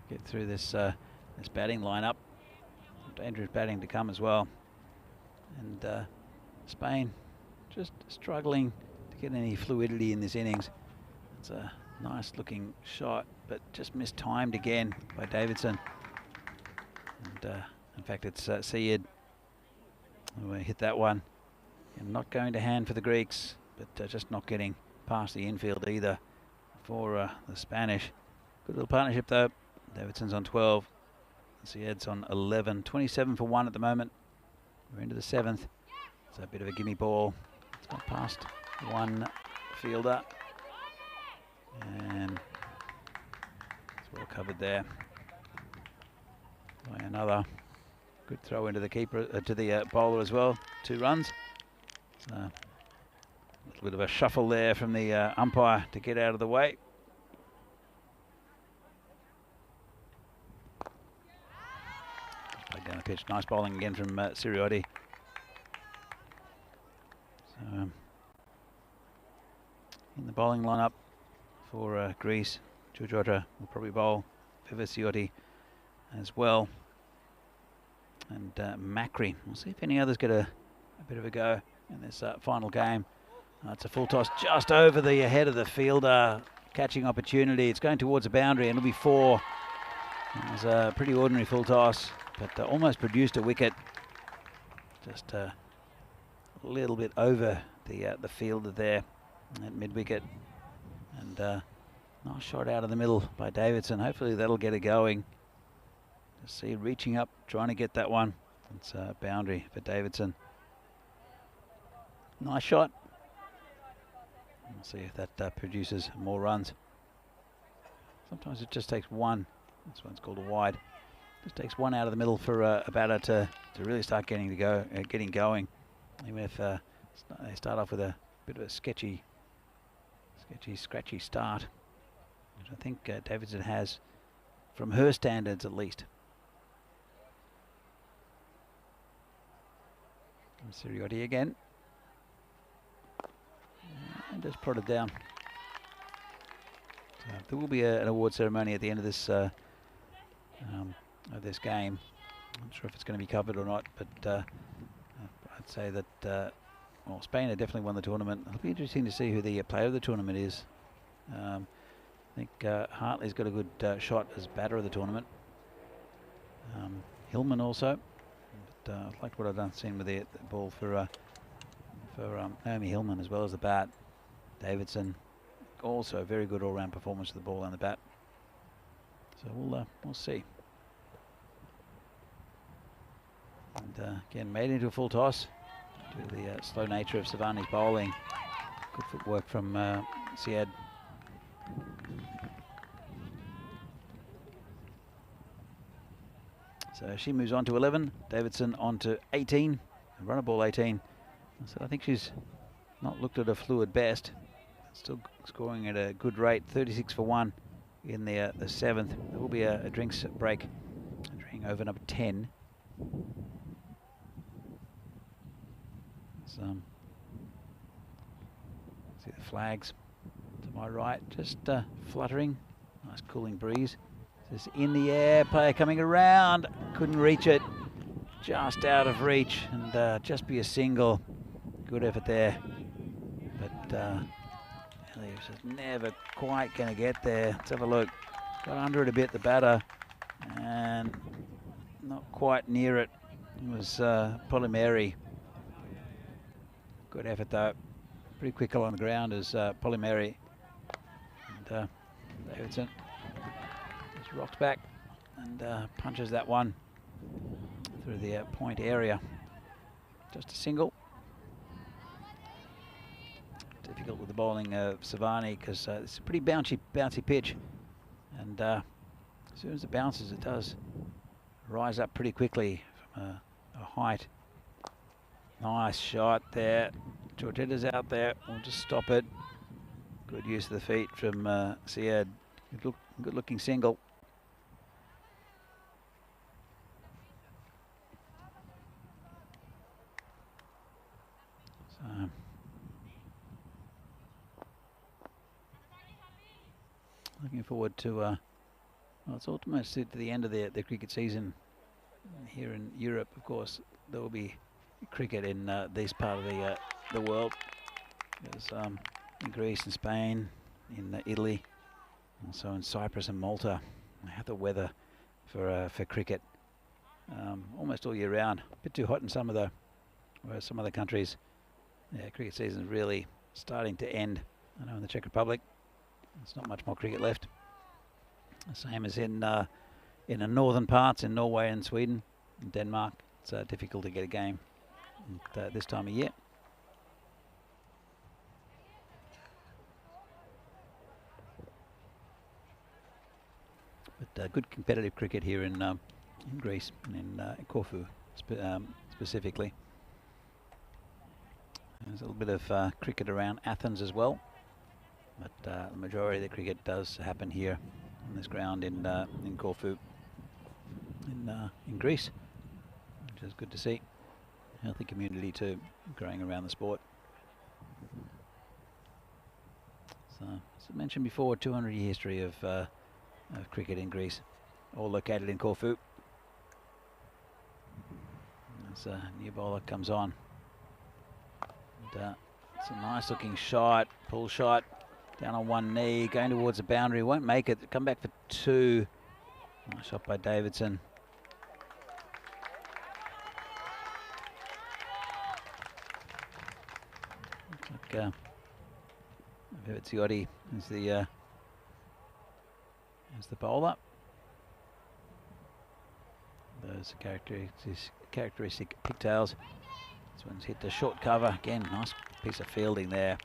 Get through this this batting lineup. Dangerous batting to come as well. And Spain just struggling to get any fluidity in this innings. It's a nice looking shot, but just mistimed again by Davidson. And in fact, it's Syed who hit that one. And not going to hand for the Greeks, but just not getting past the infield either for the Spanish. Good little partnership though. Davidson's on 12. Syed's on 11. 27 for 1 at the moment. We're into the 7th. It's a bit of a gimme ball. It's got past one fielder. And it's well covered there by another. Good throw into the keeper, to the bowler as well. 2 runs. A little bit of a shuffle there from the umpire to get out of the way. Played down the pitch. Nice bowling again from Siriotti. So in the bowling lineup for Greece, Jujota will probably bowl. Vivaciotti as well. And Macri. We'll see if any others get a bit of a go in this final game. It's a full toss just over the head of the fielder. Catching opportunity. It's going towards a boundary and it'll be 4. It was a pretty ordinary full toss, but almost produced a wicket. Just a little bit over the fielder there at mid-wicket. And nice shot out of the middle by Davidson. Hopefully that'll get it going. Just see reaching up, trying to get that one. It's a boundary for Davidson. Nice shot. We'll see if that produces more runs. Sometimes it just takes one. This one's called a wide. Just takes one out of the middle for a batter to really start getting going. Even if they start off with a bit of a sketchy, scratchy start, which I think Davidson has, from her standards at least. Siriotti again. And just prodded down. So there will be an award ceremony at the end of this game. I'm not sure if it's going to be covered or not, but I'd say that well, Spain have definitely won the tournament. It'll be interesting to see who the player of the tournament is. I think Hartley's got a good shot as batter of the tournament. Hillman also. But I liked what I've seen with the ball for Naomi Hillman as well as the bat. Davidson also a very good all-round performance with the ball and the bat. So we'll see. And again, made into a full toss due to the slow nature of Savani's bowling. Good footwork from Syed. So she moves on to 11. Davidson on to 18. Runner ball 18. So I think she's not looked at her fluid best. Still scoring at a good rate. 36 for 1 in the 7th. There will be a drinks break during over number 10. See the flags to my right, just fluttering. Nice cooling breeze. Just in the air, player coming around, couldn't reach it. Just out of reach, and just be a single. Good effort there, but he was just never quite going to get there. Let's have a look. Got under it a bit, the batter, and not quite near it. It was Polymeri. Good effort though. Pretty quick on the ground as Polymeri. And Davidson just rocks back and punches that one through the point area. Just a single. Difficult difficult with the bowling of Savani because it's a pretty bouncy pitch, and as soon as it bounces, it does rise up pretty quickly from a height. Nice shot there. Georgetta's out there. We'll just stop it. Good use of the feet from Syed. Good looking single. So, looking forward to, well, it's almost to the end of the cricket season here in Europe. Of course, there will be cricket in this part of the world. There's in Greece and Spain, in Italy, also in Cyprus and Malta. They have the weather for cricket almost all year round. A bit too hot in some of the countries. Yeah, cricket season is really starting to end. I know in the Czech Republic, there's not much more cricket left. The same as in the northern parts, in Norway and Sweden, and Denmark. It's difficult to get a game at this time of year. But good competitive cricket here in Greece and in Corfu specifically. There's a little bit of cricket around Athens as well, but the majority of the cricket does happen here on this ground in Corfu, in Greece, which is good to see. Healthy community too, growing around the sport. So, as I mentioned before, 200-year history of cricket in Greece, all located in Corfu. As a new bowler comes on. And, it's a nice looking shot, pull shot, down on one knee, going towards the boundary, won't make it, come back for two. Nice shot by Davidson. Looks like Vivitziotti is the bowler. Those characteristic pigtails. This one's hit the short cover. Again, nice piece of fielding there.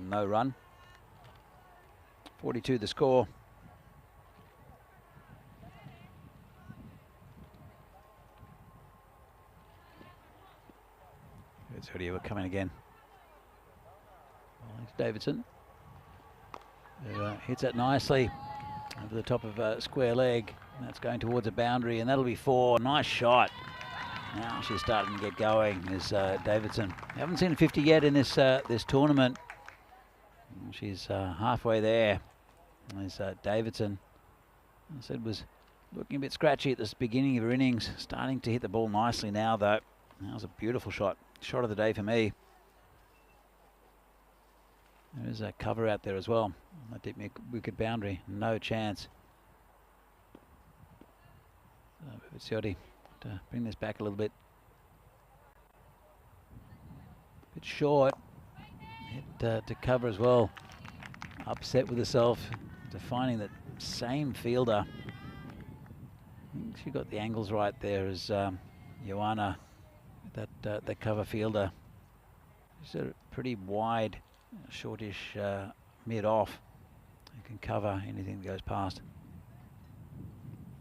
No run. 42 the score. It's already coming again. Well, it's Davidson. Hits it nicely over the top of a square leg. That's going towards a boundary, and that'll be four. Nice shot. Now she's starting to get going, is Davidson. Haven't seen a 50 yet in this tournament. She's halfway there. There's Davidson. I said was looking a bit scratchy at this beginning of her innings. Starting to hit the ball nicely now, though. That was a beautiful shot. Shot of the day for me. There's a cover out there as well. That deep wicket boundary. No chance. Vivitziotti to bring this back a little bit. Bit short. Hit to cover as well. Upset with herself to finding that same fielder. I think she got the angles right there as Joanna, that cover fielder. She's a pretty wide, shortish mid off. You can cover anything that goes past.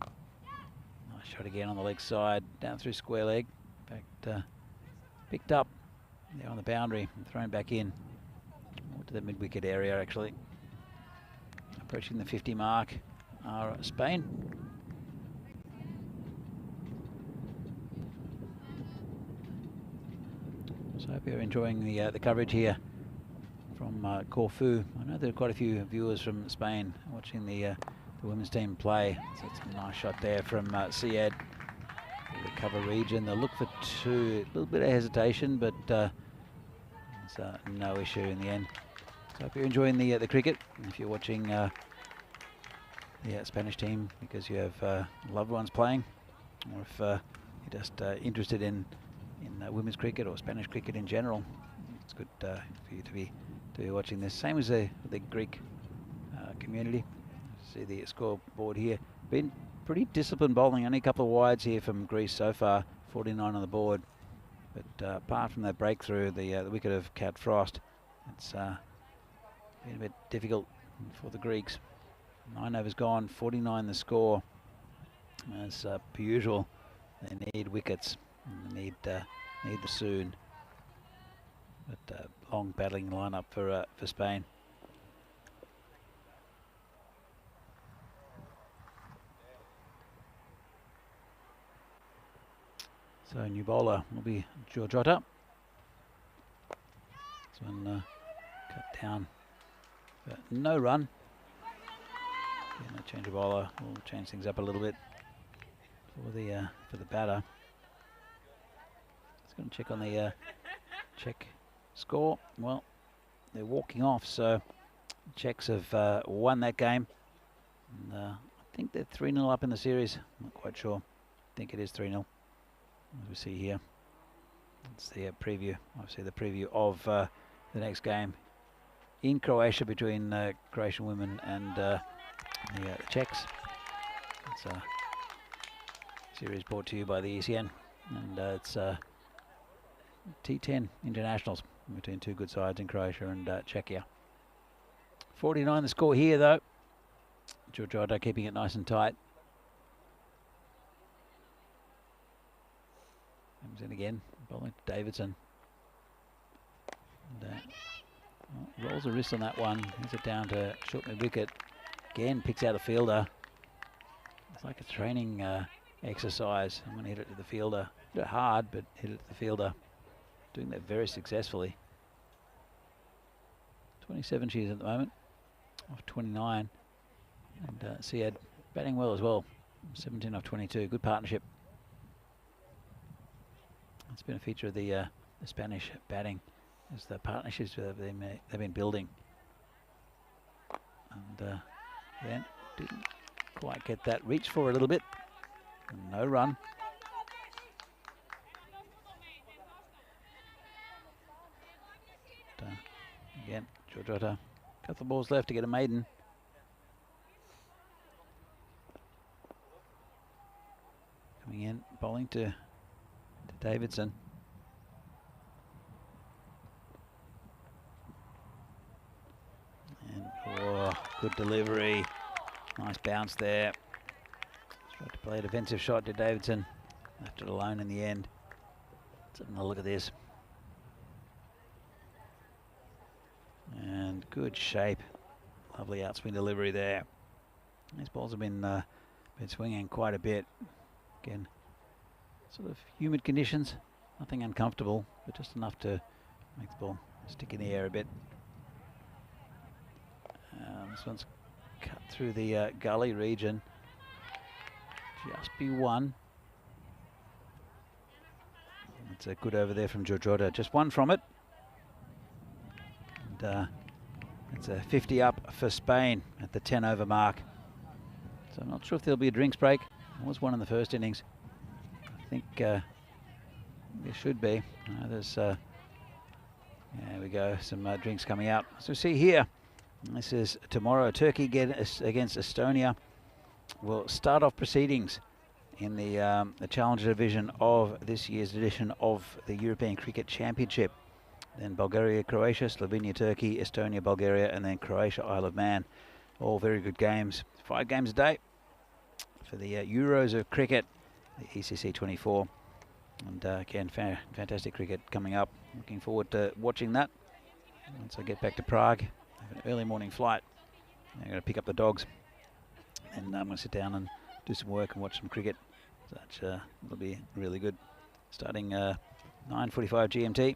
Nice shot again on the leg side, down through square leg. In fact, picked up there on the boundary and thrown back in. More to the mid-wicket area actually. Approaching the 50 mark are Spain. So I hope you're enjoying the coverage here from Corfu. I know there are quite a few viewers from Spain watching the women's team play. So it's a nice shot there from Syed. The cover region. They'll look for two. A little bit of hesitation, but there's no issue in the end. So I hope you're enjoying the cricket. If you're watching the Spanish team because you have loved ones playing, or if you're just interested in women's cricket or Spanish cricket in general, it's good for you to be watching this. Same as the Greek community. See the scoreboard here. Been pretty disciplined bowling. Only a couple of wides here from Greece so far. 49 on the board. But apart from that breakthrough, the wicket of Cat Frost, it's been a bit difficult for the Greeks. 9 overs gone, 49 the score. As per usual, they need wickets. They need the soon. But long battling lineup for Spain. So new bowler will be Georgiotta. This one cut down, but no run. Again, a change of bowler will change things up a little bit for the batter. Let's go and check on the check score. Well, they're walking off, so Czechs have won that game. And, I think they're 3-0 up in the series. Not quite sure. I think it is 3-0. As we see here, it's the preview. Obviously, the preview of the next game in Croatia between Croatian women and the Czechs. It's a series brought to you by the ECN, and it's T10 internationals between two good sides in Croatia and Czechia. 49 the score here, though. Georgiotta keeping it nice and tight. Comes in again, bowling to Davidson. And, rolls a wrist on that one. He's it down to short mid wicket. Again, picks out a fielder. It's like a training exercise. I'm going to hit it to the fielder. Hit it hard, but hit it to the fielder. Doing that very successfully. 27 she's at the moment, off 29. And Syed batting well as well. 17 off 22. Good partnership. It's been a feature of the Spanish batting, as the partnerships they've been building. And then didn't quite get that reach for a little bit. No run. Again, Georgiotta, couple of balls left to get a maiden. Coming in, bowling to Davidson. And good delivery. Nice bounce there. Tried to play a defensive shot to Davidson. Left it alone in the end. Let's have a look at this. And good shape. Lovely outswing delivery there. These balls have been swinging quite a bit. Again, sort of humid conditions, nothing uncomfortable, but just enough to make the ball stick in the air a bit. This one's cut through the gully region. Just be one. It's a good over there from Georgiotta. Just one from it. And it's a 50 up for Spain at the 10 over mark. So I'm not sure if there'll be a drinks break. There was one in the first innings. I think there should be. There we go, some drinks coming out. So see here, this is tomorrow. Turkey against Estonia will start off proceedings in the Challenger division of this year's edition of the European Cricket Championship. Then Bulgaria, Croatia, Slovenia, Turkey, Estonia, Bulgaria, and then Croatia, Isle of Man. All very good games. 5 games a day for the Euros of cricket, the ECC 24. And again, fantastic cricket coming up. Looking forward to watching that. Once I get back to Prague, I have an early morning flight. I'm going to pick up the dogs. And I'm going to sit down and do some work and watch some cricket. So it'll be really good. Starting 9:45 GMT.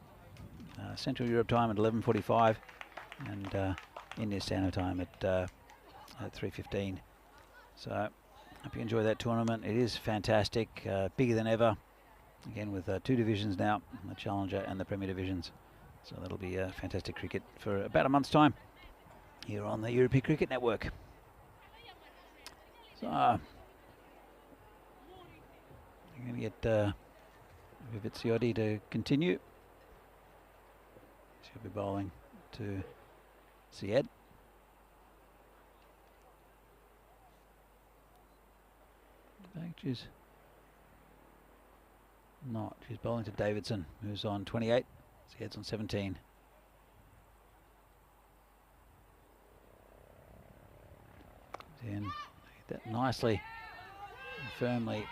Central Europe time at 11:45, and India Standard Time at 3:15. So hope you enjoy that tournament. It is fantastic, bigger than ever. Again with 2 divisions now, the Challenger and the Premier divisions. So that'll be fantastic cricket for about a month's time here on the European Cricket Network. So I'm going to get Vivitsiotti to continue. She'll be bowling to Syed. She's not. She's bowling to Davidson, who's on 28. Syed's on 17. Then hit that nicely and firmly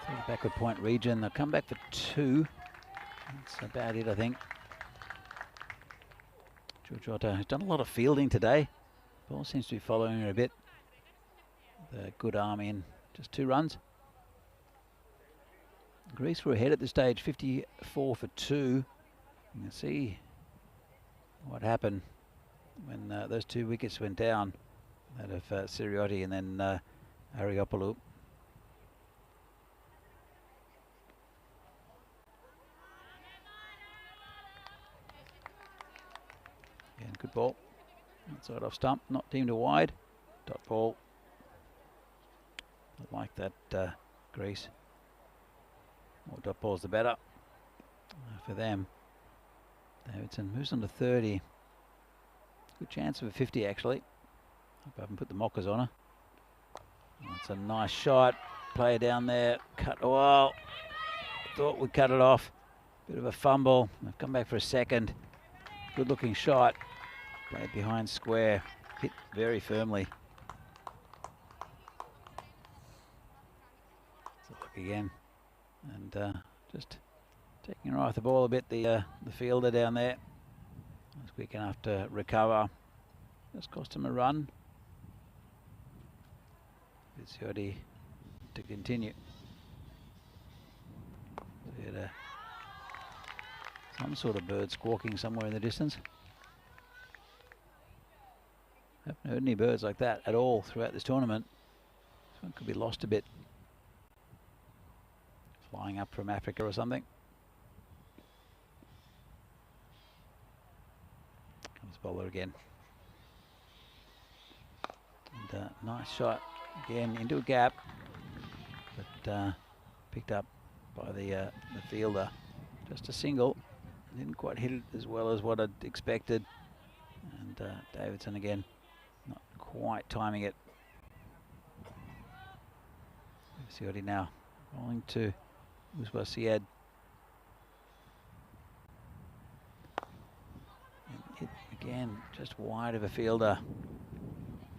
through the backward point region. They'll come back for 2. That's about it, I think. Georgiota has done a lot of fielding today. Ball seems to be following her a bit. The good arm in, just 2 runs. Greece were ahead at this stage, 54 for 2. You can see what happened when those 2 wickets went down. That of Siriotti and then Ariopoulou. Again, good ball. Outside off stump, not deemed a wide. Dot ball. I like that, Greece. More dot balls the better for them. Davidson moves on to 30. Good chance of a 50 actually. Hope I haven't put the mockers on her. That's a nice shot. Player down there. Cut. Oh, thought we cut it off. Bit of a fumble. They've come back for a second. Good looking shot. Played behind square. Hit very firmly. Let's look again. And just taking her off the ball a bit, the fielder down there was quick enough to recover. Just cost him a run. Viziotti to continue. Some sort of bird squawking somewhere in the distance. Haven't heard any birds like that at all throughout this tournament. This one could be lost a bit. Flying up from Africa or something. Comes bowler again. And nice shot again into a gap, but picked up by the fielder. Just a single. Didn't quite hit it as well as what I'd expected. And Davidson again, not quite timing it. Viziotti now rolling to Uswasiad. Hit again, just wide of a fielder.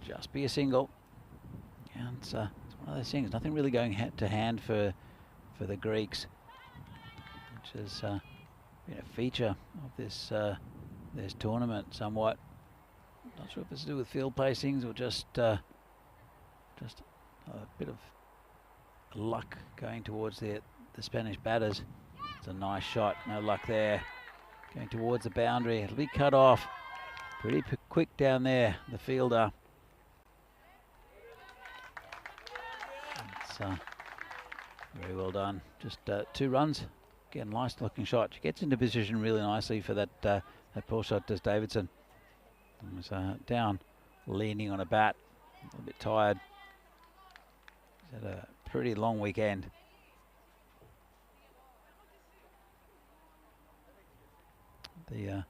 Just be a single. And it's one of those things. Nothing really going to hand for the Greeks, which has been a feature of this tournament somewhat. Not sure if it's to do with field placings or just a bit of luck going towards the Spanish batters. It's a nice shot, no luck there. Going towards the boundary, it'll be cut off. Pretty quick down there, the fielder. It's very well done. Just 2 runs. Again, nice looking shot. She gets into position really nicely for that pull shot, does Davidson. And was down, leaning on a bat, a little bit tired. He's had a pretty long weekend. The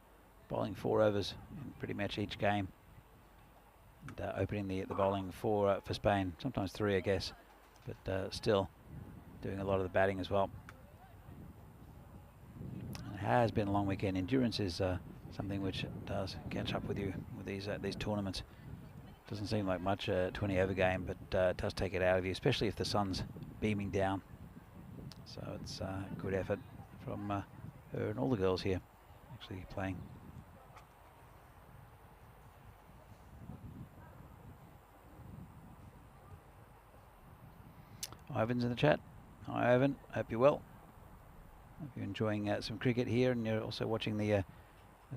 bowling 4 overs in pretty much each game, and opening the bowling for Spain, sometimes 3 I guess, but still doing a lot of the batting as well. And it has been a long weekend. Endurance is something which does catch up with you with these tournaments. Doesn't seem like much a 20 over game, but it does take it out of you, especially if the sun's beaming down. So it's a good effort from her and all the girls here actually playing. Ivan's in the chat. Hi Ivan, hope you're well. Hope you're enjoying some cricket here, and you're also watching the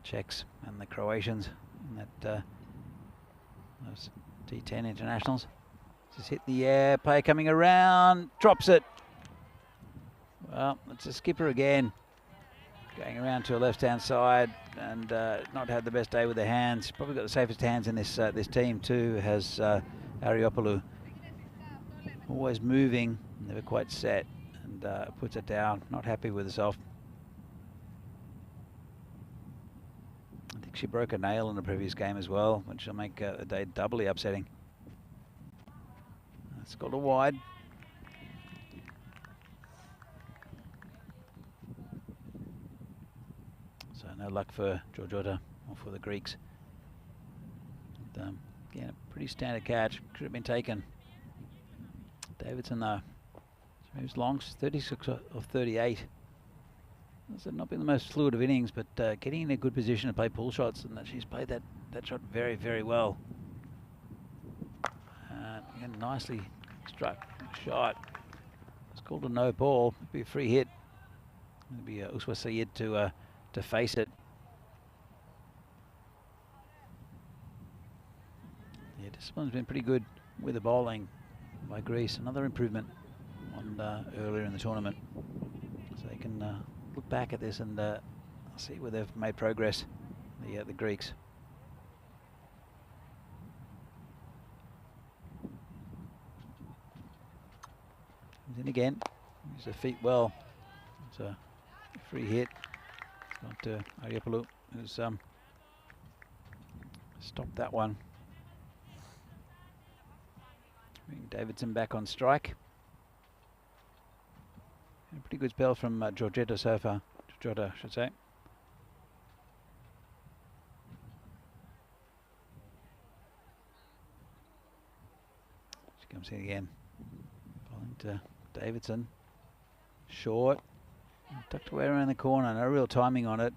Czechs and the Croatians in that those T10 internationals. Just hit the air, player coming around, drops it. Well, it's a skipper again, going around to a left-hand side, and not had the best day with the hands. Probably got the safest hands in this team too. Has Ariopoulou. Always moving, never quite set, and puts it down. Not happy with herself. I think she broke a nail in the previous game as well, which will make the day doubly upsetting. It's got a wide. So no luck for Georgiota or for the Greeks. And, Again, a pretty standard catch. Could have been taken. Davidson, though, moves long. 36 of 38. It's not been the most fluid of innings, but getting in a good position to play pull shots, and that she's played that shot very, very well. Again, nicely struck shot. It's called a no ball. It'll be a free hit. It'll be Uswa Sayed to face it. Yeah, discipline's been pretty good with the bowling by Greece. Another improvement on earlier in the tournament. So they can look back at this and see where they've made progress, the Greeks. Comes in again. Use the feet well. It's a free hit. Got to Ariapolu, who's stopped that one. Bring Davidson back on strike. And a pretty good spell from Georgetta so far. Georgetta, I should say. She comes in again. Bowling to Davidson. Short. Tucked away around the corner. No real timing on it.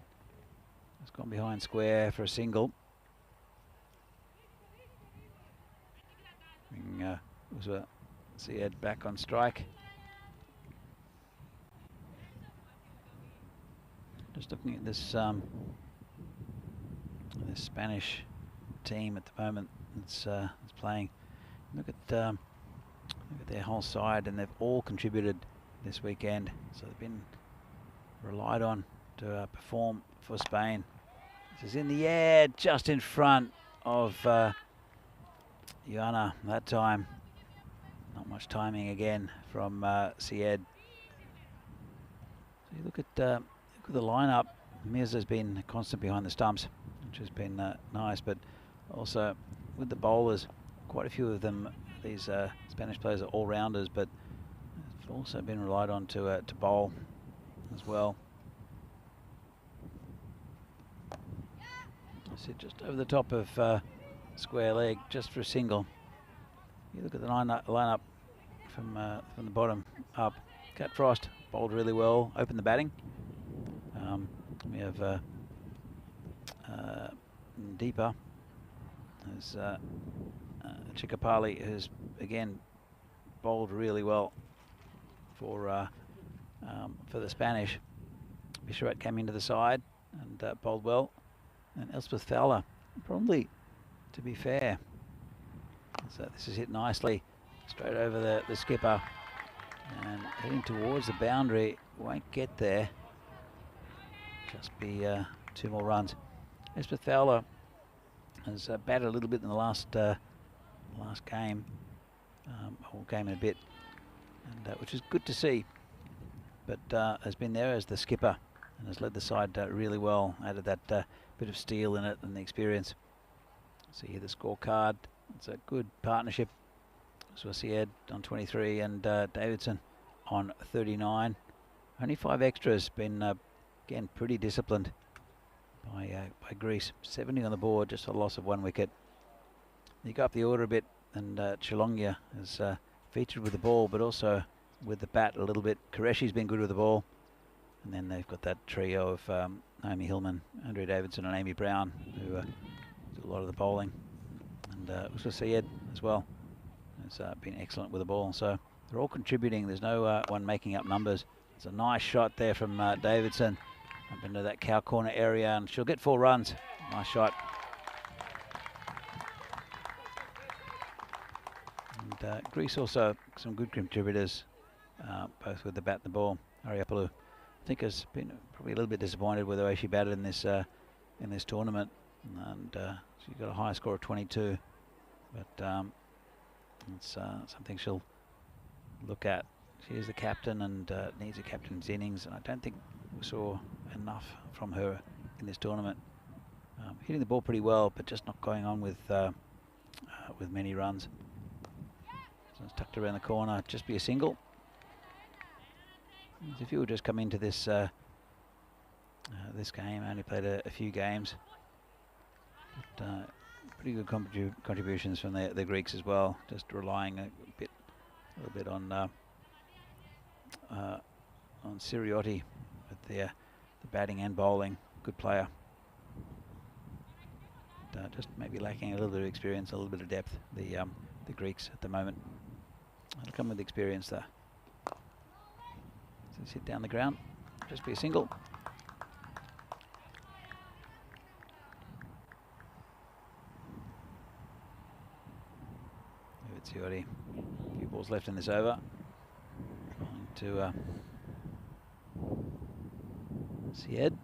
It's gone behind square for a single. Uswa Sayed back on strike. Just looking at this this Spanish team at the moment that's playing. Look at their whole side, and they've all contributed this weekend. So they've been relied on to perform for Spain. This is in the air, just in front of Joanna that time. Not much timing again from Syed. So you look at the lineup. Mirza's been constant behind the stumps, which has been nice, but also with the bowlers, quite a few of them, these Spanish players are all-rounders, but have also been relied on to bowl as well. Sit just over the top of square leg, just for a single. You look at the lineup from the bottom up. Cat Frost bowled really well, opened the batting. We have Deepa, who's Chikapali, who's again bowled really well for the Spanish. Bisharat came into the side and bowled well, and Elspeth Fowler, probably, to be fair. So this is hit nicely, straight over the skipper, and heading towards the boundary. Won't get there. Just be 2 more runs. Elspeth Fowler has batted a little bit in the last game, or game and a bit, and which is good to see. But has been there as the skipper and has led the side really well. Added that bit of steel in it and the experience. See here the scorecard. It's a good partnership. So Syed on 23 and Davidson on 39. Only 5 extras. Been again pretty disciplined by Greece. 70 on the board, just a loss of 1 wicket. You go up the order a bit, and Chilongia has featured with the ball, but also with the bat a little bit. Qureshi's been good with the ball, and then they've got that trio of Naomi Hillman, Andrea Davidson, and Amy Brown, who do a lot of the bowling. And Uswa Sayed as well has been excellent with the ball. So they're all contributing. There's no one making up numbers. It's a nice shot there from Davidson up into that cow corner area, and she'll get 4 runs. Nice shot. And Greece also some good contributors, both with the bat and the ball. Ariapolu, I think, has been probably a little bit disappointed with the way she batted in this tournament, and she got a high score of 22. But it's something she'll look at. She is the captain and needs a captain's innings, and I don't think we saw enough from her in this tournament. Hitting the ball pretty well, but just not going on with many runs. So it's tucked around the corner, just be a single. If you would just come into this this game, only played a few games, but pretty good contributions from the Greeks as well. Just relying a little bit on Siriotti with the batting and bowling. Good player. Just maybe lacking a little bit of experience, a little bit of depth. The Greeks at the moment. It'll come with experience there. So sit down the ground. Just be a single. Siriotti. A few balls left in this over. Trying to Syed.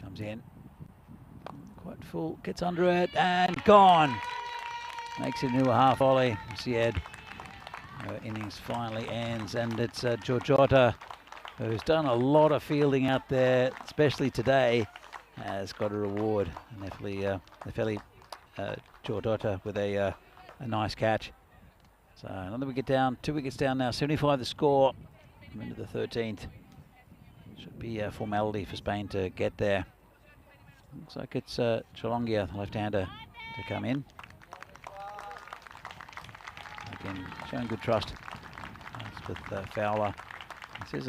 Comes in. Quite full. Gets under it and gone. Makes it into a half volley. Syed. Innings finally ends, and it's Georgiotta, who's done a lot of fielding out there, especially today, has got a reward. Nefeli Georgiotta with a nice catch. So another wicket down, 2 wickets down now. 75 the score. I'm into the 13th. Should be a formality for Spain to get there. Looks like it's Chalongia, the left-hander, to come in. Again, showing good trust with Fowler. This is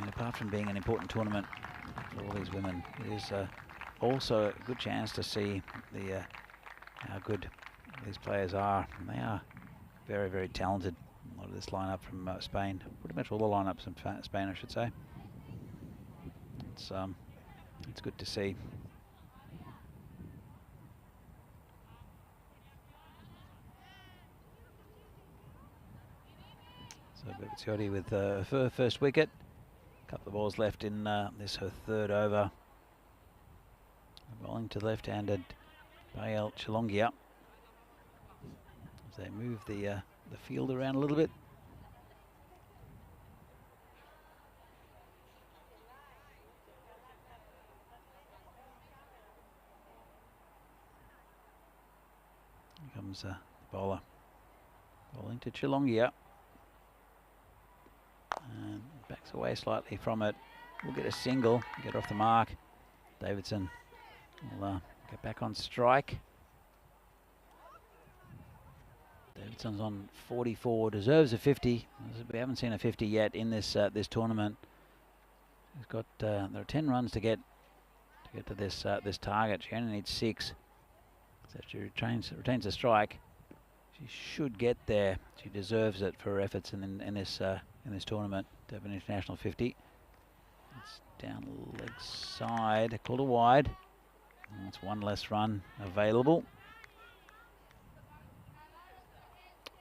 apart from being an important tournament for all these women, it is also a good chance to see how good these players are. And they are very, very talented. A lot of this lineup from Spain, pretty much all the lineups from Spain, I should say. It's good to see. So Siriotti with her first wicket. A couple of balls left in this her third over. Bowling to the left-handed Bael Chalongia. As they move the field around a little bit. Here comes the bowler. Bowling to Chalongia. And backs away slightly from it. We'll get a single, get off the mark. Davidson will get back on strike. Davidson's on 44, deserves a 50. We haven't seen a 50 yet in this this tournament. He's got there are 10 runs to get to this this target. She only needs 6. So if she retains a strike, she should get there. She deserves it for her efforts in this tournament to have an international 50. It's down the leg side, called a wide. And that's one less run available.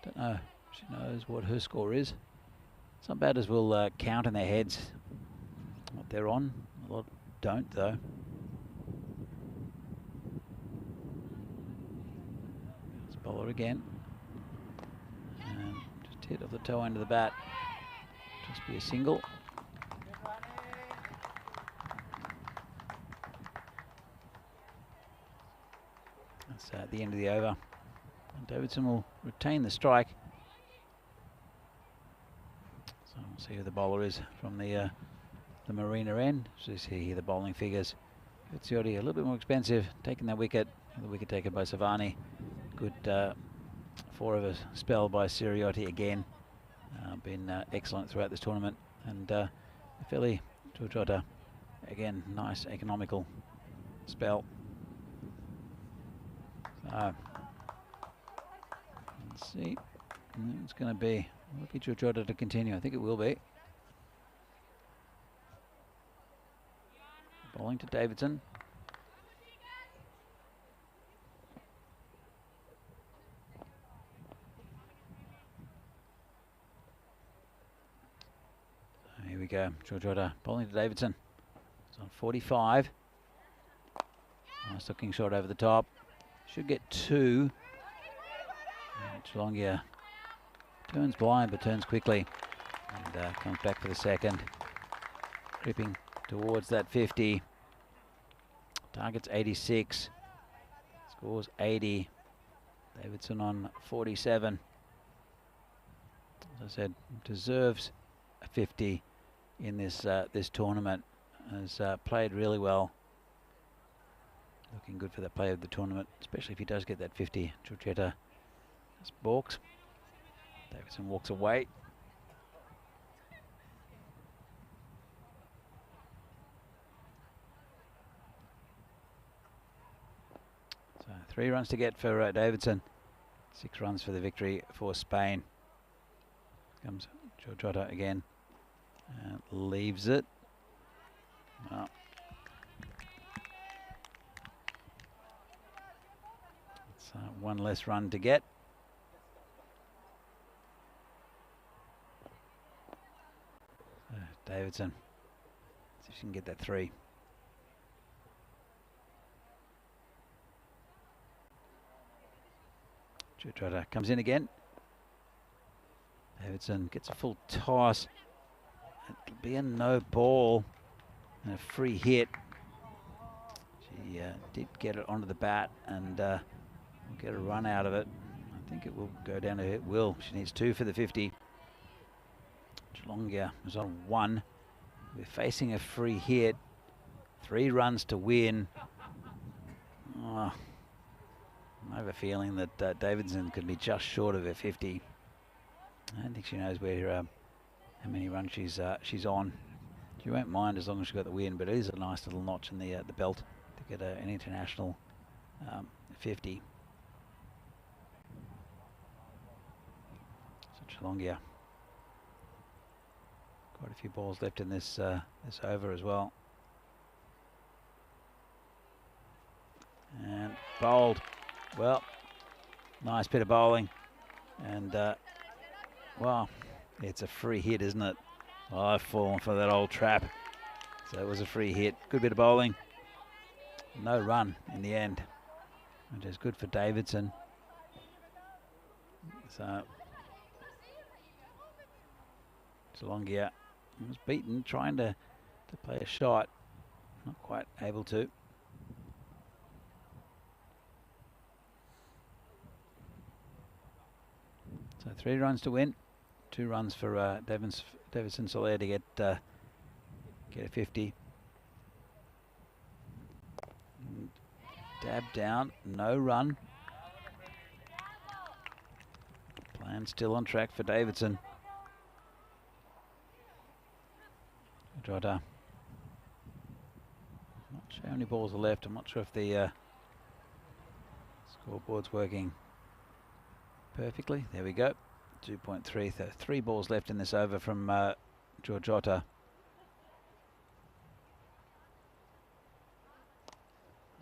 Don't know if she knows what her score is. Some batters will count in their heads what they're on. A lot don't, though. It's bowler again. And just hit off the toe end of the bat. Just be a single. That's at the end of the over. And Davidson will retain the strike. So we'll see who the bowler is from the Marina end. So you see here the bowling figures. Siriotti a little bit more expensive, taking that wicket. The wicket taken by Savani. Good 4 over spell by Siriotti again. Been excellent throughout this tournament. And Nefeli Georgiotta, again, nice economical spell. So let's see. It's going to be lucky Georgiotta to continue. I think it will be. Bowling to Davidson. Here we go. Georgiotta bowling to Davidson. It's on 45. Nice looking shot over the top. Should get 2. Chalongia turns blind but turns quickly and comes back for the second. Creeping towards that 50. Target's 86. Scores 80. Davidson on 47. As I said, deserves a 50 in this this tournament. Has played really well Looking good for the play of the tournament, especially if he does get that 50. Giorgetta balks. Davidson walks away. So 3 runs to get for Davidson. 6 runs for the victory for Spain. Comes Giorgetta again and leaves it. Well, it's 1 less run to get. Davidson, see if she can get that 3. Giorgetta comes in again. Davidson gets a full toss. It'll be a no ball and a free hit. She did get it onto the bat and will get a run out of it. I think it will go down to it. Will. She needs 2 for the 50. Chalongia is on 1. We're facing a free hit. 3 runs to win. Oh, I have a feeling that Davidson could be just short of her 50. I don't think she knows where how many runs she's on. She won't mind as long as she got the win, but it is a nice little notch in the belt to get an international 50. So Chalongia. Quite a few balls left in this this over as well. And bowled. Well, nice bit of bowling. And, well, it's a free hit, isn't it? Oh, I've fallen for that old trap. So it was a free hit. Good bit of bowling. No run in the end, which is good for Davidson. So Chalongia was beaten, trying to play a shot. Not quite able to. So 3 runs to win, 2 runs for Davidson Soler to get a 50. And dab down, no run. Plan still on track for Davidson. Giorgetta. Not sure how many balls are left. I'm not sure if the scoreboard's working perfectly. There we go. 2.3. 3 balls left in this over from Giorgetta.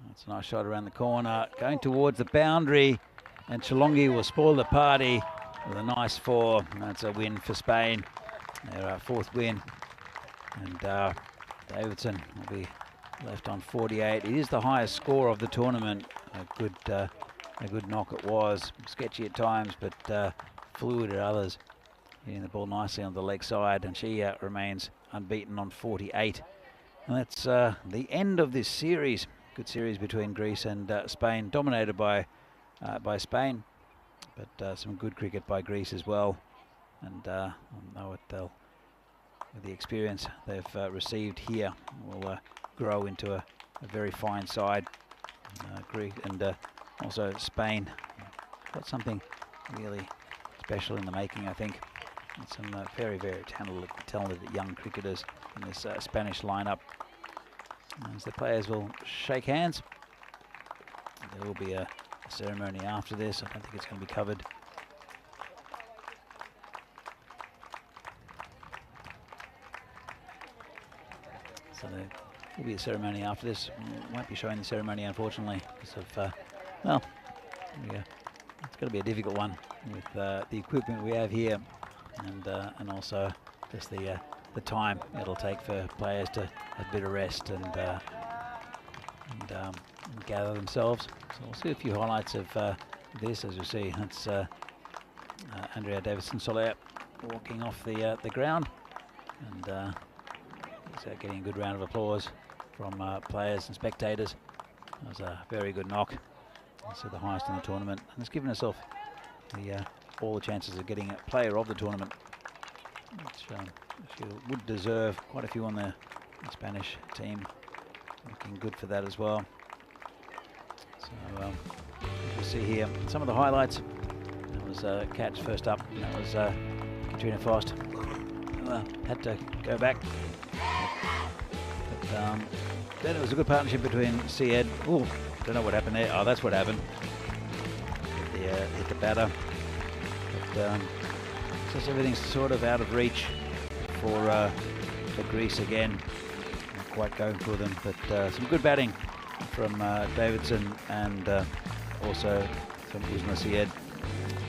That's a nice shot around the corner, going towards the boundary, and Chalongia will spoil the party with a nice 4. That's a win for Spain. Their 4th win, and Davidson will be left on 48. It is the highest score of the tournament. A good knock it was. Sketchy at times, but fluid at others. Hitting the ball nicely on the leg side, and she remains unbeaten on 48. And that's the end of this series. Good series between Greece and Spain, dominated by Spain, but some good cricket by Greece as well. And I know what they'll, with the experience they've received here, will grow into a very fine side. Greece and also Spain got something really special in the making, I think. And some very, very talented young cricketers in this Spanish lineup. As the players will shake hands, there will be a ceremony after this. I don't think it's going to be covered. So there will be a ceremony after this. Won't be showing the ceremony, unfortunately, because of, well, it's going to be a difficult one with the equipment we have here, and also just the time it'll take for players to have a bit of rest and gather themselves. So we'll see a few highlights of this. As you see, that's Andrea Davidson Soler walking off the ground, and he's getting a good round of applause from players and spectators. That was a very good knock. So the highest in the tournament, and it's given herself all the chances of getting a player of the tournament, which she would deserve. Quite a few on the Spanish team, looking good for that as well. So you see here some of the highlights. That was catch first up. That was Katrina Frost. Had to go back. But then it was a good partnership between Syed. Oh, don't know what happened there. Oh, that's what happened. Hit the batter. But just everything's sort of out of reach for Greece again. Not quite going for them, but some good batting from Davidson and also from Usman Syed.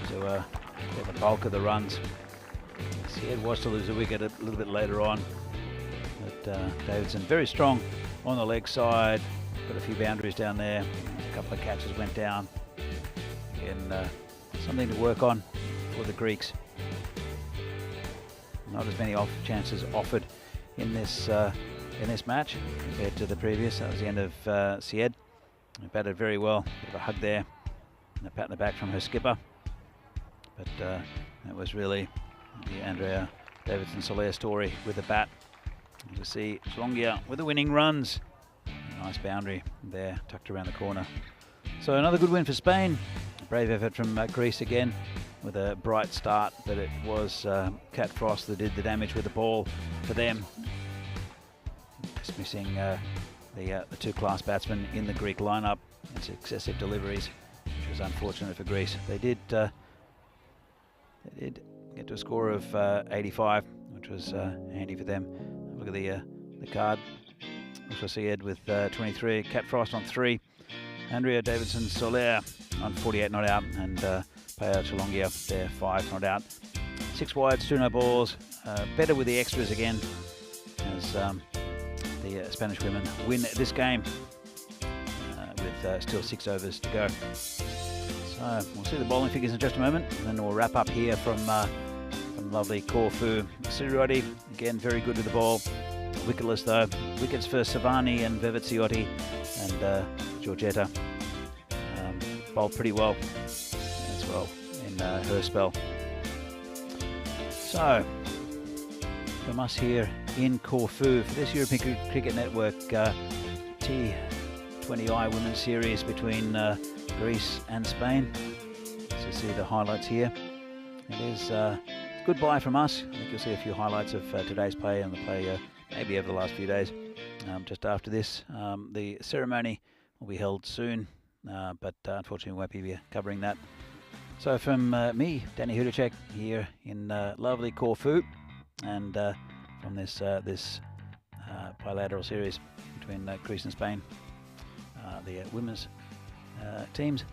So get the bulk of the runs. Syed was to lose a wicket a little bit later on, but Davidson very strong on the leg side. Got a few boundaries down there. A couple of catches went down. Again, something to work on for the Greeks. Not as many off chances offered in this match compared to the previous. That was the end of Syed. He batted very well. Bit of a hug there and a pat on the back from her skipper. But that was really the Andrea Davidson-Soler story with the bat. You see Cholongia with the winning runs. A nice boundary there, tucked around the corner. So another good win for Spain. A brave effort from Greece again with a bright start, but it was Cat Frost that did the damage with the ball for them. Just missing the two class batsmen in the Greek lineup and successive deliveries, which was unfortunate for Greece. They did get to a score of 85, which was handy for them. Look at the card. Also Syed with 23, Cat Frost on 3, Andrea Davidson-Soler on 48 not out, and Paya Cholongia there 5 not out. 6 wides, 2 no balls. Better with the extras again as the Spanish women win this game with still 6 overs to go. So we'll see the bowling figures in just a moment, and then we'll wrap up here from lovely Corfu. Siriotti again very good with the ball. Wicketless though. Wickets for Savani and Vivaziotti, and Georgetta bowled pretty well as well in her spell. So from us here in Corfu for this European Cricket Network T20I Women's Series between Greece and Spain. So you see the highlights here. It is goodbye from us. I think you'll see a few highlights of today's play and the play maybe over the last few days. Just after this, the ceremony will be held soon, but unfortunately we won't be covering that. So from me, Danny Hudacek, here in lovely Corfu, and from this bilateral series between Greece and Spain, the women's teams.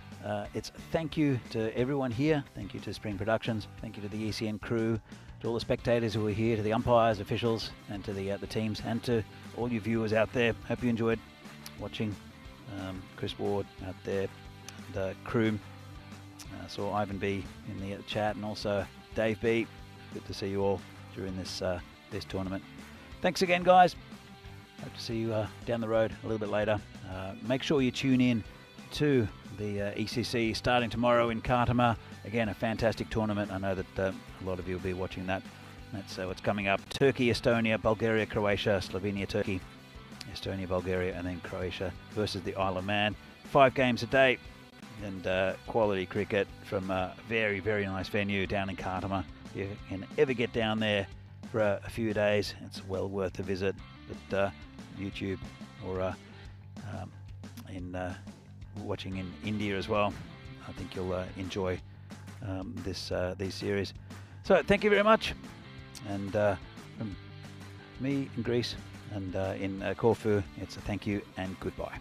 It's thank you to everyone here. Thank you to Spring Productions. Thank you to the ECN crew, to all the spectators who are here, to the umpires, officials, and to the teams, and to all you viewers out there. Hope you enjoyed watching. Chris Ward out there, the crew. Saw Ivan B in the chat, and also Dave B. Good to see you all during this tournament. Thanks again, guys. Hope to see you down the road a little bit later. Make sure you tune in to the ECC starting tomorrow in Khartoum. Again, a fantastic tournament. I know that a lot of you will be watching that. That's what's coming up. Turkey, Estonia, Bulgaria, Croatia, Slovenia, Turkey, Estonia, Bulgaria, and then Croatia versus the Isle of Man. 5 games a day, and quality cricket from a very, very nice venue down in Khartoum. If you can ever get down there for a few days, it's well worth a visit. But YouTube or in watching in India as well, I think you'll enjoy these series. So thank you very much, and from me in Greece and in Corfu, it's a thank you and goodbye.